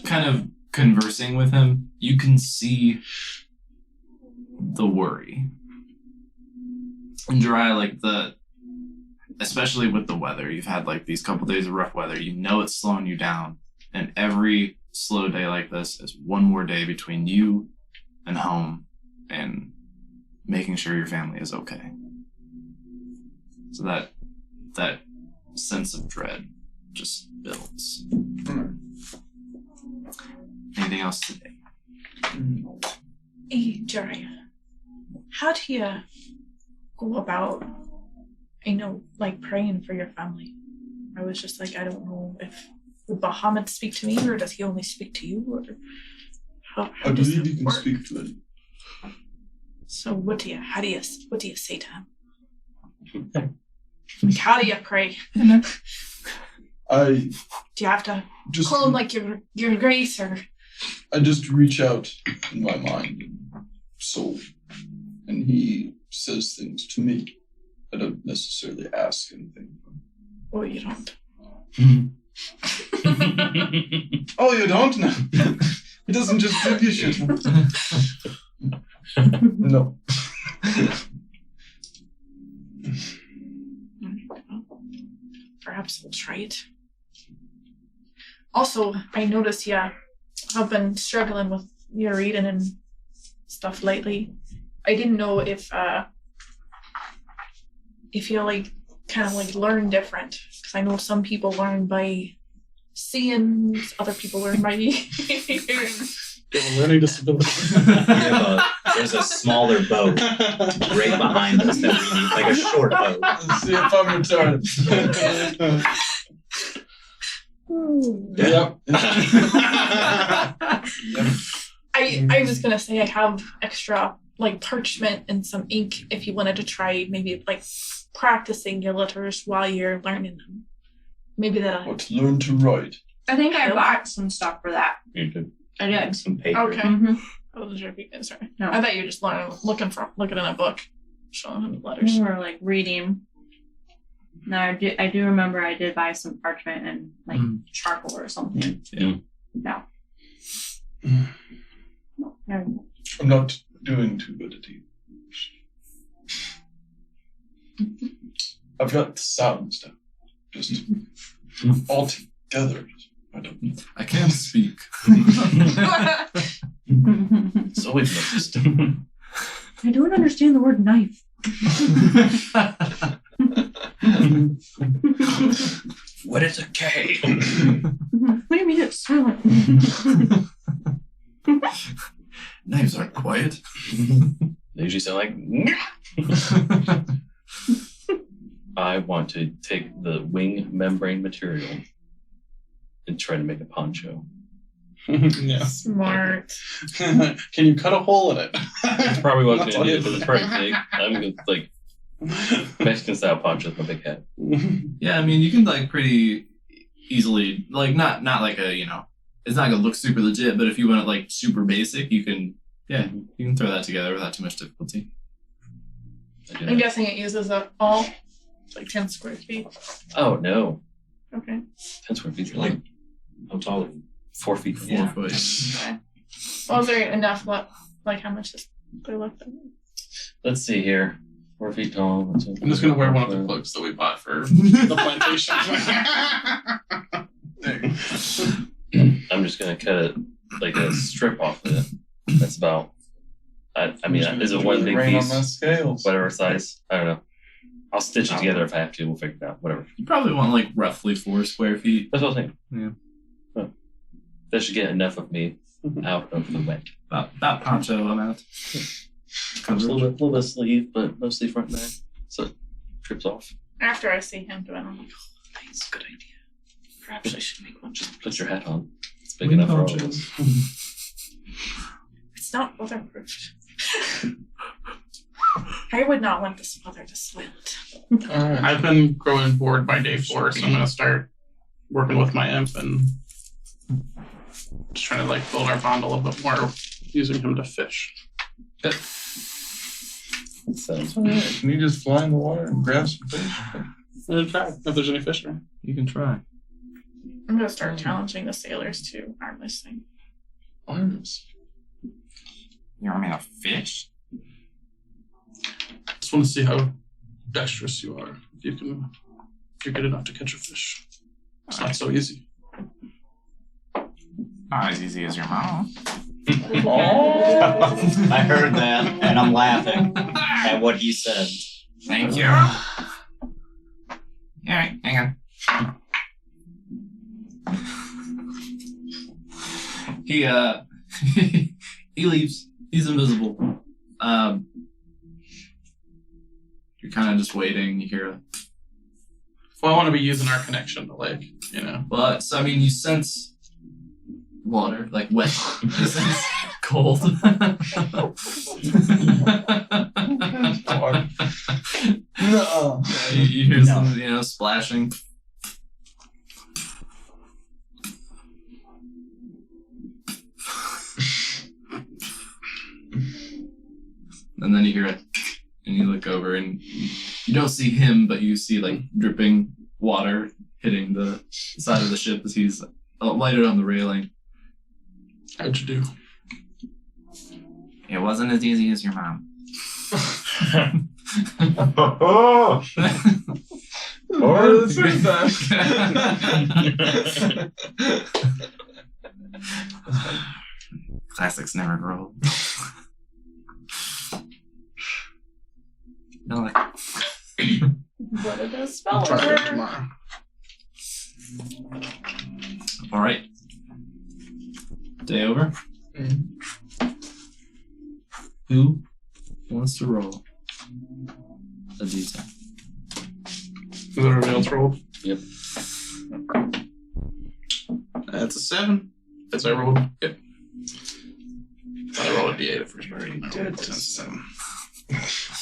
kind of conversing with him, you can see the worry. And Jiraiya, like especially with the weather, you've had like these couple days of rough weather, you know it's slowing you down. And every slow day like this is one more day between you and home and making sure your family is okay. So that sense of dread just builds. Alright. Anything else today? Hey, Jerry, how do you go about, praying for your family? I was just like, I don't know if would Bahamut speak to me, or does he only speak to you, or how I does believe it you can work? speak to it. So what do you say to him? Like, how do you pray? I Do you have to just call him like your grace, or I just reach out in my mind and soul, and he says things to me. I don't necessarily ask anything. or you don't? Oh, you don't know? He doesn't just give you shit. No. Perhaps we'll try it. Also, I noticed you have been struggling with your reading and stuff lately. I didn't know if you learn different, because I know some people learn by seeing, other people learn by hearing. You have a learning disability. There's a smaller boat right behind us that we need, like a short boat. Let's see if I'm retarded. Yep. I was gonna say I have extra parchment and some ink if you wanted to try maybe practicing your letters while you're learning them. Maybe that'll. What, learn to write? I think I bought some stuff for that. You did. I did. Some paper. Okay. Mm-hmm. I wasn't sure if you sorry. No. I thought you were just looking in a book, showing them the letters. Or reading. No, I do remember I did buy some parchment and charcoal or something. Yeah. No. I'm not doing too good at it. I've got the sounds now. Just all together. I don't know. I can't speak. So we've noticed. I don't understand the word knife. What is a K? What do you mean it's silent? Knives aren't quiet. They usually sound like. I want to take the wing membrane material and try to make a poncho. Yeah. Smart. Can you cut a hole in it? It's probably what I'm That's gonna do all because it's pretty big. I'm gonna Mexican style poncho with my big head. Yeah, I mean, you can pretty easily, not like a, it's not gonna look super legit, but if you want it super basic, you can throw that together without too much difficulty. I'm guessing it uses all 10 square feet. Oh no, Okay. 10 square feet. How tall are you? 4 feet. 4 foot. Okay. Well, is there enough left? How much is there left? Let's see here. 4 feet tall. I'm just gonna wear one of the cloaks that we bought for the plantation. I'm just gonna cut it a strip off of it. That's about. I mean, is it one big Rain piece? on my scales. Whatever size. I don't know. I'll stitch it together if I have to. We'll figure it out. Whatever. You probably want roughly 4 square feet. That's what I was thinking. Yeah. Huh. That should get enough of me out of the wet. About poncho amount. Just a little bit of sleeve, but mostly front and back. So it trips off. After I see him doing it, I'm like, oh, that's a good idea. Perhaps I should make one. Just put your hat on. It's big enough for all of us. It's not weatherproof. I would not want this weather to spoil it. Alright. I've been growing bored by day 4, so I'm gonna start working with my imp and just trying to build our bond a little bit more, using him to fish. Sounds Can you just fly in the water and grab some fish? And try if there's any fish there. You can try. I'm gonna start challenging the sailors to arm this thing. Arms. You want me to fish? Just want to see how dexterous you are. If you're good enough to catch a fish. It's not so easy. Not as easy as your mom. I heard that, and I'm laughing at what he said. Thank you. Yeah, hang on. he he leaves. He's invisible. You're kind of just waiting. You hear. Well, I want to be using our connection to, like, Well, so I mean, you sense water, like wet. You sense cold. No. You hear some, splashing. And then you hear it, and you look over, and you don't see him, but you see like dripping water hitting the side of the ship as he's lighted on the railing. How'd you do? It wasn't as easy as your mom. Or the truth Classics never grow old. No, like, What did the I'll spell try it word? tomorrow. all right. Day over. Who wants to roll a d10? Is it revealed roll? Yep. That's a 7. That's I rolled. Yep. I rolled a d8 at first, but I rolled a 7.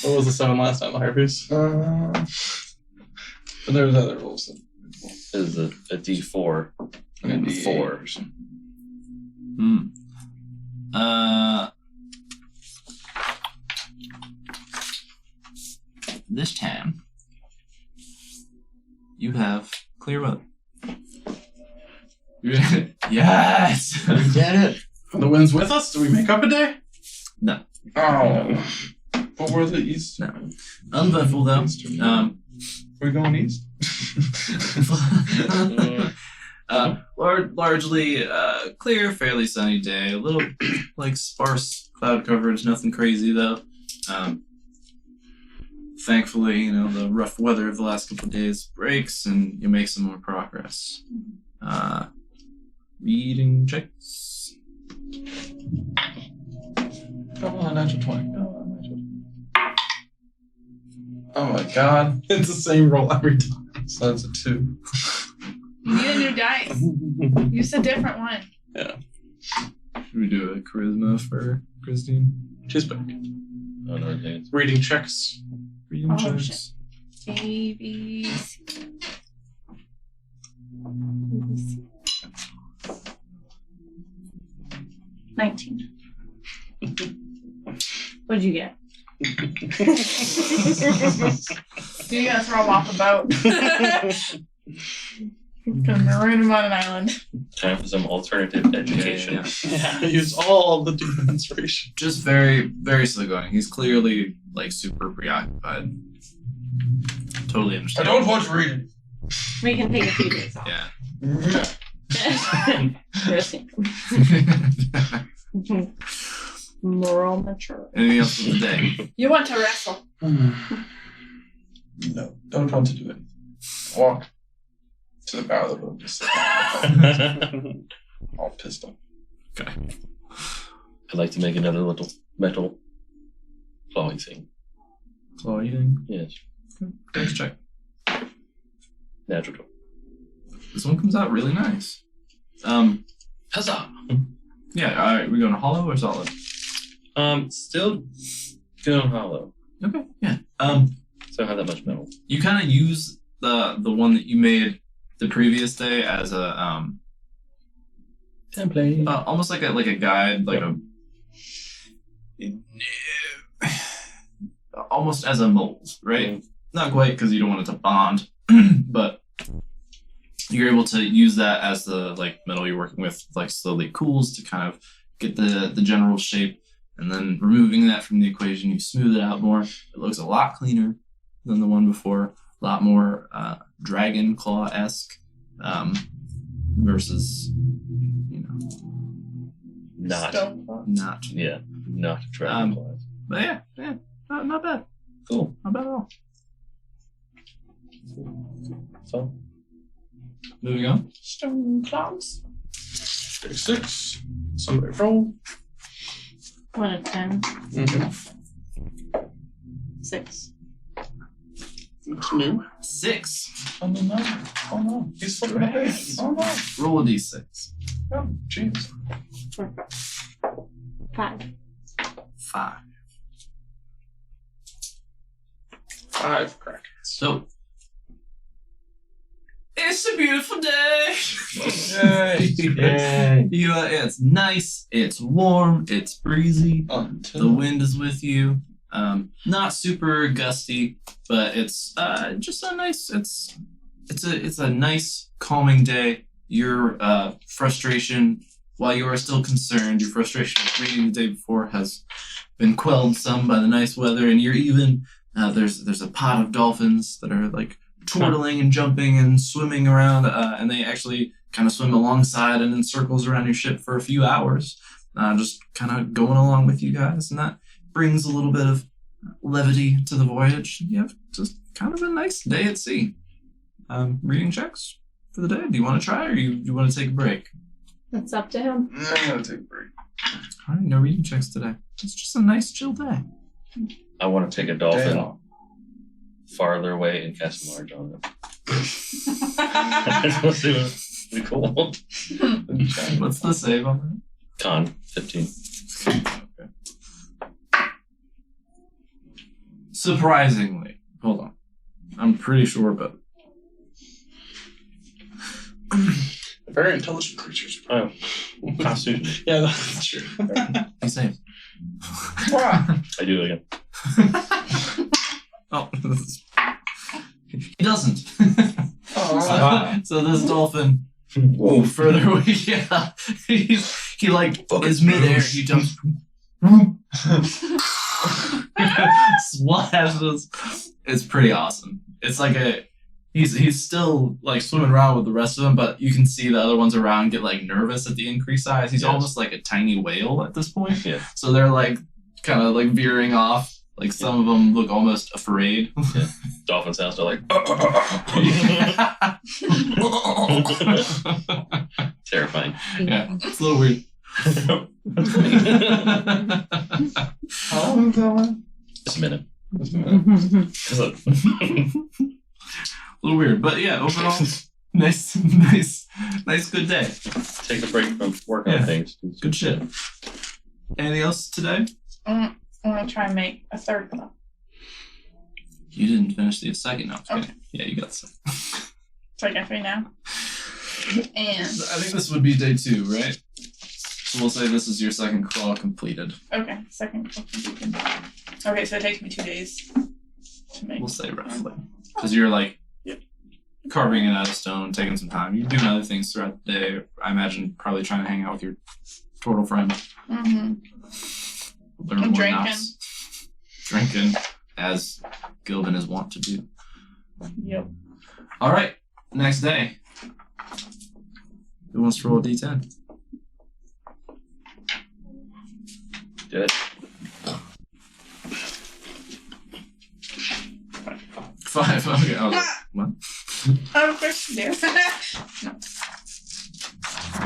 What was the 7 last time, the harpies? But there's other rules. This is a D4 And and a 4. This time, you have clear weather. Yes! We get it. The wind's with us? Do we make up a day? No. Oh. But we're the east. No. Uneventful, though. We're going east. Largely clear, fairly sunny day. A little like sparse cloud coverage, nothing crazy though. Thankfully, the rough weather of the last couple of days breaks and you make some more progress. Reading checks. Come on, natural 20. Come on, natural 20. Oh my god. It's the same roll every time. So that's a 2. You need a new dice. Use a different one. Should we do a charisma for Christine? She's back. Oh, no, okay. Reading checks. Reading Oh, checks. A, B, C. 19. What'd you get? You're gonna throw him off a boat. Gonna maroon him on an island. Time for some alternative education. Yeah. Use all the demon inspiration. Just very, very slow going. He's clearly like super preoccupied. Totally I understand. don't want to read it. We can take a few days off. Yeah. Moral mature. Anything else for the day? You want to wrestle. No, don't want to do it. Walk to the bow of the boat. Just all pissed off. Okay. I'd like to make another little metal clawing thing. Claw eating. Yes. Let's check. Natural 20. This one comes out really nice. Huzzah! Yeah, alright, we going hollow or solid? Still going hollow. Okay, yeah. So I don't have that much metal. You kind of use the one that you made the previous day as a Template. almost like a guide, like almost as a mold, right? Not quite because you don't want it to bond, but you're able to use that as the like metal you're working with, like slowly cools to kind of get the general shape, and then removing that from the equation, you smooth it out more. It looks a lot cleaner than the one before, a lot more dragon claw-esque versus Not. not. Yeah, not dragon claws. But yeah, not bad. Cool. Not bad at all. So, Moving on. Stone clouds. 36. Somebody roll. 1 of 10. Mm-hmm. 6. It's new. 6. Oh no! Oh no! He's flipping a page. Oh no! Roll a d6. Oh jeez. 5. 5. 5 crackers. So, it's a beautiful day. Yay! It's nice. It's warm. It's breezy. Until The wind is with you. Not super gusty, but it's just a nice. It's a nice calming day. Your frustration, while you are still concerned, your frustration with reading the day before has been quelled some by the nice weather, and you're even there's a pod of dolphins that are like twirling and jumping and swimming around, and they actually kind of swim alongside and in circles around your ship for a few hours, just kind of going along with you guys, and that brings a little bit of levity to the voyage. You have just kind of a nice day at sea. Reading checks for the day. Do you want to try, or you want to take a break? That's up to him. I'm gonna take a break. All right, no reading checks today. It's just a nice chill day. I want to take a dolphin Damn. farther away and cast a large on it. I just want to see what's pretty cool. What's the save on that? Con 15. Surprisingly, hold on. I'm pretty sure, but Very intelligent creatures. Oh, Constitution. Yeah, that's true. he saved. I do it again. Oh, he doesn't. Oh, So this dolphin, further away, yeah, he like is midair. He jumps, splashes. It's pretty awesome. It's like he's still like swimming around with the rest of them, but you can see the other ones around get like nervous at the increased size. He's Yes. almost like a tiny whale at this point. Yeah. So they're like kind of like veering off. Like some of them look almost afraid. Dolphin sounds are like terrifying. Yeah, it's a little weird. how long is that one? Just a minute. Just a minute. A little weird, but yeah, overall, nice, good day. Take a break from working Yeah. on things. Good shit. Anything else today? I want to try and make a third one. You didn't finish the second. No, I'm just Okay. kidding. Yeah, you got the second. So I get 3 now. And I think this would be day 2, right? So we'll say this is your second claw completed. okay, second completed. Okay, so it takes me 2 days to make. We'll say roughly, because you're like carving it out of stone, taking some time. You're doing other things throughout the day. I imagine probably trying to hang out with your turtle friend. Mm-hmm. Learn I'm more drinking. knots. Drinking, as Gilvin is wont to do. Yep. All right, next day. Who wants to roll a d10? Do it. 5. Okay. I was like, what? Oh, of course you do.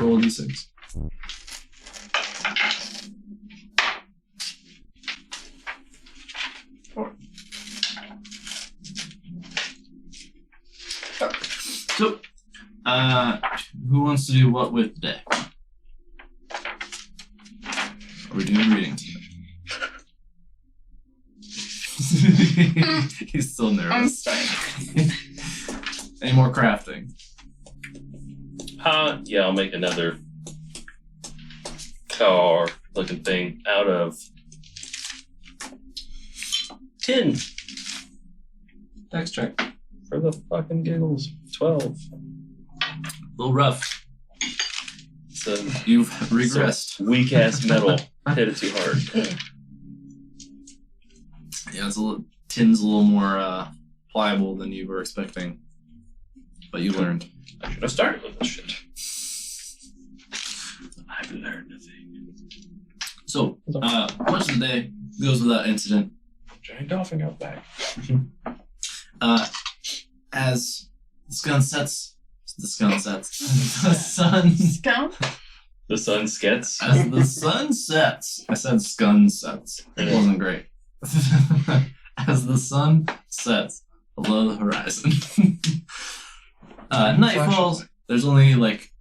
Roll a d6. So, who wants to do what with today? Are we doing reading today? He's still I'm nervous. sorry. Any more crafting? Yeah, I'll make another car looking thing out of tin Dex check. for the fucking giggles. 12. A little rough. It's a You've regressed. weak ass metal. Hit it too hard. Yeah, tin's a little more pliable than you were expecting. But you learned. I should have started with this shit. I've learned a thing. So, much of the day goes without incident. Giant dolphin out back. As the sun sets, the sun The sun skets. As the sun sets. I said scun sets. It wasn't great. As the sun sets below the horizon. Night falls. There's only like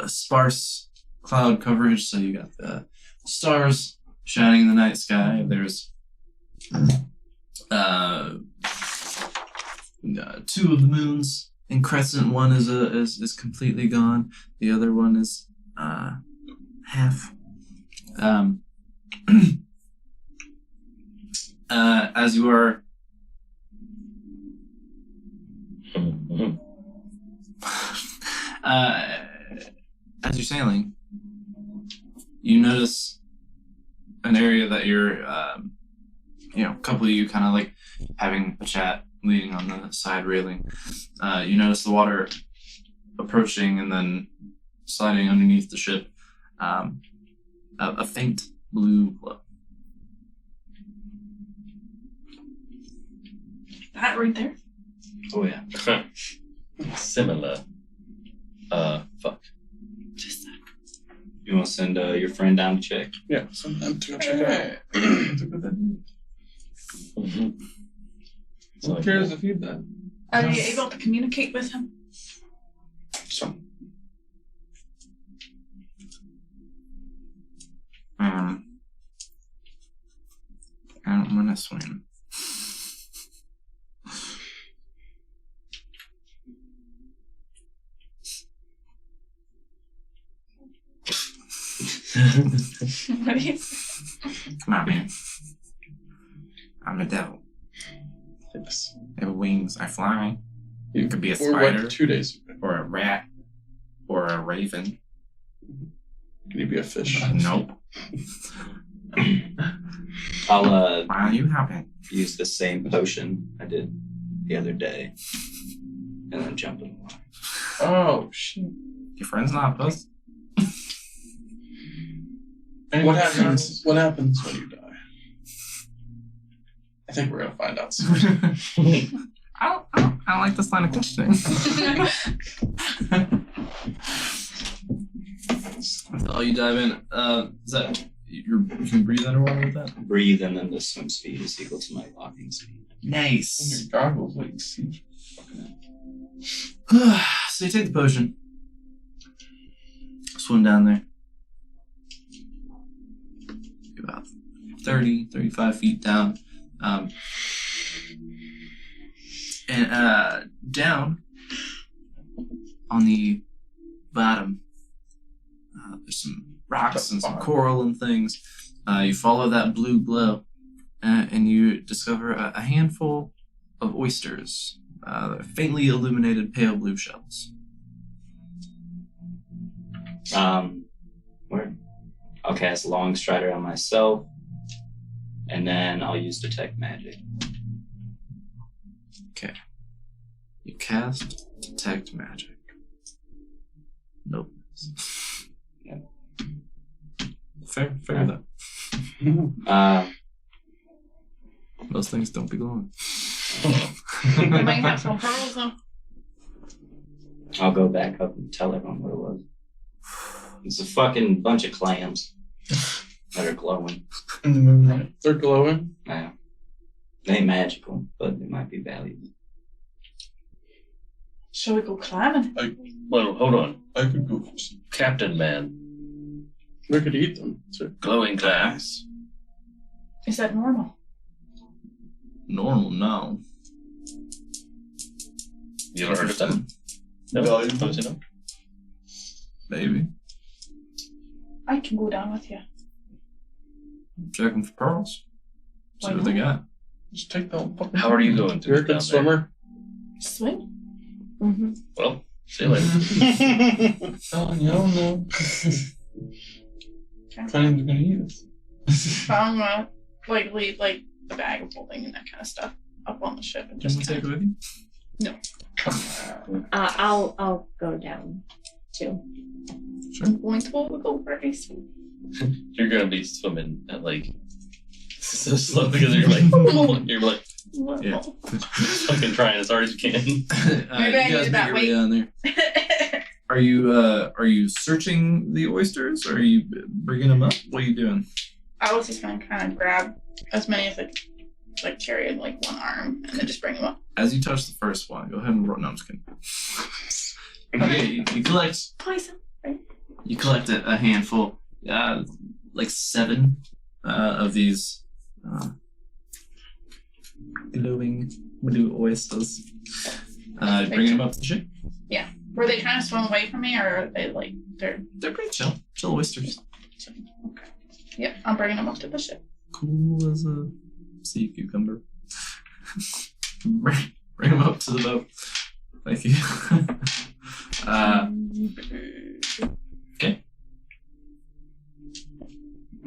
sparse cloud coverage, so you got the stars shining in the night sky. There's two of the moons in crescent. One is completely gone. The other one is half. As you are as you're sailing, you notice an area that you're, a couple of you kind of like having a chat, leaning on the side railing. You notice the water approaching and then sliding underneath the ship. A faint blue glow. That right there. Oh yeah. Similar. Fuck. Just that. You want to send your friend down to check? Yeah, send them to go check it out. Who cares if you did? Are you able to communicate with him? So, I don't want to swim. What do you Come on, man. I'm a devil. yes. I have wings. I fly. You could be a or spider. what, 2 days. Or a rat. Or a raven. Can you be a fish? Nope. I'll Why are you happy? use the same potion I did the other day, and then jump in the water. Oh shit! Your friend's not a puss. What happens? What happens when you die? I think we're gonna find out soon. I don't like this line of questioning. Oh, you dive in. Is that you can breathe underwater with that? Breathe, and then the swim speed is equal to my walking speed. Nice. Your goggles, like see. So you take the potion, swim down there. About 30, 35 feet down. And down on the bottom, there's some rocks and some coral and things. You follow that blue glow, and you discover a handful of oysters, faintly illuminated pale blue shells. Where? I'll cast Long Strider on myself, and then I'll use Detect Magic. Okay. You cast Detect Magic. Nope. Yeah. Fair though. Those things don't be glowing. You might have some pearls though. I'll go back up and tell everyone what it was. It's a fucking bunch of clams that are glowing. In the moonlight, they're glowing. Yeah. They ain't magical, but they might be valuable. Shall we go climbing? Well, hold on. I could go for some. Captain Man. We could eat them. Too. Glowing clams. Is that normal? Normal, no. You ever heard of them? No. Valuable. Obviously not. Maybe. I can go down with you. Check them for pearls. See Why what they got. Just take the whole fucking. How are you going to You're a down good swimmer. Swim? Mm-hmm. there? Well, see you later. Oh, you don't know. Clams are gonna eat us. I'm gonna leave like the bag of holding and that kind of stuff up on the ship and Do you just want to take it with you? I'll go down too. Sure. going to go for a swim. You're gonna be swimming at like so slow because you're like Yeah. fucking trying as hard as you can. Maybe I you guys needed that make your way weight. down there. Are you searching the oysters? Or are you bringing them up? What are you doing? I was just gonna kind of grab as many as I could, like carry in like one arm and then just bring them up. As you touch the first one, go ahead and roll. No, I'm just kidding. Okay, you collect. Poison. You collect a handful, like 7 of these glowing blue oysters. Bring them up to the ship. Yeah. Were they trying to swim away from me, or are they like they're pretty chill. Chill oysters. okay? Yep, I'm bringing them up to the ship. Cool as a sea cucumber. Bring them up to the boat. Thank you. Okay.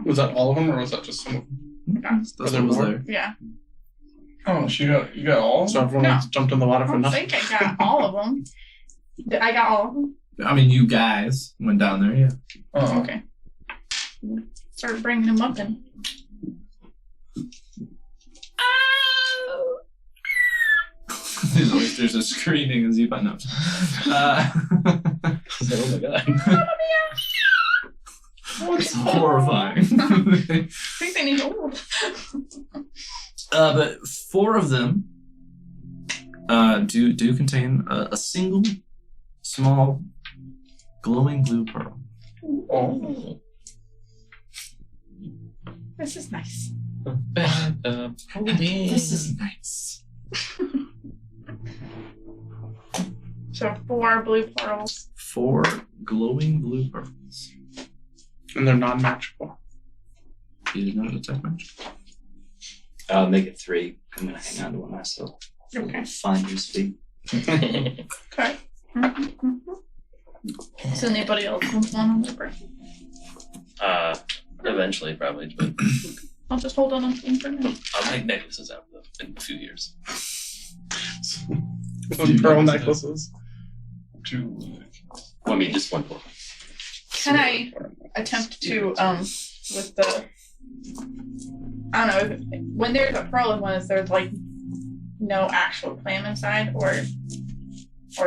Was that all of them, or was that just some of them? That's Are what there was more? there. Yeah. Oh, so you got all? So everyone No. jumped in the water I for don't nothing? think I got all of them. I got all of them. I mean, you guys went down there, yeah. Oh, Okay. Start bringing them up and. These oysters are screaming as you find out. Oh my god. It's horrifying. I think they need old. But 4 of them do contain a single small glowing blue pearl. oh. This is nice. This is nice. So 4 blue pearls. 4 glowing blue pearls. And they're non-magical. You did not attack match. I'll make it 3. I'm gonna hang on to one myself. Okay. Finder's fee. Okay. So anybody else wants one on their birthday? Eventually, probably, but I'll just hold on to them for now. I'll make necklaces out of them in a few years. Pearl necklaces. Well, I mean, just one more. Can I attempt to with the I don't know if, when there's a pearl in one, is there like no actual clam inside, or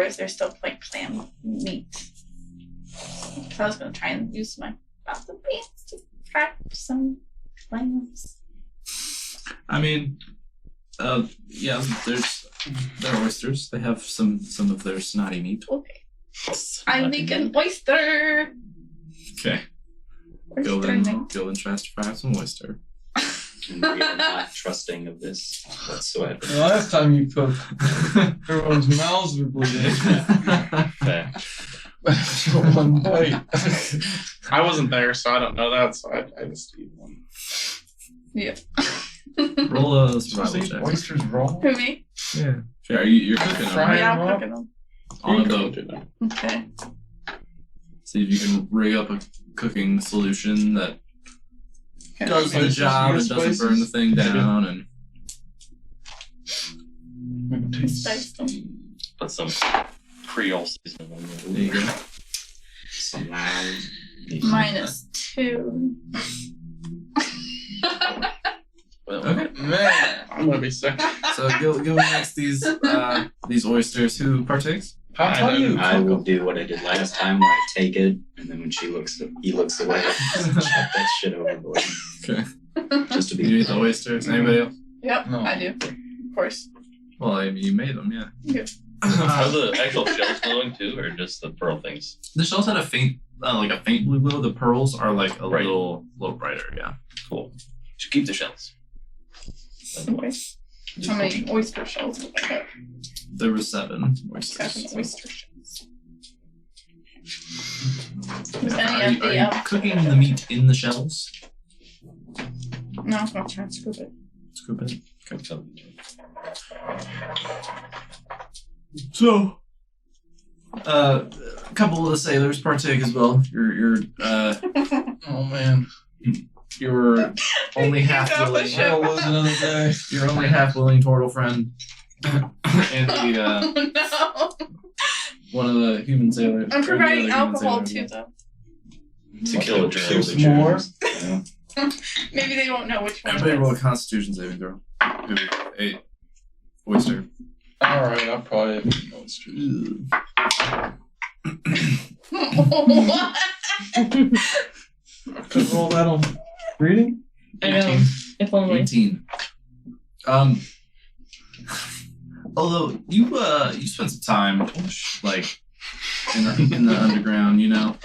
is there still like clam meat? So I was gonna try and use my bottom beans to crack some clams. I mean, yeah, they're oysters. They have some of their snotty meat. Okay. I make an oyster. Okay. Go and try to fry some oyster. And we are not trusting of this whatsoever. The last time you cooked, everyone's mouths were bleeding. Okay. One bite. I wasn't there, so I don't know that, so I just eat one. Yeah. Roll a survival check. Oysters raw? Who, me? Yeah. Sure, you're cooking them, Fry right? Yeah, them I'm up. cooking them. On a boat. Okay. See if you can rig up a cooking solution that does the Spices, job and use doesn't spices? burn the thing down. And Make it taste. Spice them. Put some Creole seasoning on there there. you go. Some loud. -2. Well, Okay. Man, I'm gonna be sick. So go next these oysters. Who partakes? how do you I will cook? do what I did last time, where I take it, and then when he looks away, chuck that shit overboard. Okay. Just to be. You eat the oysters. Anybody else? Yep, No. I do. Of course. Well, I mean, you made them, yeah. Are the actual shells glowing too, or just the pearl things? The shells had a faint, faint blue glow. The pearls are like a Bright. little brighter. Yeah. Cool. Should keep the shells. Okay. How many oyster shells did I have? There were 7 oysters. 7 oyster shells. Is Are any you, of are the you cooking the meat in the shells? No, I'm not trying to scoop it. Scoop it. Okay. So, a couple of the sailors partake as well. You're Oh man, your only half Get off the willing. ship. I'll lose another day. Your only half willing turtle friend, and the Oh no! one of the human sailors. I'm or the providing other human sailor. too, though. Tequila Keeps turtles. more. Yeah. Maybe they won't know which one. Everybody it roll a is. Constitution saving throw. Who ate oyster. All right, I'll probably have oysters. What? Could roll that on reading. I know. If only. 18. Although you spent some time like in the underground, you know,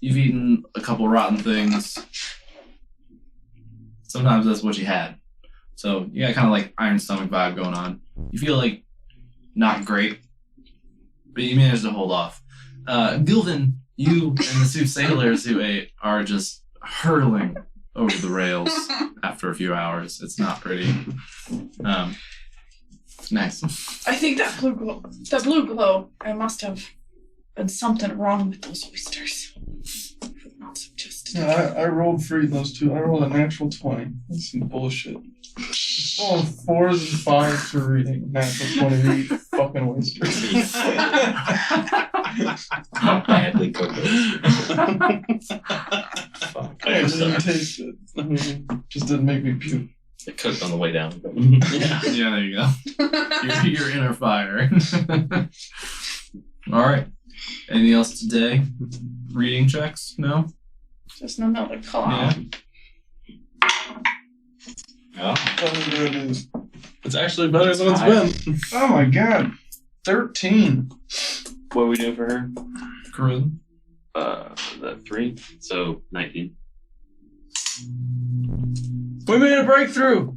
you've eaten a couple rotten things. Sometimes that's what you had. So you got kind of like iron stomach vibe going on. You feel like not great, but you managed to hold off. Gilvin, you and the two sailors who ate are just hurling over the rails after a few hours. It's not pretty. Nice. I think that blue glow, there must have been something wrong with those oysters. Not suggested. Yeah, I rolled for eating those two. I rolled a natural 20. That's some bullshit. Oh, 4s and 5s for reading. Natural 20 to eat fucking oysters. Badly cooked. I didn't taste it. Just didn't make me puke. It cooked on the way down. Yeah, there you go. Your inner fire. All right. Anything else today? Reading checks? No? Just another call out. Oh, There it is. It's actually better than it's been. Oh my god. 13. What are we doing for her? Charisma? The 3, so 19. We made a breakthrough.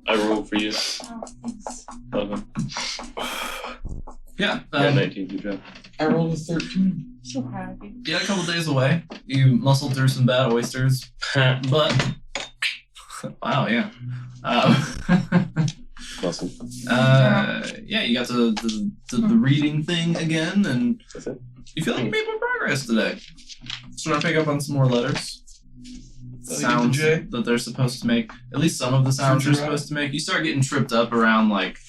I rolled for you. Oh, thanks. 11. Yeah. Yeah, 19. Good job. I rolled a 13. So proud of you. Yeah, a couple days away. You muscled through some bad oysters. But, wow, yeah. Awesome. Yeah, you got to the reading thing again, and That's it. you feel like you made more progress today. Starting to pick up on some more letters. Sounds J? that they're supposed to make. At least some of the sounds you're supposed to make. You start getting tripped up around like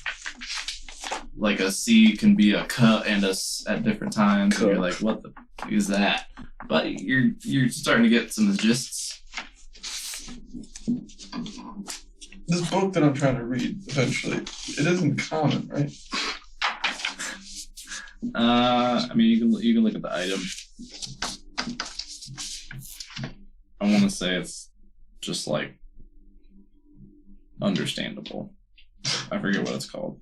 a C can be a K and a S at different times. And you're like, what the fuck is that? But you're starting to get some gists. This book that I'm trying to read eventually, it isn't common, right? I mean, you can look at the item. I want to say it's just like understandable. I forget what it's called.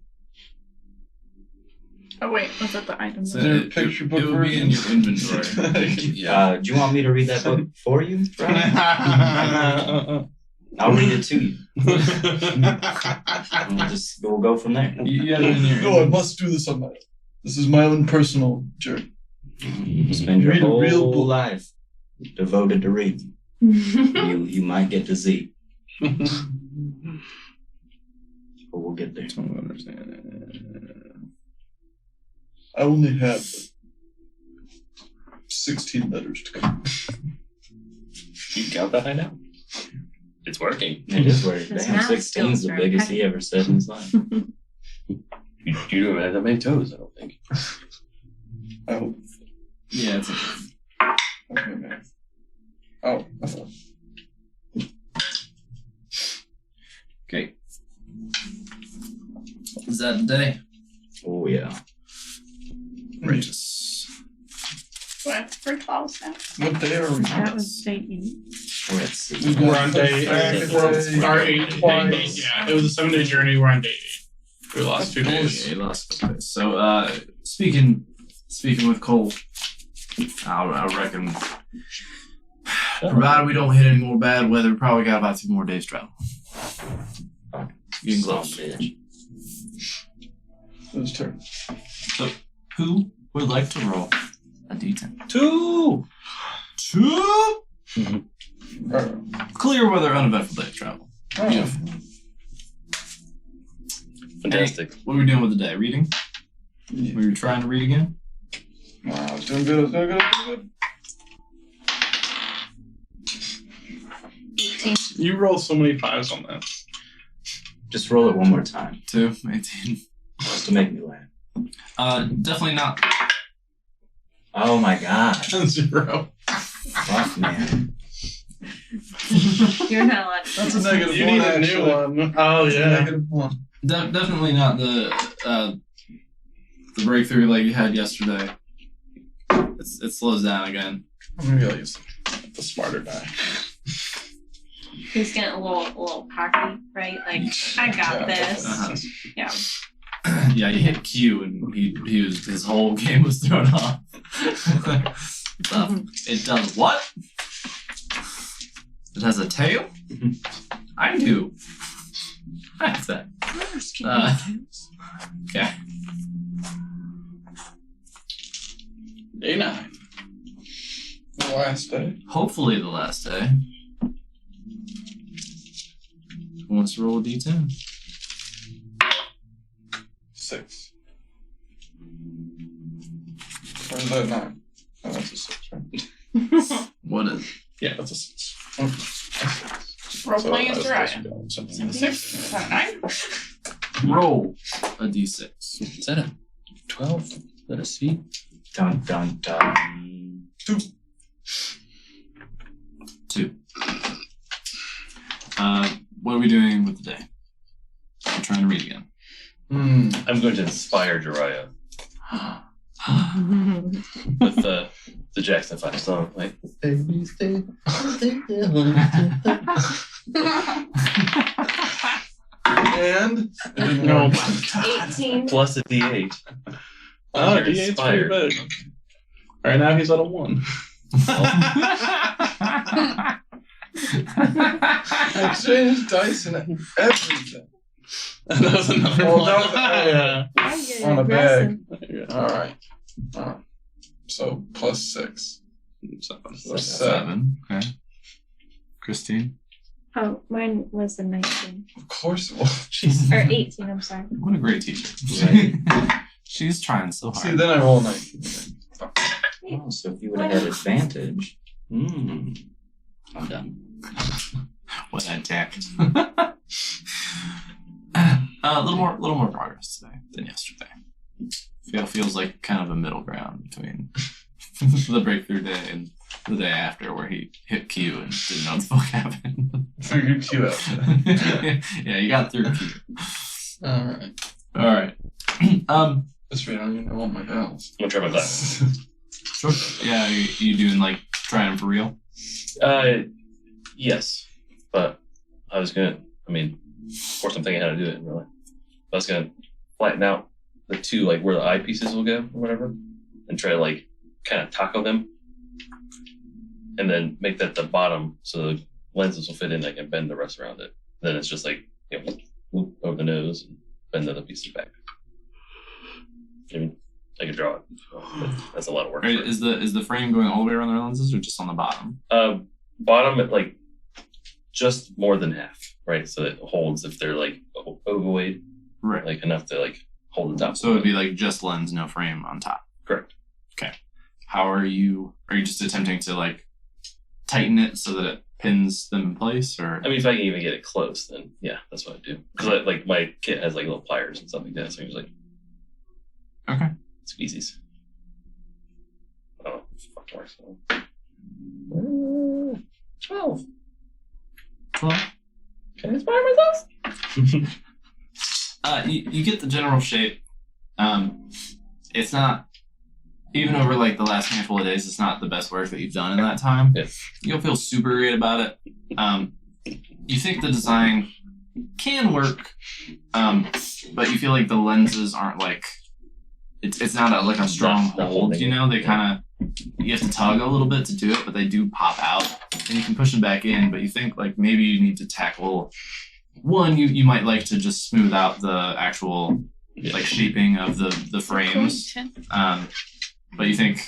Oh wait, was that the item? So there a picture book it would be in your inventory. Yeah. do you want me to read that book for you, Brian? I'll read it to you. And we'll go from there. You have it in your No, I must do this on my own. This is my own personal journey. You spend your Read a real whole book. life devoted to reading. You might get to Z, but we'll get there. I don't understand. I only have 16 letters to go. You count that high now? It's working. It is weird. His Damn, math 16 is the skills are biggest he ever said in his life. You don't have that many toes, I don't think. I hope. Yeah, it's Okay, man. Oh, I thought. okay. Is that the day? Oh yeah. Righteous. What? For 12 now. What day are we? That was day 8. We're at C. We're on day Our 8. Yeah, it was a 7-day journey. We're on day 8. We lost 2 days. Okay, last couple days. So, speaking with Cole, I reckon, provided we don't hit any more bad weather, we probably got about 2 more days travel. Getting Son of a close. bitch. His turn. Who would like to roll a d10? 2! 2? Alright. Clear weather, uneventful day of travel. Beautiful. Fantastic. What are we doing with the day? Reading? Yeah. We were trying to read again? Nah, I was doing good. I was doing good. 18. You roll so many 5s on that. Just roll it one more time, 2, 18. just to make me laugh. Definitely not. Oh my god. 0. Fuck, man. You're not allowed to. That's a negative You one, need a actually. new one. Oh, That's a yeah. negative one. Definitely not the the breakthrough like you had yesterday, it slows down again. Maybe I'll use the smarter die. He's getting a little cocky, right? Like, I got this. Uh-huh. Yeah. Yeah, you hit Q and his whole game was thrown off. It does what? It has a tail? I do. I have that. Okay. Day 9. The last day. Hopefully the last day. Who wants to roll a d10? 6. Or is that 9? Oh, that's a 6, right? What is? Yeah, that's a 6. Okay. Role playing is I was Jiraiya. supposed to go something. 6. Is that 9? Roll a d6. Is that a 12? Is that a C? Dun dun dun. 2. What are we doing with the day? I'm trying to read again. I'm going to inspire Jiraiya with the Jackson 5 song. Like, baby, stay. And Oh my god. 18. Plus a D8. Oh, You're D8's pretty inspired. big. Alright, now he's at a 1. I changed dice and everything. That was another Well, one. that was- Yeah. I'm getting On a aggressive. All right. So plus 6. 7. 7. Okay. Christine? Oh, mine was a 19. Of course it was. Or 18, I'm sorry. What a great teacher. She's trying so hard. See, then I roll 19. Oh, so if you would have had advantage. Mm. I'm done. What an attack. A little more progress today than yesterday. Feels like kind of a middle ground between the breakthrough day and the day after, where he hit Q and didn't know what the fuck happened. Figured Q out. Yeah, you got through Q. All right. All right. This way I don't even know all my bells. I'm gonna try my glasses. Sure. Yeah, you doing like trying them for real? Yes, but I was gonna. I mean, of course, I'm thinking how to do it. Really, I was gonna flatten out the two, like where the eyepieces will go or whatever, and try to like kind of taco them, and then make that the bottom so the lenses will fit in. I can bend the rest around it. Then it's just like whoop over the nose and bend the other pieces back. I mean, I could draw it. But that's a lot of work. Right, is the frame going all the way around the lenses or just on the bottom? Bottom at like just more than half, right? So it holds if they're like overweight, Right. like enough to like hold the top. So it'd be like just lens, no frame on top. Correct. Okay. How are you just attempting to like tighten it so that it pins them in place, or? I mean, if I can even get it close, then yeah, that's what I do. Because like my kit has like little pliers and stuff like that, so I'm just like Okay. squeezies. Oh, fuck works. 12. 12. Can I inspire myself? You get the general shape. It's not, even over like the last handful of days, it's not the best work that you've done in that time. Yeah. You don't feel super great about it. You think the design can work, but you feel like the lenses aren't like, it's not like a strong Not hold, holding you it. know? They kind of, you have to tug a little bit to do it, but they do pop out, and you can push them back in, but you think like maybe you need to tackle, one, you might like to just smooth out the actual like shaping of the frames. But you think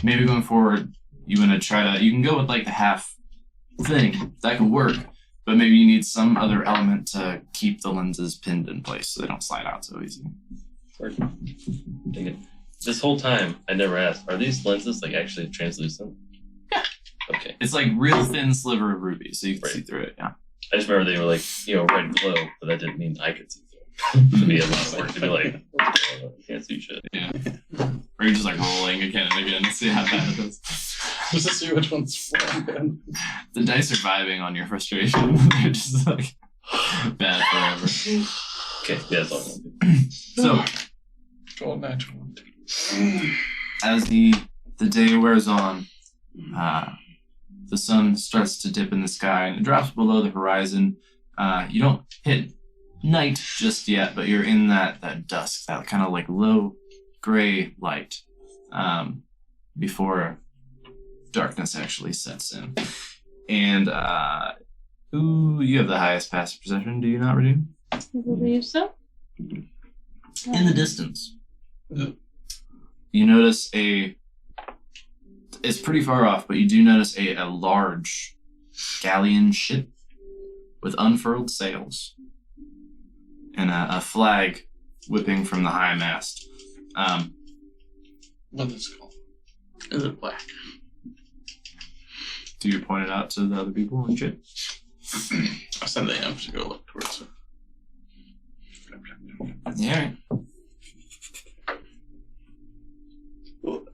maybe going forward, you want to try to, you can go with like the half thing, that can work, but maybe you need some other element to keep the lenses pinned in place so they don't slide out so easy. Dang it. This whole time, I never asked, are these lenses like actually translucent? Yeah. Okay. It's like real thin sliver of ruby, so you can Right. see through it, yeah. I just remember they were like, red glow, but that didn't mean I could see through it. It'd be a lot of work to be like, I can't see shit. Yeah. Or you're just like rolling again and again to see how bad it is. Just to see which one's flying. The dice are vibing on your frustration. They're just like bad forever. Okay, yeah, that's all I'm gonna do. So, Go natural. As the day wears on, the sun starts to dip in the sky and it drops below the horizon. You don't hit night just yet, but you're in that dusk, that kind of like low gray light, before darkness actually sets in. And you have the highest passive perception, do you not, Redeem? I believe so. In the distance, you notice it's pretty far off, but you do notice a large galleon ship with unfurled sails and a flag whipping from the high mast. What is it called? Is it black? Do you point it out to the other people and shit? I send the imp to go look towards it. Yeah. What?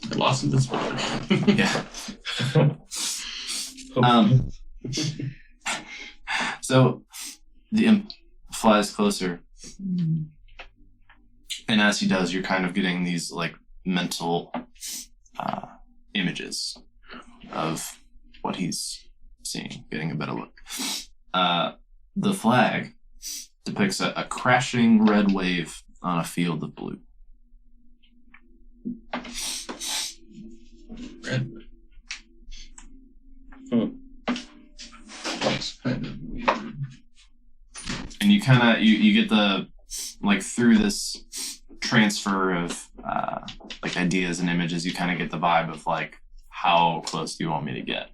I lost in this one. Yeah. So the imp flies closer, and as he does, you're kind of getting these like mental images of what he's seeing, getting a better look. The flag depicts a crashing red wave on a field of blue. Red. That's kind of weird. And you kind of you get the like through this transfer of like ideas and images, you kind of get the vibe of like, how close do you want me to get?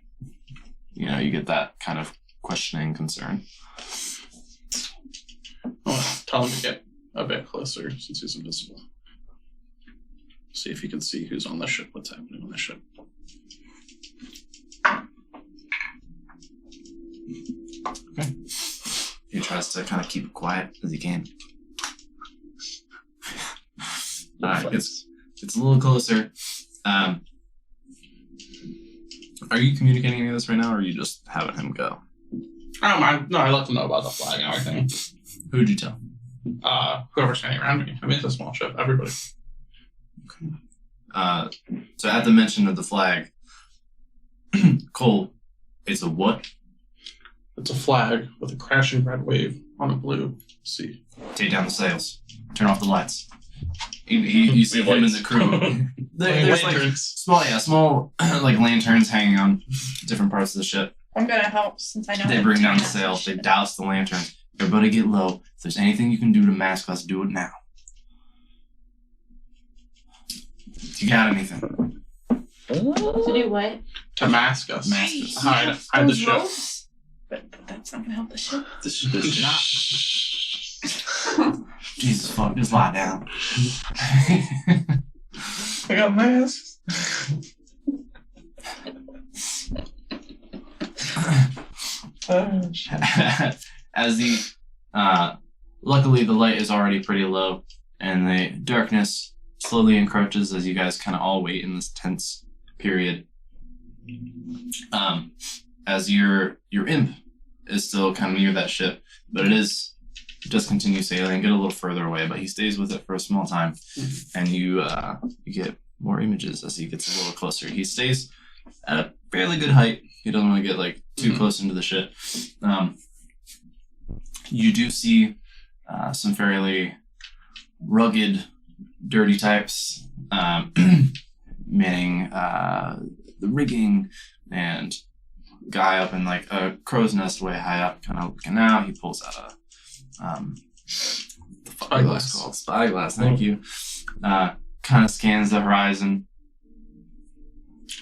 You know, you get that kind of questioning concern. I'll tell him to get a bit closer since he's invisible. See if he can see who's on the ship, what's happening on the ship. Okay. He tries to kind of keep it quiet as he can. It's a little closer. Are you communicating any of this right now, or are you just having him go? I let them know about the flag and everything. Who'd you tell? Whoever's standing around me. I mean, it's a small ship. Everybody. So at the mention of the flag, Cole, it's a what? It's a flag with a crashing red wave on a blue sea. Take down the sails. Turn off the lights. You see him and the crew. There's like small like lanterns hanging on different parts of the ship. I'm gonna help since I know. They bring down the sails. They douse the lanterns. Everybody get low. If there's anything you can do to mask us, do it now. You got anything? To do what? To mask us. Mask us. Hide the Those ship. ropes? But that's not gonna help the ship. Jesus fuck, just lie down. I got masks. As the luckily the light is already pretty low, and the darkness slowly encroaches as you guys kind of all wait in this tense period. As your imp is still kind of near that ship, but it does continue sailing, get a little further away, but he stays with it for a small time, and you get more images as he gets a little closer. He stays at a fairly good height. He doesn't want to get like too close into the ship. You do see some fairly rugged, dirty types, manning the rigging, and guy up in like a crow's nest way high up, kind of looking out. He pulls out the Spyglass. called spyglass. Thank you. Kind of scans the horizon,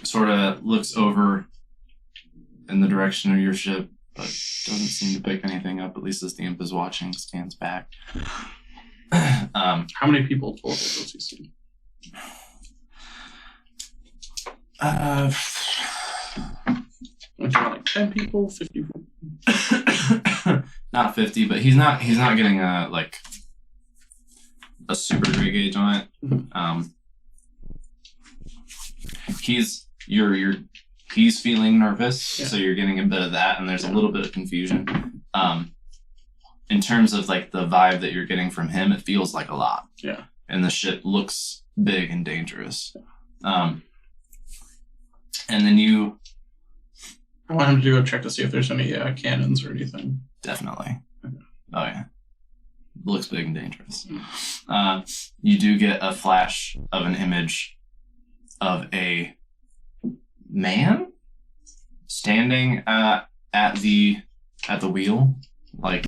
sort of looks over in the direction of your ship, but doesn't seem to pick anything up. At least as the imp is watching, stands back. How many people total does he see? Like 10 people, 50 people? Not 50, but he's not getting a super great gauge on it. He's feeling nervous, so you're getting a bit of that, and there's a little bit of confusion. in terms of like the vibe that you're getting from him, it feels like a lot. Yeah. And the ship looks big and dangerous. And then you I want him to do a check to see if there's any cannons or anything. definitely. Oh yeah. Looks big and dangerous. You do get a flash of an image of a man standing at the wheel, like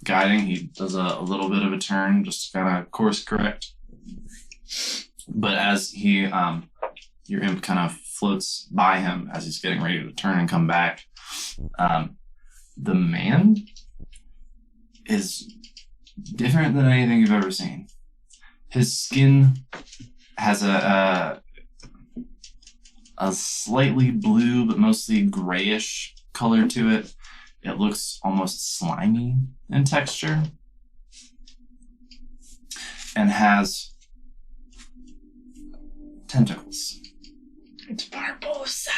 guiding. He does a little bit of a turn, just kind of course correct. But as he, your imp kind of floats by him as he's getting ready to turn and come back, the man is different than anything you've ever seen. His skin has a slightly blue but mostly grayish color to it. It looks almost slimy in texture and has tentacles It's Barbosa.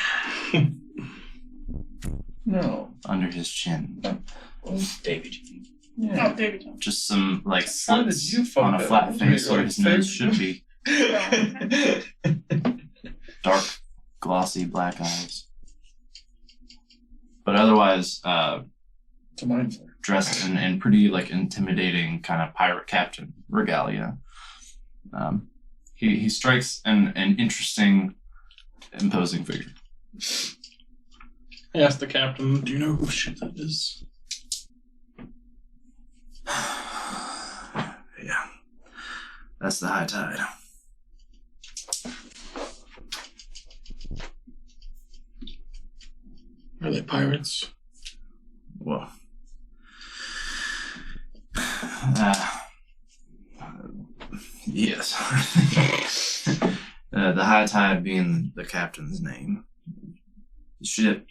No. under his chin. David. Yeah. Oh, David. Just some like How did slits you fuck on a that? flat That face was where like his nose favorite. should be. Dark, glossy black eyes. But otherwise, It's a mind flare. dressed in pretty like intimidating kind of pirate captain regalia. He strikes an interesting, imposing figure. I asked the captain, do you know who ship that is? Yeah, that's the High Tide. Are they pirates? Well, yes. The High Tide being the captain's name. The ship,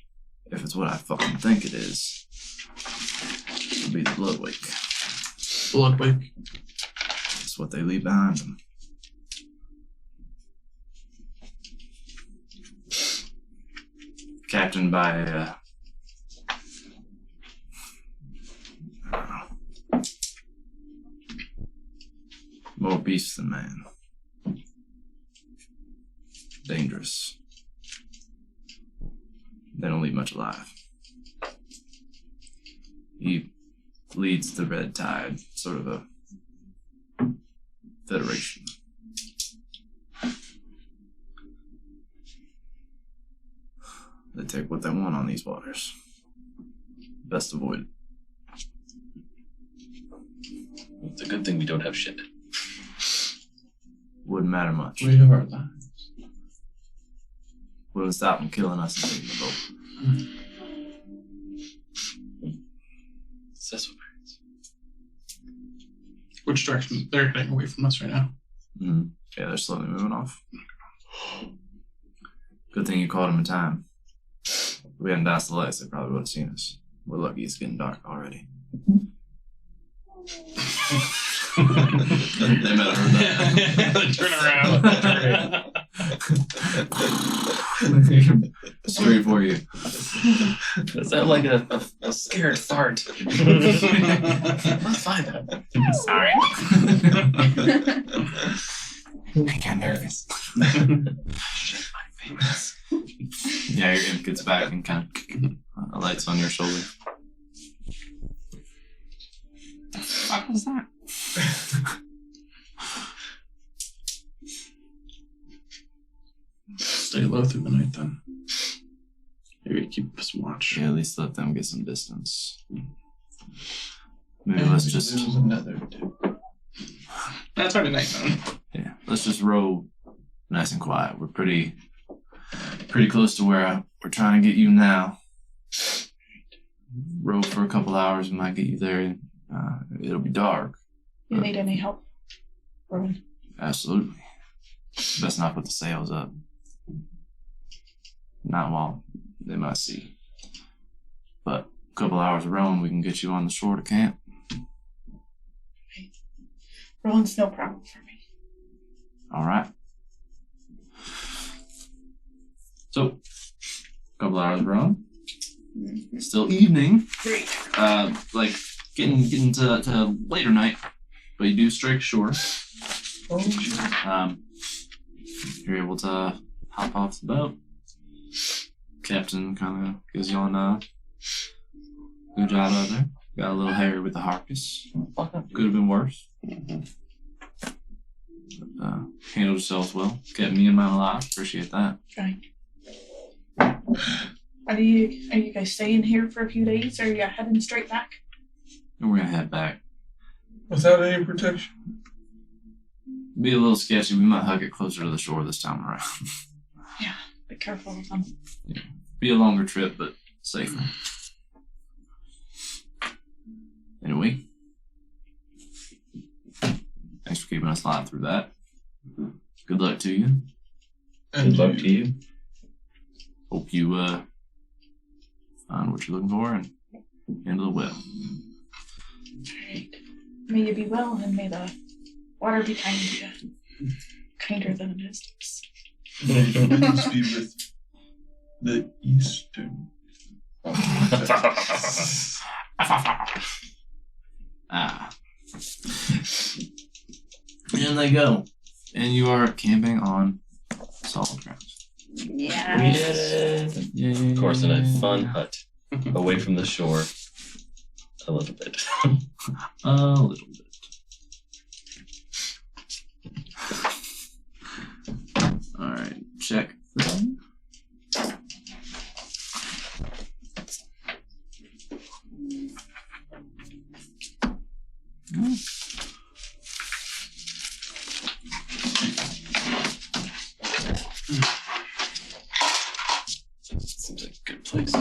if it's what I fucking think it is, will be the Bloodwake. Bloodwake. That's what they leave behind them. Captained by, I don't know, more beast than man. Dangerous. They don't leave much alive. He leads the Red Tide, sort of a federation. They take what they want on these waters. Best avoid it. It's a good thing we don't have ship. Wouldn't matter much. We have our lives. Wouldn't stop them killing us and taking the boat. That's what hurts. Which direction? They're heading away from us right now. Mm-hmm. Yeah, they're slowly moving off. Good thing you caught them in time. If we hadn't doused the lights, they probably would have seen us. We're lucky it's getting dark already. They might have heard that. Turn around. Straight for you. Is that like a scared fart? Let's find out. Sorry. I got nervous. Yeah, your imp gets back and kind of lights on your shoulder. What was that? Stay low through the night then. Maybe keep some watch. Yeah, at least let them get some distance. Maybe let's just There's another dude. That's already night then. yeah, let's just row nice and quiet. We're pretty close to where we're trying to get you now. Row for a couple hours, we might get you there. It'll be dark. You need any help, Rowan? Absolutely. Best not put the sails up. Not while they might see. But a couple hours of rowing, we can get you on the shore to camp. Rowan's no problem for me. All right. So, a couple hours of rowing. Still evening. Great. Like getting to later night, but you do strike shore. You're able to hop off the boat. Captain kind of gives you on a good job out there. Got a little hairy with the Harkis. Could have been worse. But, handled yourselves well. Kept me and mine alive. Appreciate that. Right. Are you guys staying here for a few days, or are you heading straight back? And we're gonna head back. Without any protection. Be a little sketchy. We might hug it closer to the shore this time around. Yeah, be careful of them. Be a longer trip, but safer. Anyway, thanks for keeping us alive through that. Good luck to you. Good luck to you. Hope you find what you're looking for and handle it well. Alright. May you be well, and may the water be kind to you. Kinder than it is. You don't need to be with the Eastern. And they go. And you are camping on solid ground. Yeah. We did it. Yay. Of course, in a fun hut, away from the shore, a little bit. A little bit. Alright, check. Seems like a good place.